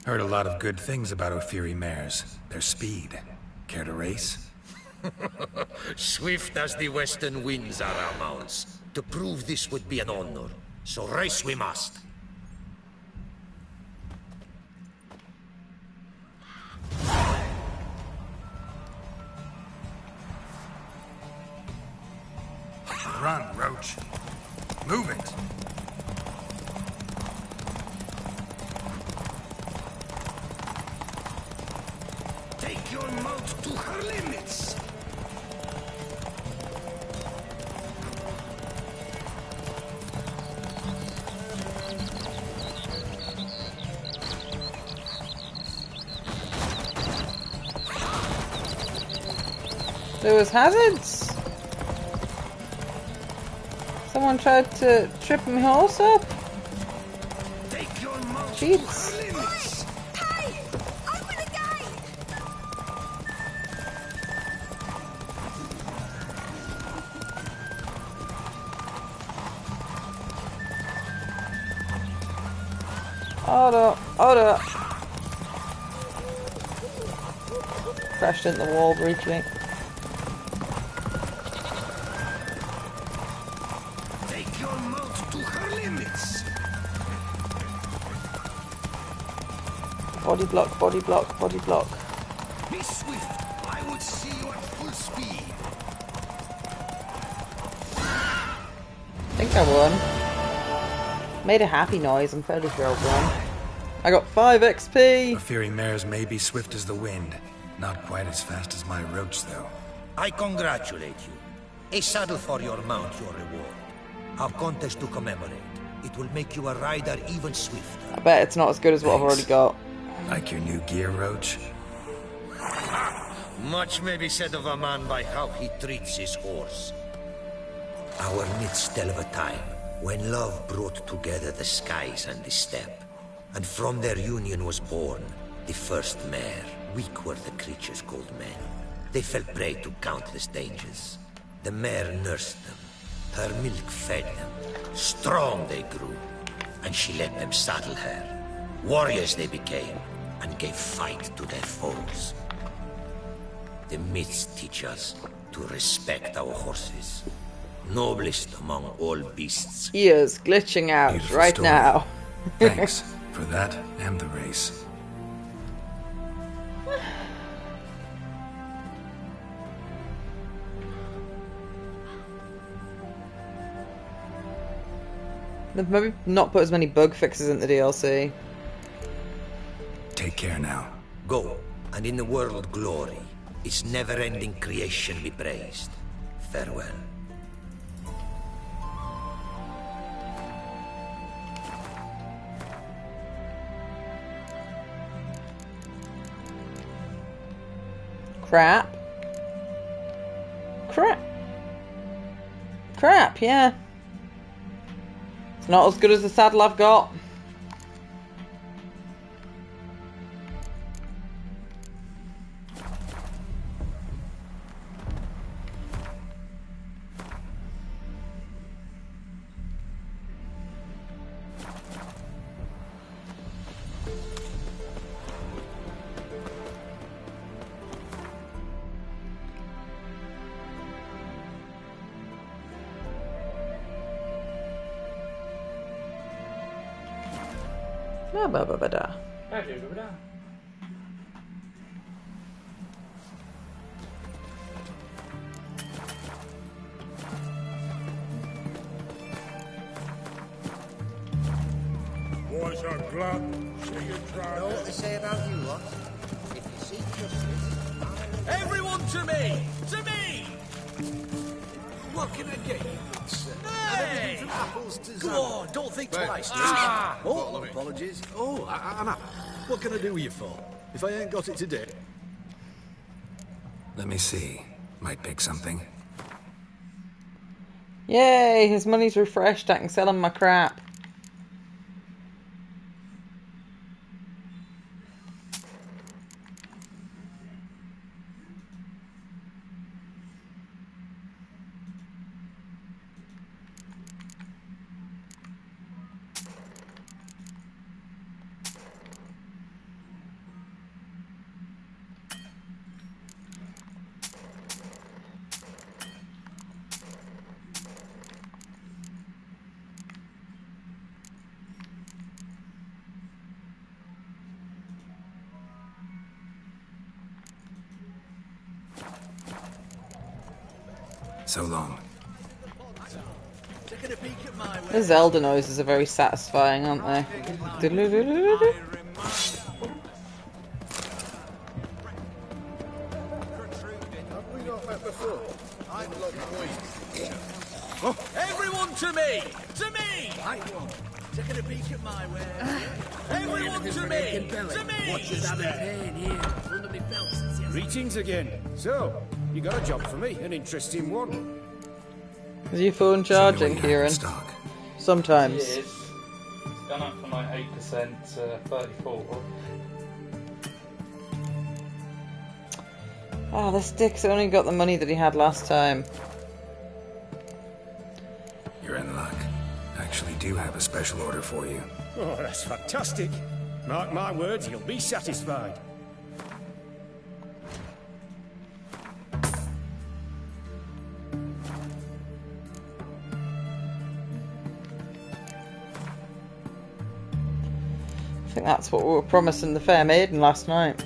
Heard a lot of good things about Ophiri mares. Their speed. Care to race? Swift as the western winds are our mounts. To prove this would be an honor. So race we must. Run, Roach. Move it. Take your mount to her limits. There was hazards. Someone tried to trip my horse up. Take your mount Cheats. to her limits. Hey! Open the gate! Hold up, hold up. Crashed into the wall briefly. Take your mount to her limits. Body block, body block, body block. Be swift. I would see you at full speed. I think I won. Made a happy noise, I'm fairly sure I won. I got 5 XP! Ophiri mares may be swift as the wind. Not quite as fast as my Roach, though. I congratulate you. A saddle for your mount, your reward. Our contest to commemorate. It will make you a rider even swifter. I bet it's not as good as what I've already got. Like your new gear, Roach? Much may be said of a man by how he treats his horse. Our midst tell of a time when love brought together the skies and the steppe. And from their union was born the first mare. Weak were the creatures called men. They fell prey to countless dangers. The mare nursed them. Her milk fed them. Strong they grew. And she let them saddle her. Warriors they became, and gave fight to their foes. The myths teach us to respect our horses. Noblest among all beasts. He is glitching out Beautiful right story. now. Thanks for that and the race. They've maybe not put as many bug fixes in the DLC. Take care now. Go, and in the world glory, its never-ending creation be praised. Farewell. Crap. Crap. Crap, yeah. It's not as good as the saddle I've got. Ba-ba-ba-da. Boys are glad. See you try. Know what they say about you lot? If you seek justice, Everyone to me! To me! What can I get you, good sir? Hey! From apples to Go on, don't think twice. Oh, apologies. Oh, I'm up. What can I do with you for? If I ain't got it today. Let me see. Might pick something. Yay, his money's refreshed. I can sell him my crap. So long. The Zelda noises are very satisfying, aren't they? Everyone to me! To me! Taking a peek at my wares. Everyone to me! To me! Watch us have a pain here. Under me belt since yesterday. Greetings again. So, you got a job for me, an interesting one. Is your phone charging, Kieran? Sometimes. It is. It's gone up from like 8% to 34%. Oh, this dick's only got the money that he had last time. You're in luck. I actually do have a special order for you. Oh, that's fantastic. Mark my words, you'll be satisfied. I think that's what we were promising the fair maiden last night.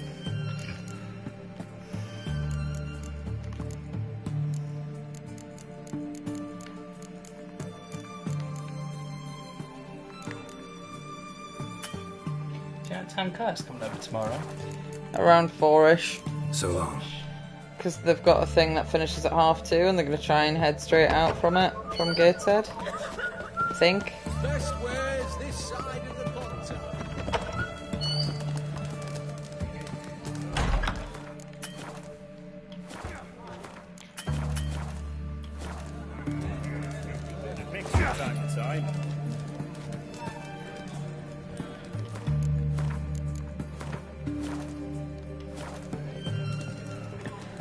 Tam Kai's coming over tomorrow. Around 4ish. So long. Because they've got a thing that finishes at 2:30 and they're going to try and head straight out from it, from Gateshead. I think. Best wares this side of the pond. Time.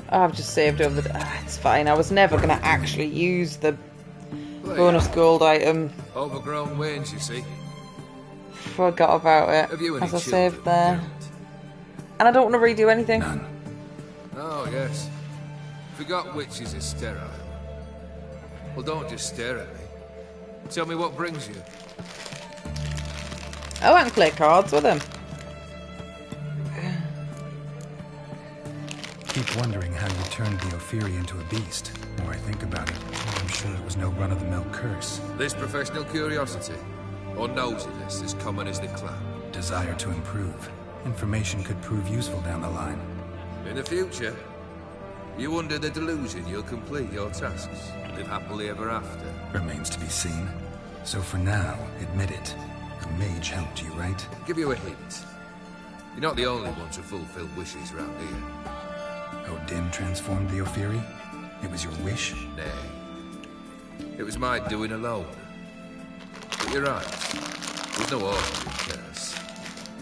Oh, I've just saved over the... it's fine. I was never going to actually use the bonus gold item. Overgrown wains, you see. Forgot about it Have you any as I children, saved there. And I don't want to redo anything. Oh, yes. Forgot witches are sterile. Well, don't just stare at me. Tell me what brings you. I went and play cards with him. Keep wondering how you turned the Ophiri into a beast. The more I think about it, I'm sure it was no run-of-the-mill curse. This professional curiosity, or nosiness as common as the clown. Desire to improve. Information could prove useful down the line. In the future, you under the delusion you'll complete your tasks, live happily ever after. Remains to be seen. So for now, admit it. A mage helped you, right? Give you a hint. You're not the only one to fulfill wishes round here. Odin transformed the Ophiri? It was your wish? Nay. It was my doing alone. But you're right. There's no ordinary curse.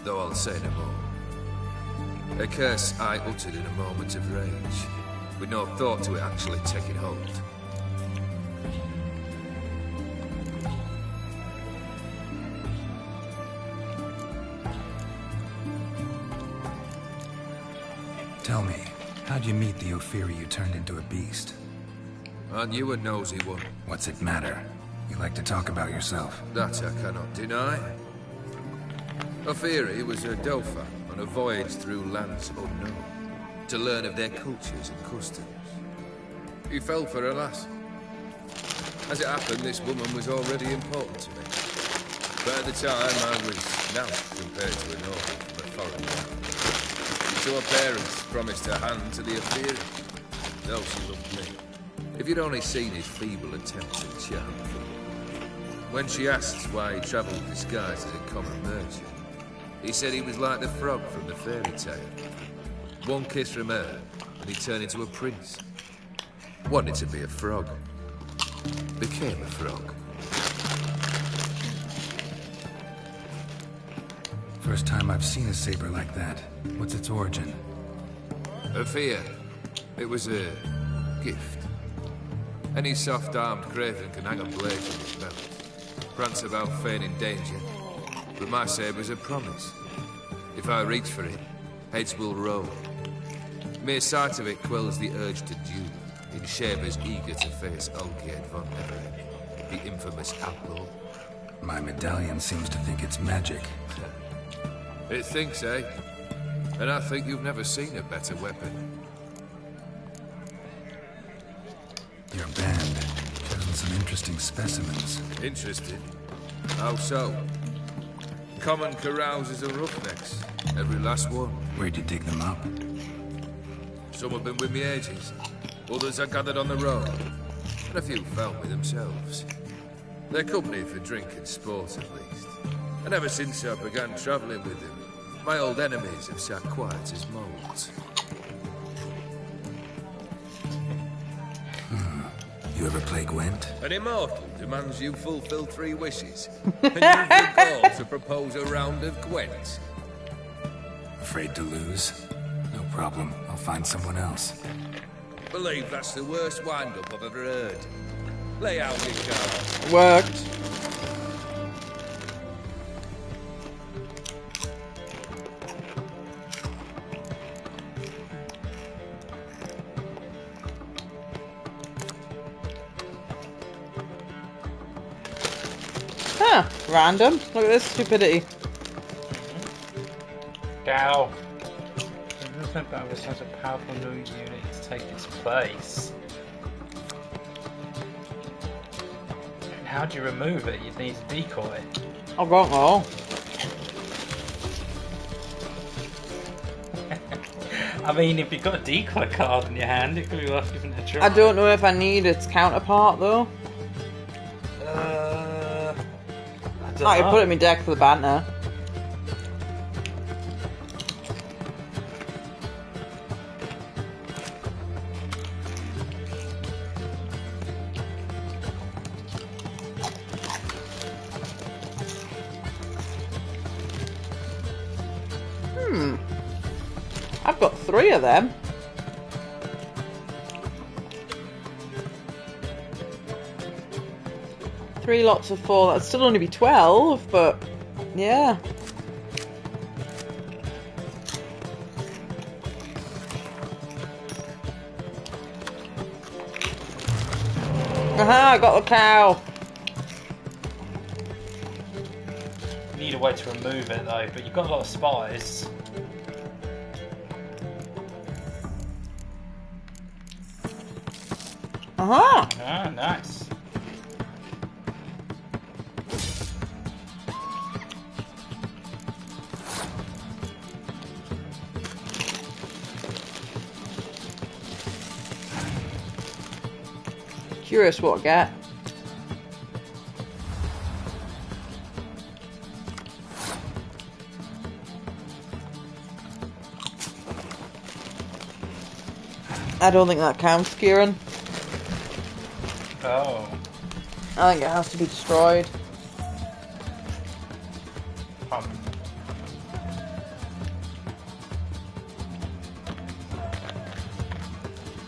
Though I'll say no more. A curse I uttered in a moment of rage, with no thought to it actually taking hold. Tell me, how'd you meet the Ophiri you turned into a beast? Aren't you a nosy one? What's it matter? You like to talk about yourself. That I cannot deny. Ophiri was a Dauphin on a voyage through lands unknown, to learn of their cultures and customs. He fell for a lass. As it happened, this woman was already important to me. But at the time, I was nought compared to a noble from a foreign land. So her parents promised her hand to the Ophiri, though she loved me. If you'd only seen his feeble attempts at charm. When she asked why he travelled disguised as a common merchant, he said he was like the frog from the fairy tale. One kiss from her, and he turned into a prince. Wanted to be a frog. Became a frog. First time I've seen a saber like that. What's its origin? A fear. It was a gift. Any soft-armed craven can hang a blade from his belt. Prance about feigning danger. But my saber's a promise. If I reach for it, heads will roll. Mere sight of it quells the urge to duel, in shavers eager to face Olgierd von Everett, the infamous outlaw. My medallion seems to think it's magic. It thinks, eh? And I think you've never seen a better weapon. Your band interesting specimens. Interested? How so? Common carousers and roughnecks. Every last one. Where'd you dig them up? Some have been with me ages. Others I gathered on the road. And a few found me themselves. They're company for drink and sport, at least. And ever since I began travelling with them, my old enemies have sat quiet as moles. You ever play Gwent? An immortal demands you fulfill 3 wishes. And you've the gall to propose a round of Gwent. Afraid to lose? No problem. I'll find someone else. Believe that's the worst wind-up I've ever heard. Lay out your cards. Worked. Huh, random. Look at this stupidity. Gal. Nothing but with such a powerful new unit to take its place. And how do you remove it? You'd need a decoy. I don't know. I mean, if you've got a decoy card in your hand, it could be worth giving it a try. I don't know if I need its counterpart though. I can put it in my deck for the banter. I've got 3 of them. Three lots of 4. That'd still only be 12, but yeah. Aha, I got the cow. You need a way to remove it though, but you've got a lot of spies. Aha! Ah, nice. Curious what I get. I don't think that counts, Kieran. Oh. I think it has to be destroyed.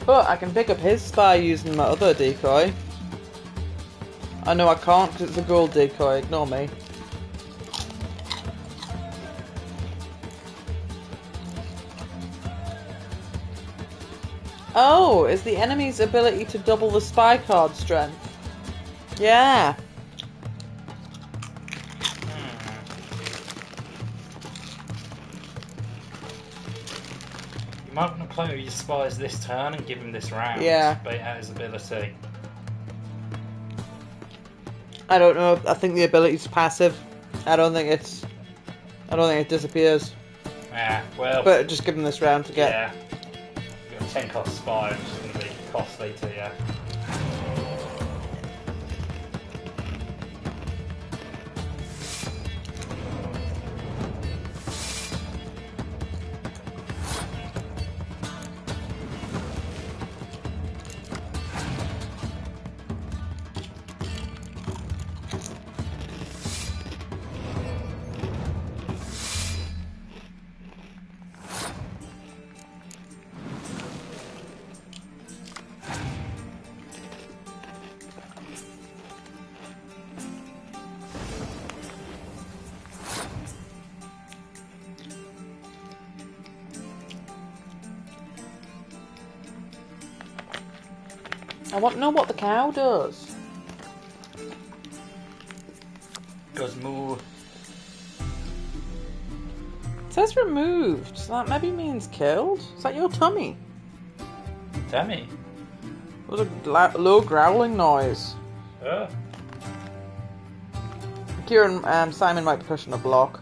But I can pick up his spy using my other decoy. I know I can't because it's a gold decoy, ignore me. Oh, is the enemy's ability to double the spy card strength? Yeah. You might want to play with your spies this turn and give him this round. Yeah. Bait out his ability. I don't know. I think the ability's passive. I don't think it disappears. Yeah, well. But just give him this round to get. Yeah. You've got a 10 cost spy, which is going to be costly to you. I want to know what the cow does. Goes moo. It says removed, so that maybe means killed. Is that your tummy? Tummy? It was a low growling noise. Oh. Kieran, Simon might be pushing a block.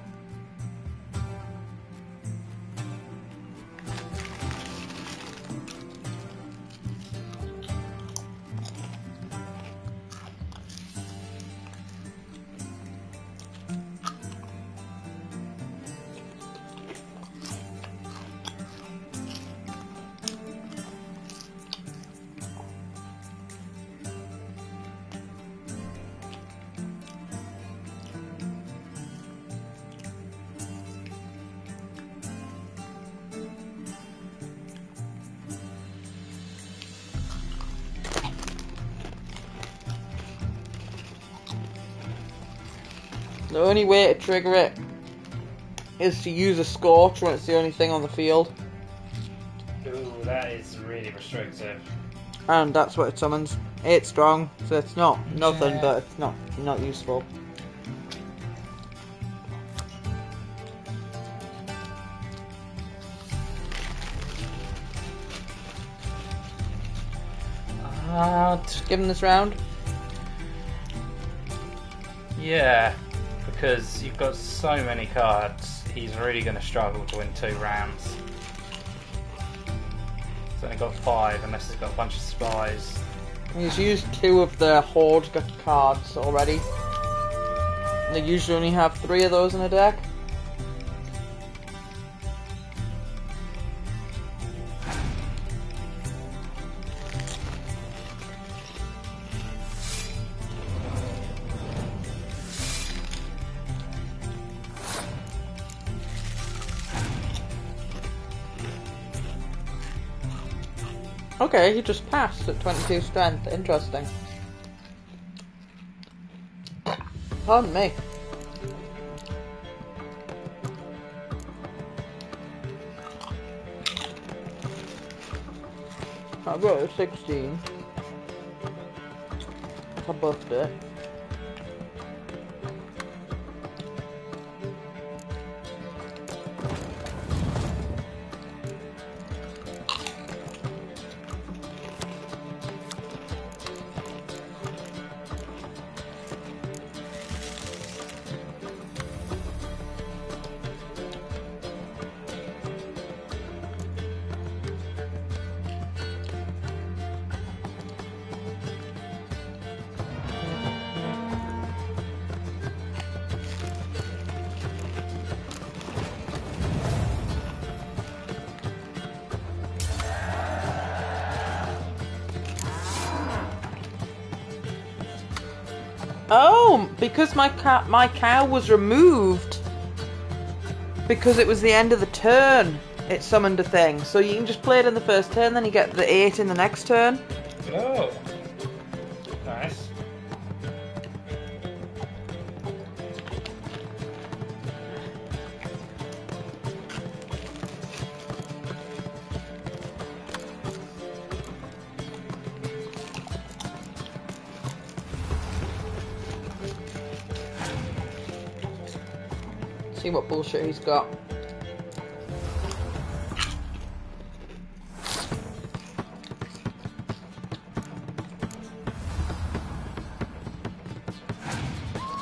The only way to trigger it is to use a scorch when it's the only thing on the field. Ooh, that is really restrictive. And that's what it summons. It's strong, so it's not nothing, but it's not useful. Just give him this round. Yeah, because you've got so many cards, he's really going to struggle to win 2 rounds. He's only got 5 unless he's got a bunch of spies. He's used 2 of the Horde cards already. They usually only have 3 of those in a deck. Okay, he just passed at 22 strength. Interesting. Pardon me. I got a 16. I buffed it. Oh, because my cow was removed because it was the end of the turn. It summoned a thing, so you can just play it in the first turn, then you get the 8 in the next turn. Oh, nice. See what bullshit he's got.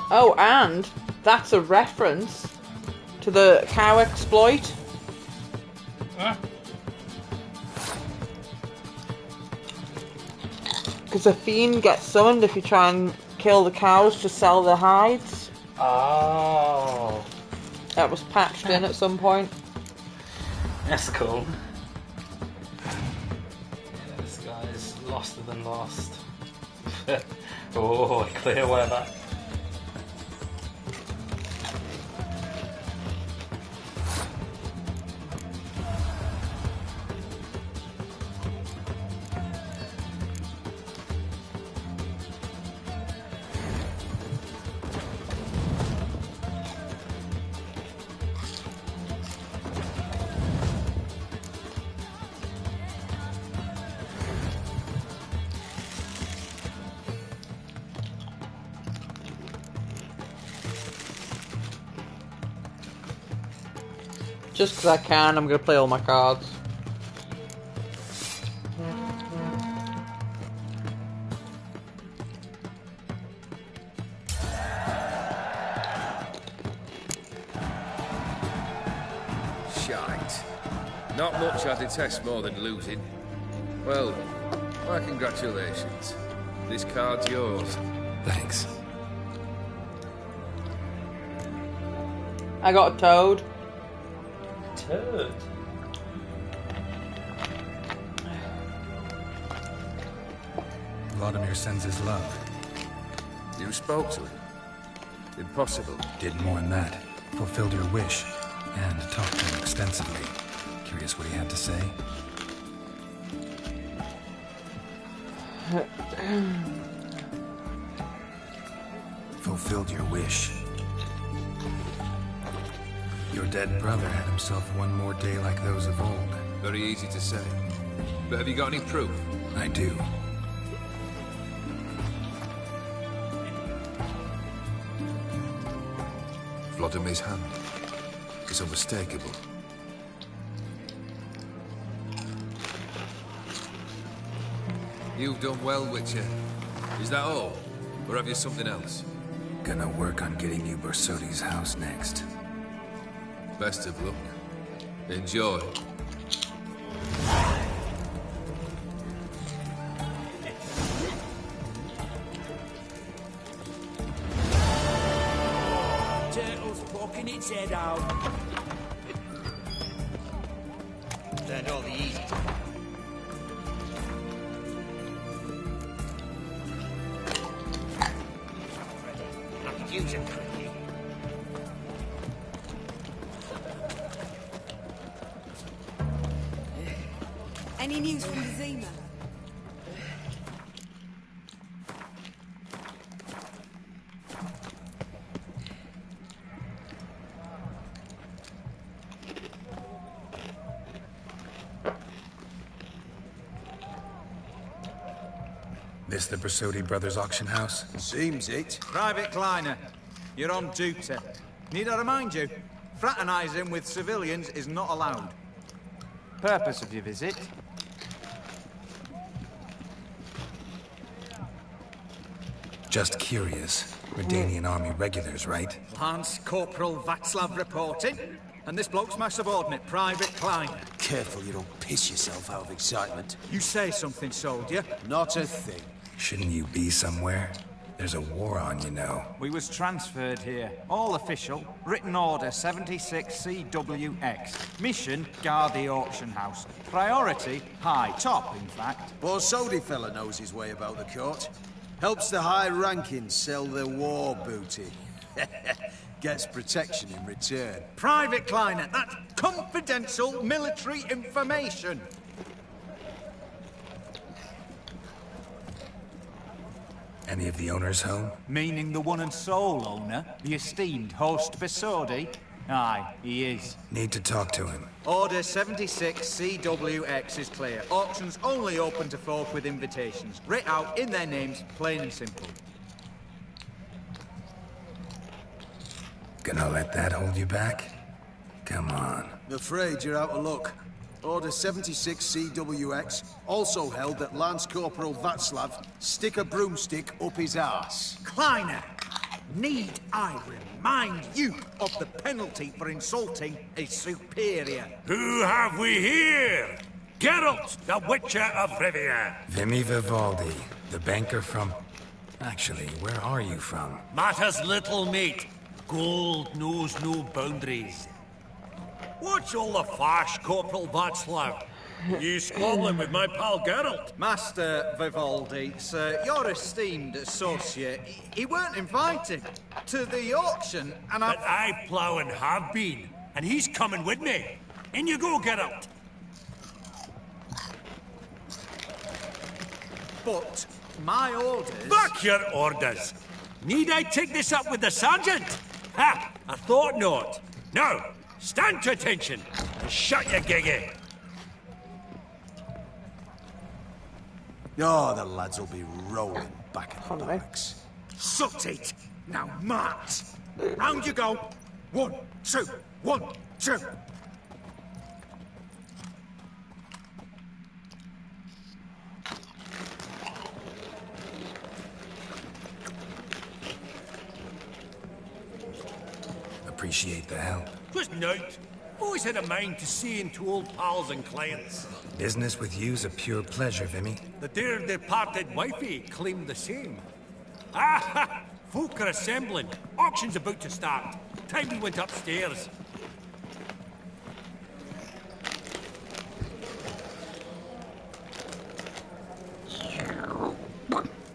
Oh, and that's a reference to the cow exploit. Huh? Because a fiend gets summoned if you try and kill the cows to sell the hides. Oh. That was patched in at some point. That's cool. Yeah, this guy's loster than lost. Oh, clear weather. Just because I can, I'm going to play all my cards. Not much I detest more than losing. Well, my congratulations. This card's yours. Thanks. I got a toad. Turd. Vladimir sends his love. You spoke to him? Impossible. Did more than that. Fulfilled your wish. And talked to him extensively. Curious what he had to say? Fulfilled your wish. Your dead brother had himself one more day like those of old. Very easy to say. But have you got any proof? I do. Vladimir's hand. It's unmistakable. You've done well, Witcher. Is that all? Or have you something else? Gonna work on getting you Bersoti's house next. Best of luck. Enjoy. Turtle's poking its head out. Turned all the easy. I could use a quickie. Any news from the Zima? This the Bersodi Brothers auction house? Seems it. Private Kleiner, you're on duty. Need I remind you, fraternizing with civilians is not allowed. Purpose of your visit? Just curious. Redanian army regulars, right? Lance Corporal Václav reporting, and this bloke's my subordinate, Private Kleiner. Careful you don't piss yourself out of excitement. You say something, soldier? Not a thing. Shouldn't you be somewhere? There's a war on, you know. We was transferred here. All official. Written order 76 CWX. Mission, guard the auction house. Priority, high. Top, in fact. Borsodi fella knows his way about the court. Helps the high rankings sell their war booty. Gets protection in return. Private Kleiner, that's confidential military information. Any of the owners home? Meaning the one and sole owner, the esteemed host Bersodi? Aye, he is. Need to talk to him. Order 76 CWX is clear. Auctions only open to folk with invitations. Writ out in their names, plain and simple. Gonna let that hold you back? Come on. Afraid you're out of luck. Order 76 CWX also held that Lance Corporal Václav stick a broomstick up his arse. Kleiner, need I remind you of the penalty for insulting a superior? Who have we here? Geralt, the Witcher of Rivia. Vimy Vivaldi, the banker from... Actually, where are you from? Matters little, mate. Gold knows no boundaries. What's all the fash, Corporal Václav? You squabbling with my pal Geralt? Master Vivaldi, sir, your esteemed associate, he weren't invited to the auction, and But I plough and have been, and he's coming with me. In you go, Geralt. But my orders... Back your orders! Need I take this up with the sergeant? Ha! I thought not. Now, stand to attention and shut your giggy. Oh, the lads will be rolling back at the barracks. Sut it! Now march! Round you go! 1, 2, 1, 2! Appreciate the help. Twas night. Always had a mind to see into old pals and clients. Business with you's a pure pleasure, Vimy. The dear departed wifey claimed the same. Ah! Folk are assembling. Auction's about to start. Time we went upstairs.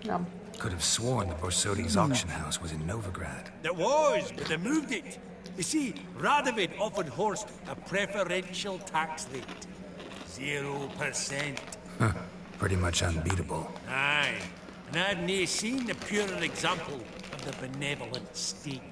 Yum. Could have sworn the Borsodi's auction house was in Novigrad. There was, but they moved it. You see, Radovid offered Horst a preferential tax rate. 0%. Huh. Pretty much unbeatable. Aye. And I've nae seen a purer example of the benevolent state.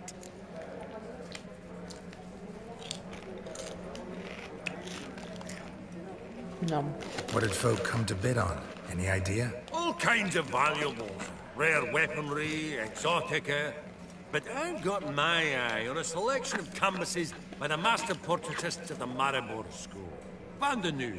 No. What did folk come to bid on? Any idea? All kinds of valuables. Rare weaponry, exotica. But I've got my eye on a selection of canvases by the master portraitists of the Maribor School. Van de Nu,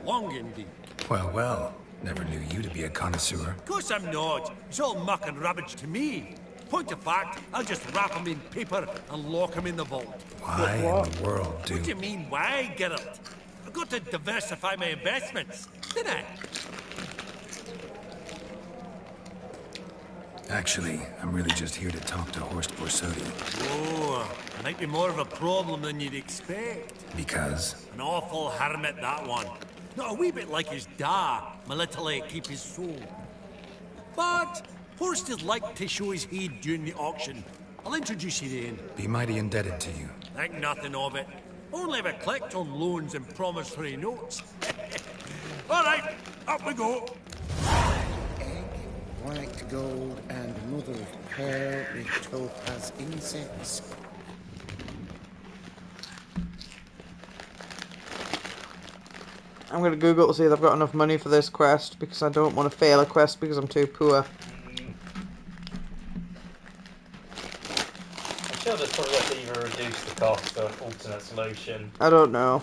Longendiek. Well, well. Never knew you to be a connoisseur. Of course I'm not. It's all muck and rubbish to me. Point of fact, I'll just wrap them in paper and lock them in the vault. Why in the world, What do you mean, why, Geralt? I've got to diversify my investments, didn't I? Actually, I'm really just here to talk to Horst Borsodi. Oh, might be more of a problem than you'd expect. Because? An awful hermit, that one. Not a wee bit like his da, my little keep his soul. But Horst is like to show his head during the auction. I'll introduce you then. Be mighty indebted to you. Think nothing of it. Only ever collect on loans and promissory notes. All right, up we go. White gold and mother of pearl with topaz insects. I'm going to Google to see if I've got enough money for this quest, because I don't want to fail a quest because I'm too poor. I'm sure there's probably a way to either reduce the cost or an alternate solution. I don't know.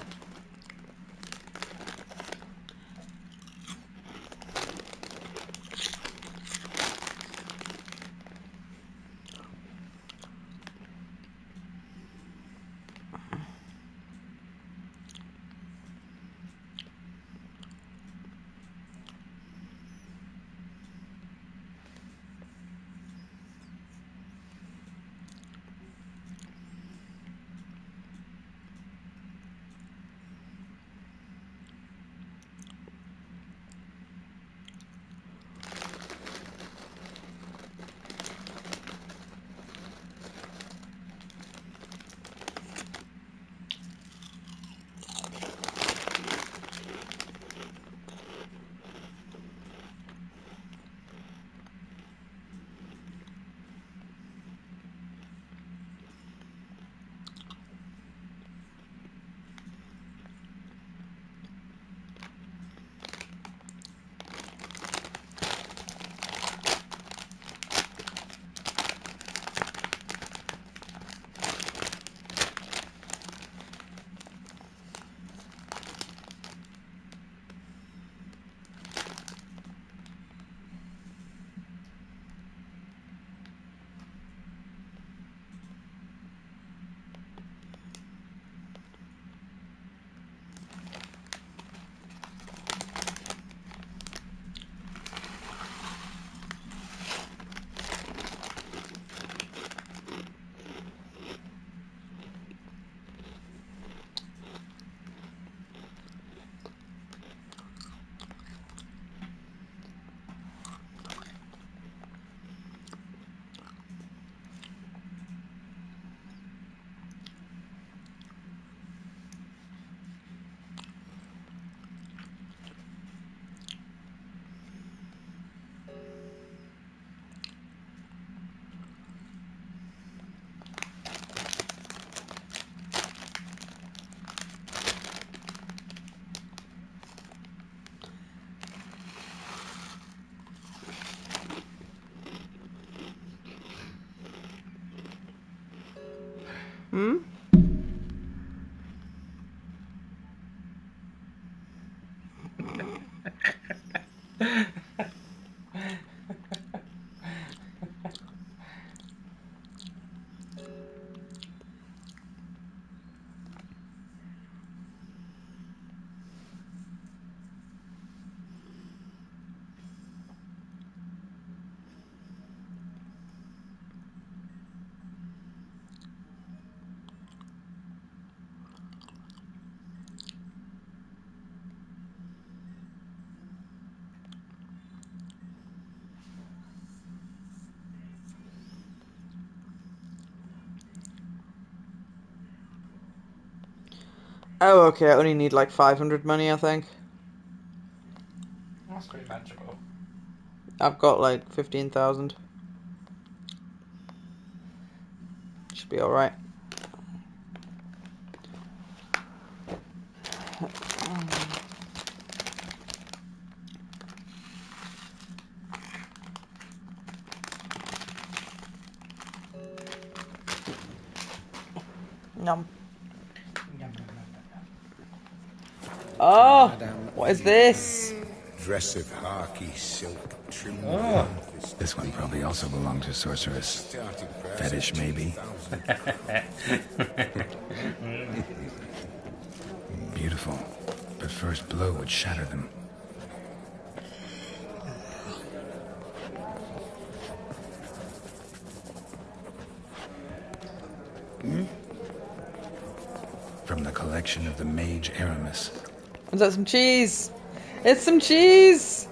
Hmm? Oh, okay, I only need like 500 money, I think. That's pretty manageable. I've got like 15,000. Should be alright. Yum. Oh, what is this? Dress of harky silk, trim Oh. This one probably also belonged to Sorceress. Fetish, maybe? Beautiful. But first blow would shatter them. From the collection of the mage Aramis. Is that some cheese? It's some cheese!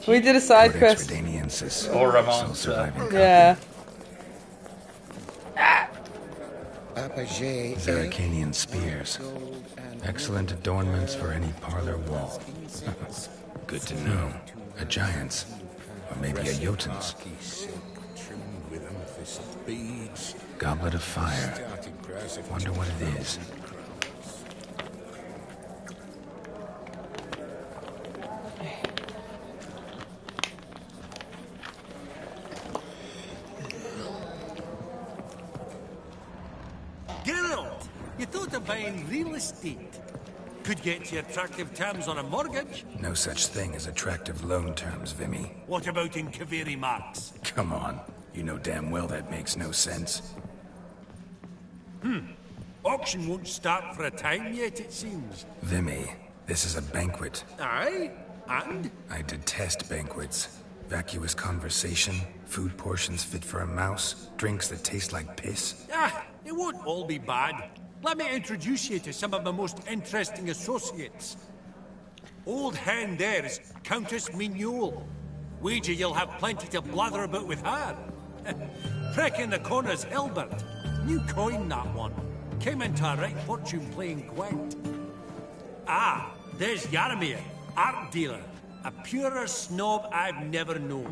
We did a side quest. Or Ramon. Yeah. Zeracanian spears. Excellent adornments for any parlor wall. Good to know. A giant's. Or maybe a Jotun's. Goblet of fire. Wonder what it is. Geralt, you thought of buying real estate. Could get you attractive terms on a mortgage. No such thing as attractive loan terms, Vimy. What about in Kaveri marks? Come on. You know damn well that makes no sense. Auction won't start for a time yet, it seems. Vimy, this is a banquet. Aye? And? I detest banquets. Vacuous conversation, food portions fit for a mouse, drinks that taste like piss. Ah, it won't all be bad. Let me introduce you to some of my most interesting associates. Old hen there is Countess Mignole. Wager you'll have plenty to blather about with her. Prick in the corner's Hilbert. New coin, that one. Came into a right fortune playing Gwent. Ah, there's Yarmir, art dealer. A purer snob I've never known.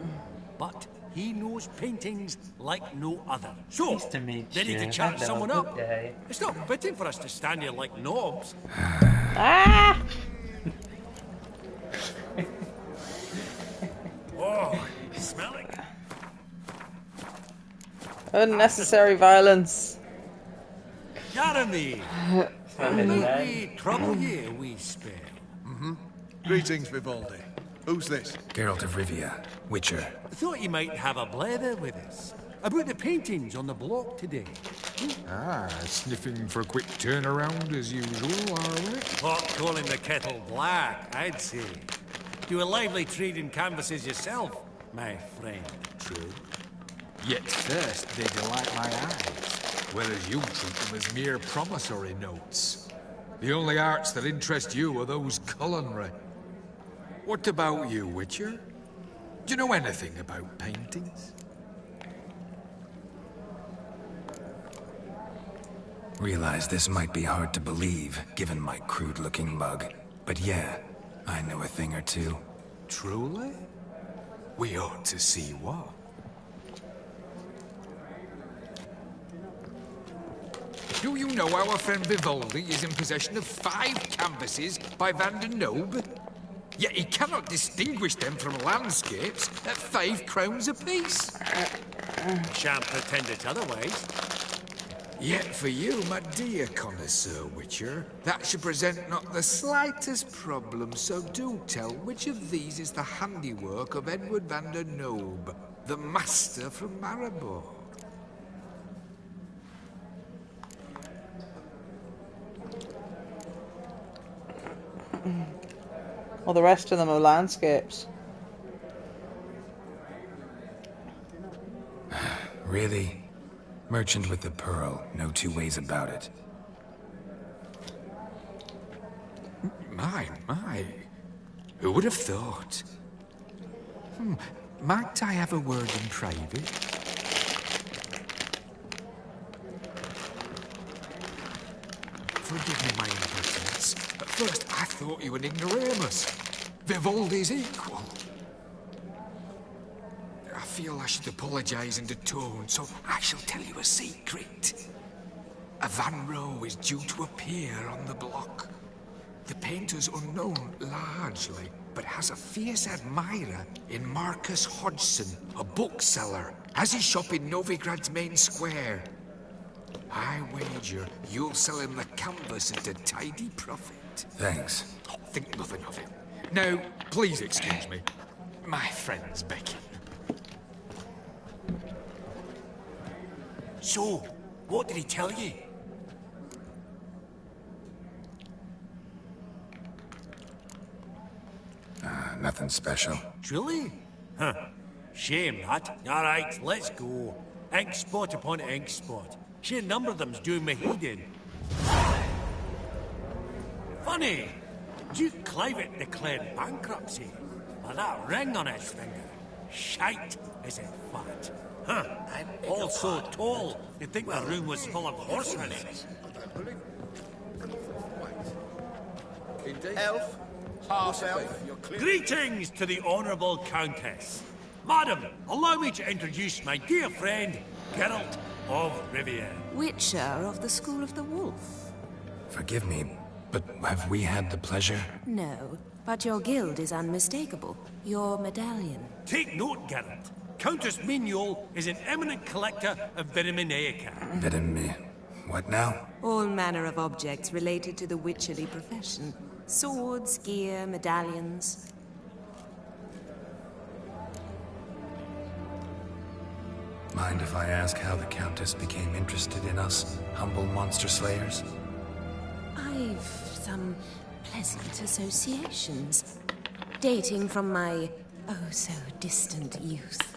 But he knows paintings like no other. So, Nice to meet ready you. to chat Hello, someone good up? day. It's not fitting for us to stand here like knobs. Ah! Oh, smell it. Unnecessary violence. Yarmir! Might we trouble you a wee spell? Greetings, Vivaldi. Who's this? Geralt of Rivia, Witcher. Thought you might have a blather with us. About the paintings on the block today. Ah, sniffing for a quick turnaround as usual, are we? Pot calling the kettle black, I'd say. Do a lively trade in canvases yourself, my friend. True. Yet first they delight my eyes, whereas you treat them as mere promissory notes. The only arts that interest you are those culinary. What about you, Witcher? Do you know anything about paintings? Realize this might be hard to believe, given my crude-looking mug. But yeah, I know a thing or two. Truly? We ought to see what. Do you know our friend Vivaldi is in possession of 5 canvases by Van der Nobe? Yet he cannot distinguish them from landscapes at 5 crowns apiece. Shan't pretend it's otherwise. Yet for you, my dear connoisseur Witcher, that should present not the slightest problem, so do tell which of these is the handiwork of Edward van der Nobe, the master from Maribor. Well, the rest of them are landscapes. Really? Merchant with the pearl, no two ways about it. My. Who would have thought? Might I have a word in private? Forgive me my impertinence. At first, I thought you were an ignoramus. Vivaldi's equal. I feel I should apologise and atone, so I shall tell you a secret. A Van Row is due to appear on the block. The painter's unknown, largely, but has a fierce admirer in Marcus Hodgson, a bookseller, has his shop in Novigrad's main square. I wager you'll sell him the canvas at a tidy profit. Thanks. Think nothing of it. Now, please excuse me. My friend's begging. So, what did he tell you? Nothing special. Truly? Huh. Shame that. Alright, let's go. Ink spot upon ink spot. Sheer number of them's doing me head in. Funny. Duke Clivet declared bankruptcy. With that ring on his finger. Shite, is it fat? Huh. All so tall, you'd think the room was full of horses. Elf, half-elf. Greetings to the Honourable Countess. Madam, allow me to introduce my dear friend, Geralt of Rivia. Witcher of the School of the Wolf. Forgive me, but have we had the pleasure? No, but your guild is unmistakable. Your medallion. Take note, Geralt. Countess Mignol is an eminent collector of Vitaminaica. What now? All manner of objects related to the witcherly profession. Swords, gear, medallions. Mind if I ask how the Countess became interested in us, humble monster slayers? I've some pleasant associations. Dating from my oh-so-distant youth.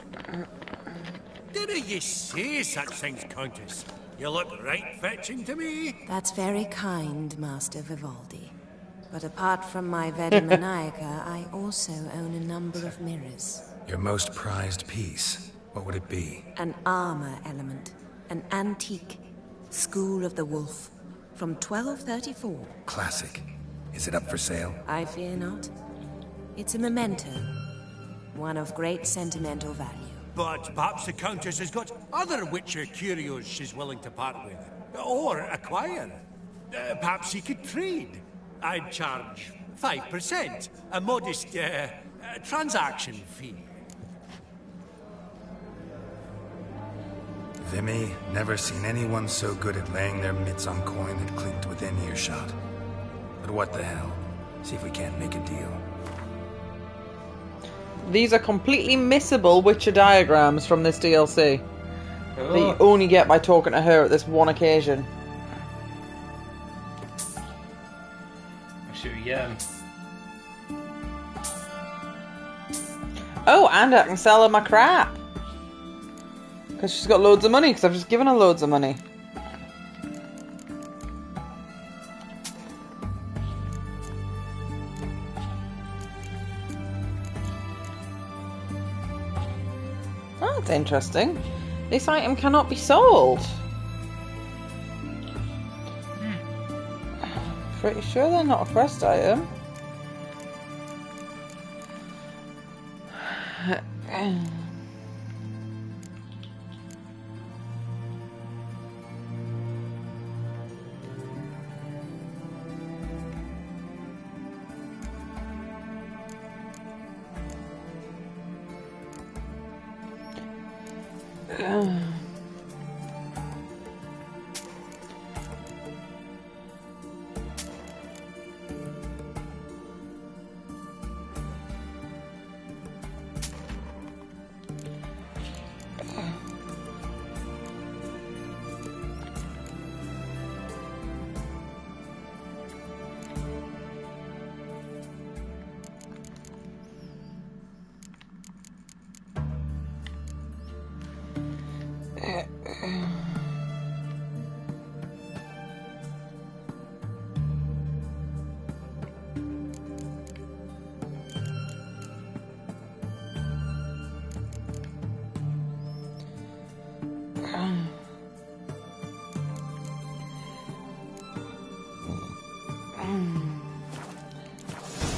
Didn't you say such things, Countess? You look right fetching to me. That's very kind, Master Vivaldi. But apart from my Vitaminaica, I also own a number of mirrors. Your most prized piece, what would it be? An armor element. An antique. School of the Wolf. From 1234. Classic. Is it up for sale? I fear not. It's a memento. One of great sentimental value. But perhaps the Countess has got other Witcher curios she's willing to part with. Or acquire. Perhaps he could trade. I'd charge 5%. A modest, transaction fee. Vimy, never seen anyone so good at laying their mitts on coin that clinked within earshot. But what the hell? See if we can't make a deal. These are completely missable Witcher diagrams from this DLC. Oh. That you only get by talking to her at this one occasion. Should we, Oh, and I can sell her my crap. Because she's got loads of money, because I've just given her loads of money. Oh, that's interesting. This item cannot be sold. Pretty sure they're not a quest item.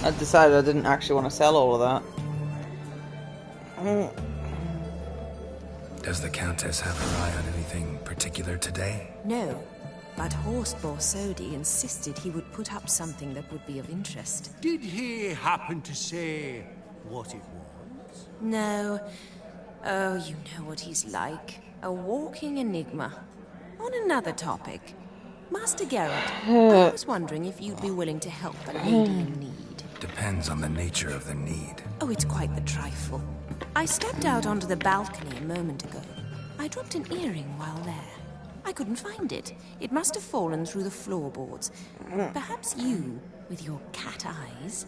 I decided I didn't actually want to sell all of that. Does the Countess have her eye on anything particular today? No, but Horst Borsodi insisted he would put up something that would be of interest. Did he happen to say what it was? No. Oh, you know what he's like. A walking enigma. On another topic, Master Geralt, I was wondering if you'd be willing to help a lady in need. Depends on the nature of the need. Oh, it's quite the trifle. I stepped out onto the balcony a moment ago. I dropped an earring while there. I couldn't find it. It must have fallen through the floorboards. Perhaps you, with your cat eyes...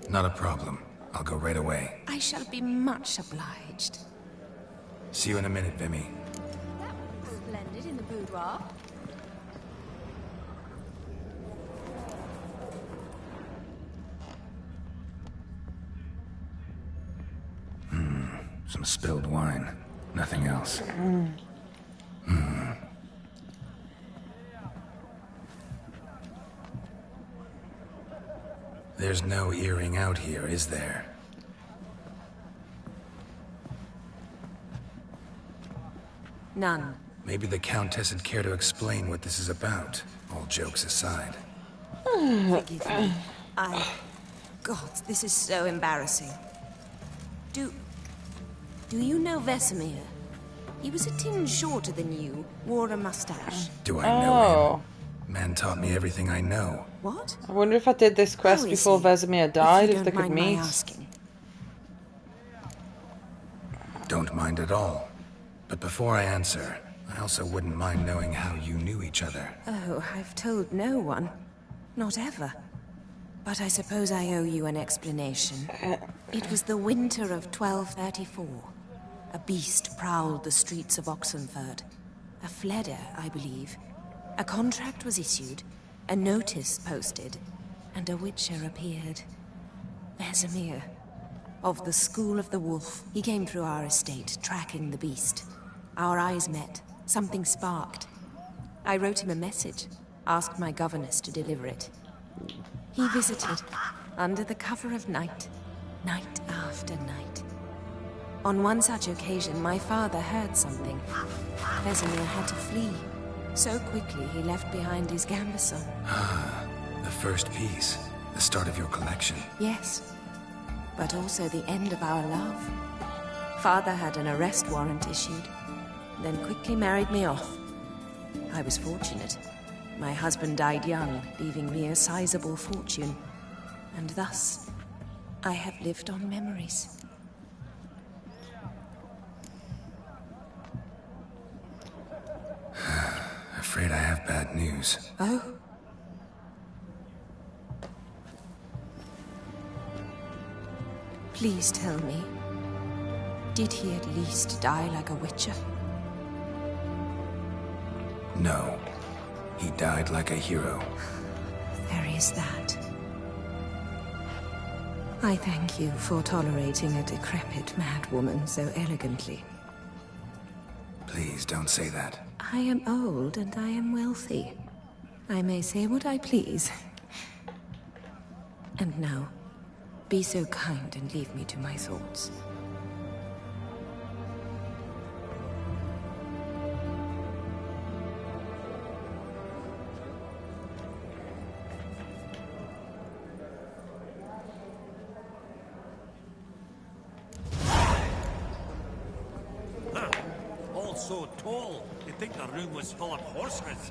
Not a problem. I'll go right away. I shall be much obliged. See you in a minute, Vimy. Splendid in the boudoir. Some spilled wine. Nothing else. There's no earring out here, is there? None. Maybe the Countess would care to explain what this is about, all jokes aside. Forgive me. God, this is so embarrassing. Do you know Vesemir? He was a tinge shorter than you, wore a mustache. Do I know him? Man taught me everything I know. What? I wonder if I did this quest before Vesemir died, if they could meet. Don't mind at all. But before I answer, I also wouldn't mind knowing how you knew each other. Oh, I've told no one. Not ever. But I suppose I owe you an explanation. It was the winter of 1234. A beast prowled the streets of Oxenford. A fleder, I believe. A contract was issued, a notice posted, and a witcher appeared. Vesemir, of the School of the Wolf. He came through our estate, tracking the beast. Our eyes met. Something sparked. I wrote him a message, asked my governess to deliver it. He visited, under the cover of night, night after night. On one such occasion, my father heard something. Vesemir had to flee. So quickly, he left behind his gambeson. Ah, the first piece. The start of your collection. Yes, but also the end of our love. Father had an arrest warrant issued, then quickly married me off. I was fortunate. My husband died young, leaving me a sizable fortune. And thus, I have lived on memories. Afraid I have bad news. Oh? Please tell me, did he at least die like a witcher? No. He died like a hero. There is that. I thank you for tolerating a decrepit madwoman so elegantly. Please don't say that. I am old and I am wealthy. I may say what I please. And now, be so kind and leave me to my thoughts. All so tall, you'd think the room was full of horses.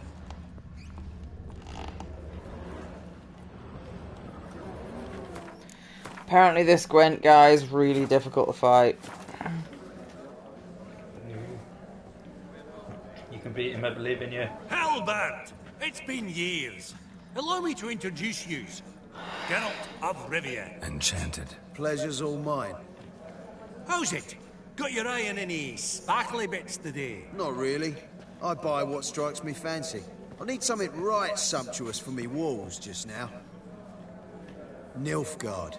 Apparently this Gwent guy is really difficult to fight. You can beat him, I believe in you. Halbert! It's been years. Allow me to introduce you. Geralt of Rivia. Enchanted. Pleasure's all mine. How's it? Got your eye on any sparkly bits today? Not really. I buy what strikes me fancy. I need something right sumptuous for me walls just now. Nilfgaard.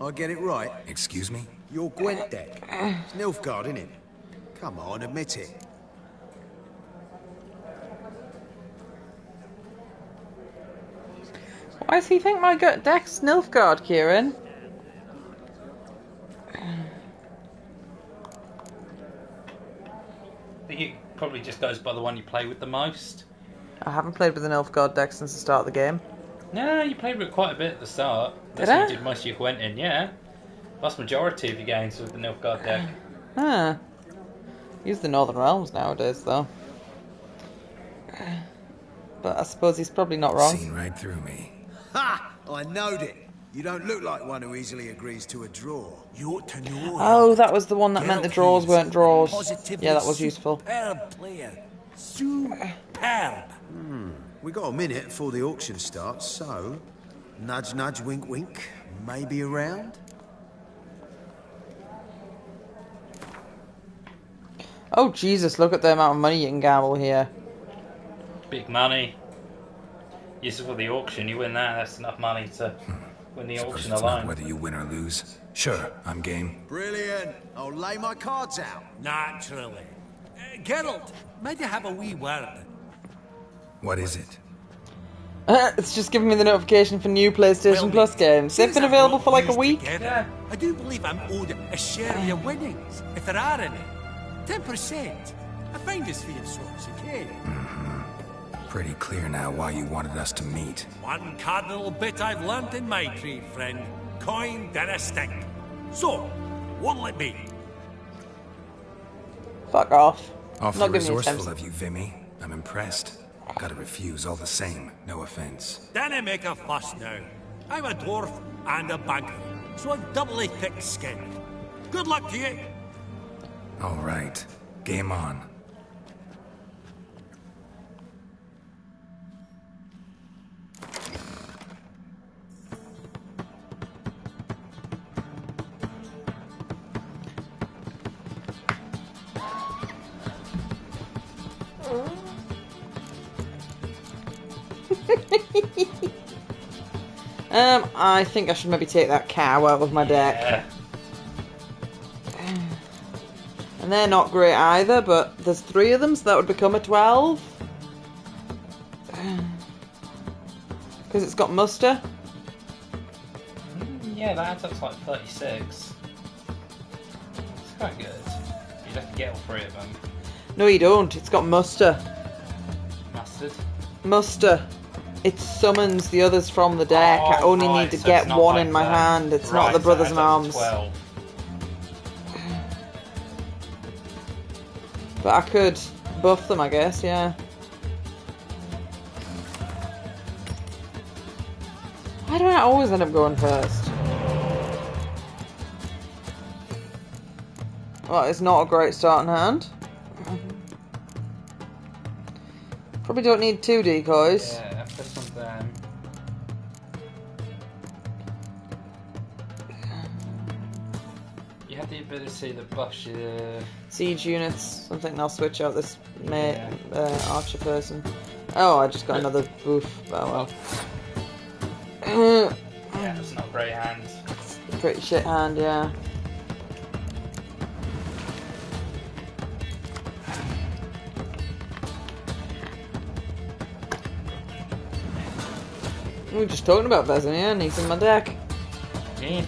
I get it right? Excuse me? Your Gwent deck. It's Nilfgaard, innit? Come on, admit it. Why does he think my deck's Nilfgaard, Kieran? I think it probably just goes by the one you play with the most. I haven't played with the Nilfgaard deck since the start of the game. No, you played with it quite a bit at the start. That's Did how I? you did most of your Quentin, yeah. Vast majority of your games with the Nilfgaard deck. Huh. Use the Northern Realms nowadays, though. But I suppose he's probably not wrong. Seen right through me. Ha! I knowed it. You don't look like one who easily agrees to a draw. You ought to know. Oh, that was the one that meant the draws weren't draws. Positively Yeah, that was useful. Superb player. Superb. We got a minute before the auction starts, so nudge, nudge, wink, wink. Maybe around. Oh, Jesus, look at the amount of money you can gamble here. Big money. Useful for the auction. You win that, that's enough money to win the auction It's not alone. whether you win or lose. Sure, I'm game. Brilliant. I'll lay my cards out. Naturally. Geralt, might you have a wee word? What is it? It's just giving me the notification for new PlayStation Plus games. They've been available for like a week. Together, I do believe I'm owed a share of your winnings, if there are any. 10%. I find this for your sorts, okay? Pretty clear now why you wanted us to meet. One cardinal bit I've learnt in my trade, friend. Coin dinna stick. So, what'll it be? Fuck off. Awfully Not giving you resourceful 10%. of you, Vimy. I'm impressed. Gotta refuse all the same. No offense. Dinna make a fuss now. I'm a dwarf and a banker, so I've doubly thick skin. Good luck to you. All right. Game on. I think I should maybe take that cow out of my deck. And they're not great either, but there's 3 of them, so that would become a 12. Because it's got muster. Yeah, that adds up to like 36. It's quite good. You'd have to get all 3 of them. No, you don't. It's got muster. Mustard. Muster. It summons the others from the deck. I only need to so get it's not one like in my that. hand. It's Right, not the so brothers it in adds up to arms. 12. But I could buff them, I guess, yeah. Why do I always end up going first? Well, it's not a great starting hand. Probably don't need 2 decoys. Yeah, put some down. You have the ability that buffs your... Siege units. I think I'll switch out this archer person. Oh, I just got another boof. Oh well. Yeah, it's not a great hand. It's a pretty shit hand, yeah. We were just talking about Vesemir and he's in my deck. Yeah.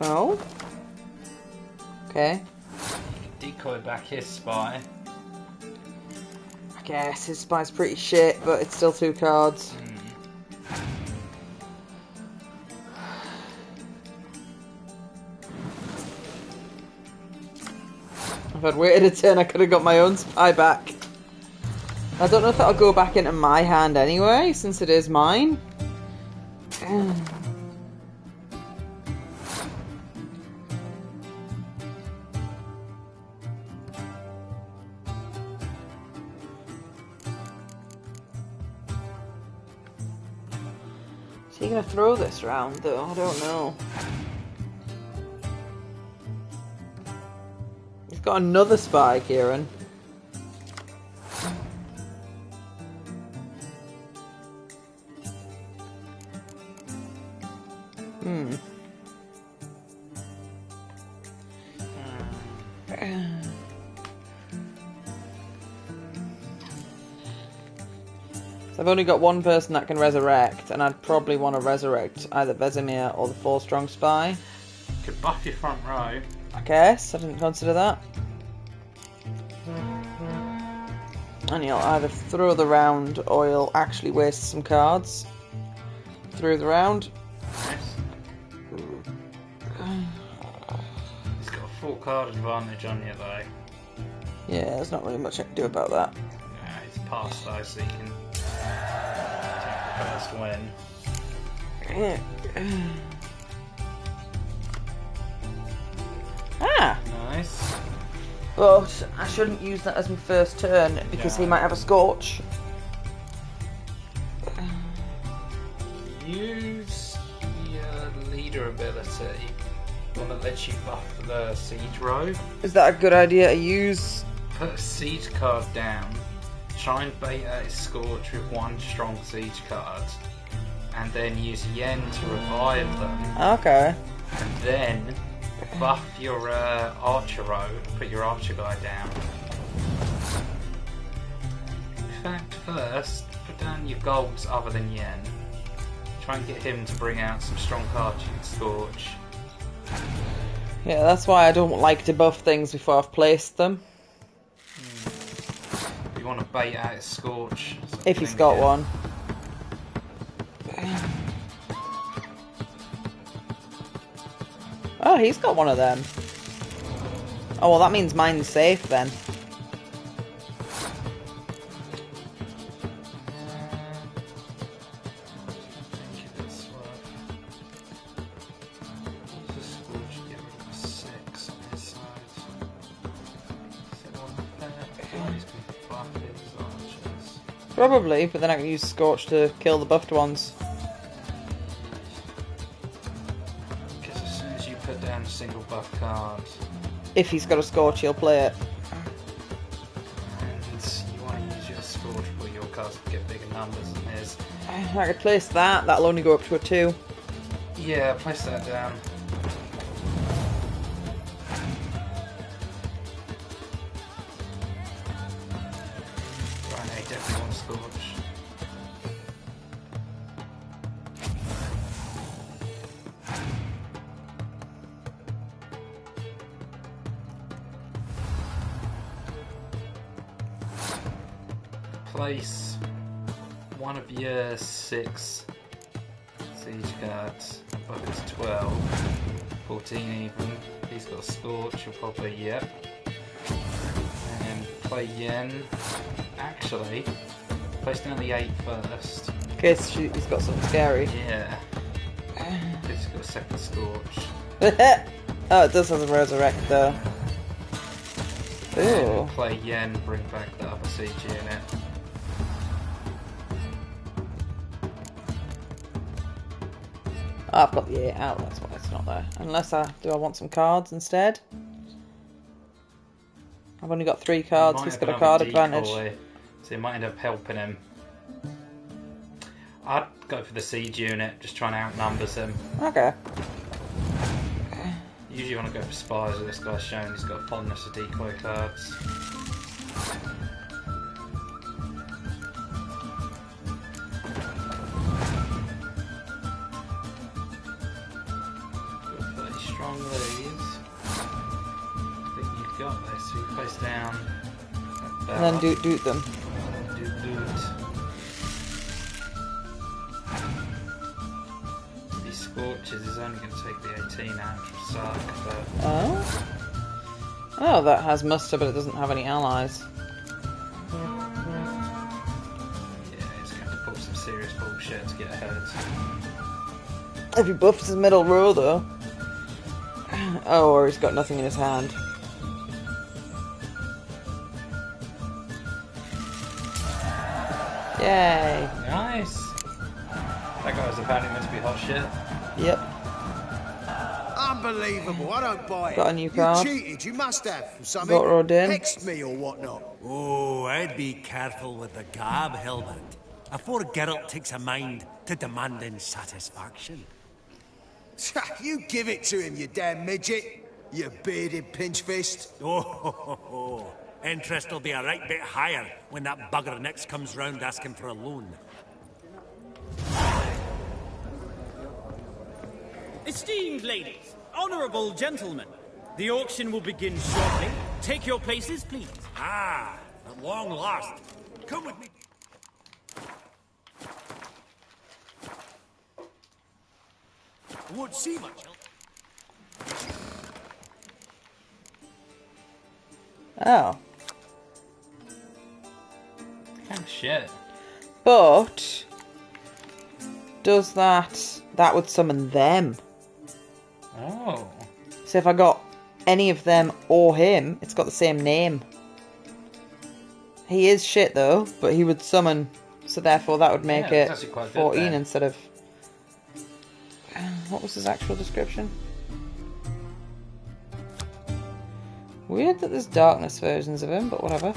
Oh? Okay. Decoy back his spy. I guess his spy's pretty shit, but it's still 2 cards. If I'd waited a turn, I could have got my own spy back. I don't know if that'll go back into my hand anyway, since it is mine. Is he gonna throw this round though? I don't know. He's got another spy, Kieran. So I've only got one person that can resurrect, and I'd probably want to resurrect either Vesemir or the 4-strong spy. Could buff your front row. I guess, I didn't consider that. And you'll either throw the round or you'll actually waste some cards. Through the round. Nice. He's got a 4-card advantage on you though. Yeah, there's not really much I can do about that. Yeah, he's passed though, so you can take the first win. Ah! Nice. But I shouldn't use that as my first turn because he might have a Scorch. Use your leader ability, the one that lets you buff the siege row. Is that a good idea to use? Put a siege card down, try and bait out his Scorch with 1 strong siege card, and then use Yen to revive them. Okay. And then buff your archer row, put your archer guy down. In fact, first, put down your golds other than Yen. Try and get him to bring out some strong cards you can Scorch. Yeah, that's why I don't like to buff things before I've placed them. You want to bait out his Scorch. If he's got one. Oh, he's got one of them. Oh, well, that means mine's safe then. Probably, but then I can use Scorch to kill the buffed ones. Because as soon as you put down a single buff card, If he's got a Scorch, he'll play it. and you want to use your Scorch for your cards to get bigger numbers than his. I could place that. That'll only go up to a 2. Yeah, place that down. Right, now you definitely want Scorch. Place one of your 6 siege cards above its 12, 14 even. He's got a Scorch, he'll probably, yep. And play Yen. Actually, place down the 8 first. In case he's got something scary. Yeah. He's got a second Scorch. Oh, it does have a resurrect though. Ooh. And play Yen, bring back the other siege unit. Oh, I've got the 8 out, that's why it's not there. Unless I want some cards instead? I've only got 3 cards, he's got a card advantage. So you might end up helping him. I'd go for the siege unit, just trying to outnumber him. Okay. Usually you want to go for spies, but this guy's shown he's got a fondness of decoy cards. Got 30 strong leads. I think you've got this, so you place down. And then doot them. Doot. These Scorches is only going to take the 18 out, which will suck, but... Oh? Oh, that has muster, but it doesn't have any allies. Yeah, he's going to pull some serious bullshit to get ahead. If he buffs his middle row, though. Oh, or he's got nothing in his hand. Yay! Nice! That guy was apparently meant to be hot shit. Yep. Unbelievable, I don't buy it. Got a new card. You cheated, you must have. Something Got Rodin. hexed me or whatnot. Oh, I'd be careful with the gab, Hilbert. Afore Geralt takes a mind to demanding satisfaction. You give it to him, you damn midget. You bearded pinch fist. Oh, Interest will be a right bit higher when that bugger next comes round asking for a loan. Esteemed ladies, honourable gentlemen, the auction will begin shortly. Take your places, please. Ah, at long last. Come with me. I won't see much. Oh. Oh shit. But does that would summon them? Oh. So if I got any of them or him, it's got the same name. He is shit though, but he would summon, so therefore that would make it 14 instead of... What was his actual description? Weird that there's darkness versions of him, but whatever.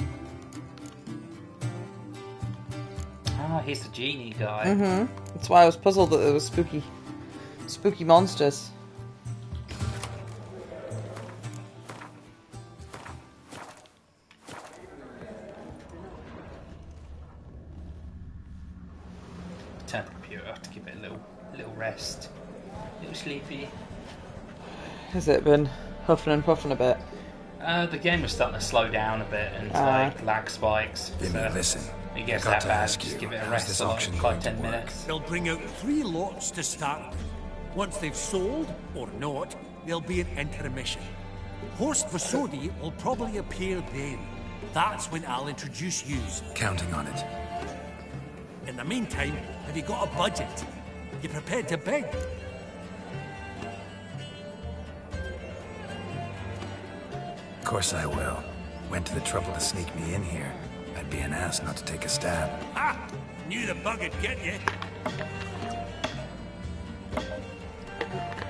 Ah, he's the genie guy. That's why I was puzzled that there was spooky monsters. Turn the computer off to give it a little rest. A little sleepy. Has it been huffing and puffing a bit? The game was starting to slow down a bit and like lag spikes. Give me a listen. It gets that bad, just give it a rest for like 10 minutes. They'll bring out 3 lots to start with. Once they've sold, or not, there'll be an intermission. Horst Vasodi will probably appear then. That's when I'll introduce yous. Counting on it. In the meantime, have you got a budget? You prepared to beg? Of course I will. Went to the trouble to sneak me in here. I'd be an ass not to take a stab. Ha! Knew the bug'd get you.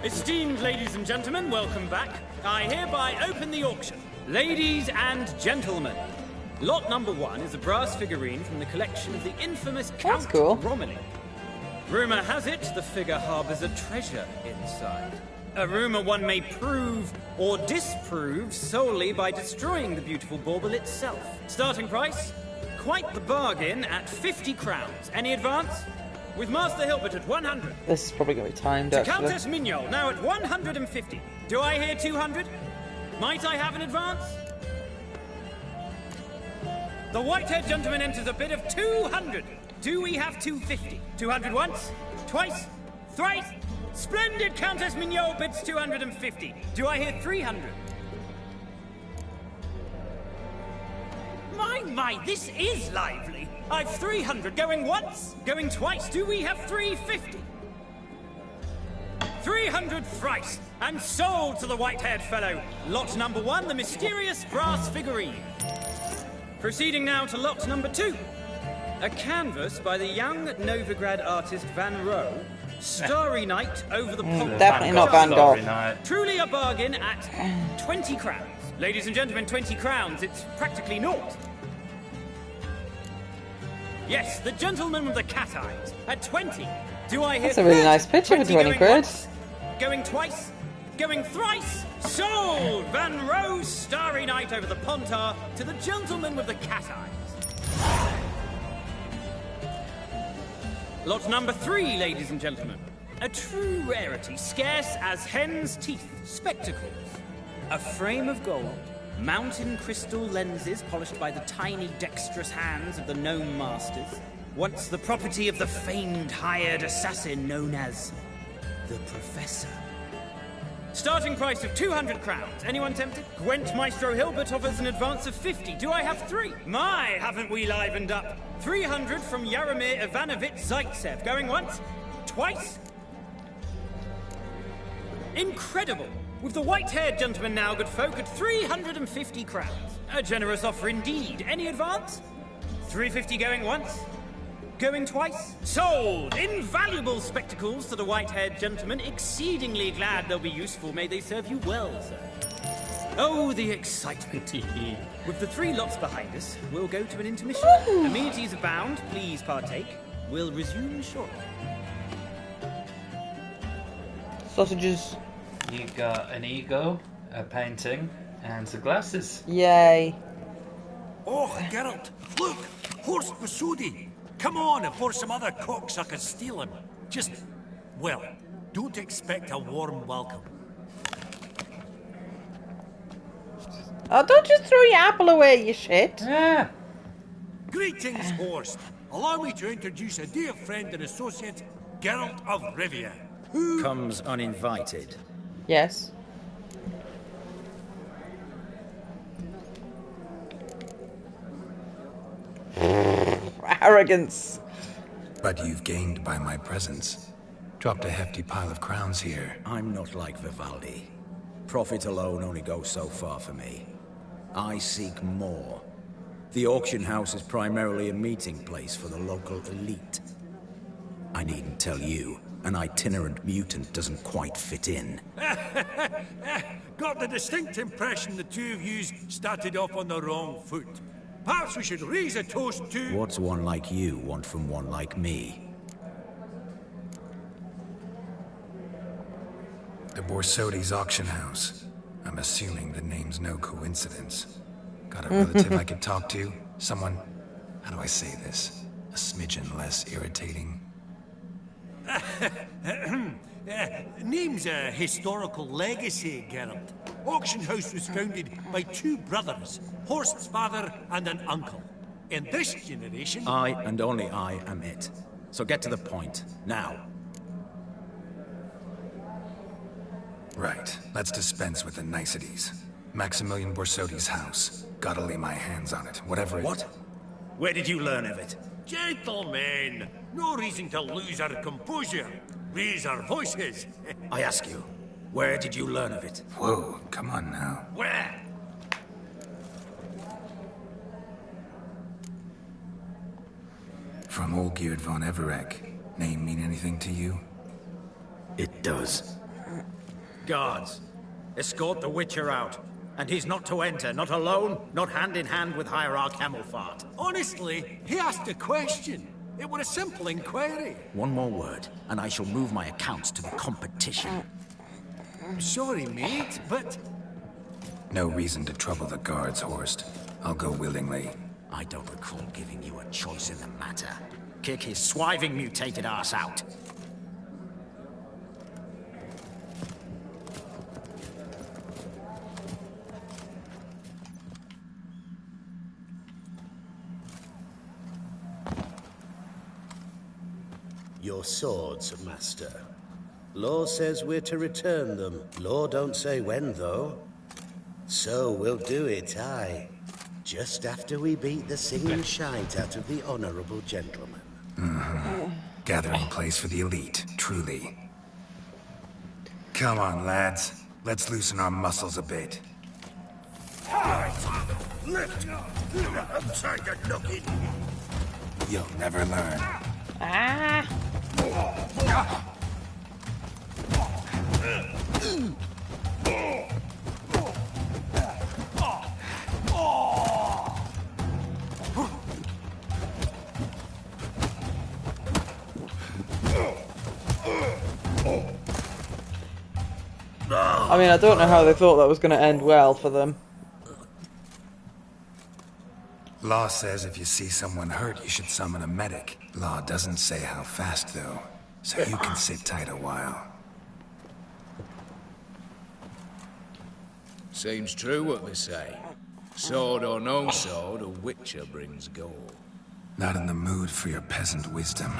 Esteemed ladies and gentlemen, welcome back. I hereby open the auction. Ladies and gentlemen, lot number 1 is a brass figurine from the collection of the infamous Count Romilly. Rumour has it the figure harbours a treasure inside. A rumour one may prove or disprove solely by destroying the beautiful bauble itself. Starting price? Quite the bargain at 50 crowns. Any advance? With Master Hilbert at 100. This is probably going to be timed, To actually. Countess Mignol, now at 150. Do I hear 200? Might I have an advance? The white-haired gentleman enters a bid of 200. Do we have 250? 200 once? Twice? Thrice? Splendid! Countess Mignol bids 250. Do I hear 300? My, this is lively. I've 300 going once, going twice. Do we have 350? 300 thrice, and sold to the white-haired fellow. Lot number 1, the mysterious brass figurine. Proceeding now to lot number 2. A canvas by the young Novigrad artist Van Rohe, Starry Night over the pond. Definitely not Van Gogh. Truly a bargain at 20 crowns. Ladies and gentlemen, 20 crowns, it's practically naught. Yes, the gentleman with the cat eyes at 20. Do I hear That's a really nice picture for 20 quid. Once, going twice, going thrice. Sold! Van Rohe's Starry Night over the Pontar to the gentleman with the cat eyes. Lot number 3, ladies and gentlemen. A true rarity, scarce as hen's teeth. Spectacles. A frame of gold. Mountain crystal lenses polished by the tiny dexterous hands of the gnome masters. Once the property of the famed hired assassin known as the Professor. Starting price of 200 crowns. Anyone tempted? Gwent Maestro Hilbert offers an advance of 50. Do I have 3? My, haven't we livened up? 300 from Yaromir Ivanovich Zaitsev. Going once? Twice? Incredible! With the white-haired gentleman now, good folk, at 350 crowns. A generous offer indeed. Any advance? 350 going once? Going twice? Sold! Invaluable spectacles to the white-haired gentleman. Exceedingly glad they'll be useful. May they serve you well, sir. Oh, the excitement. With the 3 lots behind us, we'll go to an intermission. Amenities abound. Please partake. We'll resume shortly. Sausages. You got an ego, a painting, and some glasses. Yay. Oh, Geralt, look! Horst Masudi! Come on before some other cocksuckers steal him. Just, well, don't expect a warm welcome. Oh, don't just throw your apple away, you shit. Yeah. Greetings, Horst. Allow me to introduce a dear friend and associate, Geralt of Rivia. Who comes uninvited? Yes. Arrogance. But you've gained by my presence. Dropped a hefty pile of crowns here. I'm not like Vivaldi. Profit alone only goes so far for me. I seek more. The auction house is primarily a meeting place for the local elite. I needn't tell you, an itinerant mutant doesn't quite fit in. Got the distinct impression the two of yous started off on the wrong foot. Perhaps we should raise a toast to... What's one like you want from one like me? The Borsodi's auction house. I'm assuming the name's no coincidence. Got a relative I could talk to? Someone, how do I say this? A smidgen less irritating? Name's a historical legacy, Geralt. Auction house was founded by two brothers, Horst's father and an uncle. In this generation... I and only I am it. So get to the point, now. Right, let's dispense with the niceties. Maximilian Borsodi's house. Gotta lay my hands on it, whatever it... What? Where did you learn of it? Gentlemen, no reason to lose our composure. Raise our voices. I ask you, where did you learn of it? Whoa, come on now. Where? From Olgierd von Everek. Name mean anything to you? It does. Guards, escort the Witcher out. And he's not to enter, not alone, not hand in hand with Hierarch Hemmelfart. Honestly, he asked a question. It was a simple inquiry. One more word, and I shall move my accounts to the competition. Sorry, mate, but... No reason to trouble the guards, Horst. I'll go willingly. I don't recall giving you a choice in the matter. Kick his swiving mutated ass out. Your swords, Master. Law says we're to return them. Law don't say when, though. So we'll do it, aye. Just after we beat the singing shite out of the honorable gentleman. Gathering place for the elite, truly. Come on, lads. Let's loosen our muscles a bit. Lift! Take a knocking! You'll never learn. Ah! I mean, I don't know how they thought that was going to end well for them. Law says if you see someone hurt, you should summon a medic. Law doesn't say how fast, though, so you can sit tight a while. Seems true what they say. Sword or no sword, a witcher brings gold. Not in the mood for your peasant wisdom.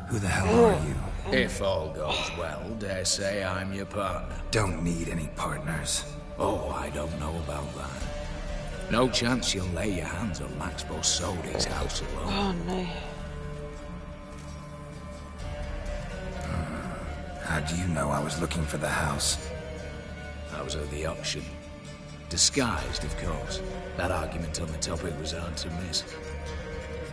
Who the hell are you? If all goes well, dare say I'm your partner. Don't need any partners. Oh, I don't know about that. No chance you'll lay your hands on Max Borsodi's house alone. Oh, no. How do you know I was looking for the house? I was at the auction. Disguised, of course. That argument on the topic was hard to miss.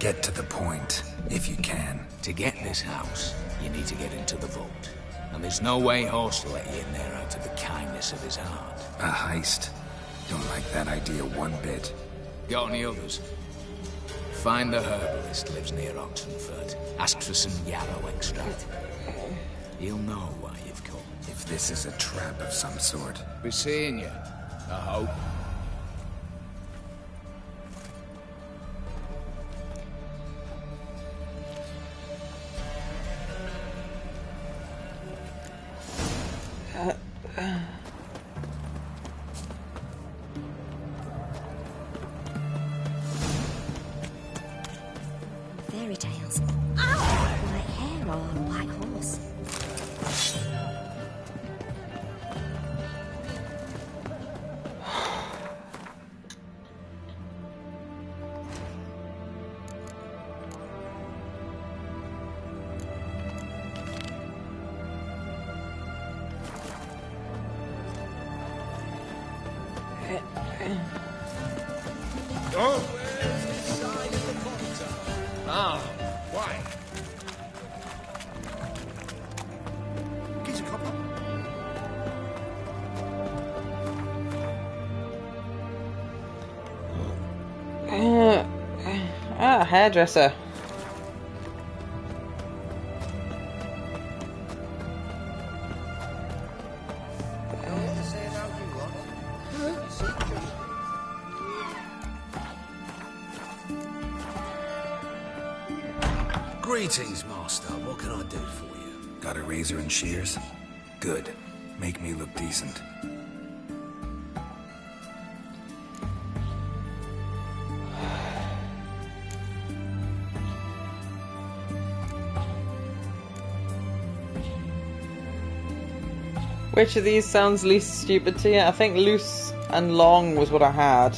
Get to the point, if you can. To get this house, you need to get into the vault. And there's no way Horst will let you in there out of the kindness of his heart. A heist? Don't like that idea one bit. Got any others? Find the herbalist lives near Oxenford. Ask for some yarrow extract. He'll know why you've come. If this is a trap of some sort. Be seeing you, I hope. fairy tales. Ow! White hair or white horse. Ah, why? Here's a copper. Hairdresser. Greetings, Master. What can I do for you? Got a razor and shears? Good. Make me look decent. Which of these sounds least stupid to you? I think loose and long was what I had.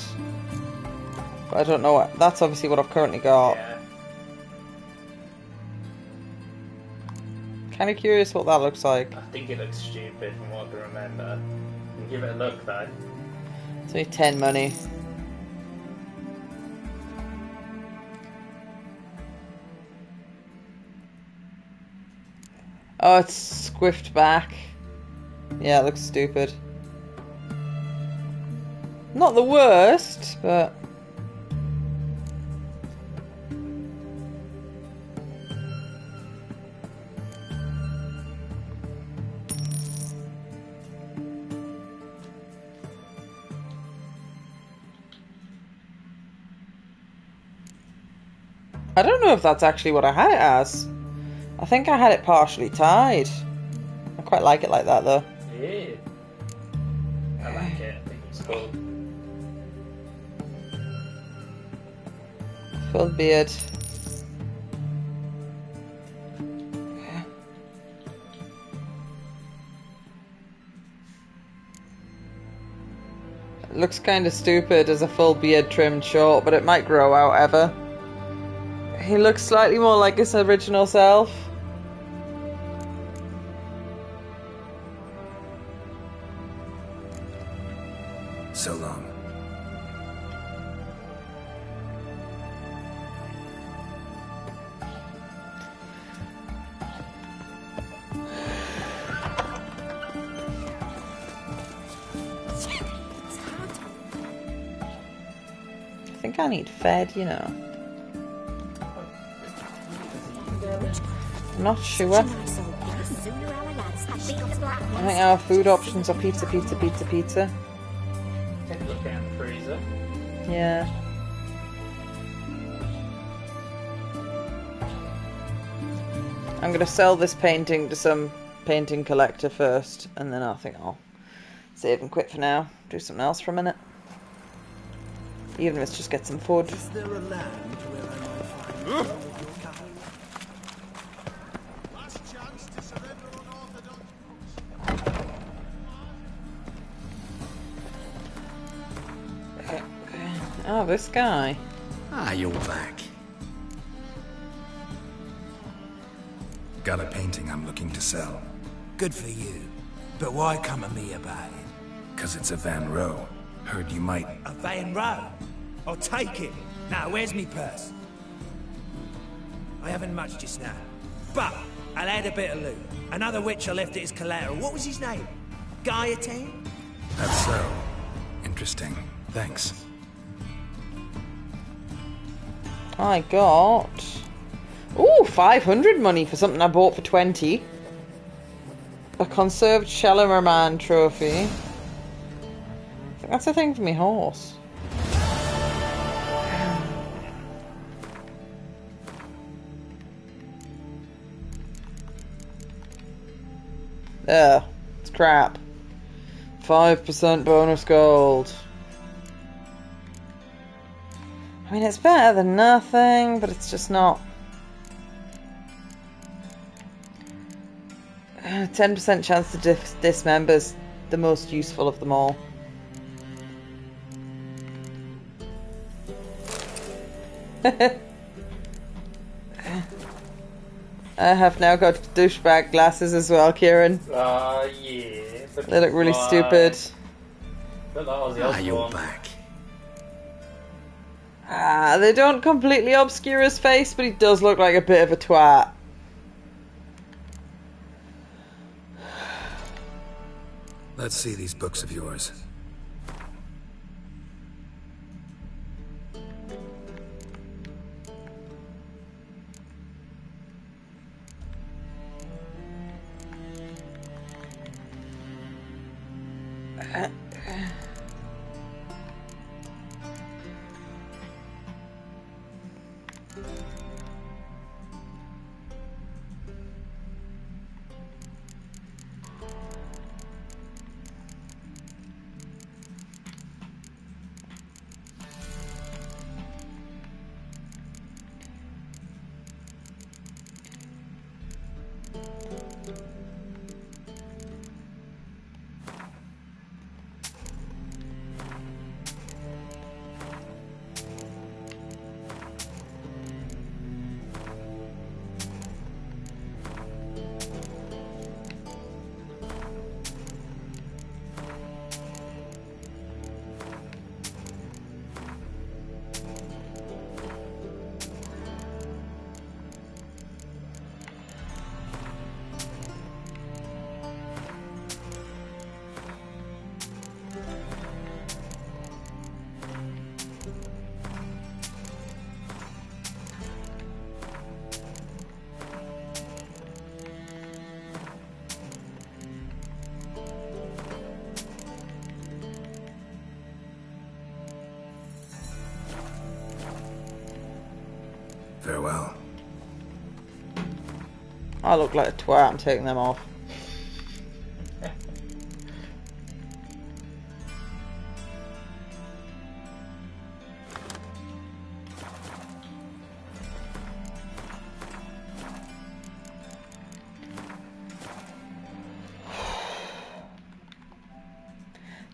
But I don't know what. That's obviously what I've currently got. Yeah. Kind of curious what that looks like. I think it looks stupid from what I can remember. Can give it a look though. It's only 10 money. Oh, it's squiffed back. Yeah, it looks stupid. Not the worst, but... I don't know if that's actually what I had it as. I think I had it partially tied. I quite like it like that though. Yeah. I like it. I think it's cool. Full beard. It looks kind of stupid as a full beard trimmed short, but it might grow out ever. He looks slightly more like his original self. So long. I think I need fed, you know. I'm not sure. I think our food options are pizza, pizza, pizza, pizza. Take a look down the freezer. Yeah. I'm going to sell this painting to some painting collector first, and then I think I'll save and quit for now. Do something else for a minute. Even if it's just get some food. Is there a land where I might find more of your cattle? Last chance to surrender unorthodox. Oh, this guy. Ah, you're back. Got a painting I'm looking to sell. Good for you. But why come to me about it? 'Cause it's a Van Row. Heard you might... A Van Row? I'll take it. Now, where's me purse? I haven't much just now. But I'll add a bit of loot. Another witch I left at his collateral. What was his name? Gaietane? That's so. Interesting. Thanks. I got... Ooh, 500 money for something I bought for 20. A conserved Shellerman trophy. I think that's a thing for me horse. Ugh, it's crap. 5% bonus gold. I mean, it's better than nothing, but it's just not 10% chance to dismember's the most useful of them all. I have now got douchebag glasses as well, Kieran. Yeah. They look really stupid. But that was the you're back. They don't completely obscure his face, but he does look like a bit of a twat. Let's see these books of yours. Farewell. I look like a twat. I'm taking them off.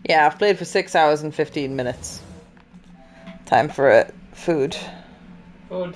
Yeah, I've played for 6 hours and 15 minutes. Time for it. Food. Food.